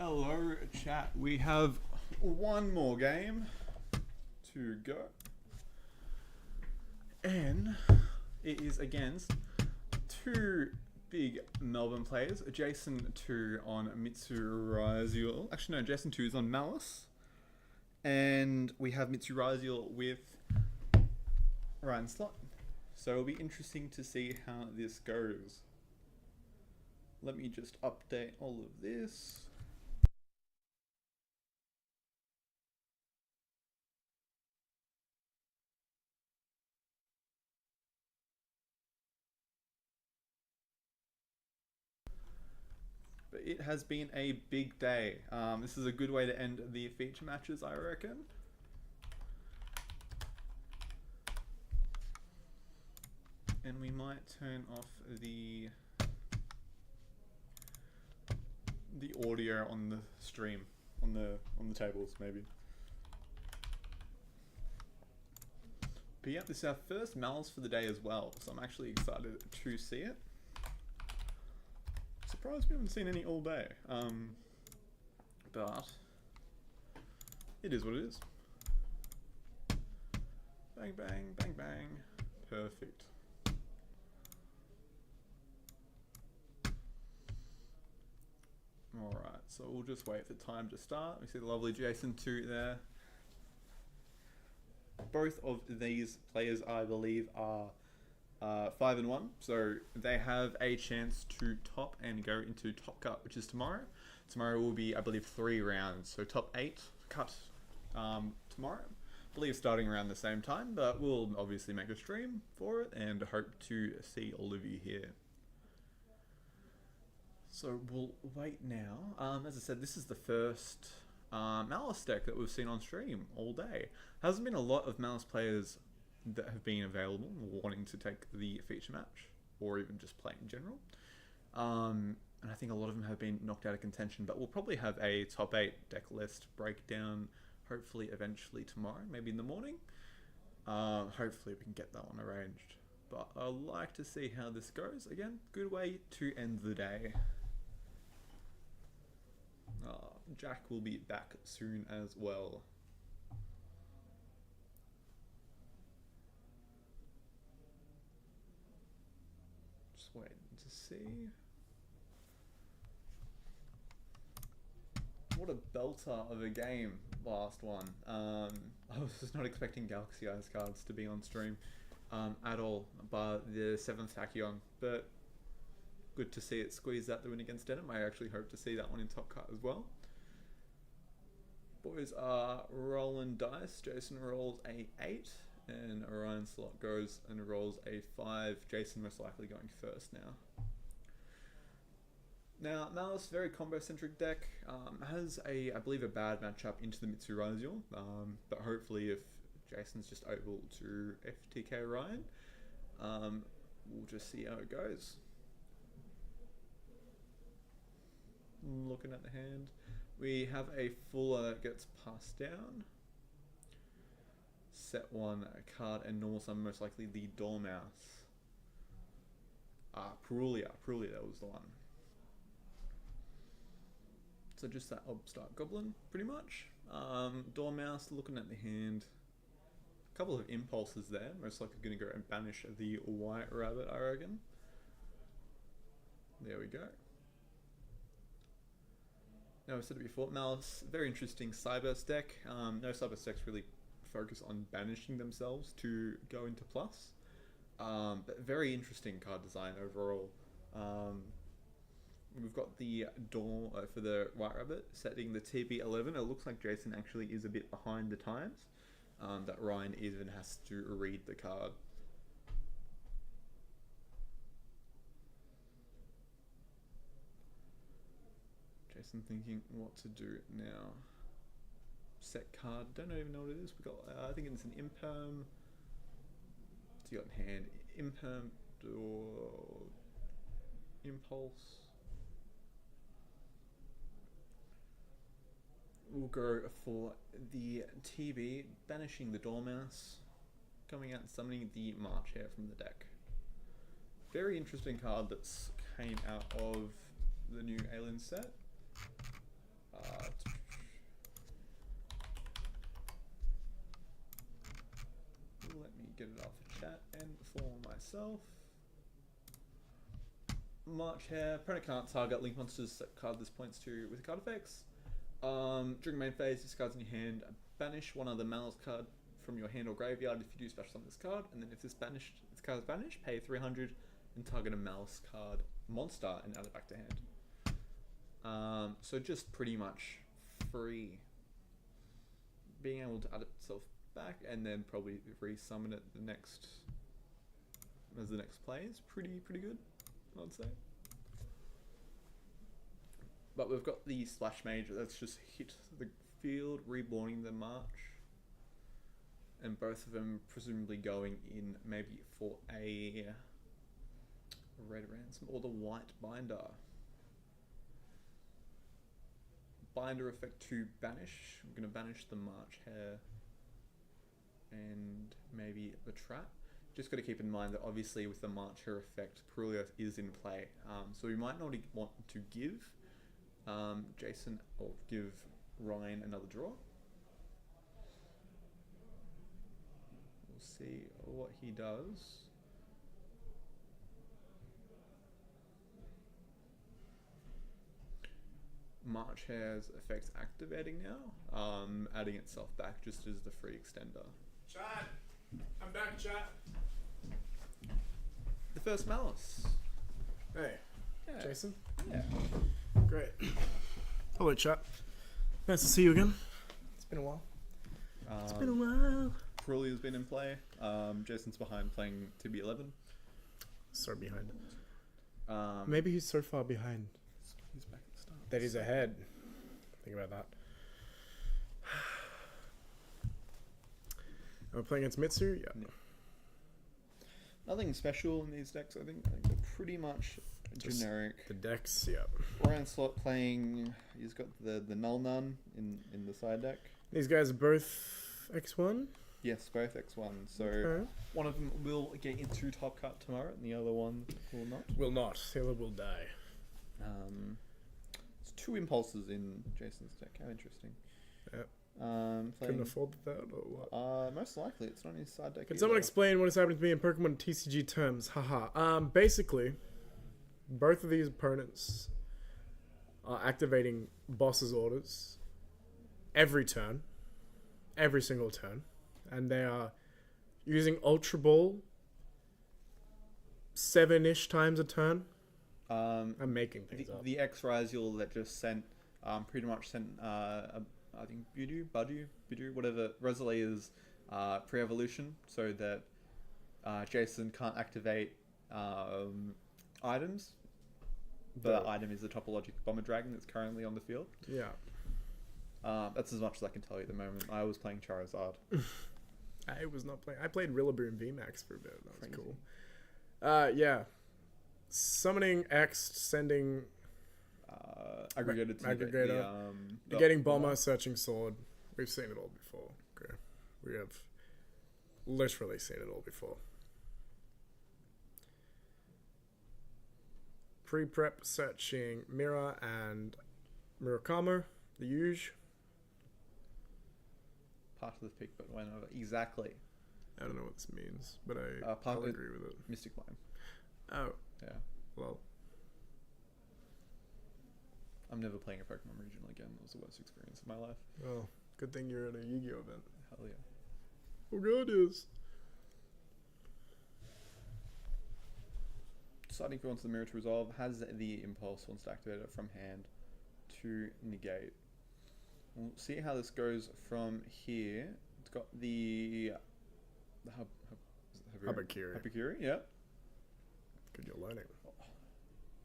Hello, chat. We have one more game to go. And it is against two big Melbourne players. Jason 2 on Mitsuraziel. Actually, no, Jason 2 is on Malice. And we have Mitsuraziel with Ryan Slot. So it'll be interesting to see how this goes. Let me just update all of this. But it has been a big day. This is a good way to end the feature matches, I reckon. And we might turn off the audio on the stream, on the tables maybe. But yeah, this is our first Malice for the day as well, so I'm actually excited to see it. Surprised we haven't seen any all day, but it is what it is. Bang, bang, bang, bang. Perfect. Alright, so we'll just wait for time to start. We see the lovely Jason 2 there. Both of these players, I believe, are 5-1, so they have a chance to top and go into Top Cut, which is tomorrow. Tomorrow will be, I believe, 3 rounds, so top 8 cut tomorrow. I believe starting around the same time, but we'll obviously make a stream for it and hope to see all of you here. So we'll wait now. As I said, this is the first Malice deck that we've seen on stream all day. Hasn't been a lot of Malice players that have been available wanting to take the feature match or even just play in general. And I think a lot of them have been knocked out of contention, but we'll probably have a top 8 deck list breakdown hopefully eventually tomorrow, maybe in the morning. Hopefully we can get that one arranged. But I'd like to see how this goes. Again, good way to end the day. Jack will be back soon as well. Just waiting to see. What a belter of a game, last one. I was just not expecting Galaxy Eyes cards to be on stream at all, but the 7th Tachyon. But good to see it squeeze out the win against Denim. I actually hope to see that one in Top Cut as well. Boys are rolling dice. Jason rolls a 8 and Orion Slot goes and rolls a 5. Jason most likely going first now. Now, Malice, very combo-centric deck, has I believe, a bad matchup into the Mitsuraziel, but hopefully if Jason's just able to FTK Ryan, we'll just see how it goes. Looking at the hand, we have a Fuller gets passed down. Set 1 card and normal summon, most likely the Dormouse. Perulia, that was the one. So just that Obstart Goblin, pretty much. Dormouse, looking at the hand. A couple of impulses there. Most likely going to go and banish the White Rabbit, I reckon. There we go. Now, I've said it before, Malice, very interesting Cyburst deck. No Cyburst decks really focus on banishing themselves to go into plus. But very interesting card design overall. We've got the door for the White Rabbit, setting the TB11. It looks like Jason actually is a bit behind the times. That Ryan even has to read the card. Jason thinking what to do now. Set card, don't even know what it is. We got, I think it's an Imperm. So you got in hand Imperm or Impulse. We'll go for the TB, banishing the Dormouse, coming out and summoning the March Hare from the deck. Very interesting card that's came out of the new Alien set. Let me get it off the chat and for myself. March Hare. Opponent can't target link monsters that card this points to with card effects. During main phase, discards in your hand. Banish one other Malice card from your hand or graveyard if you do special summon this card, and then if this card is banished, pay 300 and target a Malice card monster and add it back to hand. So just pretty much free. Being able to add itself back and then probably re-summon it the next play is pretty good, I'd say. But we've got the Splash Mage that's just hit the field, reborning the March, and both of them presumably going in maybe for a red ransom or the white binder. Binder effect to banish. I'm going to banish the March Hare and maybe the Trap. Just got to keep in mind that obviously with the March Hare effect, Perulia is in play. So we might not want to give Jason or give Ryan another draw. We'll see what he does. March Hare's effect's activating now, adding itself back just as the free extender. Chat! I'm back, chat. The first Malice. Hey, Yeah. Jason. Yeah. Great. Hello, chat. Nice to see you again. It's been a while. It's been a while. Perulia's been in play. Jason's behind playing TB11. So behind. Maybe he's so far behind He's back at the start. that he's ahead. Think about that. We're playing against Mitsu? Yeah. Nothing special in these decks, I think. They're pretty much Just generic. The decks, yeah. Ryan Slot playing, he's got the Null Nun in the side deck. These guys are both X1? Yes, both X1. So Okay. one of them will get into Top Cut tomorrow, and the other one will not. Will not. The other will die. It's two impulses in Jason's deck. How interesting. Yep. Playing, Couldn't afford that or what? most likely, it's not in his side deck. Can someone explain what is happening to me in Pokemon TCG terms? Haha. Basically, both of these opponents are activating boss's orders every turn. Every single turn. And they are using Ultra Ball 7-ish times a turn. I'm making things up. The X-Ryzul that just sent, pretty much sent, I think Bidu, whatever, Rosalie's pre-evolution, so that Jason can't activate items. The item is the Topologic Bomber Dragon that's currently on the field. Yeah. That's as much as I can tell you at the moment. I was playing Charizard. I was not playing. I played Rillaboom VMAX for a bit. That was Crazy. cool. Yeah. Summoning X, sending Aggregated to Aggregator. the getting Bomber, searching Sword. We've seen it all before. Okay. We have literally seen it all before. Pre-prep searching Mirror and Murakama, the huge. part of the pick, but went over exactly. I don't know what this means, but I'll part agree with it. Mystic Mine. Oh, Yeah. well. I'm never playing a Pokemon regional again. It was the worst experience of my life. Well, good thing you're at a Yu-Gi-Oh event. Hell yeah. Oh god, yes. Deciding if he wants the mirror to resolve, has the impulse, wants to activate it from hand to negate. We'll see how this goes from here. It's got the Habakiri. Habakiri, yeah. Good, you're learning.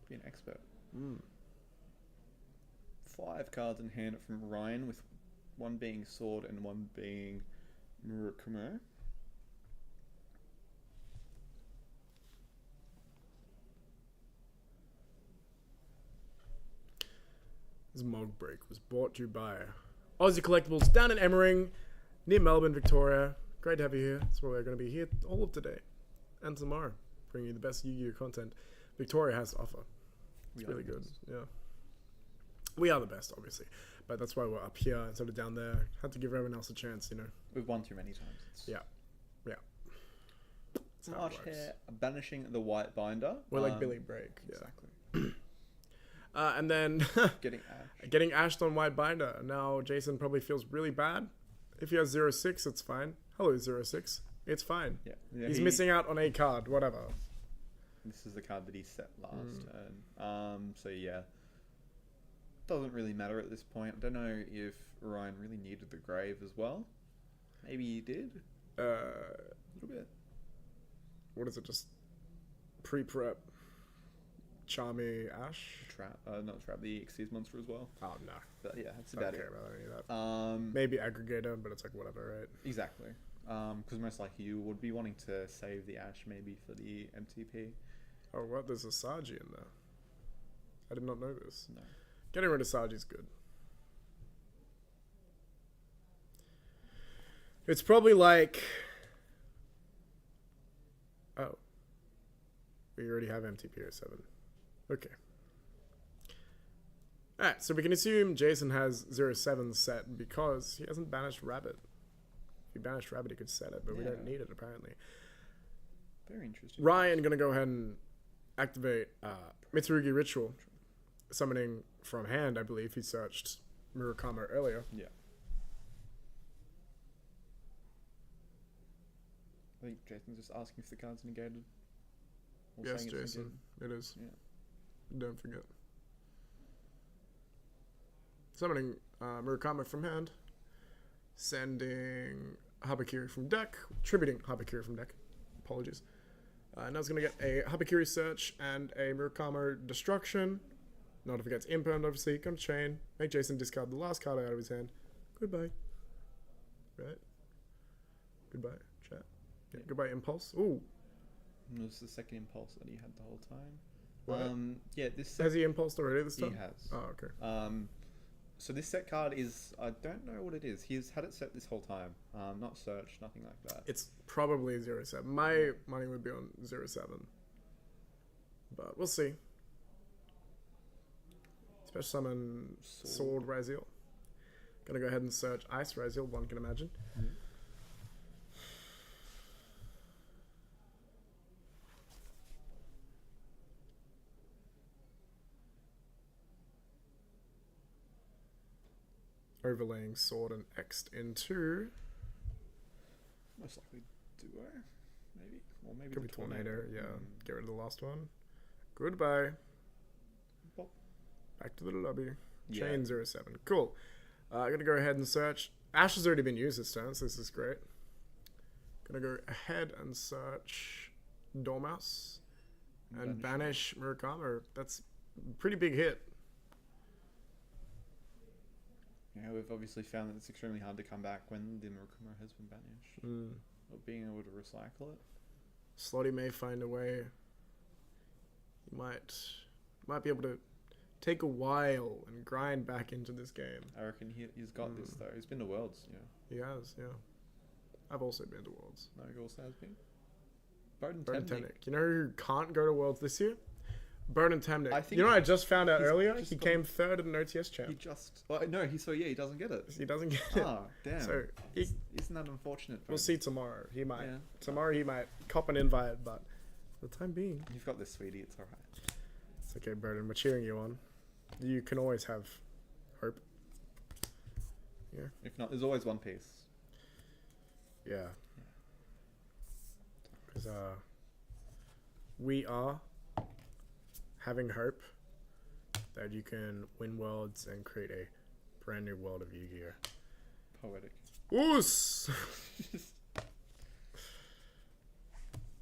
Be an expert. 5 cards in hand from Ryan, with one being Sword and one being Murakuma. This mug break was brought to you by Ozzie Collectables down in Emmering, near Melbourne, Victoria. Great to have you here. That's where we're going to be here all of today and tomorrow, bringing you the best Yu-Gi-Oh content Victoria has to offer. It's really good. Yeah. We are the best, obviously. But that's why we're up here instead of down there. Had to give everyone else a chance, you know. We've won too many times. Yeah. That's how it Arch works. hair, banishing the white binder. We're like Billy Break. Yeah. Exactly. And then Getting ash. getting ashed on white binder. Now Jason probably feels really bad. If he has 0-6, it's fine. Hello 0-6. It's fine. Yeah. He's missing out on a card, whatever. This is the card that he set last turn. So yeah. Doesn't really matter at this point. I don't know if Ryan really needed the grave as well. Maybe he did. A little bit. What is it? Just pre-prep Charmy Ash? Trap, not trap, the Xyz monster as well. Oh no. But yeah, that's I don't about care it. about any of that. Maybe aggregator, but it's like whatever, right? Exactly. Because most likely you would be wanting to save the Ash maybe for the MTP. Oh what? There's a Saji in there. I did not know this. No. Getting rid of Saji is good. It's probably like... Oh. We already have MTP07. Okay. Alright, so we can assume Jason has 07 set because he hasn't banished Rabbit. If he banished Rabbit, he could set it, but we don't need it, apparently. Very interesting. Ryan gonna go ahead and activate Mitsurugi Ritual. Summoning from hand, I believe. He searched Murakama earlier. Yeah. I think Jason's just asking if the card's negated. Or Yes, saying it's Jason. negated. It is. Yeah. Don't forget. Summoning Murakama from hand. Sending Habakiri from deck. Tributing Habakiri from deck. Apologies. Now it's going to get a Habakiri search and a Murakama destruction. Not if it gets impermed, obviously. Gonna chain. Make Jason discard the last card out of his hand. Goodbye. Right? Goodbye, chat. Yeah, goodbye, Impulse. Ooh. And it was the second impulse that he had the whole time. What? Yeah, this Has he impulsed already this time? He has. Oh, okay. So this set card is, I don't know what it is. He's had it set this whole time. Not search, nothing like that. It's probably 07. My money would be on 07. But we'll see. Special summon Sword Raziel. Gonna go ahead and search Ice Raziel, one can imagine. Overlaying Sword and X'd into... Most likely Duo, maybe? Or maybe Could be the Tornado, yeah. Get rid of the last one. Goodbye. Bop. Back to the lobby. Yeah. Chain 07. Cool. I'm going to go ahead and search. Ash has already been used this turn, so this is great. Going to go ahead and search Dormouse. And banish Murakama. That's a pretty big hit. Yeah, we've obviously found that it's extremely hard to come back when the Murakama has been banished. Or being able to recycle it. Slotty may find a way. He might be able to take a while and grind back into this game. I reckon he's got this though. He's been to Worlds, He has, yeah. I've also been to Worlds. No, he also has been. Bowden Bowden Temnik. Temnik. You know who can't go to Worlds this year? Bowden Temnik. I think you know what I just found out he's earlier? just He got- came third in an OTS champ. He just... Well, no, he doesn't get it. He doesn't get it. Ah, damn. So Isn't that unfortunate? we'll Bowden? see tomorrow. He might. Yeah. Tomorrow he might cop an invite, but for the time being, You've got this, sweetie. It's alright. it's okay, Bowden. We're cheering you on. You can always have hope. Yeah. If not, there's always one piece. Yeah. Because we are having hope that you can win worlds and create a brand new world of Yu-Gi-Oh. Poetic. Oos!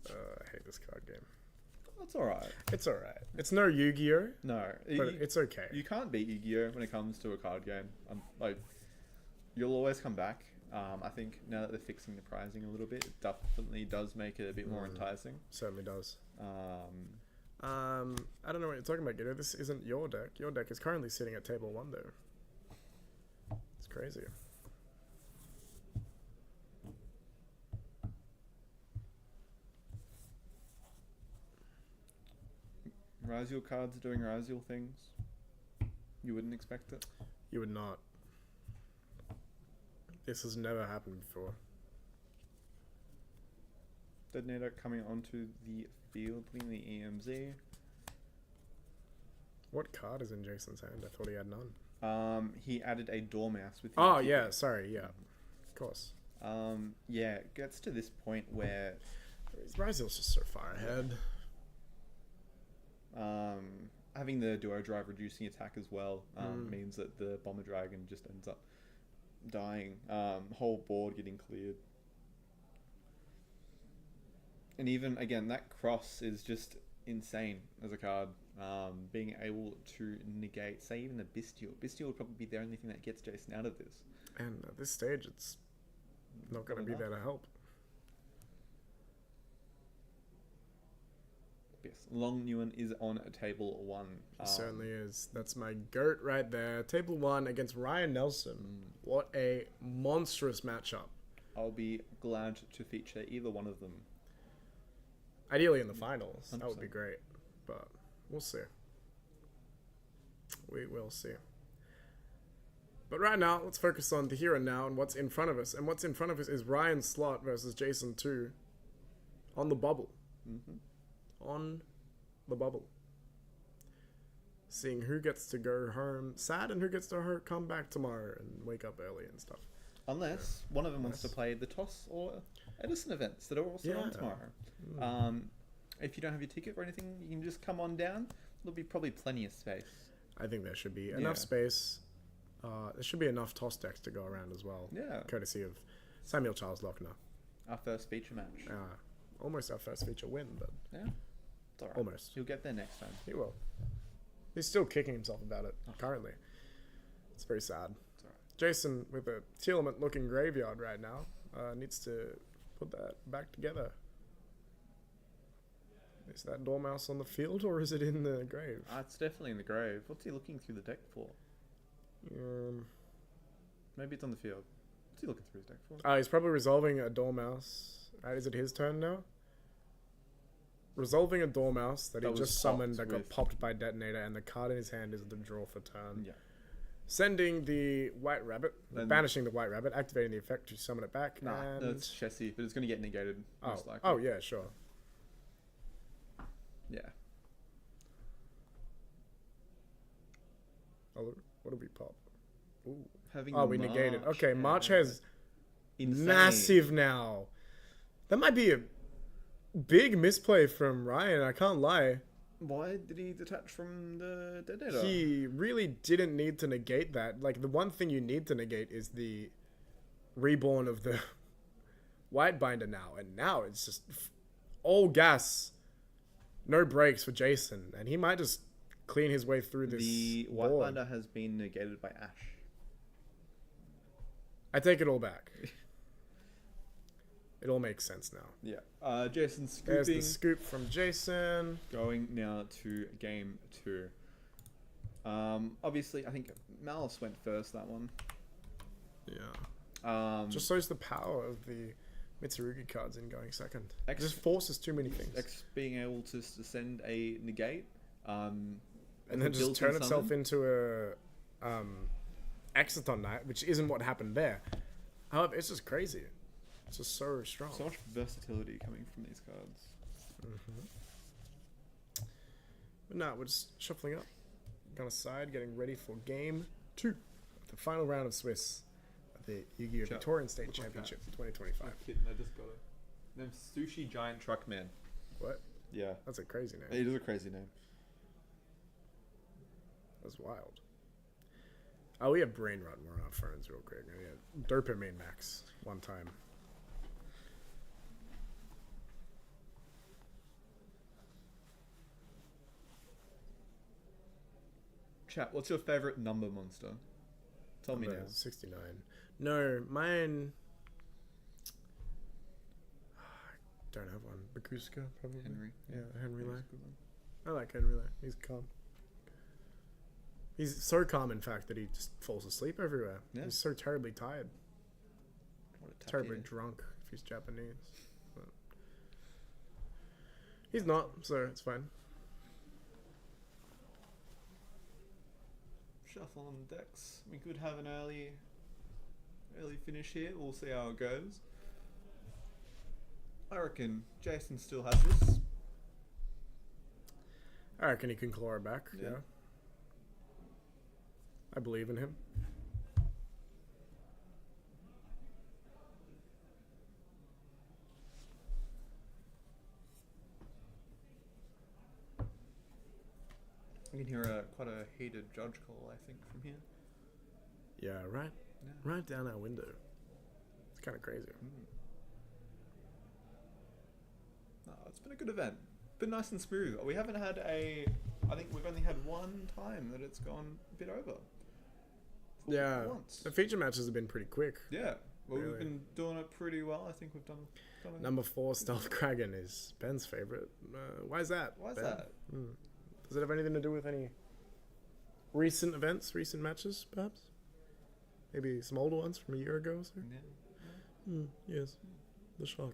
I hate this card game. That's alright. It's alright. It's no Yu-Gi-Oh, No. but it's okay. You can't beat Yu-Gi-Oh when it comes to a card game. Like, you'll always come back. I think now that they're fixing the pricing a little bit, it definitely does make it a bit more enticing. Certainly does. Um, I don't know what you're talking about, Guido. This isn't your deck. Your deck is currently sitting at table 1, though. It's crazy. Raziel cards doing Raziel things. You wouldn't expect it. You would not. This has never happened before. Detonator coming onto the field, putting the EMZ. What card is in Jason's hand? I thought he had none. He added a Dormouse with. Oh yeah, sorry, yeah, of course. Yeah, it gets to this point where Brazil's just so far ahead. having the duo drive reducing attack as well means that the bomber dragon just ends up dying. Whole board getting cleared. And even, again, that cross is just insane as a card. Being able to negate, say, even the Bestial. Bestial would probably be the only thing that gets Jason out of this. And at this stage, it's not going to be there to help. Yes, Long Nguyen is on table 1. He certainly is. That's my goat right there. Table 1 against Ryan Nelson. What a monstrous matchup. I'll be glad to feature either one of them. Ideally in the finals. 100%. That would be great. But we'll see. We will see. But right now, let's focus on the here and now and what's in front of us. And what's in front of us is Ryan Slot versus Jason 2 on the bubble. On the bubble. Seeing who gets to go home sad and who gets to come back tomorrow and wake up early and stuff. Unless one of them wants to play the Toss or Edison events that are also on tomorrow. If you don't have your ticket or anything, you can just come on down. There'll be probably plenty of space. I think there should be enough space. There should be enough toss decks to go around as well. Yeah. Courtesy of Samuel Charles Lochner. Our first feature match. Almost our first feature win, but Yeah. It's alright. almost. He'll get there next time. He will. He's still kicking himself about it currently. It's very sad. It's alright. Jason, with a Teal'c looking graveyard right now, needs to put that back together. Is that Dormouse on the field or is it in the grave? It's definitely in the grave. What's he looking through the deck for? Maybe it's on the field. What's he looking through his deck for? He's probably resolving a Dormouse. Is it his turn now? Resolving a Dormouse that he was just summoned that got with- popped by Detonator, and the card in his hand is the draw for turn. Yeah. Sending the White Rabbit, banishing the White Rabbit, activating the effect to summon it back. Nah, and... that's Chessie, but it's going to get negated. Most likely. Oh, yeah, sure. Yeah. Oh, what did we pop? Ooh. Having we negated. March, Okay, yeah. March has Insane. massive now. That might be a big misplay from Ryan, I can't lie. Why did he detach from the Detonator? He really didn't need to negate that. Like, the one thing you need to negate is the reborn of the White Binder now. And now it's just all gas, no brakes for Jason. And he might just clean his way through this The White board. Binder has been negated by Ash. I take it all back. It all makes sense now. Yeah. Jason scooping. There's the scoop from Jason. Going now to game 2. Obviously, I think Malice went first, that one. Yeah. Just shows the power of the Mitsurugi cards in going second. It X- just forces too many things. X being able to send a negate. And then just turn itself into a Exaton Knight, which isn't what happened there. However, it's just crazy. It's just so strong. So much versatility coming from these cards. But no, we're just shuffling up. Going aside, getting ready for game 2. The final round of Swiss of the Yu-Gi-Oh! Victorian State Championship 2025. Kidding, I just got it. Name's Sushi Giant Truckman. What? Yeah. That's a crazy name. It is a crazy name. That's wild. We have brain rot on our phones real quick. We had dopamine max one time. Chat, what's your favorite number monster? Tell me now. 69. No, mine... don't have one. Bakuska, probably. Henry. Yeah, Henry Lai. That's a good one. I like Henry Lai. He's calm. He's so calm, in fact, that he just falls asleep everywhere. Yeah. He's so terribly tired. What a Terribly tapir. drunk, if he's Japanese. But he's not, so it's fine. Shuffle on the decks. We could have an early early finish here. We'll see how it goes. I reckon Jason still has this. I reckon he can claw it back. Yeah. Yeah. I believe in him. I can hear quite a heated judge call, I think, from here. Yeah, right. Yeah. Right down our window. It's kind of crazy. No, it's been a good event. Been nice and smooth. We haven't had I think we've only had one time that it's gone a bit over. Yeah. Once. The feature matches have been pretty quick. Yeah. Well, we've Really. been doing it pretty well. I think we've done it. Number 4, Stealth Kraken, is Ben's favorite. Why is that? Why is Ben? that? Does it have anything to do with any recent events, recent matches, perhaps? Maybe some older ones from a year ago or so? Yeah. Yes. The shock.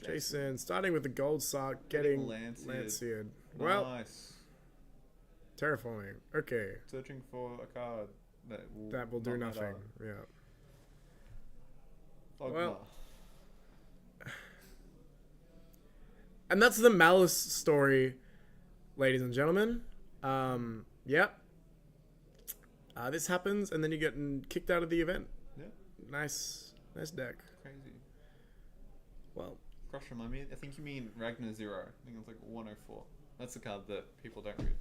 Jason, starting with the gold sock, getting Lanciered. Well, Nice. terrifying. Okay. Searching for a card That will do not nothing. matter. Yeah. Dogma. Well- And that's the Malice story, ladies and gentlemen. Yep. This happens, and then you get kicked out of the event. Yeah. Nice deck. Crazy. Well, Crush remind me. I think you mean Ragnar Zero. I think it's like 104. That's the card that people don't read.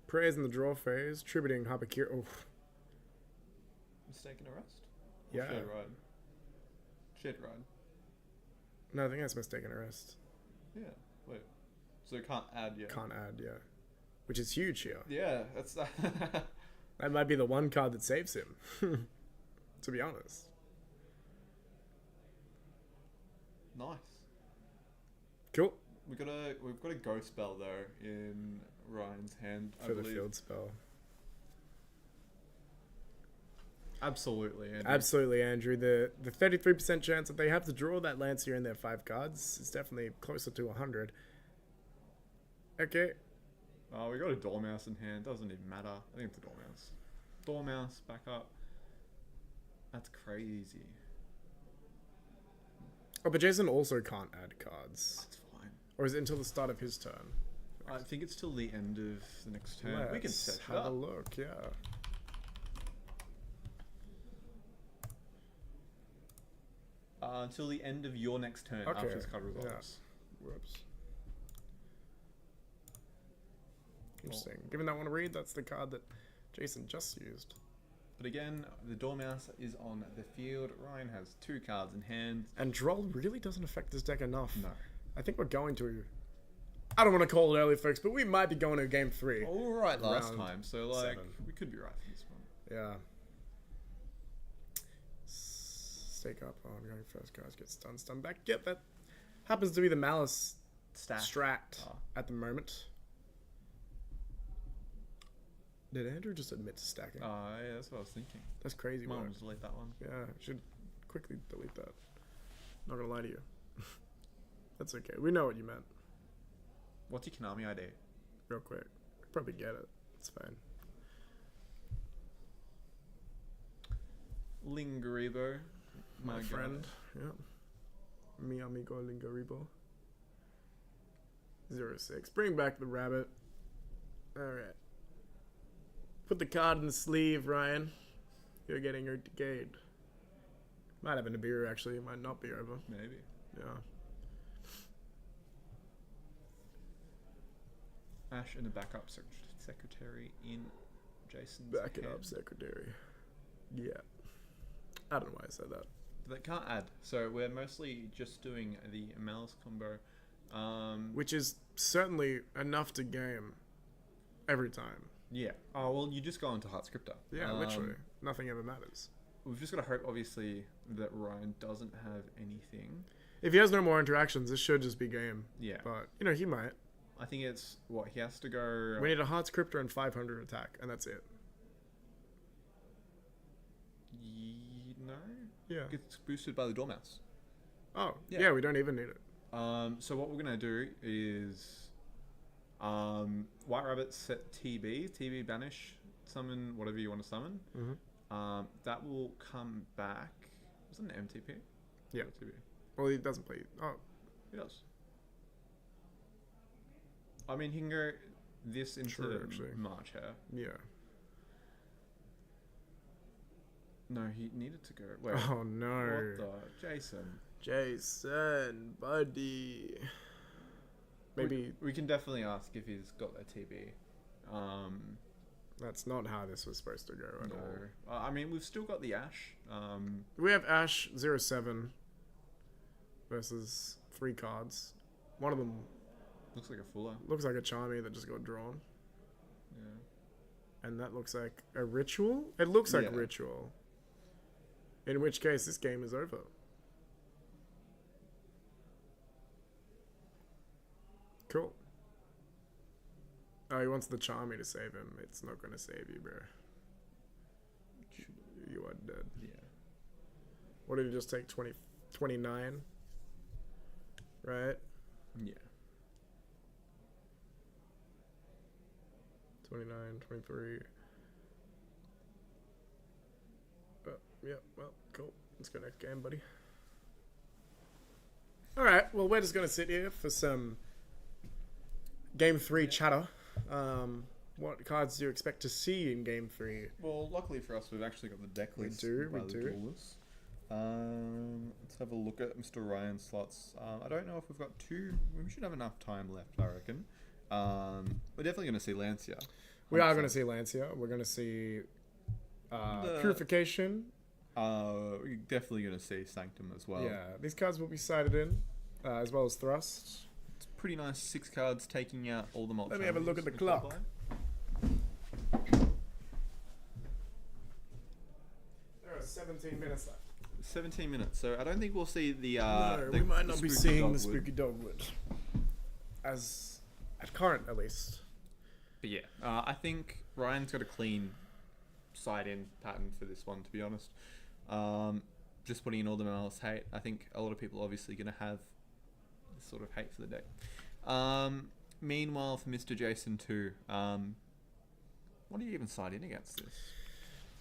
prayers in the draw phase, tributing Hypercure. Oh, Mistaken arrest? Or yeah. Shared ride. Shared ride. No, I think that's mistaken arrest. Yeah. Wait. So it can't add yet. Can't add, yeah. Which is huge here. Yeah, that's That might be the one card that saves him. To be honest. nice. Cool. We've got a ghost spell though in Ryan's hand. I For the believe. field spell. Absolutely. Andrew. Absolutely, Andrew. The 33% chance that they have to draw that Lancier in their 5 cards is definitely closer to 100. Okay. We got a Dormouse in hand. Doesn't even matter. I think it's a Dormouse. Dormouse back up. That's crazy. Oh, but Jason also can't add cards. That's fine. Or is it until the start of his turn? I think it's till the end of the next turn. We can Let's set it have a up. look, yeah. Until the end of your next turn Okay, after this card resolves. Whoops. Interesting. Given that one to read, that's the card that Jason just used. But again, the Dormouse is on the field. Ryan has 2 cards in hand. And Droll really doesn't affect this deck enough. No. I think we're going to... I don't want to call it early, folks, but we might be going to game 3. All right, last Round time. So, like, 7. we could be right for this one. Yeah. Stake up. Oh, I'm going first. Guys, get stunned. Stun back. Yep, that happens to be the Malice strat Oh. at the moment. Did Andrew just admit to stacking? Yeah, that's what I was thinking. That's crazy. Might work. want to delete that one. Yeah, should quickly delete that. Not gonna lie to you. That's okay. We know what you meant. What's your Konami ID? Real quick. Probably get it. It's fine. Lingaribo. My friend. Yeah. Mi amigo Lingaribo. 06. Bring back the rabbit. Alright. Put the card in the sleeve, Ryan. You're getting your decayed. Might have been a beer, actually. It might not be over. Maybe. Yeah. Ash and a backup secretary in Jason's Back it hand. up, secretary. Yeah. I don't know why I said that. They can't add. So we're mostly just doing the Malice combo. Which is certainly enough to game every time. Yeah. Oh, well, you just go into Heart Scripter. Yeah, literally. Nothing ever matters. We've just got to hope, obviously, that Ryan doesn't have anything. If he has no more interactions, this should just be game. Yeah. But, you know, he might. I think it's, what, he has to go... We need a Heart Scripter and 500 attack, and that's it. No? Yeah. Gets boosted by the Dormouse. Oh, Yeah. yeah, we don't even need it. So what we're going to do is... White Rabbit set TB banish, summon whatever you want to summon. That will come back. Was it an MTP? Yeah. Or TB? Well, he doesn't play. Oh, He does. I mean, he can go this into True, actually. March hair. yeah. No, he needed to go. Wait. Oh no. What the? Jason. Jason, buddy. Maybe We can definitely ask if he's got a TB. that's not how this was supposed to go at all. I mean, we've still got the Ash. We have Ash 07 versus 3 cards. One of them Looks like a Fuller. looks like a Charmy that just got drawn. Yeah. And that looks like a Ritual? It looks like Yeah. Ritual. In which case, this game is over. Cool. Oh, he wants the Charmy to save him. It's not going to save you, bro. You are dead. Yeah. What did he just take? 29? Right? Yeah. 29, 23. Yeah, well, cool. Let's go next game, buddy. Alright, well, we're just going to sit here for some Game 3 chatter. What cards do you expect to see in Game 3? Well, luckily for us, we've actually got the deck We list. do, by we the do. duelist. Let's have a look at Mr. Ryan's slots. I don't know if we've got two. We should have enough time left, I reckon. We're definitely going to see Lancia. We are going to see Lancia. We're going to see Purification. We're definitely going to see Sanctum as well. Yeah, these cards will be sided in, as well as Thrust. It's pretty nice. 6 cards taking out all the multi. Let me have a look at the clock. There are 17 minutes left. 17 minutes. So I don't think we'll see the. No, the we might not be spooky seeing the dogwood. Spooky Dogwood. As at current, at least. But yeah, I think Ryan's got a clean side-in pattern for this one, to be honest. Just putting in all the malice hate. I think a lot of people are obviously going to have this sort of hate for the deck. Meanwhile, for Mr. Jason too, what do you even side in against this?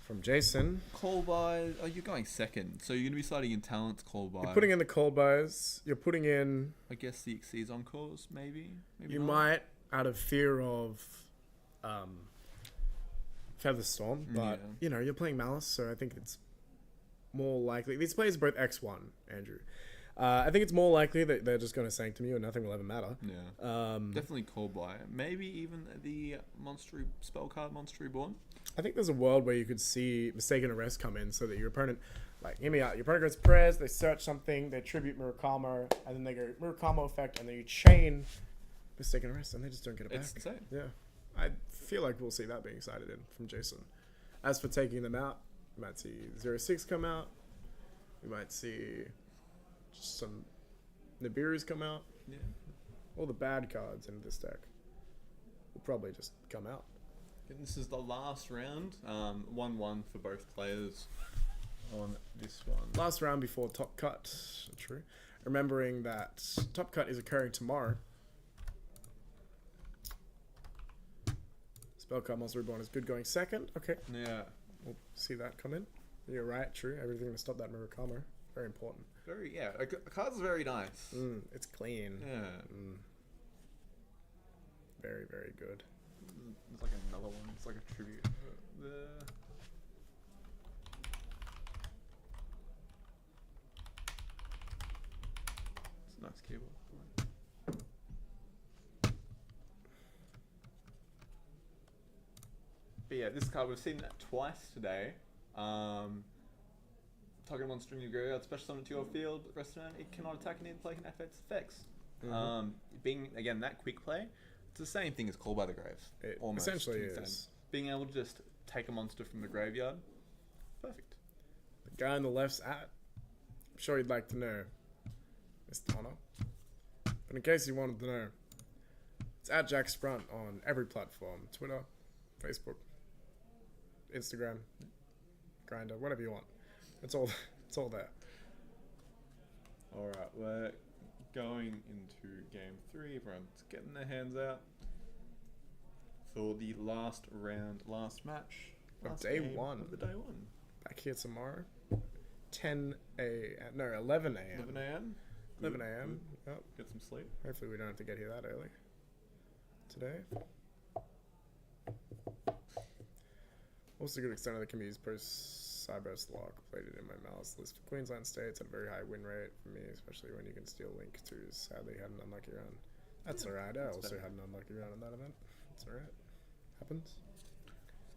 From Jason. Call by. Oh, you're going second, so you're going to be siding in talents. Call by. You're putting in the cold buys. You're putting in. I guess the Xyz Encores, maybe. Maybe You not. might, out of fear of Featherstorm, but Yeah. you know you're playing Malice, so I think it's more likely. These players are both X1, Andrew. I think it's more likely that they're just going to Sanctum you and nothing will ever matter. Yeah. Definitely call by. Maybe even the Monster spell card, Monster Reborn. I think there's a world where you could see Mistaken Arrest come in so that your opponent, like, hear me out, your opponent goes prayers, they search something, they tribute Murakama, and then they go Murakama effect, and then you chain Mistaken Arrest, and they just don't get it back. It's insane. Yeah. I feel like we'll see that being cited in from Jason. As for taking them out, we might see 06 come out. We might see just some Nibiru's come out. Yeah. All the bad cards in this deck will probably just come out. And this is the last round. 1-1 for both players on this one. Last round before Top Cut. True. Remembering that Top Cut is occurring tomorrow. Spellcard Monster Reborn is good going second. Okay. Yeah. We'll see that come in. You're right, true. Everything to stop that Murakama. Very important. Very, yeah. The card's very nice. It's clean. Yeah. Very, very good. It's like another one. It's like a tribute. It's a nice keyboard. But yeah, this card, we've seen that twice today. Target monster in your graveyard, special summon to your field, rest of it cannot attack and either play can affect its effects. Being, again, that quick play, it's the same thing as Call by the Grave. It almost, essentially to an is. extent. Being able to just take a monster from the graveyard, perfect. The guy on the left's at. I'm sure you'd like to know, Mr. Honor. But in case you wanted to know, it's at Jack Sprunt on every platform. Twitter, Facebook, Instagram, Grindr, whatever you want. It's all there. Alright, we're going into game 3. Everyone's getting their hands out. for the last round, last match Of last day game one. of the day one. Back here tomorrow. 10 a.m. No, 11 a.m. 11 a.m. 11 a.m. Yep. Get some sleep. Hopefully we don't have to get here that early today. Also, a good extent of the community's post-Cyburst lock played it in my mouse list for Queensland States at a very high win rate for me, especially when you can steal Link 2. Sadly, had an unlucky round. That's alright. I also had an unlucky round in that event. It's alright. Happens.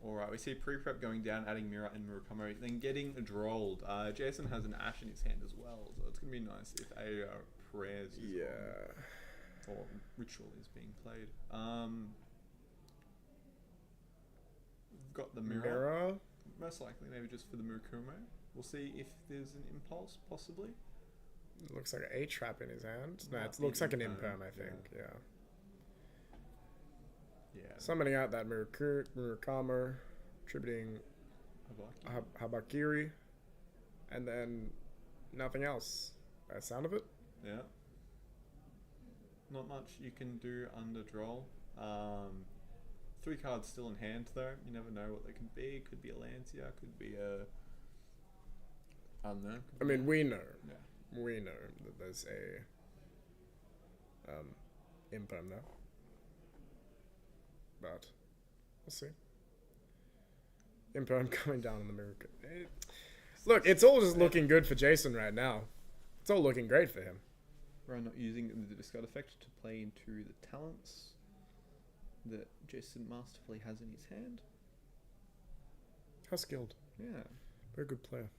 Alright, we see pre-prep going down, adding Mira and Murakami, then getting drolled. Jason has an Ash in his hand as well, so it's going to be nice if a prayers is on, or ritual is being played. We've got the Mira. Most likely maybe just for the Murakami. We'll see if there's an impulse, possibly. It looks like an A-trap in his hand. No, Might it be looks like an Imperm, Imperm, I think. Yeah. Yeah. Summoning out that Murakami, attributing Habakiri, and then nothing else. By the sound of it. Yeah. Not much you can do under droll. 3 cards still in hand though. You never know what they can be. Could be a Lancia, could be a... I don't know. I mean, we know. Yeah. We know that there's a Imperm now. But we'll see. Imperm coming down on the mirror. Look, it's all just looking good for Jason right now. It's all looking great for him. Ryan not using the discard effect to play into the talents that Jason masterfully has in his hand. How skilled. Yeah. Very good player.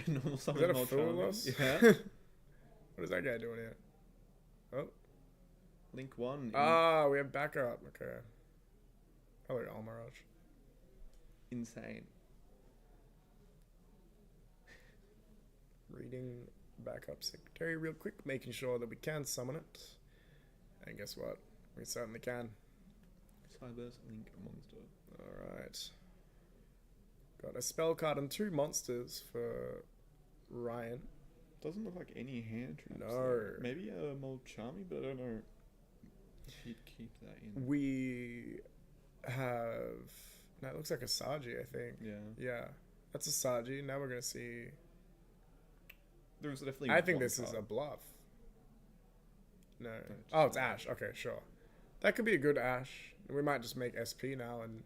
Normal Is summon, that a more fool charming. loss? Yeah. What is that guy doing here? Oh. Link 1. Ah, we have backup. Okay. Hello, Almirage. Insane. Reading backup secretary real quick, making sure that we can summon it. And guess what? We certainly can. Cyber's Link monster. Alright. Got a spell card and 2 monsters for Ryan. Doesn't look like any hand traps. No. There. Maybe a Mold Charmy, but I don't know if he'd keep that in. We have... No, it looks like a Saji, I think. Yeah. Yeah. That's a Saji. Now we're going to see... There's definitely I think one this is card. a bluff. No. just Oh, it's Ash. Okay, sure. That could be a good Ash. We might just make SP now and...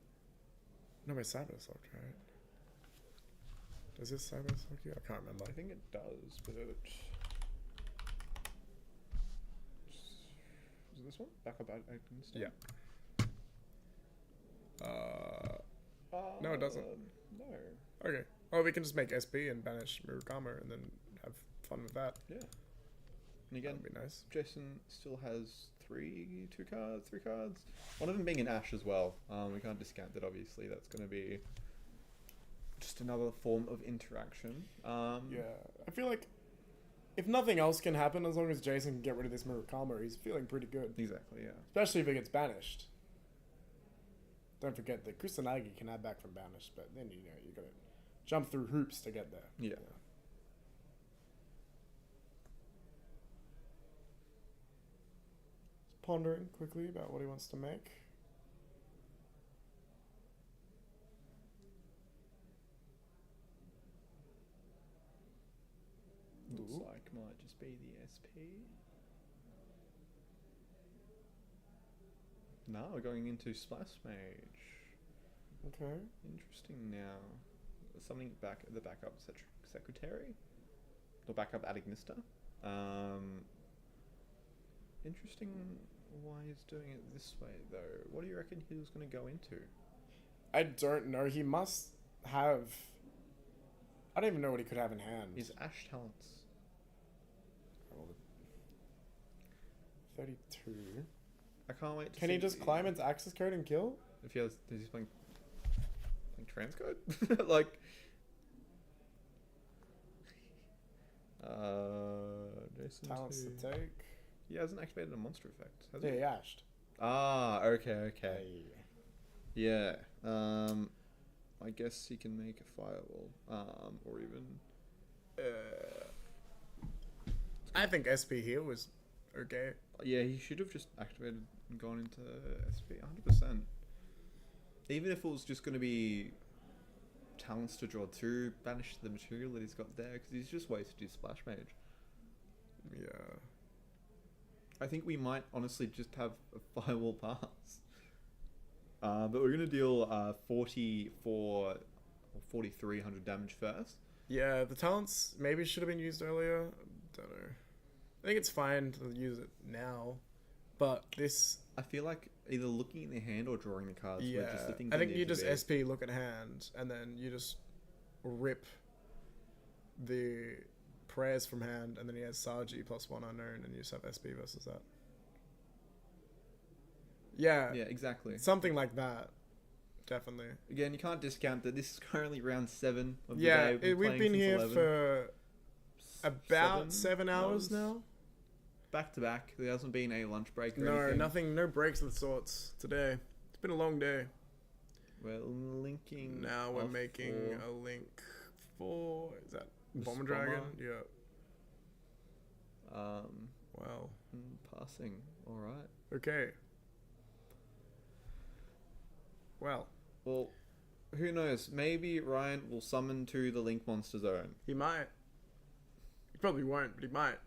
No, my Cyber's locked, right? Does this Cyber's lock you? I can't remember. I think it does, but it... Is it this one? Backup Agnes? Yeah. No, it doesn't. No. Okay. Well, we can just make SP and banish Murakami and then have fun with that. Yeah. And again, That'd be nice. Jason still has 3 cards. One of them being an Ash as well. We can't discount that, obviously. That's going to be just another form of interaction. Yeah. I feel like if nothing else can happen, as long as Jason can get rid of this Murakami, he's feeling pretty good. Exactly, yeah. Especially if it gets banished. Don't forget that Kusanagi can add back from banished, but then you gotta jump through hoops to get there. Yeah. Just pondering quickly about what he wants to make. Looks Ooh. like might just be the SP. No, we're going into Splash Mage. Okay. Interesting now. Something back the backup secretary? Or backup Adignista. Interesting why he's doing it this way though. What do you reckon he was going to go into? I don't know. He must have... I don't even know what he could have in hand. His Ash Talents. 32. I can't wait to Can see he just climb into access code and kill? if he has, is he playing transcode? Like Jason Talents to two. take. He hasn't activated a monster effect, has Yeah, he? he ashed. Ah, okay. Yeah. I guess he can make a firewall. Or even I think SP here was okay. Yeah, he should have just activated and gone into SP 100%. Even if it was just going to be talents to draw 2, banish the material that he's got there, because he's just wasted his Splash Mage. Yeah. I think we might honestly just have a Firewall pass. But we're going to deal 44 or 4,300 damage first. Yeah, the talents maybe should have been used earlier. Don't know. I think it's fine to use it now, but this... I feel like either looking in the hand or drawing the cards were Yeah, just the things I that think need you to just be. SP look at hand, and then you just rip the prayers from hand, and then he has Saji +1 unknown, and you just have SP versus that. Yeah, Yeah, exactly. something like that. Definitely. Again, you can't discount that this is currently round 7 of the Yeah, day. we've playing been since here 11. for about 7 hours now. Back to back. There hasn't been a lunch break or No, anything. nothing, no breaks of the sorts today. It's been a long day. We're linking. Now we're off making for a link for, is that the Bomber Spommer. Dragon? Yeah. Wow. Passing. Alright. Okay. Well, Well, who knows? Maybe Ryan will summon to the Link Monster Zone. he might. He probably won't, but he might.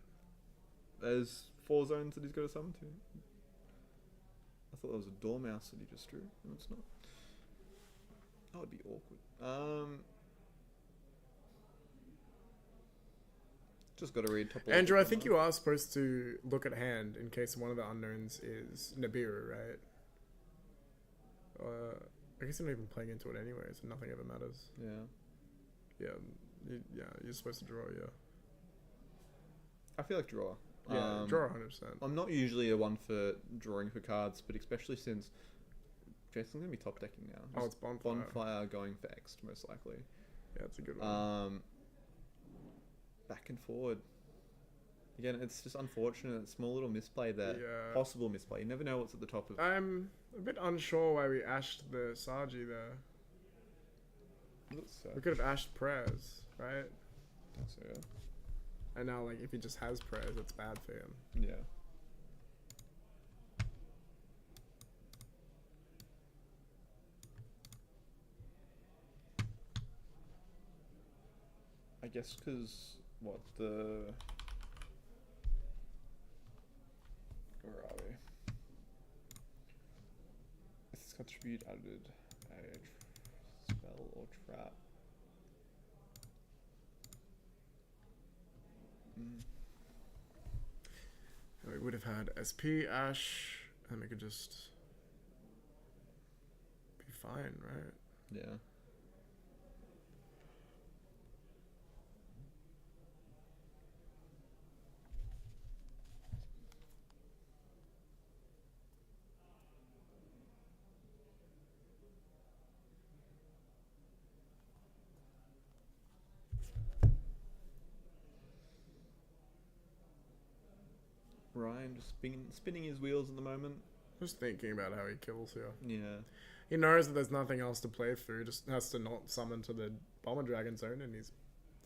There's 4 zones that he's got to summon to. I thought that was a Dormouse that he just drew. No, it's not. That would be awkward. Just got to read top. Andrew, I think you are supposed to look at hand in case one of the unknowns is Nibiru, right? I guess I'm not even playing into it anyway, so nothing ever matters. Yeah. Yeah, you're supposed to draw, yeah. I feel like draw. Yeah, draw 100%. I'm not usually a one for drawing for cards, but especially since Jason's going to be top decking now. Oh, it's Bonfire. Bonfire going for X, most likely. Yeah, it's a good one. Back and forward. Again, it's just unfortunate. Small little misplay there. Yeah. Possible misplay. You never know what's at the top of. I'm a bit unsure why we ashed the Saji there. We could have ashed prayers, right? So, yeah. And now, like, if he just has prayers, it's bad for him. Yeah. I guess because what the. Where are we? This contribute added a spell or trap. We would have had SP, Ash, and we could just be fine, right? Yeah. Ryan just spinning his wheels at the moment. Just thinking about how he kills here. Yeah. He knows that there's nothing else to play through, just has to not summon to the Bomber Dragon zone, and he's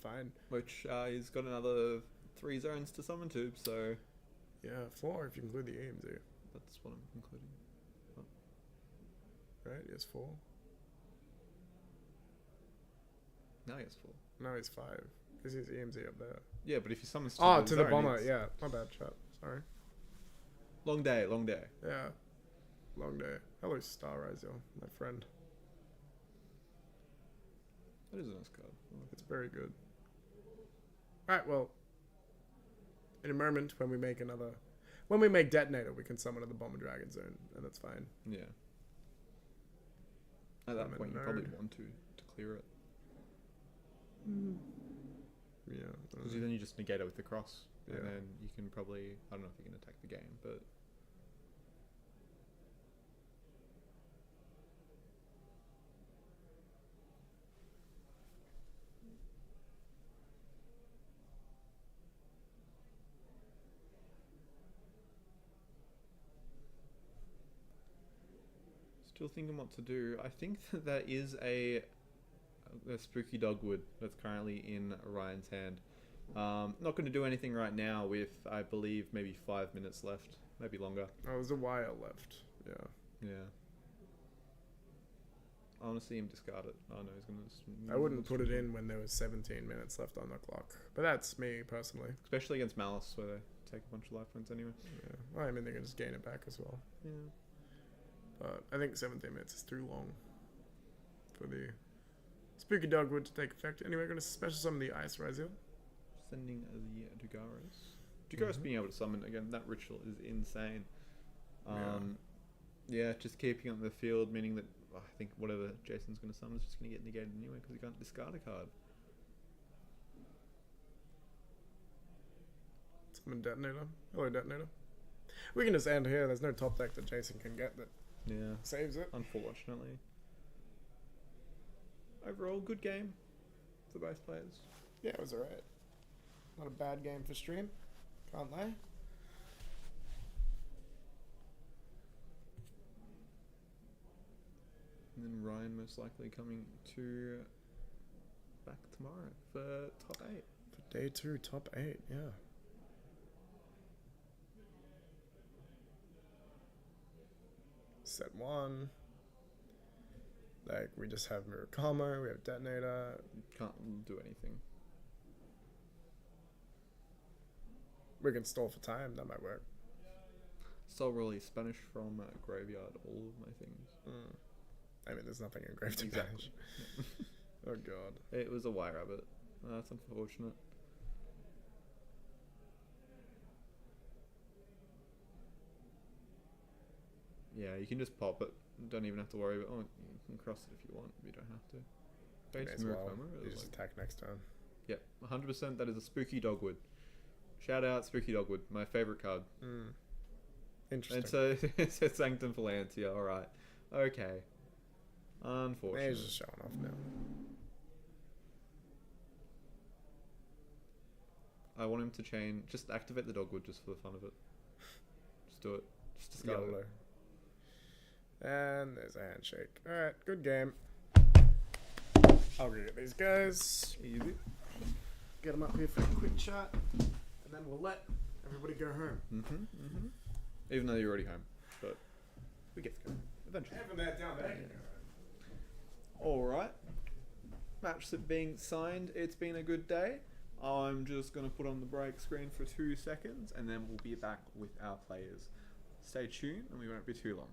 fine. Which he's got another 3 zones to summon to, so Yeah, 4 if you include the EMZ. that's what I'm including. Right? He has 4. Now he has 4. No, he's 5. Because he's EMZ up there. Yeah, but if he summons Oh, the to the zone, Bomber, it's- yeah. My bad, chat. Sorry. Long day, long day. Yeah. Long day. Hello, Starrise, yo, my friend. That is a nice card. It's very good. Alright, well, in a moment, when we make Detonator, we can summon to the Bomber Dragon zone, and that's fine. Yeah. At that Summon point, you probably node. want to clear it. Yeah. Because then you just negate it with the cross. Yeah. And then you can probably, I don't know if you can attack the game, but... Still thinking what to do. I think that is a spooky dogwood that's currently in Ryan's hand. Not going to do anything right now with, I believe, maybe 5 minutes left. Maybe longer. Oh, there's a while left. Yeah. Yeah. I want to see him discard it. Oh no, he's going to... I wouldn't put it in when there was 17 minutes left on the clock. But that's me, personally. Especially against Malice, where they take a bunch of life points anyway. Yeah. Well, I mean, they can just gain it back as well. Yeah. But I think 17 minutes is too long for the Spooky Dogwood to take effect. Anyway, we're going to special summon the Ice Razor. Sending the Dugaros. Dugaros being able to summon, again, that ritual is insane. Yeah, just keeping on the field, meaning that I think whatever Jason's going to summon is just going to get negated anyway because he can't discard a card. Summon Detonator. Hello, Detonator. We can just end here. There's no top deck that Jason can get that saves it. Unfortunately. Overall, good game for both players. Yeah, it was alright. Not a bad game for stream. Can't lie. And then Ryan most likely coming to back tomorrow for top 8. For day 2, top 8, yeah. Set 1. Like, we just have Murakama, we have Detonator. Can't do anything. We can stall for time, that might work. Still really Spanish from Graveyard, all of my things. I mean, there's nothing engraved to Exactly. Oh god. It was a white rabbit. That's unfortunate. Yeah, you can just pop it. Don't even have to worry about. Oh, you can cross it if you want. But you don't have to. May Base as well. Murakama, You just attack next turn. Yep, 100%. That is a Spooky Dogwood. Shout out Spooky Dogwood, my favorite card. Interesting. And so it's a Sanctum Phalantia. All right. Okay. Unfortunately. He's just showing off now. I want him to chain. Just activate the Dogwood just for the fun of it. Just do it. Just discard Yellow. it. And there's a handshake. Alright, good game. I'll go get these guys. Easy. Get them up here for a quick chat. And then we'll let everybody go home. Even though you're already home. But we get to go eventually. Having that down there. Alright. Match slip being signed. It's been a good day. I'm just going to put on the break screen for 2 seconds and then we'll be back with our players. Stay tuned and we won't be too long.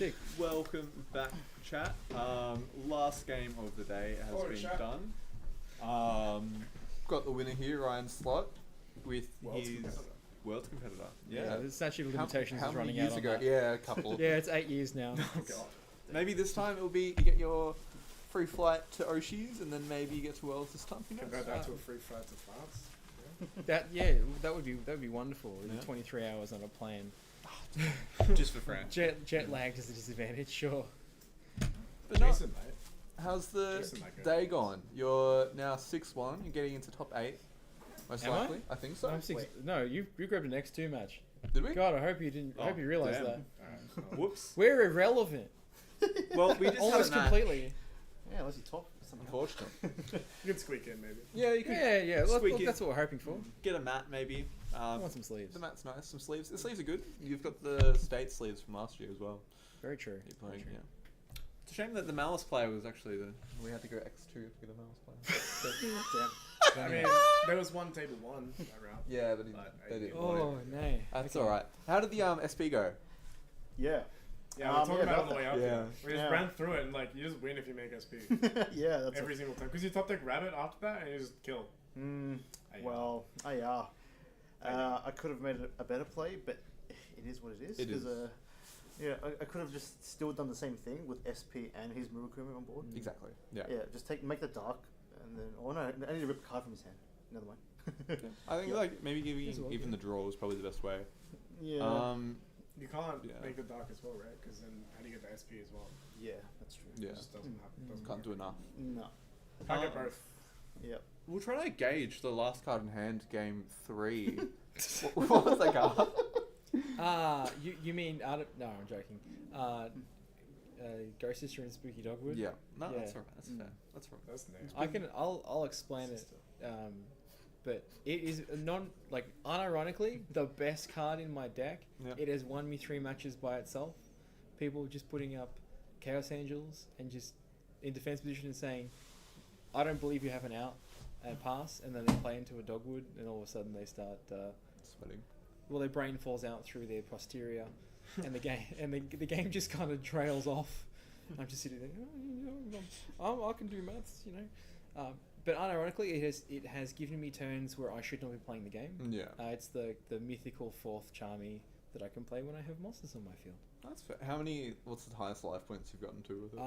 Sick. Welcome back, chat. Last game of the day has been chat. done. Got the winner here, Ryan Slot, with his World's Competitor. Yeah, the statute of How- limitations how is many running years out ago? on that. Yeah, a couple. Yeah, it's 8 years now. Maybe this time it'll be you get your free flight to Oshi's, and then maybe you get to Worlds this time. Who knows? Compare that to a free flight to France. That would be wonderful. Yeah. 23 hours on a plane. Just for France. Jet lagged is a disadvantage, sure. But no, Jason, mate. how's the Jason, like day gone? You're now 6-1. You're getting into top 8, most Am I? likely. I think so. I'm six. No, you grabbed an X2 match. Did we? God, I hope you didn't. I hope you realised damn. that. Alright. Whoops. We're irrelevant. Well, we just Almost had a match, completely. Yeah, unless you top something. unfortunately. You can squeak in, maybe. Yeah, you could Yeah. squeak in. That's what we're hoping for. get a mat maybe. I want some sleeves. The mat's nice. Some sleeves. The sleeves are good. You've got the state sleeves from last year as well. Very true. You're playing, Very true. yeah. It's a shame that the Malice player was actually the. We had to go X2 to get a Malice player. I mean, there was one table one that round. Yeah, but But they didn't. Oh no. That's all right. How did the SP go? Yeah. Yeah, we're talking yeah, about it on the way up. Yeah. Yeah. We just Yeah. ran through it and like you just win if you make SP Yeah, that's every single time because you top deck rabbit after that and you just kill. well, I could have made a better play, but it is what it is. It is. 'cause, yeah, I could have just still done the same thing with SP and his Murukumi on board. Exactly. Yeah. Yeah, just make the dark, and then no, I need to rip a card from his hand. Never mind. I think Yeah. like maybe giving As well, even yeah. the draw is probably the best way. Yeah, You can't Yeah. make the dark as well, right? Because then how do you get the SP as well? yeah, that's true. Yeah. It just doesn't happen. Doesn't Can't work. do enough. No. Can't get both. Yep. We'll try to gauge the last card in hand, game 3. what was that card? You mean no, I'm joking. Ghost Sister and Spooky Dogwood. Yeah. No, Yeah. that's alright. That's fair. That's right. That's next. I'll explain it. But it is unironically the best card in my deck. Yeah. It has won me 3 matches by itself. People just putting up Chaos Angels and just in defense position and saying, I don't believe you have an out and pass, and then they play into a Dogwood and all of a sudden they start Sweating. well, their brain falls out through their posterior, and the game just kind of trails off. I'm just sitting there. I can do maths, you know. But unironically, it has given me turns where I should not be playing the game. Yeah. It's the mythical 4th Charmy that I can play when I have monsters on my field. That's fair. What's the highest life points you've gotten to with it?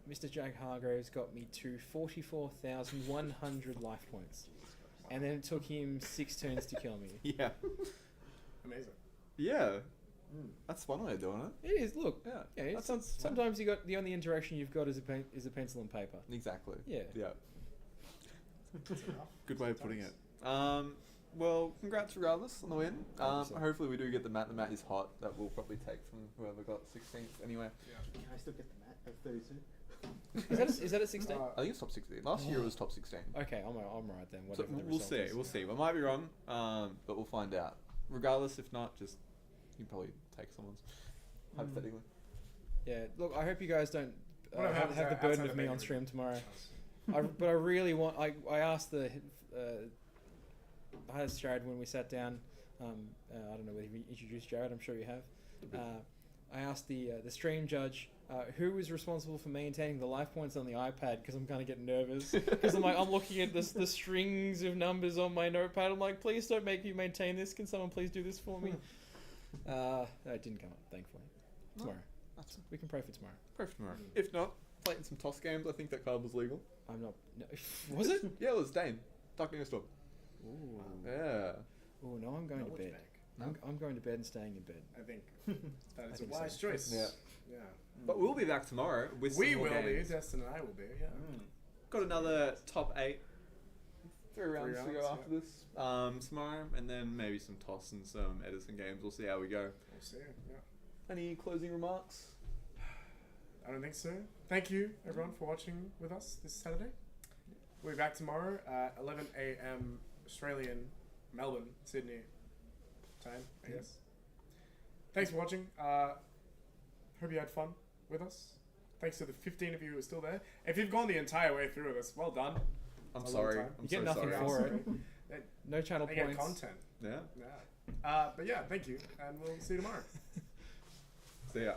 Mr. Jack Hargraves got me to 44,100 life points, and then it took him 6 turns to kill me. Yeah. Amazing. Yeah. That's one way of doing it. It is. Look. Yeah. Yeah. That sounds fun. Sometimes you got the only interaction you've got is a pencil and paper. Exactly. Yeah. Yeah. That's enough. Good way of putting it. Well, congrats regardless on the win. 100%. Hopefully we do get the mat. The mat is hot. That we'll probably take from whoever got 16th. Anyway, Can I still get the mat at 32? Is that at 16? I think it's top 16. Last year it was top 16. Okay, I'm right then. So Whatever the we'll result see. is. We'll see. We might be wrong, but we'll find out. Regardless, if not, just you can probably take someone's hypothetically. Yeah. Look, I hope you guys don't Whatever have happens the outside burden the of me on venue. stream tomorrow. But I really want. I asked I asked Jared when we sat down. I don't know whether you introduced Jared. I'm sure you have. I asked the stream judge who was responsible for maintaining the life points on the iPad because I'm kind of getting nervous because I'm looking at the strings of numbers on my notepad. I'm like, please don't make me maintain this. Can someone please do this for me? It didn't come up, thankfully. Tomorrow. We can pray for tomorrow. Pray for tomorrow. If not, play in some toss games. I think that card was legal. I'm not. No, was it? Yeah, it was Dane. Darkening a Storm. Ooh. Yeah. Oh no, I'm going to bed. I'm going to bed and staying in bed. I think that is a think wise so. choice. Yeah. Yeah. But we'll be back tomorrow with We some more will be. games. Destin and I will be. Yeah. Got another top 8. 3 rounds to rounds, go yeah. after this tomorrow, and then maybe some toss and some Edison games. We'll see how we go. We'll see. Yeah. Any closing remarks? I don't think so. Thank you, everyone, for watching with us this Saturday. We'll be back tomorrow at 11 a.m. Australian, Melbourne, Sydney time, I guess. Thanks for watching. Hope you had fun with us. Thanks to the 15 of you who are still there. If you've gone the entire way through with us, well done. I'm A long sorry. time. I'm You get so nothing sorry. for it. No channel They get points. content. Yeah. Yeah. But yeah, thank you, and we'll see you tomorrow. See ya.